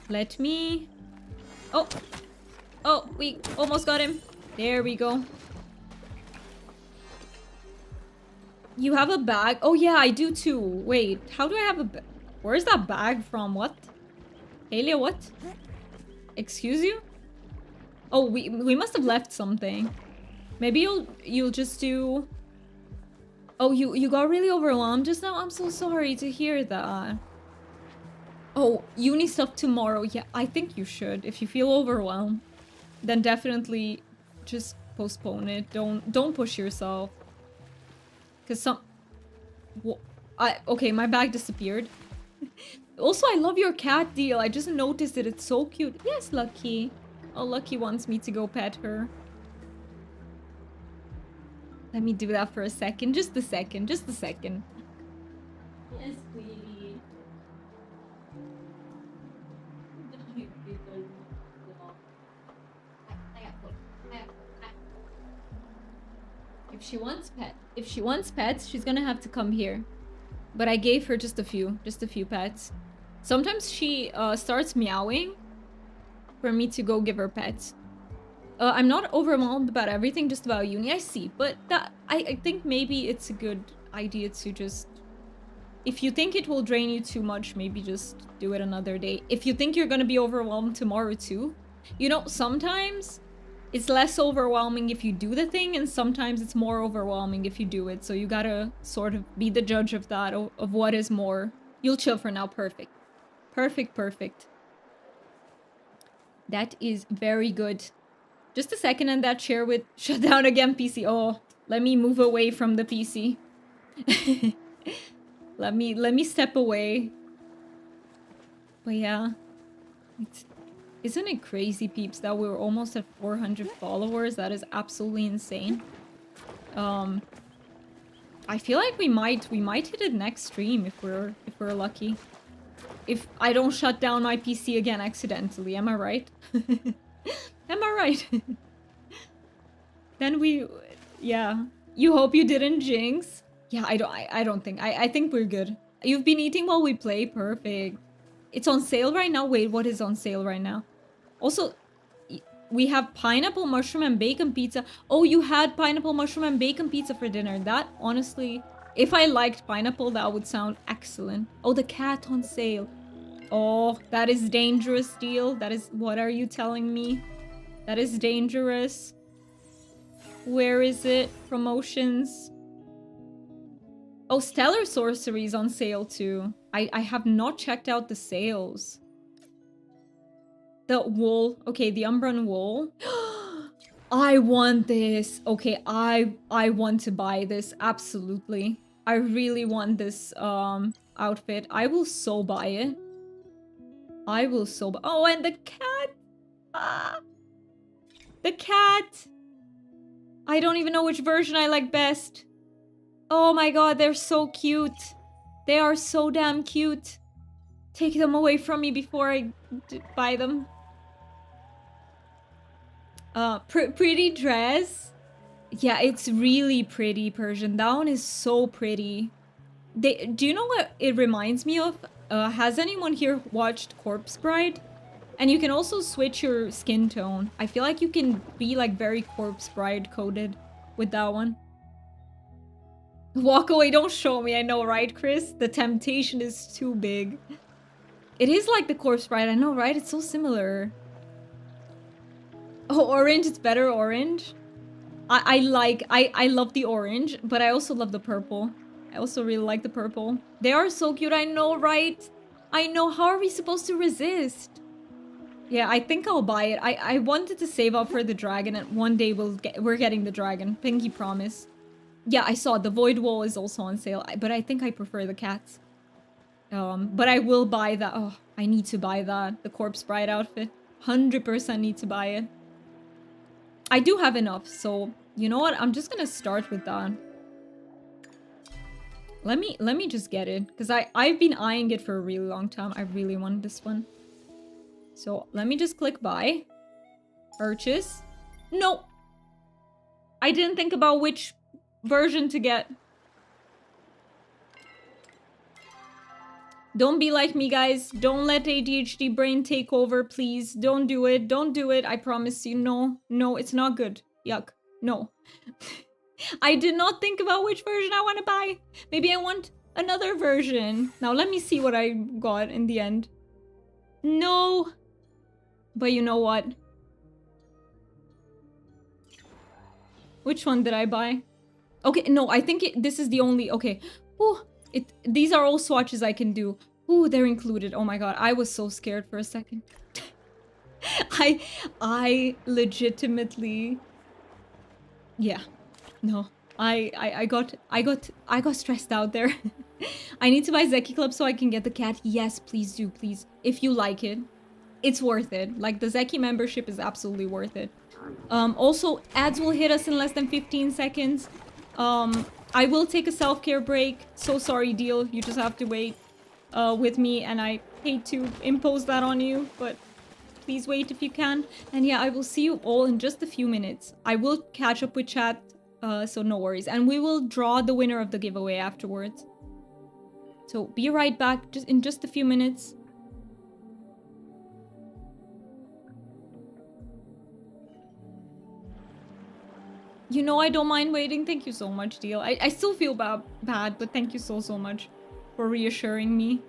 Let me... Oh! Oh, we almost got him. There we go. You have a bag? Oh yeah, I do too. Wait, how do I have a bag? Where's that bag from? What? Palia, what? Excuse you? Oh, we must have left something. Maybe you'll just do... Oh, you got really overwhelmed just now? I'm so sorry to hear that. Oh, uni stuff tomorrow. Yeah, I think you should. If you feel overwhelmed, then definitely just postpone it. Don't push yourself. Cause okay, my bag disappeared. Also, I love your cat deal. I just noticed it. It's so cute. Yes, Lucky. Oh, Lucky wants me to go pet her. Let me do that for a second. Just a second. Just a second. Yes, sweetie. If she wants pets, she's gonna have to come here. But I gave her just a few pets. Sometimes she starts meowing for me to go give her pets. I'm not overwhelmed about everything, just about uni. I see, but I think maybe it's a good idea to just... If you think it will drain you too much, maybe just do it another day. If you think you're gonna be overwhelmed tomorrow too, you know, sometimes it's less overwhelming if you do the thing, and sometimes it's more overwhelming if you do it. So you gotta sort of be the judge of that, of what is more. You'll chill for now. Perfect. Perfect, perfect. That is very good. Just a second, and that chair would shut down again, PC. Oh, let me move away from the PC. Let me step away. But yeah, isn't it crazy, peeps, that we're almost at 400 followers? That is absolutely insane. I feel like we might hit it next stream if we're lucky. If I don't shut down my PC again accidentally, am I right? Am I right? Then yeah. You hope you didn't jinx? Yeah, I don't think. I think we're good. You've been eating while we play? Perfect. It's on sale right now? Wait, what is on sale right now? Also, we have pineapple, mushroom, and bacon pizza. Oh, you had pineapple, mushroom, and bacon pizza for dinner. That, honestly, if I liked pineapple, that would sound excellent. Oh, the cat on sale. Oh, that is dangerous deal. That is... What are you telling me? That is dangerous. Where is it? Promotions. Oh, Stellar Sorcery is on sale too. I have not checked out the sales. The wool. Okay, the Umbran wool. I want this. Okay, I want to buy this. Absolutely. I really want this outfit. I will so buy it. I will so buy... Oh, and the cat. Ah. The cat. I don't even know which version I like best. Oh my god, they're so cute. They are so damn cute. Take them away from me before I buy them. Pretty dress. Yeah, it's really pretty, Persian. That one is so pretty. Do you know what it reminds me of? Has anyone here watched Corpse Bride? And you can also switch your skin tone. I feel like you can be like very Corpse Bride coded with that one. Walk away, don't show me. I know, right, Chris? The temptation is too big. It is like the Corpse Bride, I know, right? It's so similar. Oh, orange, it's better orange. I love the orange, but I also love the purple. I also really like the purple. They are so cute, I know, right? I know, how are we supposed to resist? Yeah, I think I'll buy it. I wanted to save up for the dragon, and one day we're getting the dragon. Pinky promise. Yeah, I saw the void wall is also on sale, but I think I prefer the cats. But I will buy that. Oh, I need to buy that. The Corpse Bride outfit. 100% need to buy it. I do have enough, so you know what? I'm just gonna start with that. Let me just get it, because I've been eyeing it for a really long time. I really want this one. So let me just click buy. Purchase. No! I didn't think about which version to get. Don't be like me, guys. Don't let ADHD brain take over, please. Don't do it. Don't do it. I promise you. No. No, it's not good. Yuck. No. I did not think about which version I want to buy. Maybe I want another version. Now let me see what I got in the end. No. But you know what? Which one did I buy? Okay, no, I think this is the only... Okay. Ooh, these are all swatches I can do. Ooh, they're included. Oh my god, I was so scared for a second. I legitimately... Yeah. No. I got stressed out there. I need to buy Zeki Club so I can get the cat. Yes, please do, please. If you like it. It's worth it. Like, the Zeki membership is absolutely worth it. Also, ads will hit us in less than 15 seconds. I will take a self-care break. So sorry, deal. You just have to wait with me, and I hate to impose that on you, but please wait if you can. And yeah, I will see you all in just a few minutes. I will catch up with chat, so no worries. And we will draw the winner of the giveaway afterwards. So be right back just in just a few minutes. You know I don't mind waiting. Thank you so much, Deal. I still feel bad, but thank you so much for reassuring me.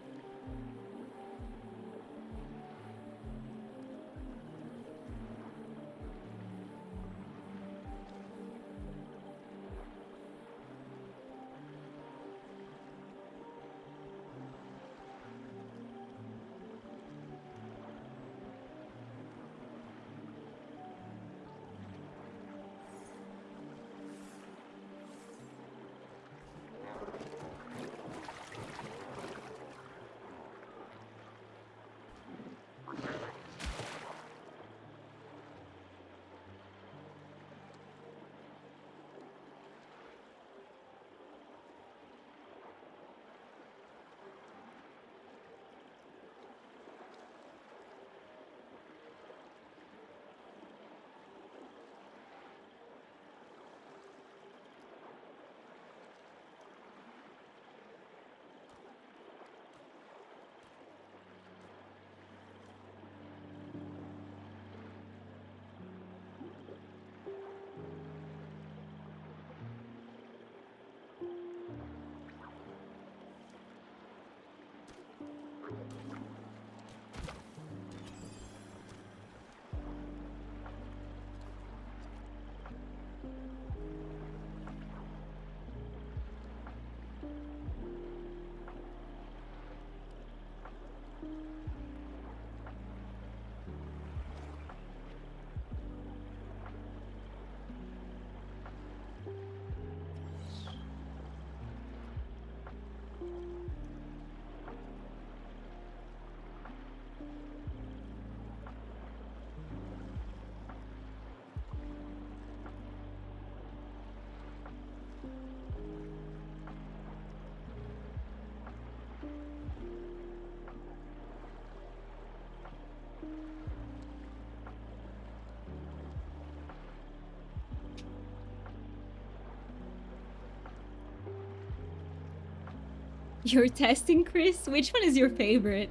You're testing, Chris? Which one is your favorite?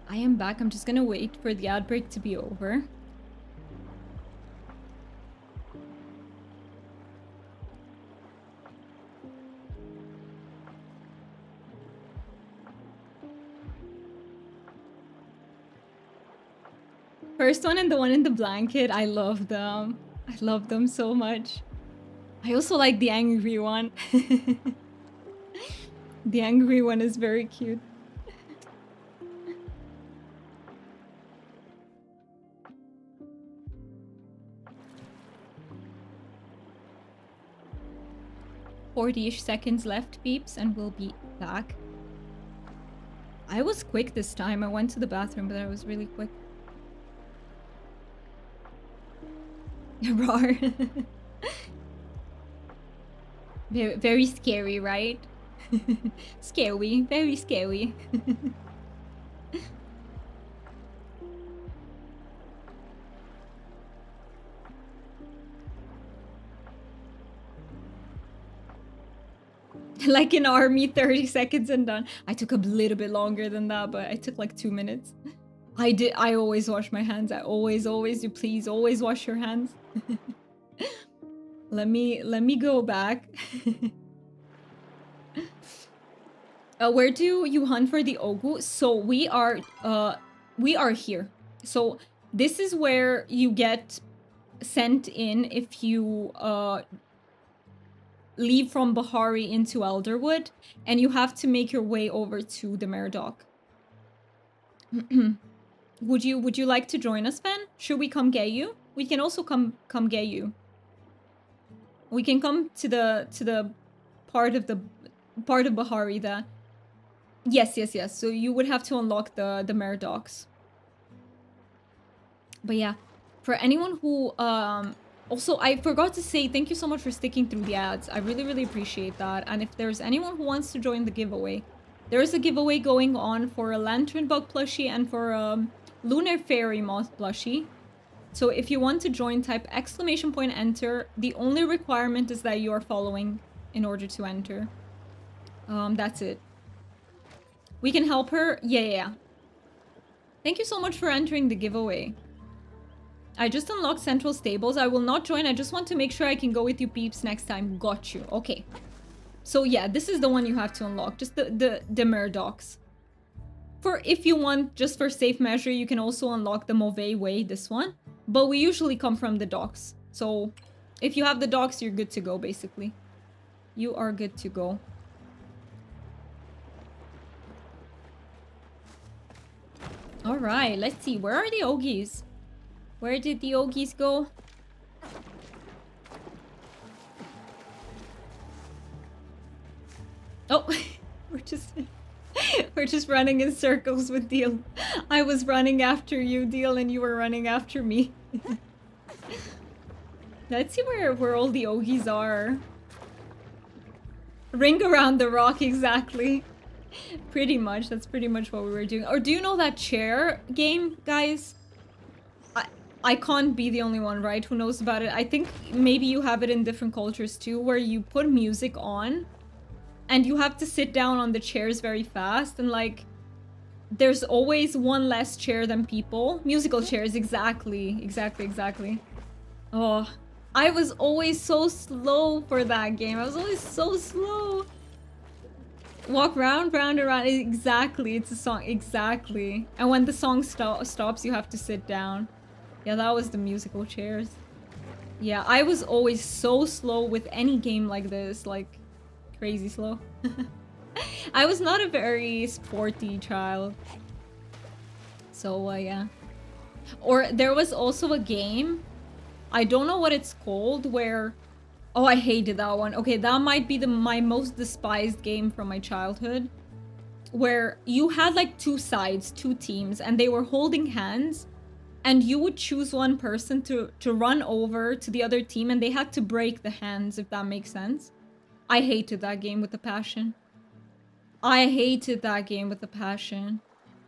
I am back. I'm just gonna wait for the ad break to be over. First one and the one in the blanket, I love them. I love them so much. I also like the angry one. The angry one is very cute. "40-ish seconds left, peeps, and we'll be back." I was quick this time. I went to the bathroom, but I was really quick. Roar. Very, very scary, right? Scary, very scary. Like an army, 30 seconds and done. I took a little bit longer than that, but I took like 2 minutes. I always wash my hands. I always do. Please always wash your hands. Let me go back. Where do you hunt for the ogopuu? So we are here. So this is where you get sent in if you leave from Bahari into Elderwood, and you have to make your way over to the Meridoc. Would you like to join us, Ben? Should we come get you? We can also come get you. We can come to the part of Bahari that. Yes. So you would have to unlock the Meridocs. But yeah, for anyone who also, I forgot to say thank you so much for sticking through the ads. I really appreciate that. And if there's anyone who wants to join the giveaway, there is a giveaway going on for a lantern bug plushie and for a lunar fairy moth plushie. So if you want to join, type !enter. The only requirement is that you are following in order to enter. That's it. We can help her. Yeah. Thank you so much for entering the giveaway. I just unlocked Central Stables. I will not join. I just want to make sure I can go with you peeps next time. Got you. Okay. So yeah, this is the one you have to unlock. Just the Meridocs. For if you want, just for safe measure, you can also unlock the Mauvais Way, this one. But we usually come from the docks. So if you have the docks, you're good to go, basically. You are good to go. Alright, let's see. Where are the Ogies? Where did the Ogies go? Oh, we're just running in circles with Deal. I was running after you, Deal, and you were running after me. Let's see where all the Ogies are. Ring around the rock, exactly. Pretty much, that's pretty much what we were doing. Or do you know that chair game, guys? I can't be the only one, right, who knows about it. I think maybe you have it in different cultures too, where you put music on and you have to sit down on the chairs very fast, and like there's always one less chair than people. Musical chairs, exactly. Oh, I was always so slow for that game. I was always so slow. Walk round and round. Exactly, it's a song. Exactly. And when the song stops, you have to sit down. Yeah, that was the musical chairs. Yeah, I was always so slow with any game like this, like crazy slow. I was not a very sporty child. So, yeah. Or there was also a game, I don't know what it's called, where... Oh, I hated that one. Okay, that might be my most despised game from my childhood. Where you had like two sides, two teams, and they were holding hands. And you would choose one person to run over to the other team, and they had to break the hands, if that makes sense. I hated that game with a passion. I hated that game with a passion.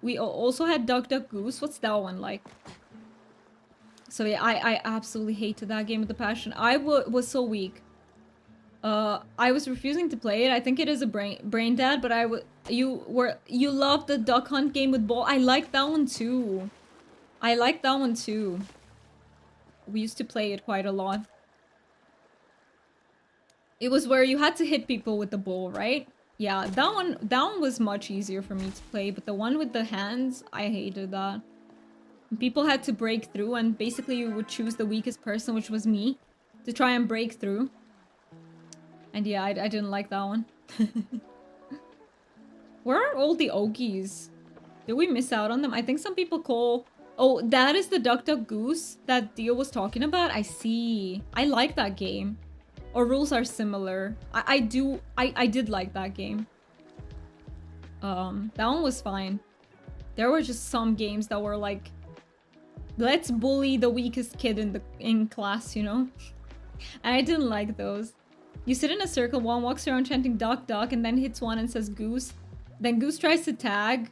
We also had Duck Duck Goose. What's that one like? So yeah, I absolutely hated that game with a passion. I was so weak. I was refusing to play it. I think it is a brain dead, but you loved the duck hunt game with ball. I like that one too. I like that one too. We used to play it quite a lot. It was where you had to hit people with the ball, right? Yeah, that one was much easier for me to play, but the one with the hands, I hated that. People had to break through, and basically you would choose the weakest person, which was me, to try and break through. And yeah, I didn't like that one. Where are all the Ogies? Did we miss out on them? I think some people call... Oh, that is the Duck Duck Goose that Dio was talking about? I see. I like that game. Our rules are similar. I did like that game. That one was fine. There were just some games that were like... Let's bully the weakest kid in class, you know? And I didn't like those. You sit in a circle, one walks around chanting duck duck and then hits one and says goose. Then Goose tries to tag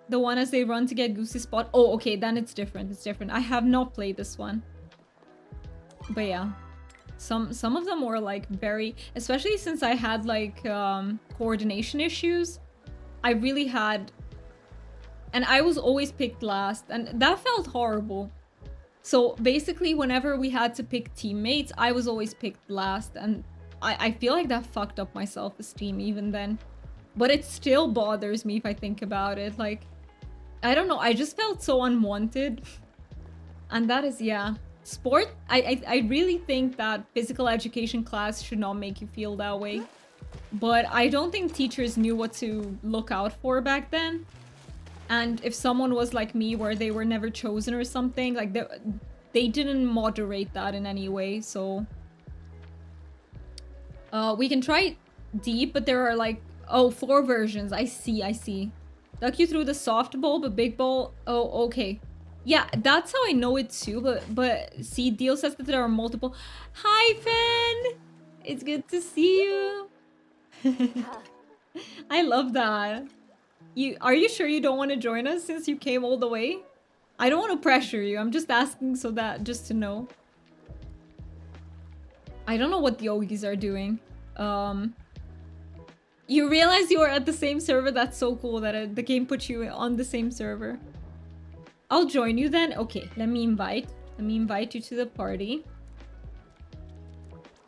the one as they run to get Goose's spot. Oh, okay, then it's different. It's different. I have not played this one. But yeah. Some of them were like very... Especially since I had like coordination issues. I really had... And I was always picked last. And that felt horrible. So basically whenever we had to pick teammates, I was always picked last. And I feel like that fucked up my self-esteem even then. But it still bothers me if I think about it. Like, I don't know. I just felt so unwanted. And that is, yeah. Sport, I really think that physical education class should not make you feel that way. But I don't think teachers knew what to look out for back then. And if someone was like me, where they were never chosen or something, like they didn't moderate that in any way, so... we can try deep, but there are like... Oh, 4 versions. I see. Duck you through the soft ball, but big ball... Oh, okay. Yeah, that's how I know it too, but see, Deal says that there are multiple... Hi, Fen! It's good to see you. I love that. Are you sure you don't want to join us since you came all the way? I don't want to pressure you. I'm just asking so that... Just to know. I don't know what the Ogies are doing. You realize you are at the same server? That's so cool that the game put you on the same server. I'll join you then. Okay, let me invite you to the party.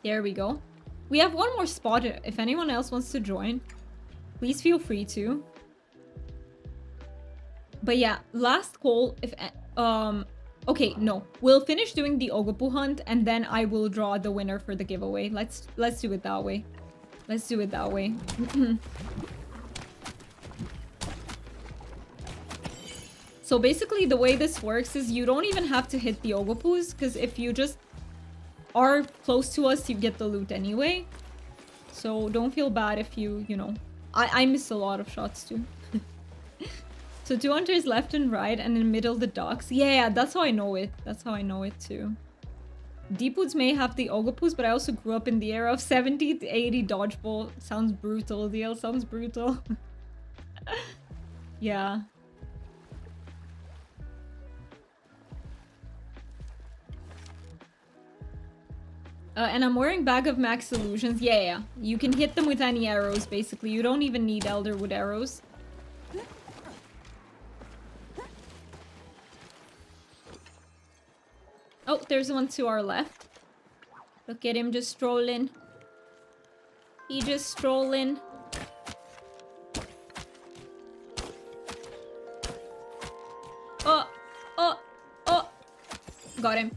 There we go. We have one more spot if anyone else wants to join. Please feel free to. But yeah, last call if... Okay, no. We'll finish doing the ogopuu hunt and then I will draw the winner for the giveaway. Let's do it that way. Let's do it that way. So basically the way this works is you don't even have to hit the ogopoos, because if you just are close to us, you get the loot anyway. So don't feel bad if you know. I miss a lot of shots too. So 2 hunters left and right, and in the middle the ducks. Yeah, that's how I know it. That's how I know it too. Deepwoods may have the ogopoos, but I also grew up in the era of 70 to 80 dodgeball. Sounds brutal, DL. Sounds brutal. Yeah. And I'm wearing Bag of Max Illusions. Yeah. You can hit them with any arrows, basically. You don't even need Elderwood arrows. Oh, there's one to our left. Look at him just strolling. He just strolling. Oh. Got him.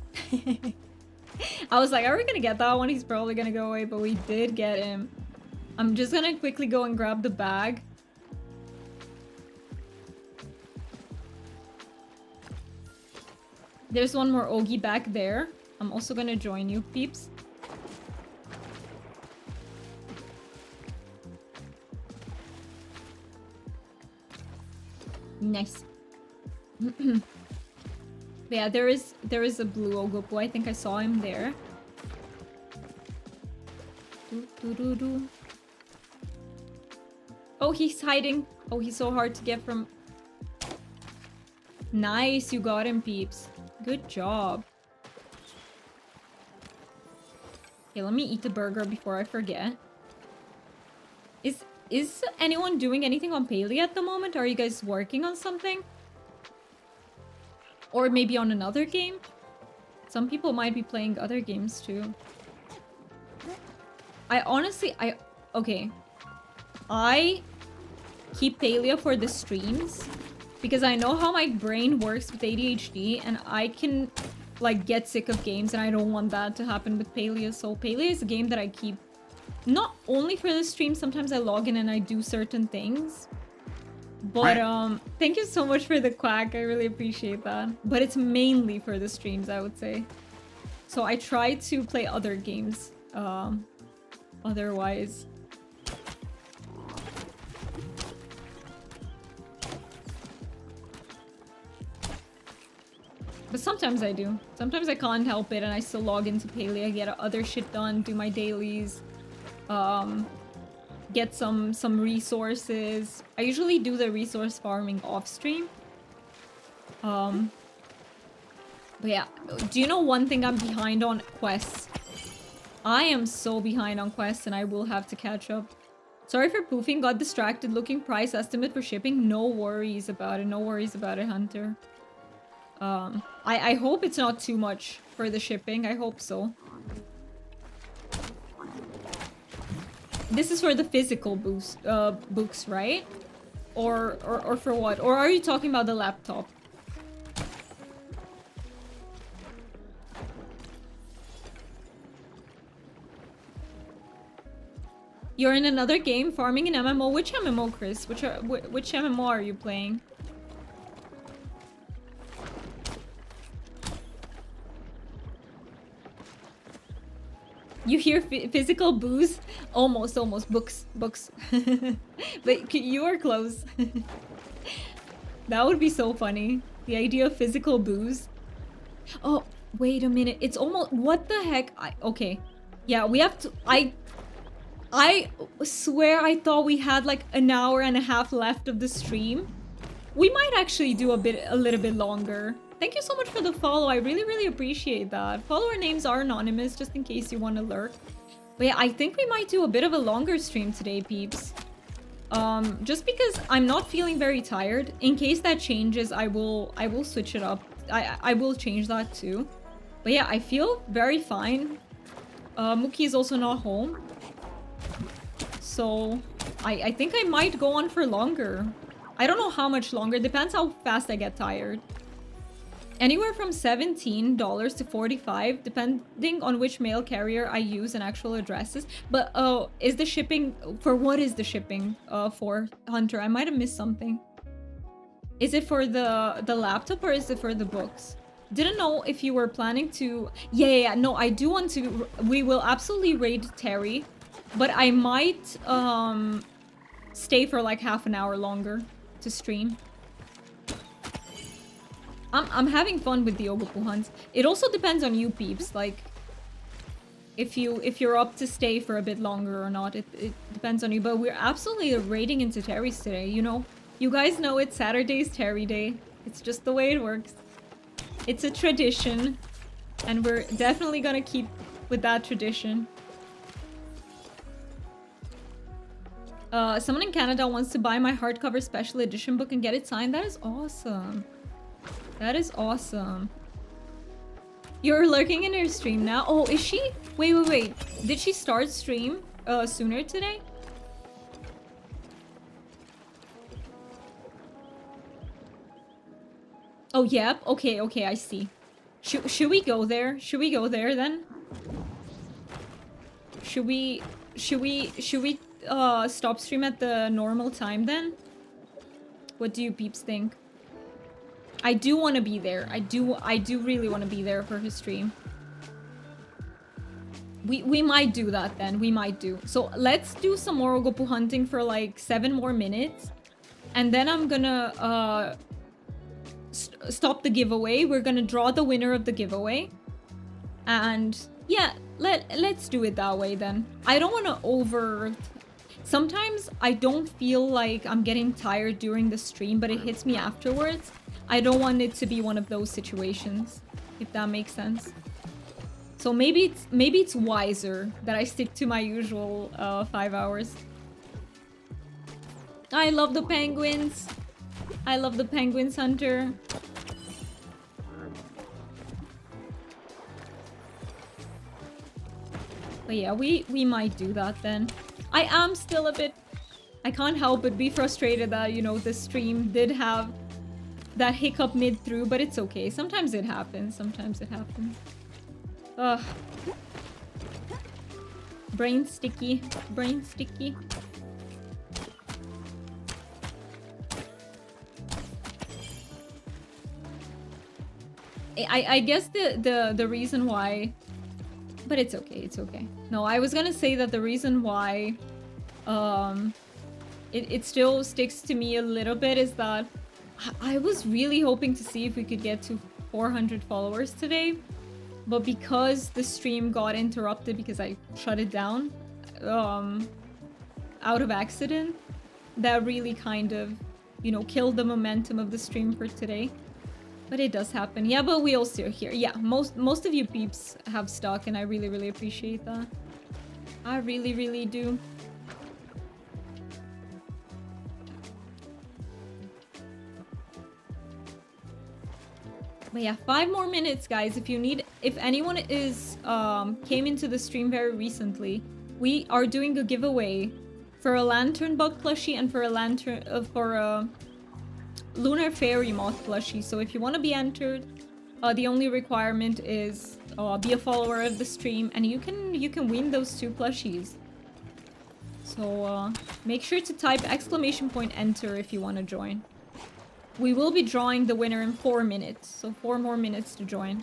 I was like, are we gonna get that one? He's probably gonna go away, but we did get him. I'm just gonna quickly go and grab the bag. There's one more Ogie back there. I'm also gonna join you, peeps. Nice. Yeah, there is a blue ogopuu. I think I saw him there. Oh, he's hiding. Oh, he's so hard to get from. Nice, you got him, peeps. Good job. Okay, let me eat the burger before I forget. Is anyone doing anything on Palia at the moment? Are you guys working on something? Or maybe on another game? Some people might be playing other games too. Okay. I keep Palia for the streams because I know how my brain works with ADHD and I can like get sick of games and I don't want that to happen with Palia. So Palia is a game that I keep not only for the stream, sometimes I log in and I do certain things. But thank you so much for the quack. I really appreciate that. But it's mainly for the streams, I would say. So I try to play other games otherwise. But sometimes I do. Sometimes I can't help it and I still log into Palia, get other shit done, do my dailies, get some resources. I usually do the resource farming off stream. But yeah, do you know one thing I'm behind on? Quests. I am so behind on quests and I will have to catch up. Sorry for poofing, got distracted looking price estimate for shipping. No worries about it. No worries about it, Hunter. I hope it's not too much for the shipping. I hope so. This is for the physical books, right? Or for what? Or are you talking about the laptop? You're in another game, farming an MMO. Which MMO, Chris? Which MMO are you playing? You hear physical booze? Almost. Books. But you are close. That would be so funny. The idea of physical booze. Oh, wait a minute. It's almost... What the heck? Okay. Yeah, we have to... I swear I thought we had like an hour and a half left of the stream. We might actually do a little bit longer. Thank you so much for the follow. I really appreciate that. Follower names are anonymous, just in case you want to lurk. But yeah, I think we might do a bit of a longer stream today, peeps. Just because I'm not feeling very tired. In case that changes, I will switch it up. I will change that too. But yeah, I feel very fine. Mookie is also not home. So I think I might go on for longer. I don't know how much longer. Depends how fast I get tired. Anywhere from $17 to $45, depending on which mail carrier I use and actual addresses. But is the shipping for what is the shipping for, Hunter? I might have missed something. Is it for the laptop or is it for the books? Didn't know if you were planning to. Yeah. No, I do want to. We will absolutely raid Terry, but I might stay for like half an hour longer to stream. I'm having fun with the ogopuu hunts. It also depends on you peeps, like if you're up to stay for a bit longer or not. It depends on you, but we're absolutely raiding into Terry's today, you know. You guys know it's Saturday's Terry Day. It's just the way it works. It's a tradition, and we're definitely gonna keep with that tradition. Someone in Canada wants to buy my hardcover special edition book and get it signed. That is awesome. That is awesome. You're lurking in her stream now? Oh, is she? Wait. Did she start stream sooner today? Oh, yep. Okay, I see. Should we go there? Should we go there then? Should we stop stream at the normal time then? What do you peeps think? I do want to be there. I do really want to be there for his stream. We might do that then. We might do. So let's do some more ogopuu hunting for like 7 more minutes. And then I'm gonna stop the giveaway. We're gonna draw the winner of the giveaway. And yeah, let's do it that way then. I don't want to Sometimes I don't feel like I'm getting tired during the stream, but it hits me afterwards. I don't want it to be one of those situations, if that makes sense. So maybe it's wiser that I stick to my usual 5 hours. I love the penguins. I love the penguins, Hunter. But yeah, we might do that then. I am still a bit... I can't help but be frustrated that, you know, the stream did have that hiccup mid-through, but it's okay. Sometimes it happens. Sometimes it happens. Ugh. Brain sticky. Brain sticky. I guess the reason why... But it's okay, it's okay. No, I was gonna say that the reason why it still sticks to me a little bit is that I was really hoping to see if we could get to 400 followers today. But because the stream got interrupted because I shut it down out of accident, that really kind of, you know, killed the momentum of the stream for today. But it does happen. Yeah, but we all still here. Yeah, most of you peeps have stuck, and I really, really appreciate that. I really, really do. But yeah, 5 more minutes, guys. If anyone is came into the stream very recently, we are doing a giveaway for a lantern bug plushie and for a lantern for a lunar fairy moth plushie. So if you want to be entered, the only requirement is be a follower of the stream, and you can win those 2 plushies. So make sure to type !enter if you want to join. We will be drawing the winner in 4 minutes, so 4 more minutes to join.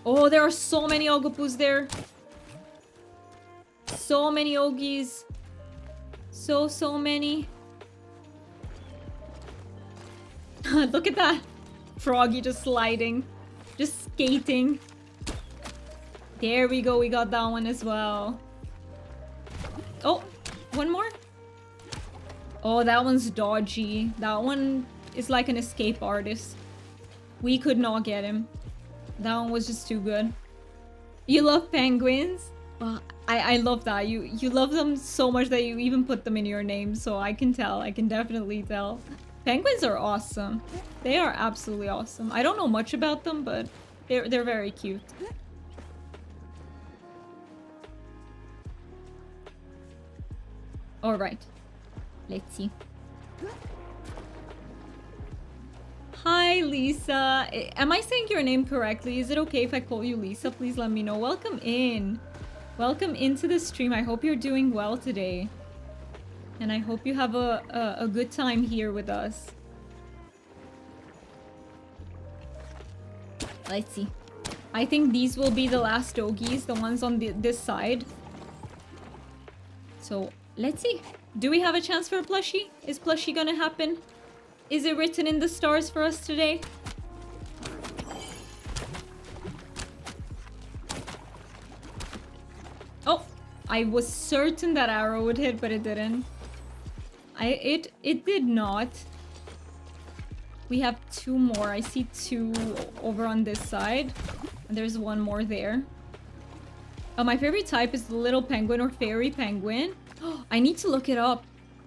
Oh, there are so many ogopoos there. So many ogies. So many. Look at that. Froggy just sliding. Just skating. There we go, we got that one as well. Oh, one more? Oh, that one's dodgy. That one is like an escape artist. We could not get him. That one was just too good. You love penguins? Well, I love that. You love them so much that you even put them in your name, so I can tell. I can definitely tell. Penguins are awesome. They are absolutely awesome. I don't know much about them, but they're very cute. Alright. Let's see. Hi, Lisa. Am I saying your name correctly? Is it okay if I call you Lisa? Please let me know. Welcome in. Welcome into the stream. I hope you're doing well today. And I hope you have a good time here with us. Let's see. I think these will be the last doggies, the ones on this side. So, let's see. Do we have a chance for a plushie? Is plushie gonna happen? Is it written in the stars for us today? Oh, I was certain that arrow would hit, but it didn't. It did not. We have 2 more. I see 2 over on this side. And there's 1 more there. My favorite type is the little penguin or fairy penguin. I need to look it up.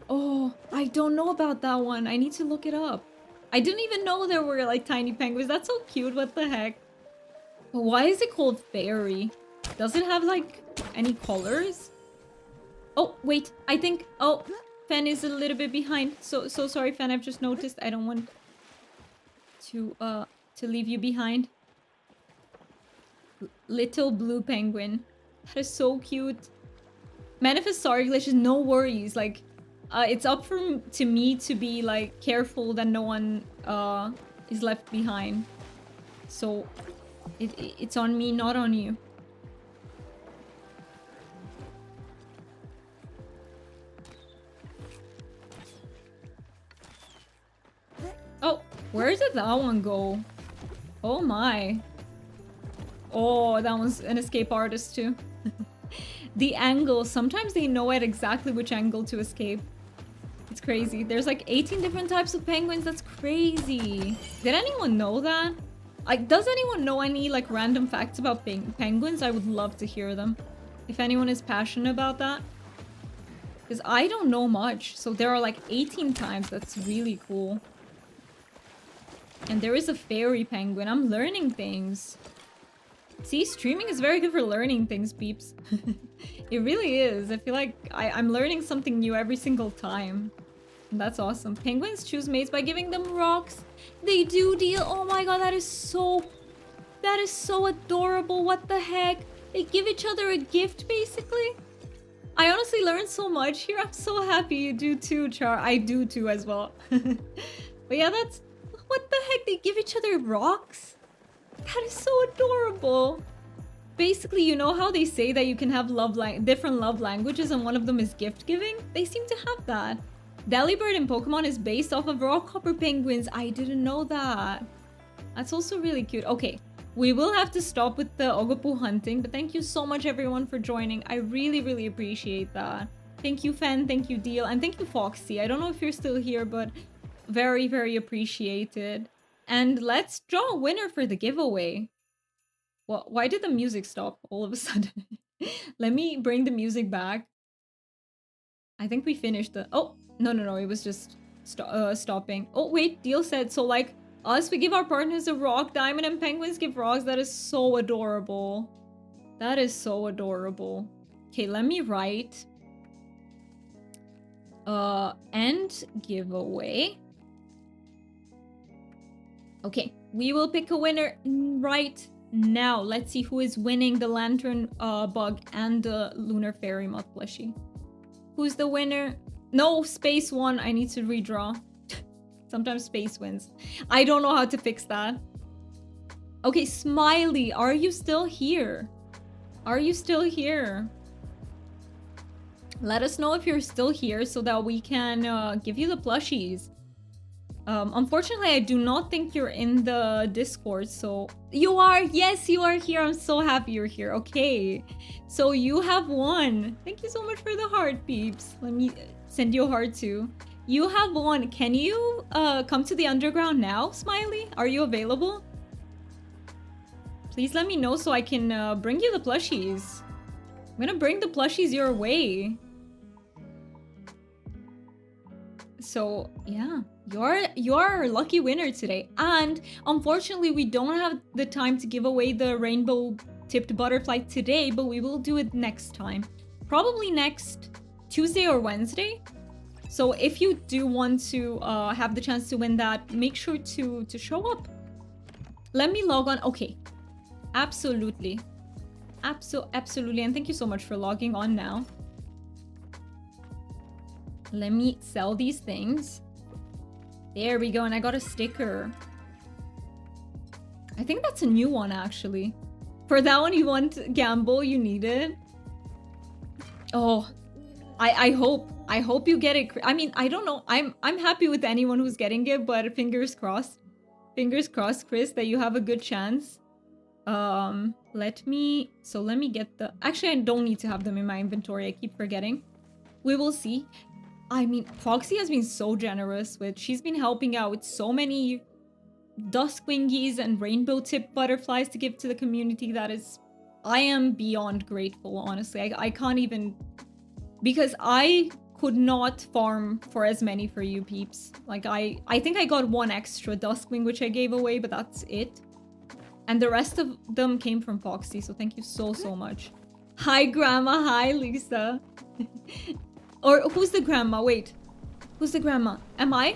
Oh, I don't know about that one. I need to look it up. I didn't even know there were like tiny penguins. That's so cute. What the heck? But why is it called fairy? Does it have like any colors? Oh, wait. I think... Oh, Fen is a little bit behind. So sorry, Fen. I've just noticed. I don't want to leave you behind. Little blue penguin. That is so cute. Manifest sorry glitches, no worries. Like, it's up to me to be like careful that no one is left behind. So it's on me, not on you. Oh, where did that one go? Oh my. Oh, that one's an escape artist too. The angle, sometimes they know at exactly which angle to escape. It's crazy. There's like 18 different types of penguins. That's crazy. Did anyone know that? Like, does anyone know any like random facts about penguins? I would love to hear them. If anyone is passionate about that. Because I don't know much. So there are like 18 times. That's really cool. And there is a fairy penguin. I'm learning things. See, streaming is very good for learning things, peeps. It really is. I feel like I'm learning something new every single time. And that's awesome. Penguins choose mates by giving them rocks. They do deal. Oh my god, that is so adorable. What the heck? They give each other a gift, basically. I honestly learned so much here. I'm so happy you do too, Char. I do too as well. But yeah, that's... What the heck? They give each other rocks? That is so adorable. Basically, you know how they say that you can have different love languages and one of them is gift giving? They seem to have that. Delibird in Pokemon is based off of rockhopper penguins. I didn't know that. That's also really cute. Okay, we will have to stop with the ogopuu hunting, but thank you so much everyone for joining. I really, really appreciate that. Thank you, Fen. Thank you, Deal. And thank you, Foxy. I don't know if you're still here, but very, very appreciated. And let's draw a winner for the giveaway. Well, why did the music stop all of a sudden? Let me bring the music back. I think we finished the... Oh, no. It was just stopping. Oh, wait. Deal said, so like us, we give our partners a rock, diamond, and penguins give rocks. That is so adorable. That is so adorable. Okay, let me write... end giveaway. Okay, we will pick a winner right now. Let's see who is winning the lantern bug and the lunar fairy moth plushie. Who's the winner? No, space won. I need to redraw. Sometimes space wins. I don't know how to fix that. Okay, Smiley, are you still here? Are you still here? Let us know if you're still here so that we can give you the plushies. Unfortunately, I do not think you're in the Discord, so... You are! Yes, you are here! I'm so happy you're here. Okay. So you have won. Thank you so much for the heart, peeps. Let me send you a heart too. You have won. Can you come to the underground now, Smiley? Are you available? Please let me know so I can bring you the plushies. I'm gonna bring the plushies your way. So, yeah. You're our lucky winner today. And unfortunately, we don't have the time to give away the rainbow tipped butterfly today, but we will do it next time. Probably next Tuesday or Wednesday. So if you do want to have the chance to win that, make sure to show up. Let me log on. Okay. Absolutely. Absolutely. And thank you so much for logging on now. Let me sell these things. There we go, and I got a sticker. I think that's a new one, actually. For that one, you want gamble, you need it. Oh, I hope you get it. I mean, I don't know. I'm happy with anyone who's getting it, but fingers crossed. Fingers crossed, Chris, that you have a good chance. Let me get the... Actually, I don't need to have them in my inventory. I keep forgetting. We will see. I mean, Foxy has been so generous with... She's been helping out with so many Duskwingies and rainbow-tipped butterflies to give to the community. That is... I am beyond grateful, honestly. I can't even... Because I could not farm for as many for you peeps. Like, I think I got one extra Duskwing, which I gave away, but that's it. And the rest of them came from Foxy, so thank you so much. Hi, Grandma. Hi, Lisa. Or who's the grandma? Wait. Who's the grandma? Am I?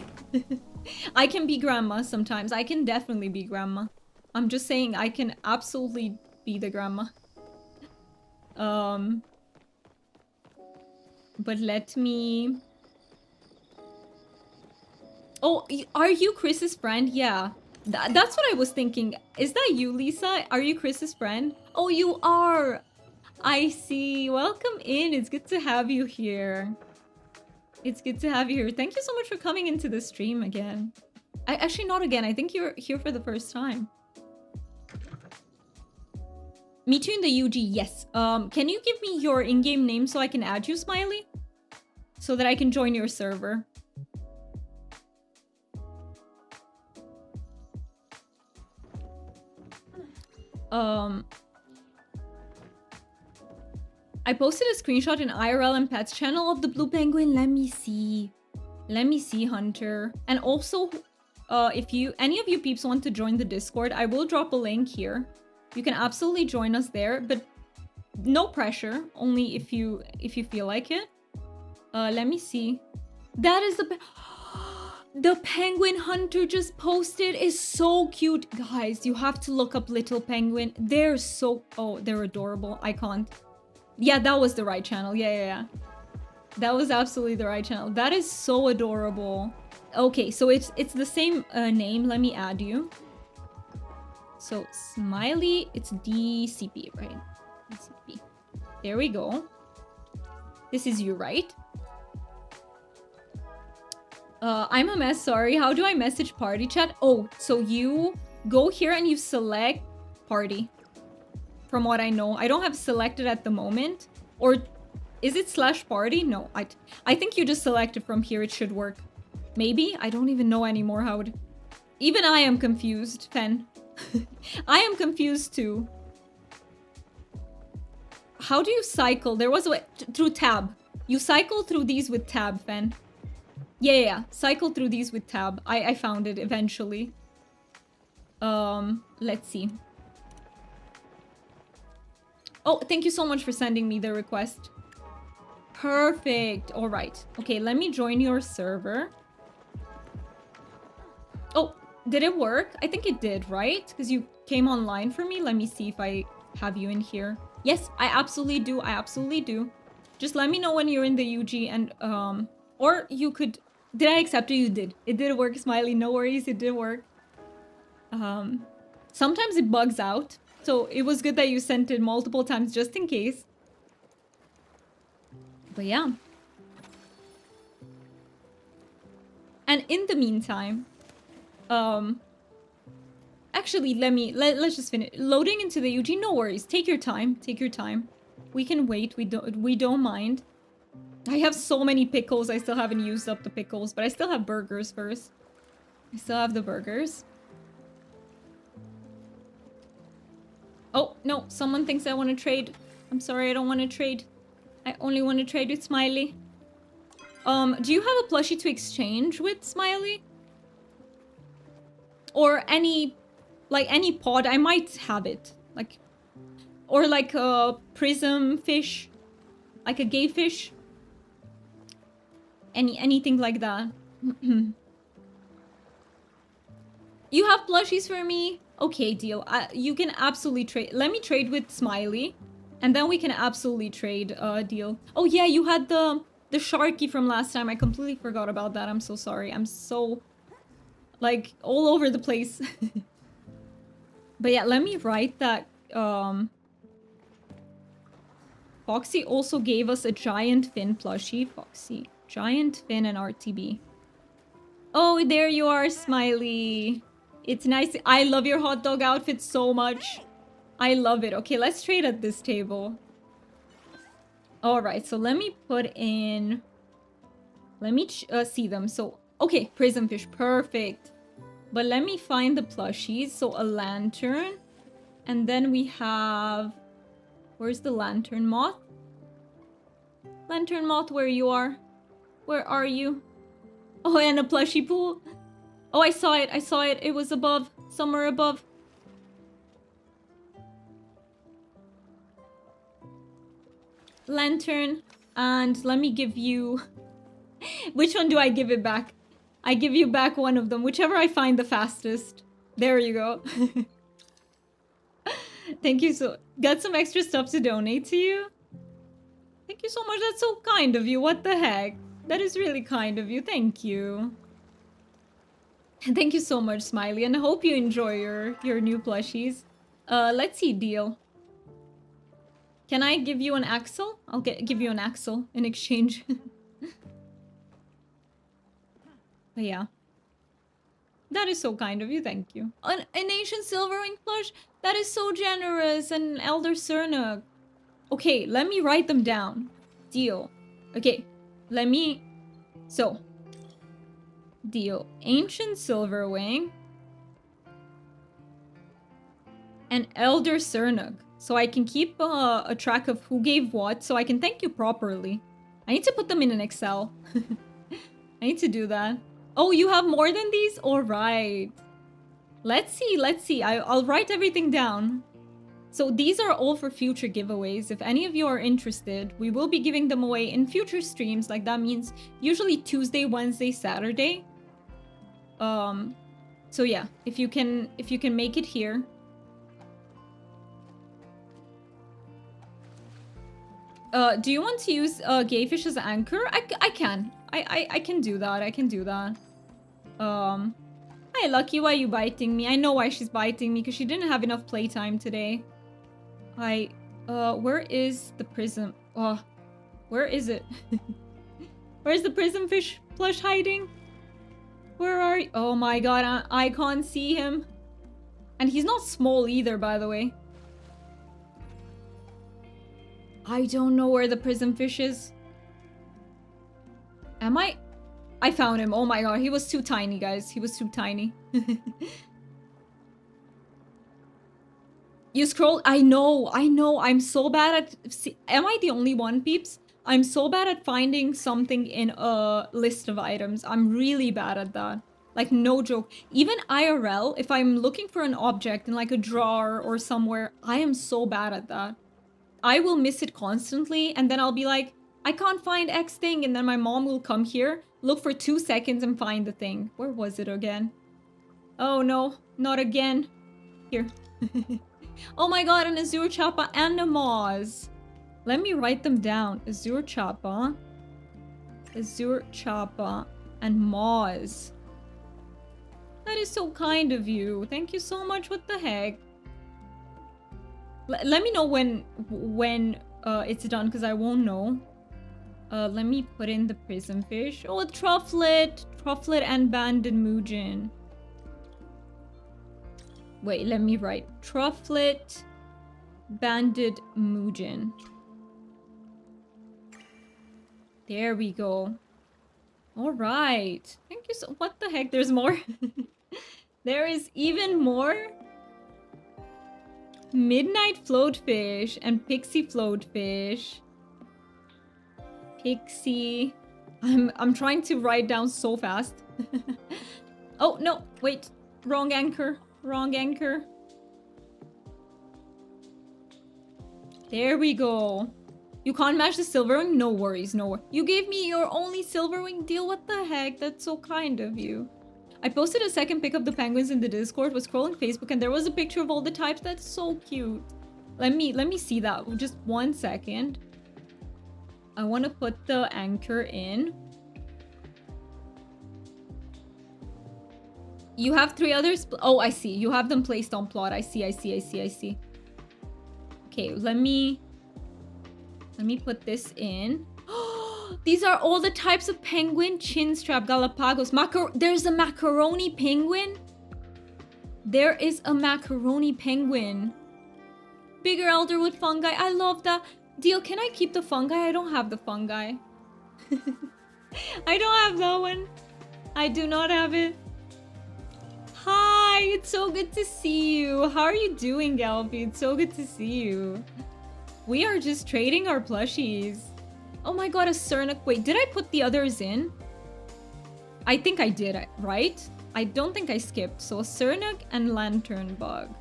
I can be grandma sometimes. I can definitely be grandma. I'm just saying I can absolutely be the grandma. But let me... Oh, are you Chris's friend? Yeah. That's what I was thinking. Is that you, Lisa? Are you Chris's friend? Oh, you are! I see. Welcome in. It's good to have you here. It's good to have you here. Thank you so much for coming into the stream again. Actually, not again. I think you're here for the first time. Me too in the UG. Yes. Can you give me your in-game name so I can add you, Smiley? So that I can join your server. Um, I posted a screenshot in IRL and Pets channel of the blue penguin. Let me see. Let me see, Hunter. And also, if any of you peeps want to join the Discord, I will drop a link here. You can absolutely join us there, but no pressure. Only if you feel like it. Let me see. That is the penguin Hunter just posted is so cute. Guys, you have to look up Little Penguin. They're so... Oh, they're adorable. I can't. Yeah, that was the right channel. Yeah. That was absolutely the right channel. That is so adorable. Okay, so it's the same name. Let me add you. So, Smiley, it's DCP, right? DCP. There we go. This is you, right? I'm a mess, sorry. How do I message party chat? Oh, so you go here and you select party. From what I know. I don't have selected at the moment. Or is it /party? No, I think you just select it from here. It should work. Maybe? I don't even know anymore how it... Even I am confused, Fen. I am confused too. How do you cycle? There was a way... Through tab. You cycle through these with tab, Fen. Yeah. Cycle through these with tab. I found it eventually. Let's see. Oh, thank you so much for sending me the request. Perfect. All right. Okay, let me join your server. Oh, did it work? I think it did, right? Because you came online for me. Let me see if I have you in here. Yes, I absolutely do. I absolutely do. Just let me know when you're in the UG and, or you could... Did I accept it? You did. It did work, Smiley. No worries. It did work. Sometimes it bugs out. So it was good that you sent it multiple times just in case. But yeah. And in the meantime, actually, let's just finish. Loading into the UG, no worries. Take your time. Take your time. We can wait. We don't mind. I have so many pickles. I still haven't used up the pickles, but I still have burgers first. I still have the burgers. Oh, no. Someone thinks I want to trade. I'm sorry, I don't want to trade. I only want to trade with Smiley. Do you have a plushie to exchange with, Smiley? Or any pod? I might have it. Like, or like a prism fish. Like a gay fish. Anything like that. You have plushies for me? Okay, deal. You can absolutely trade. Let me trade with Smiley. And then we can absolutely trade, deal. Oh yeah, you had the Sharky from last time. I completely forgot about that. I'm so sorry. I'm so, like, all over the place. But yeah, let me write that, Foxy also gave us a giant fin plushie. Foxy. Giant fin and RTB. Oh, there you are, Smiley. It's nice. I love your hot dog outfit so much. I love it. Okay, let's trade at this table. Alright, so let me put in... Let me see them. So, okay, prism fish. Perfect. But let me find the plushies. So, a lantern. And then we have... Where's the lantern moth? Lantern moth, where you are? Where are you? Oh, and a plushie pool. Oh, I saw it. I saw it. It was above. Somewhere above. Lantern. And let me give you... Which one do I give it back? I give you back one of them. Whichever I find the fastest. There you go. Thank you so... Got some extra stuff to donate to you? Thank you so much. That's so kind of you. What the heck? That is really kind of you. Thank you. Thank you so much, Smiley. And I hope you enjoy your new plushies. Let's see, deal. Can I give you an axle? I'll give you an axle in exchange. But yeah. That is so kind of you, thank you. An ancient silverwing plush? That is so generous. And Elder Cernug. Okay, let me write them down. Deal. Okay, let me... So. Deal. Ancient silverwing. and Elder Cernuk. So I can keep a track of who gave what, so I can thank you properly. I need to put them in an Excel. I need to do that. Oh, you have more than these? All right. Let's see. I'll write everything down. So these are all for future giveaways. If any of you are interested, we will be giving them away in future streams. Like that means usually Tuesday, Wednesday, Saturday. So yeah, if you can make it here. Do you want to use Gayfish as an anchor? I can. I can do that. I can do that. Hi, Lucky. Why are you biting me? I know why she's biting me, because she didn't have enough playtime today. Where is the prism? Oh, where is it? Where's the prism fish plush hiding? Where are you? Oh my god, I can't see him. And he's not small either, by the way. I don't know where the prism fish is. Am I? I found him. Oh my god, he was too tiny, guys. He was too tiny. You scroll. I know. I'm so bad at... See, am I the only one, peeps? I'm so bad at finding something in a list of items. I'm really bad at that. Like, no joke. Even IRL, if I'm looking for an object in like a drawer or somewhere, I am so bad at that. I will miss it constantly, and then I'll be like, I can't find X thing, and then my mom will come here, look for 2 seconds, and find the thing. Where was it again? Oh no, not again. Here. Oh my god, an Azure Chappa and a Moz. Let me write them down. Azure Chappa, and Moz. That is so kind of you. Thank you so much. What the heck? Let me know when it's done, because I won't know. Let me put in the prism fish. Oh, Trufflet and Banded Mujin. Wait, let me write Trufflet, Banded Mujin. There we go. All right. Thank you so... What the heck? There's more? There is even more? Midnight Floatfish and Pixie Floatfish. Pixie. I'm trying to write down so fast. Oh, no. Wait. Wrong anchor. Wrong anchor. There we go. You can't match the silver wing? No worries, no worries. You gave me your only silver wing deal? What the heck? That's so kind of you. I posted a second pic of the penguins in the Discord, was scrolling Facebook, and there was a picture of all the types. That's so cute. Let me see that. Just 1 second. I want to put the anchor in. You have 3 others? Oh, I see. You have them placed on plot. I see. Okay, let me put this in. These are all the types of penguin. Chinstrap, Galapagos, there's a macaroni penguin. There is a macaroni penguin. Bigger elderwood fungi. I love that. Deal, can I keep the fungi? I don't have the fungi. I don't have that one. I do not have it. Hi, it's so good to see you. How are you doing, Galpy? It's so good to see you. We are just trading our plushies. Oh my god, a Cernuk. Wait, did I put the others in? I think I did, right? I don't think I skipped. So a Cernuk and Lantern Bug.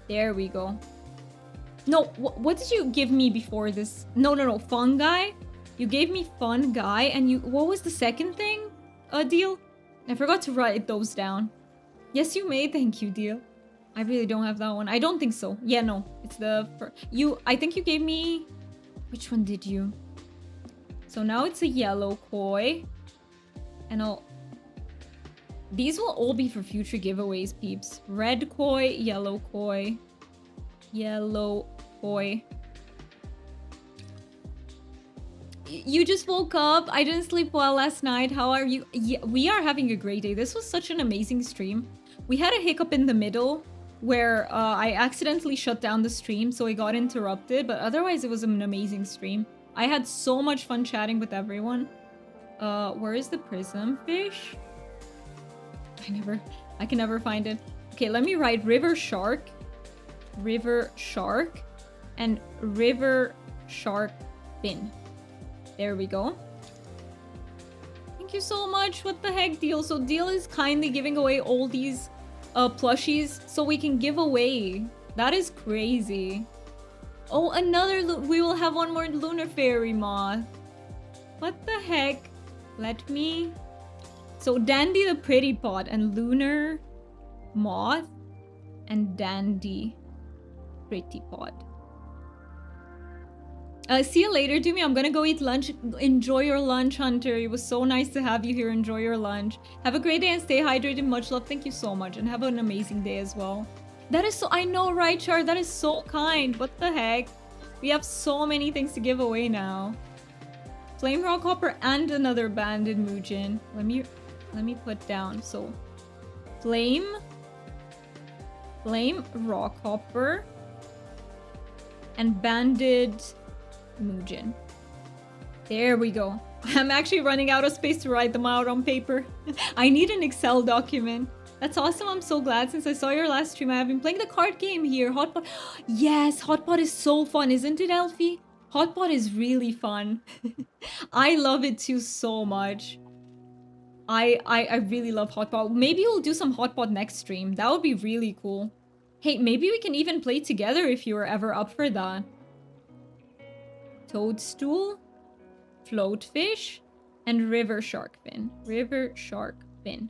There we go. No, what did you give me before this? No, fungi. You gave me fungi, and you... What was the second thing? Deal? I forgot to write those down. Yes, you may. Thank you, Deal. I really don't have that one. I don't think so. Yeah, no. It's the... I think you gave me... Which one did you? So now it's a yellow koi. And these will all be for future giveaways, peeps. Red koi, yellow koi. Yellow koi. You just woke up. I didn't sleep well last night. How are you? Yeah, we are having a great day. This was such an amazing stream. We had a hiccup in the middle where I accidentally shut down the stream, so it got interrupted. But otherwise, it was an amazing stream. I had so much fun chatting with everyone. Where is the prism fish? I can never find it. Okay, let me write river shark River Shark, and River Shark Fin. There we go. Thank you so much. What the heck, Deal? So Deal is kindly giving away all these plushies so we can give away. That is crazy. Oh, another we will have one more Lunar Fairy Moth. What the heck? Let me... So Dandy the Pretty Pot and Lunar Moth and Dandy Pretty Pot. See you later, Doomy. I'm gonna go eat lunch. Enjoy your lunch, Hunter. It was so nice to have you here. Enjoy your lunch. Have a great day and stay hydrated. Much love. Thank you so much. And have an amazing day as well. That is so... I know, right, Char? That is so kind. What the heck? We have so many things to give away now. Flame Rock Hopper and another Banded Mujin. Let me put down. So, Flame Rock Hopper and Banded Mujin. There we go. I'm actually running out of space to write them out on paper. I need an Excel document. That's awesome. I'm so glad. Since I saw your last stream, I have been playing the card game here. Hotpot. Yes, Hotpot is so fun, isn't it, Elfie? Hotpot is really fun. I love it too so much. I really love Hotpot. Maybe we'll do some Hotpot next stream. That would be really cool. Hey, maybe we can even play together if you were ever up for that. Toadstool, Floatfish, and River Shark Fin. River Shark Fin.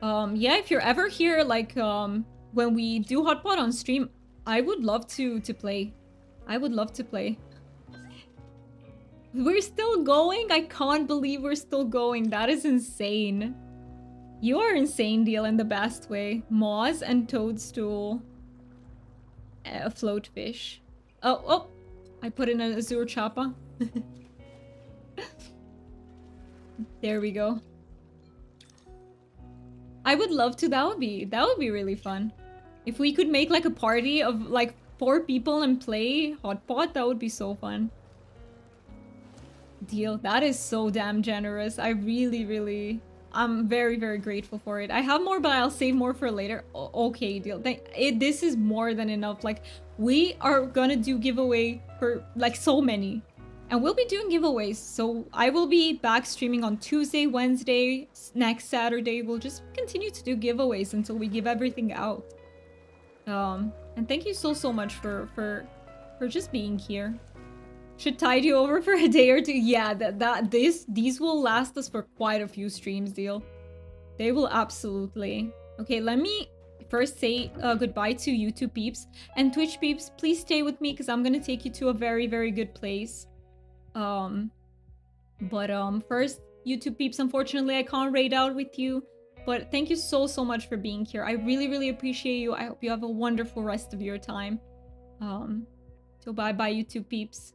Yeah, if you're ever here, like, when we do Hotpot on stream, I would love to play. I would love to play. We're still going? I can't believe we're still going. That is insane. You are insane, Deal, in the best way. Moss and Toadstool. Floatfish. Oh. I put in an Azure Chappa. There we go. I would love to. That would be really fun. If we could make like a party of like 4 people and play Hotpot, that would be so fun. Deal. That is so damn generous. I really... I'm very, very grateful for it. I have more, but I'll save more for later. Okay, Deal. This is more than enough. Like, we are gonna do giveaway for like so many. And we'll be doing giveaways. So I will be back streaming on Tuesday, Wednesday, next Saturday. We'll just continue to do giveaways until we give everything out. And thank you so much for just being here. Should tide you over for a day or two. Yeah, these will last us for quite a few streams, Deal. They will absolutely. Okay, let me first say goodbye to YouTube peeps and Twitch peeps. Please stay with me because I'm gonna take you to a very, very good place. First, YouTube peeps, unfortunately I can't raid out with you, but thank you so much for being here. I really appreciate you. I hope you have a wonderful rest of your time. So bye YouTube peeps.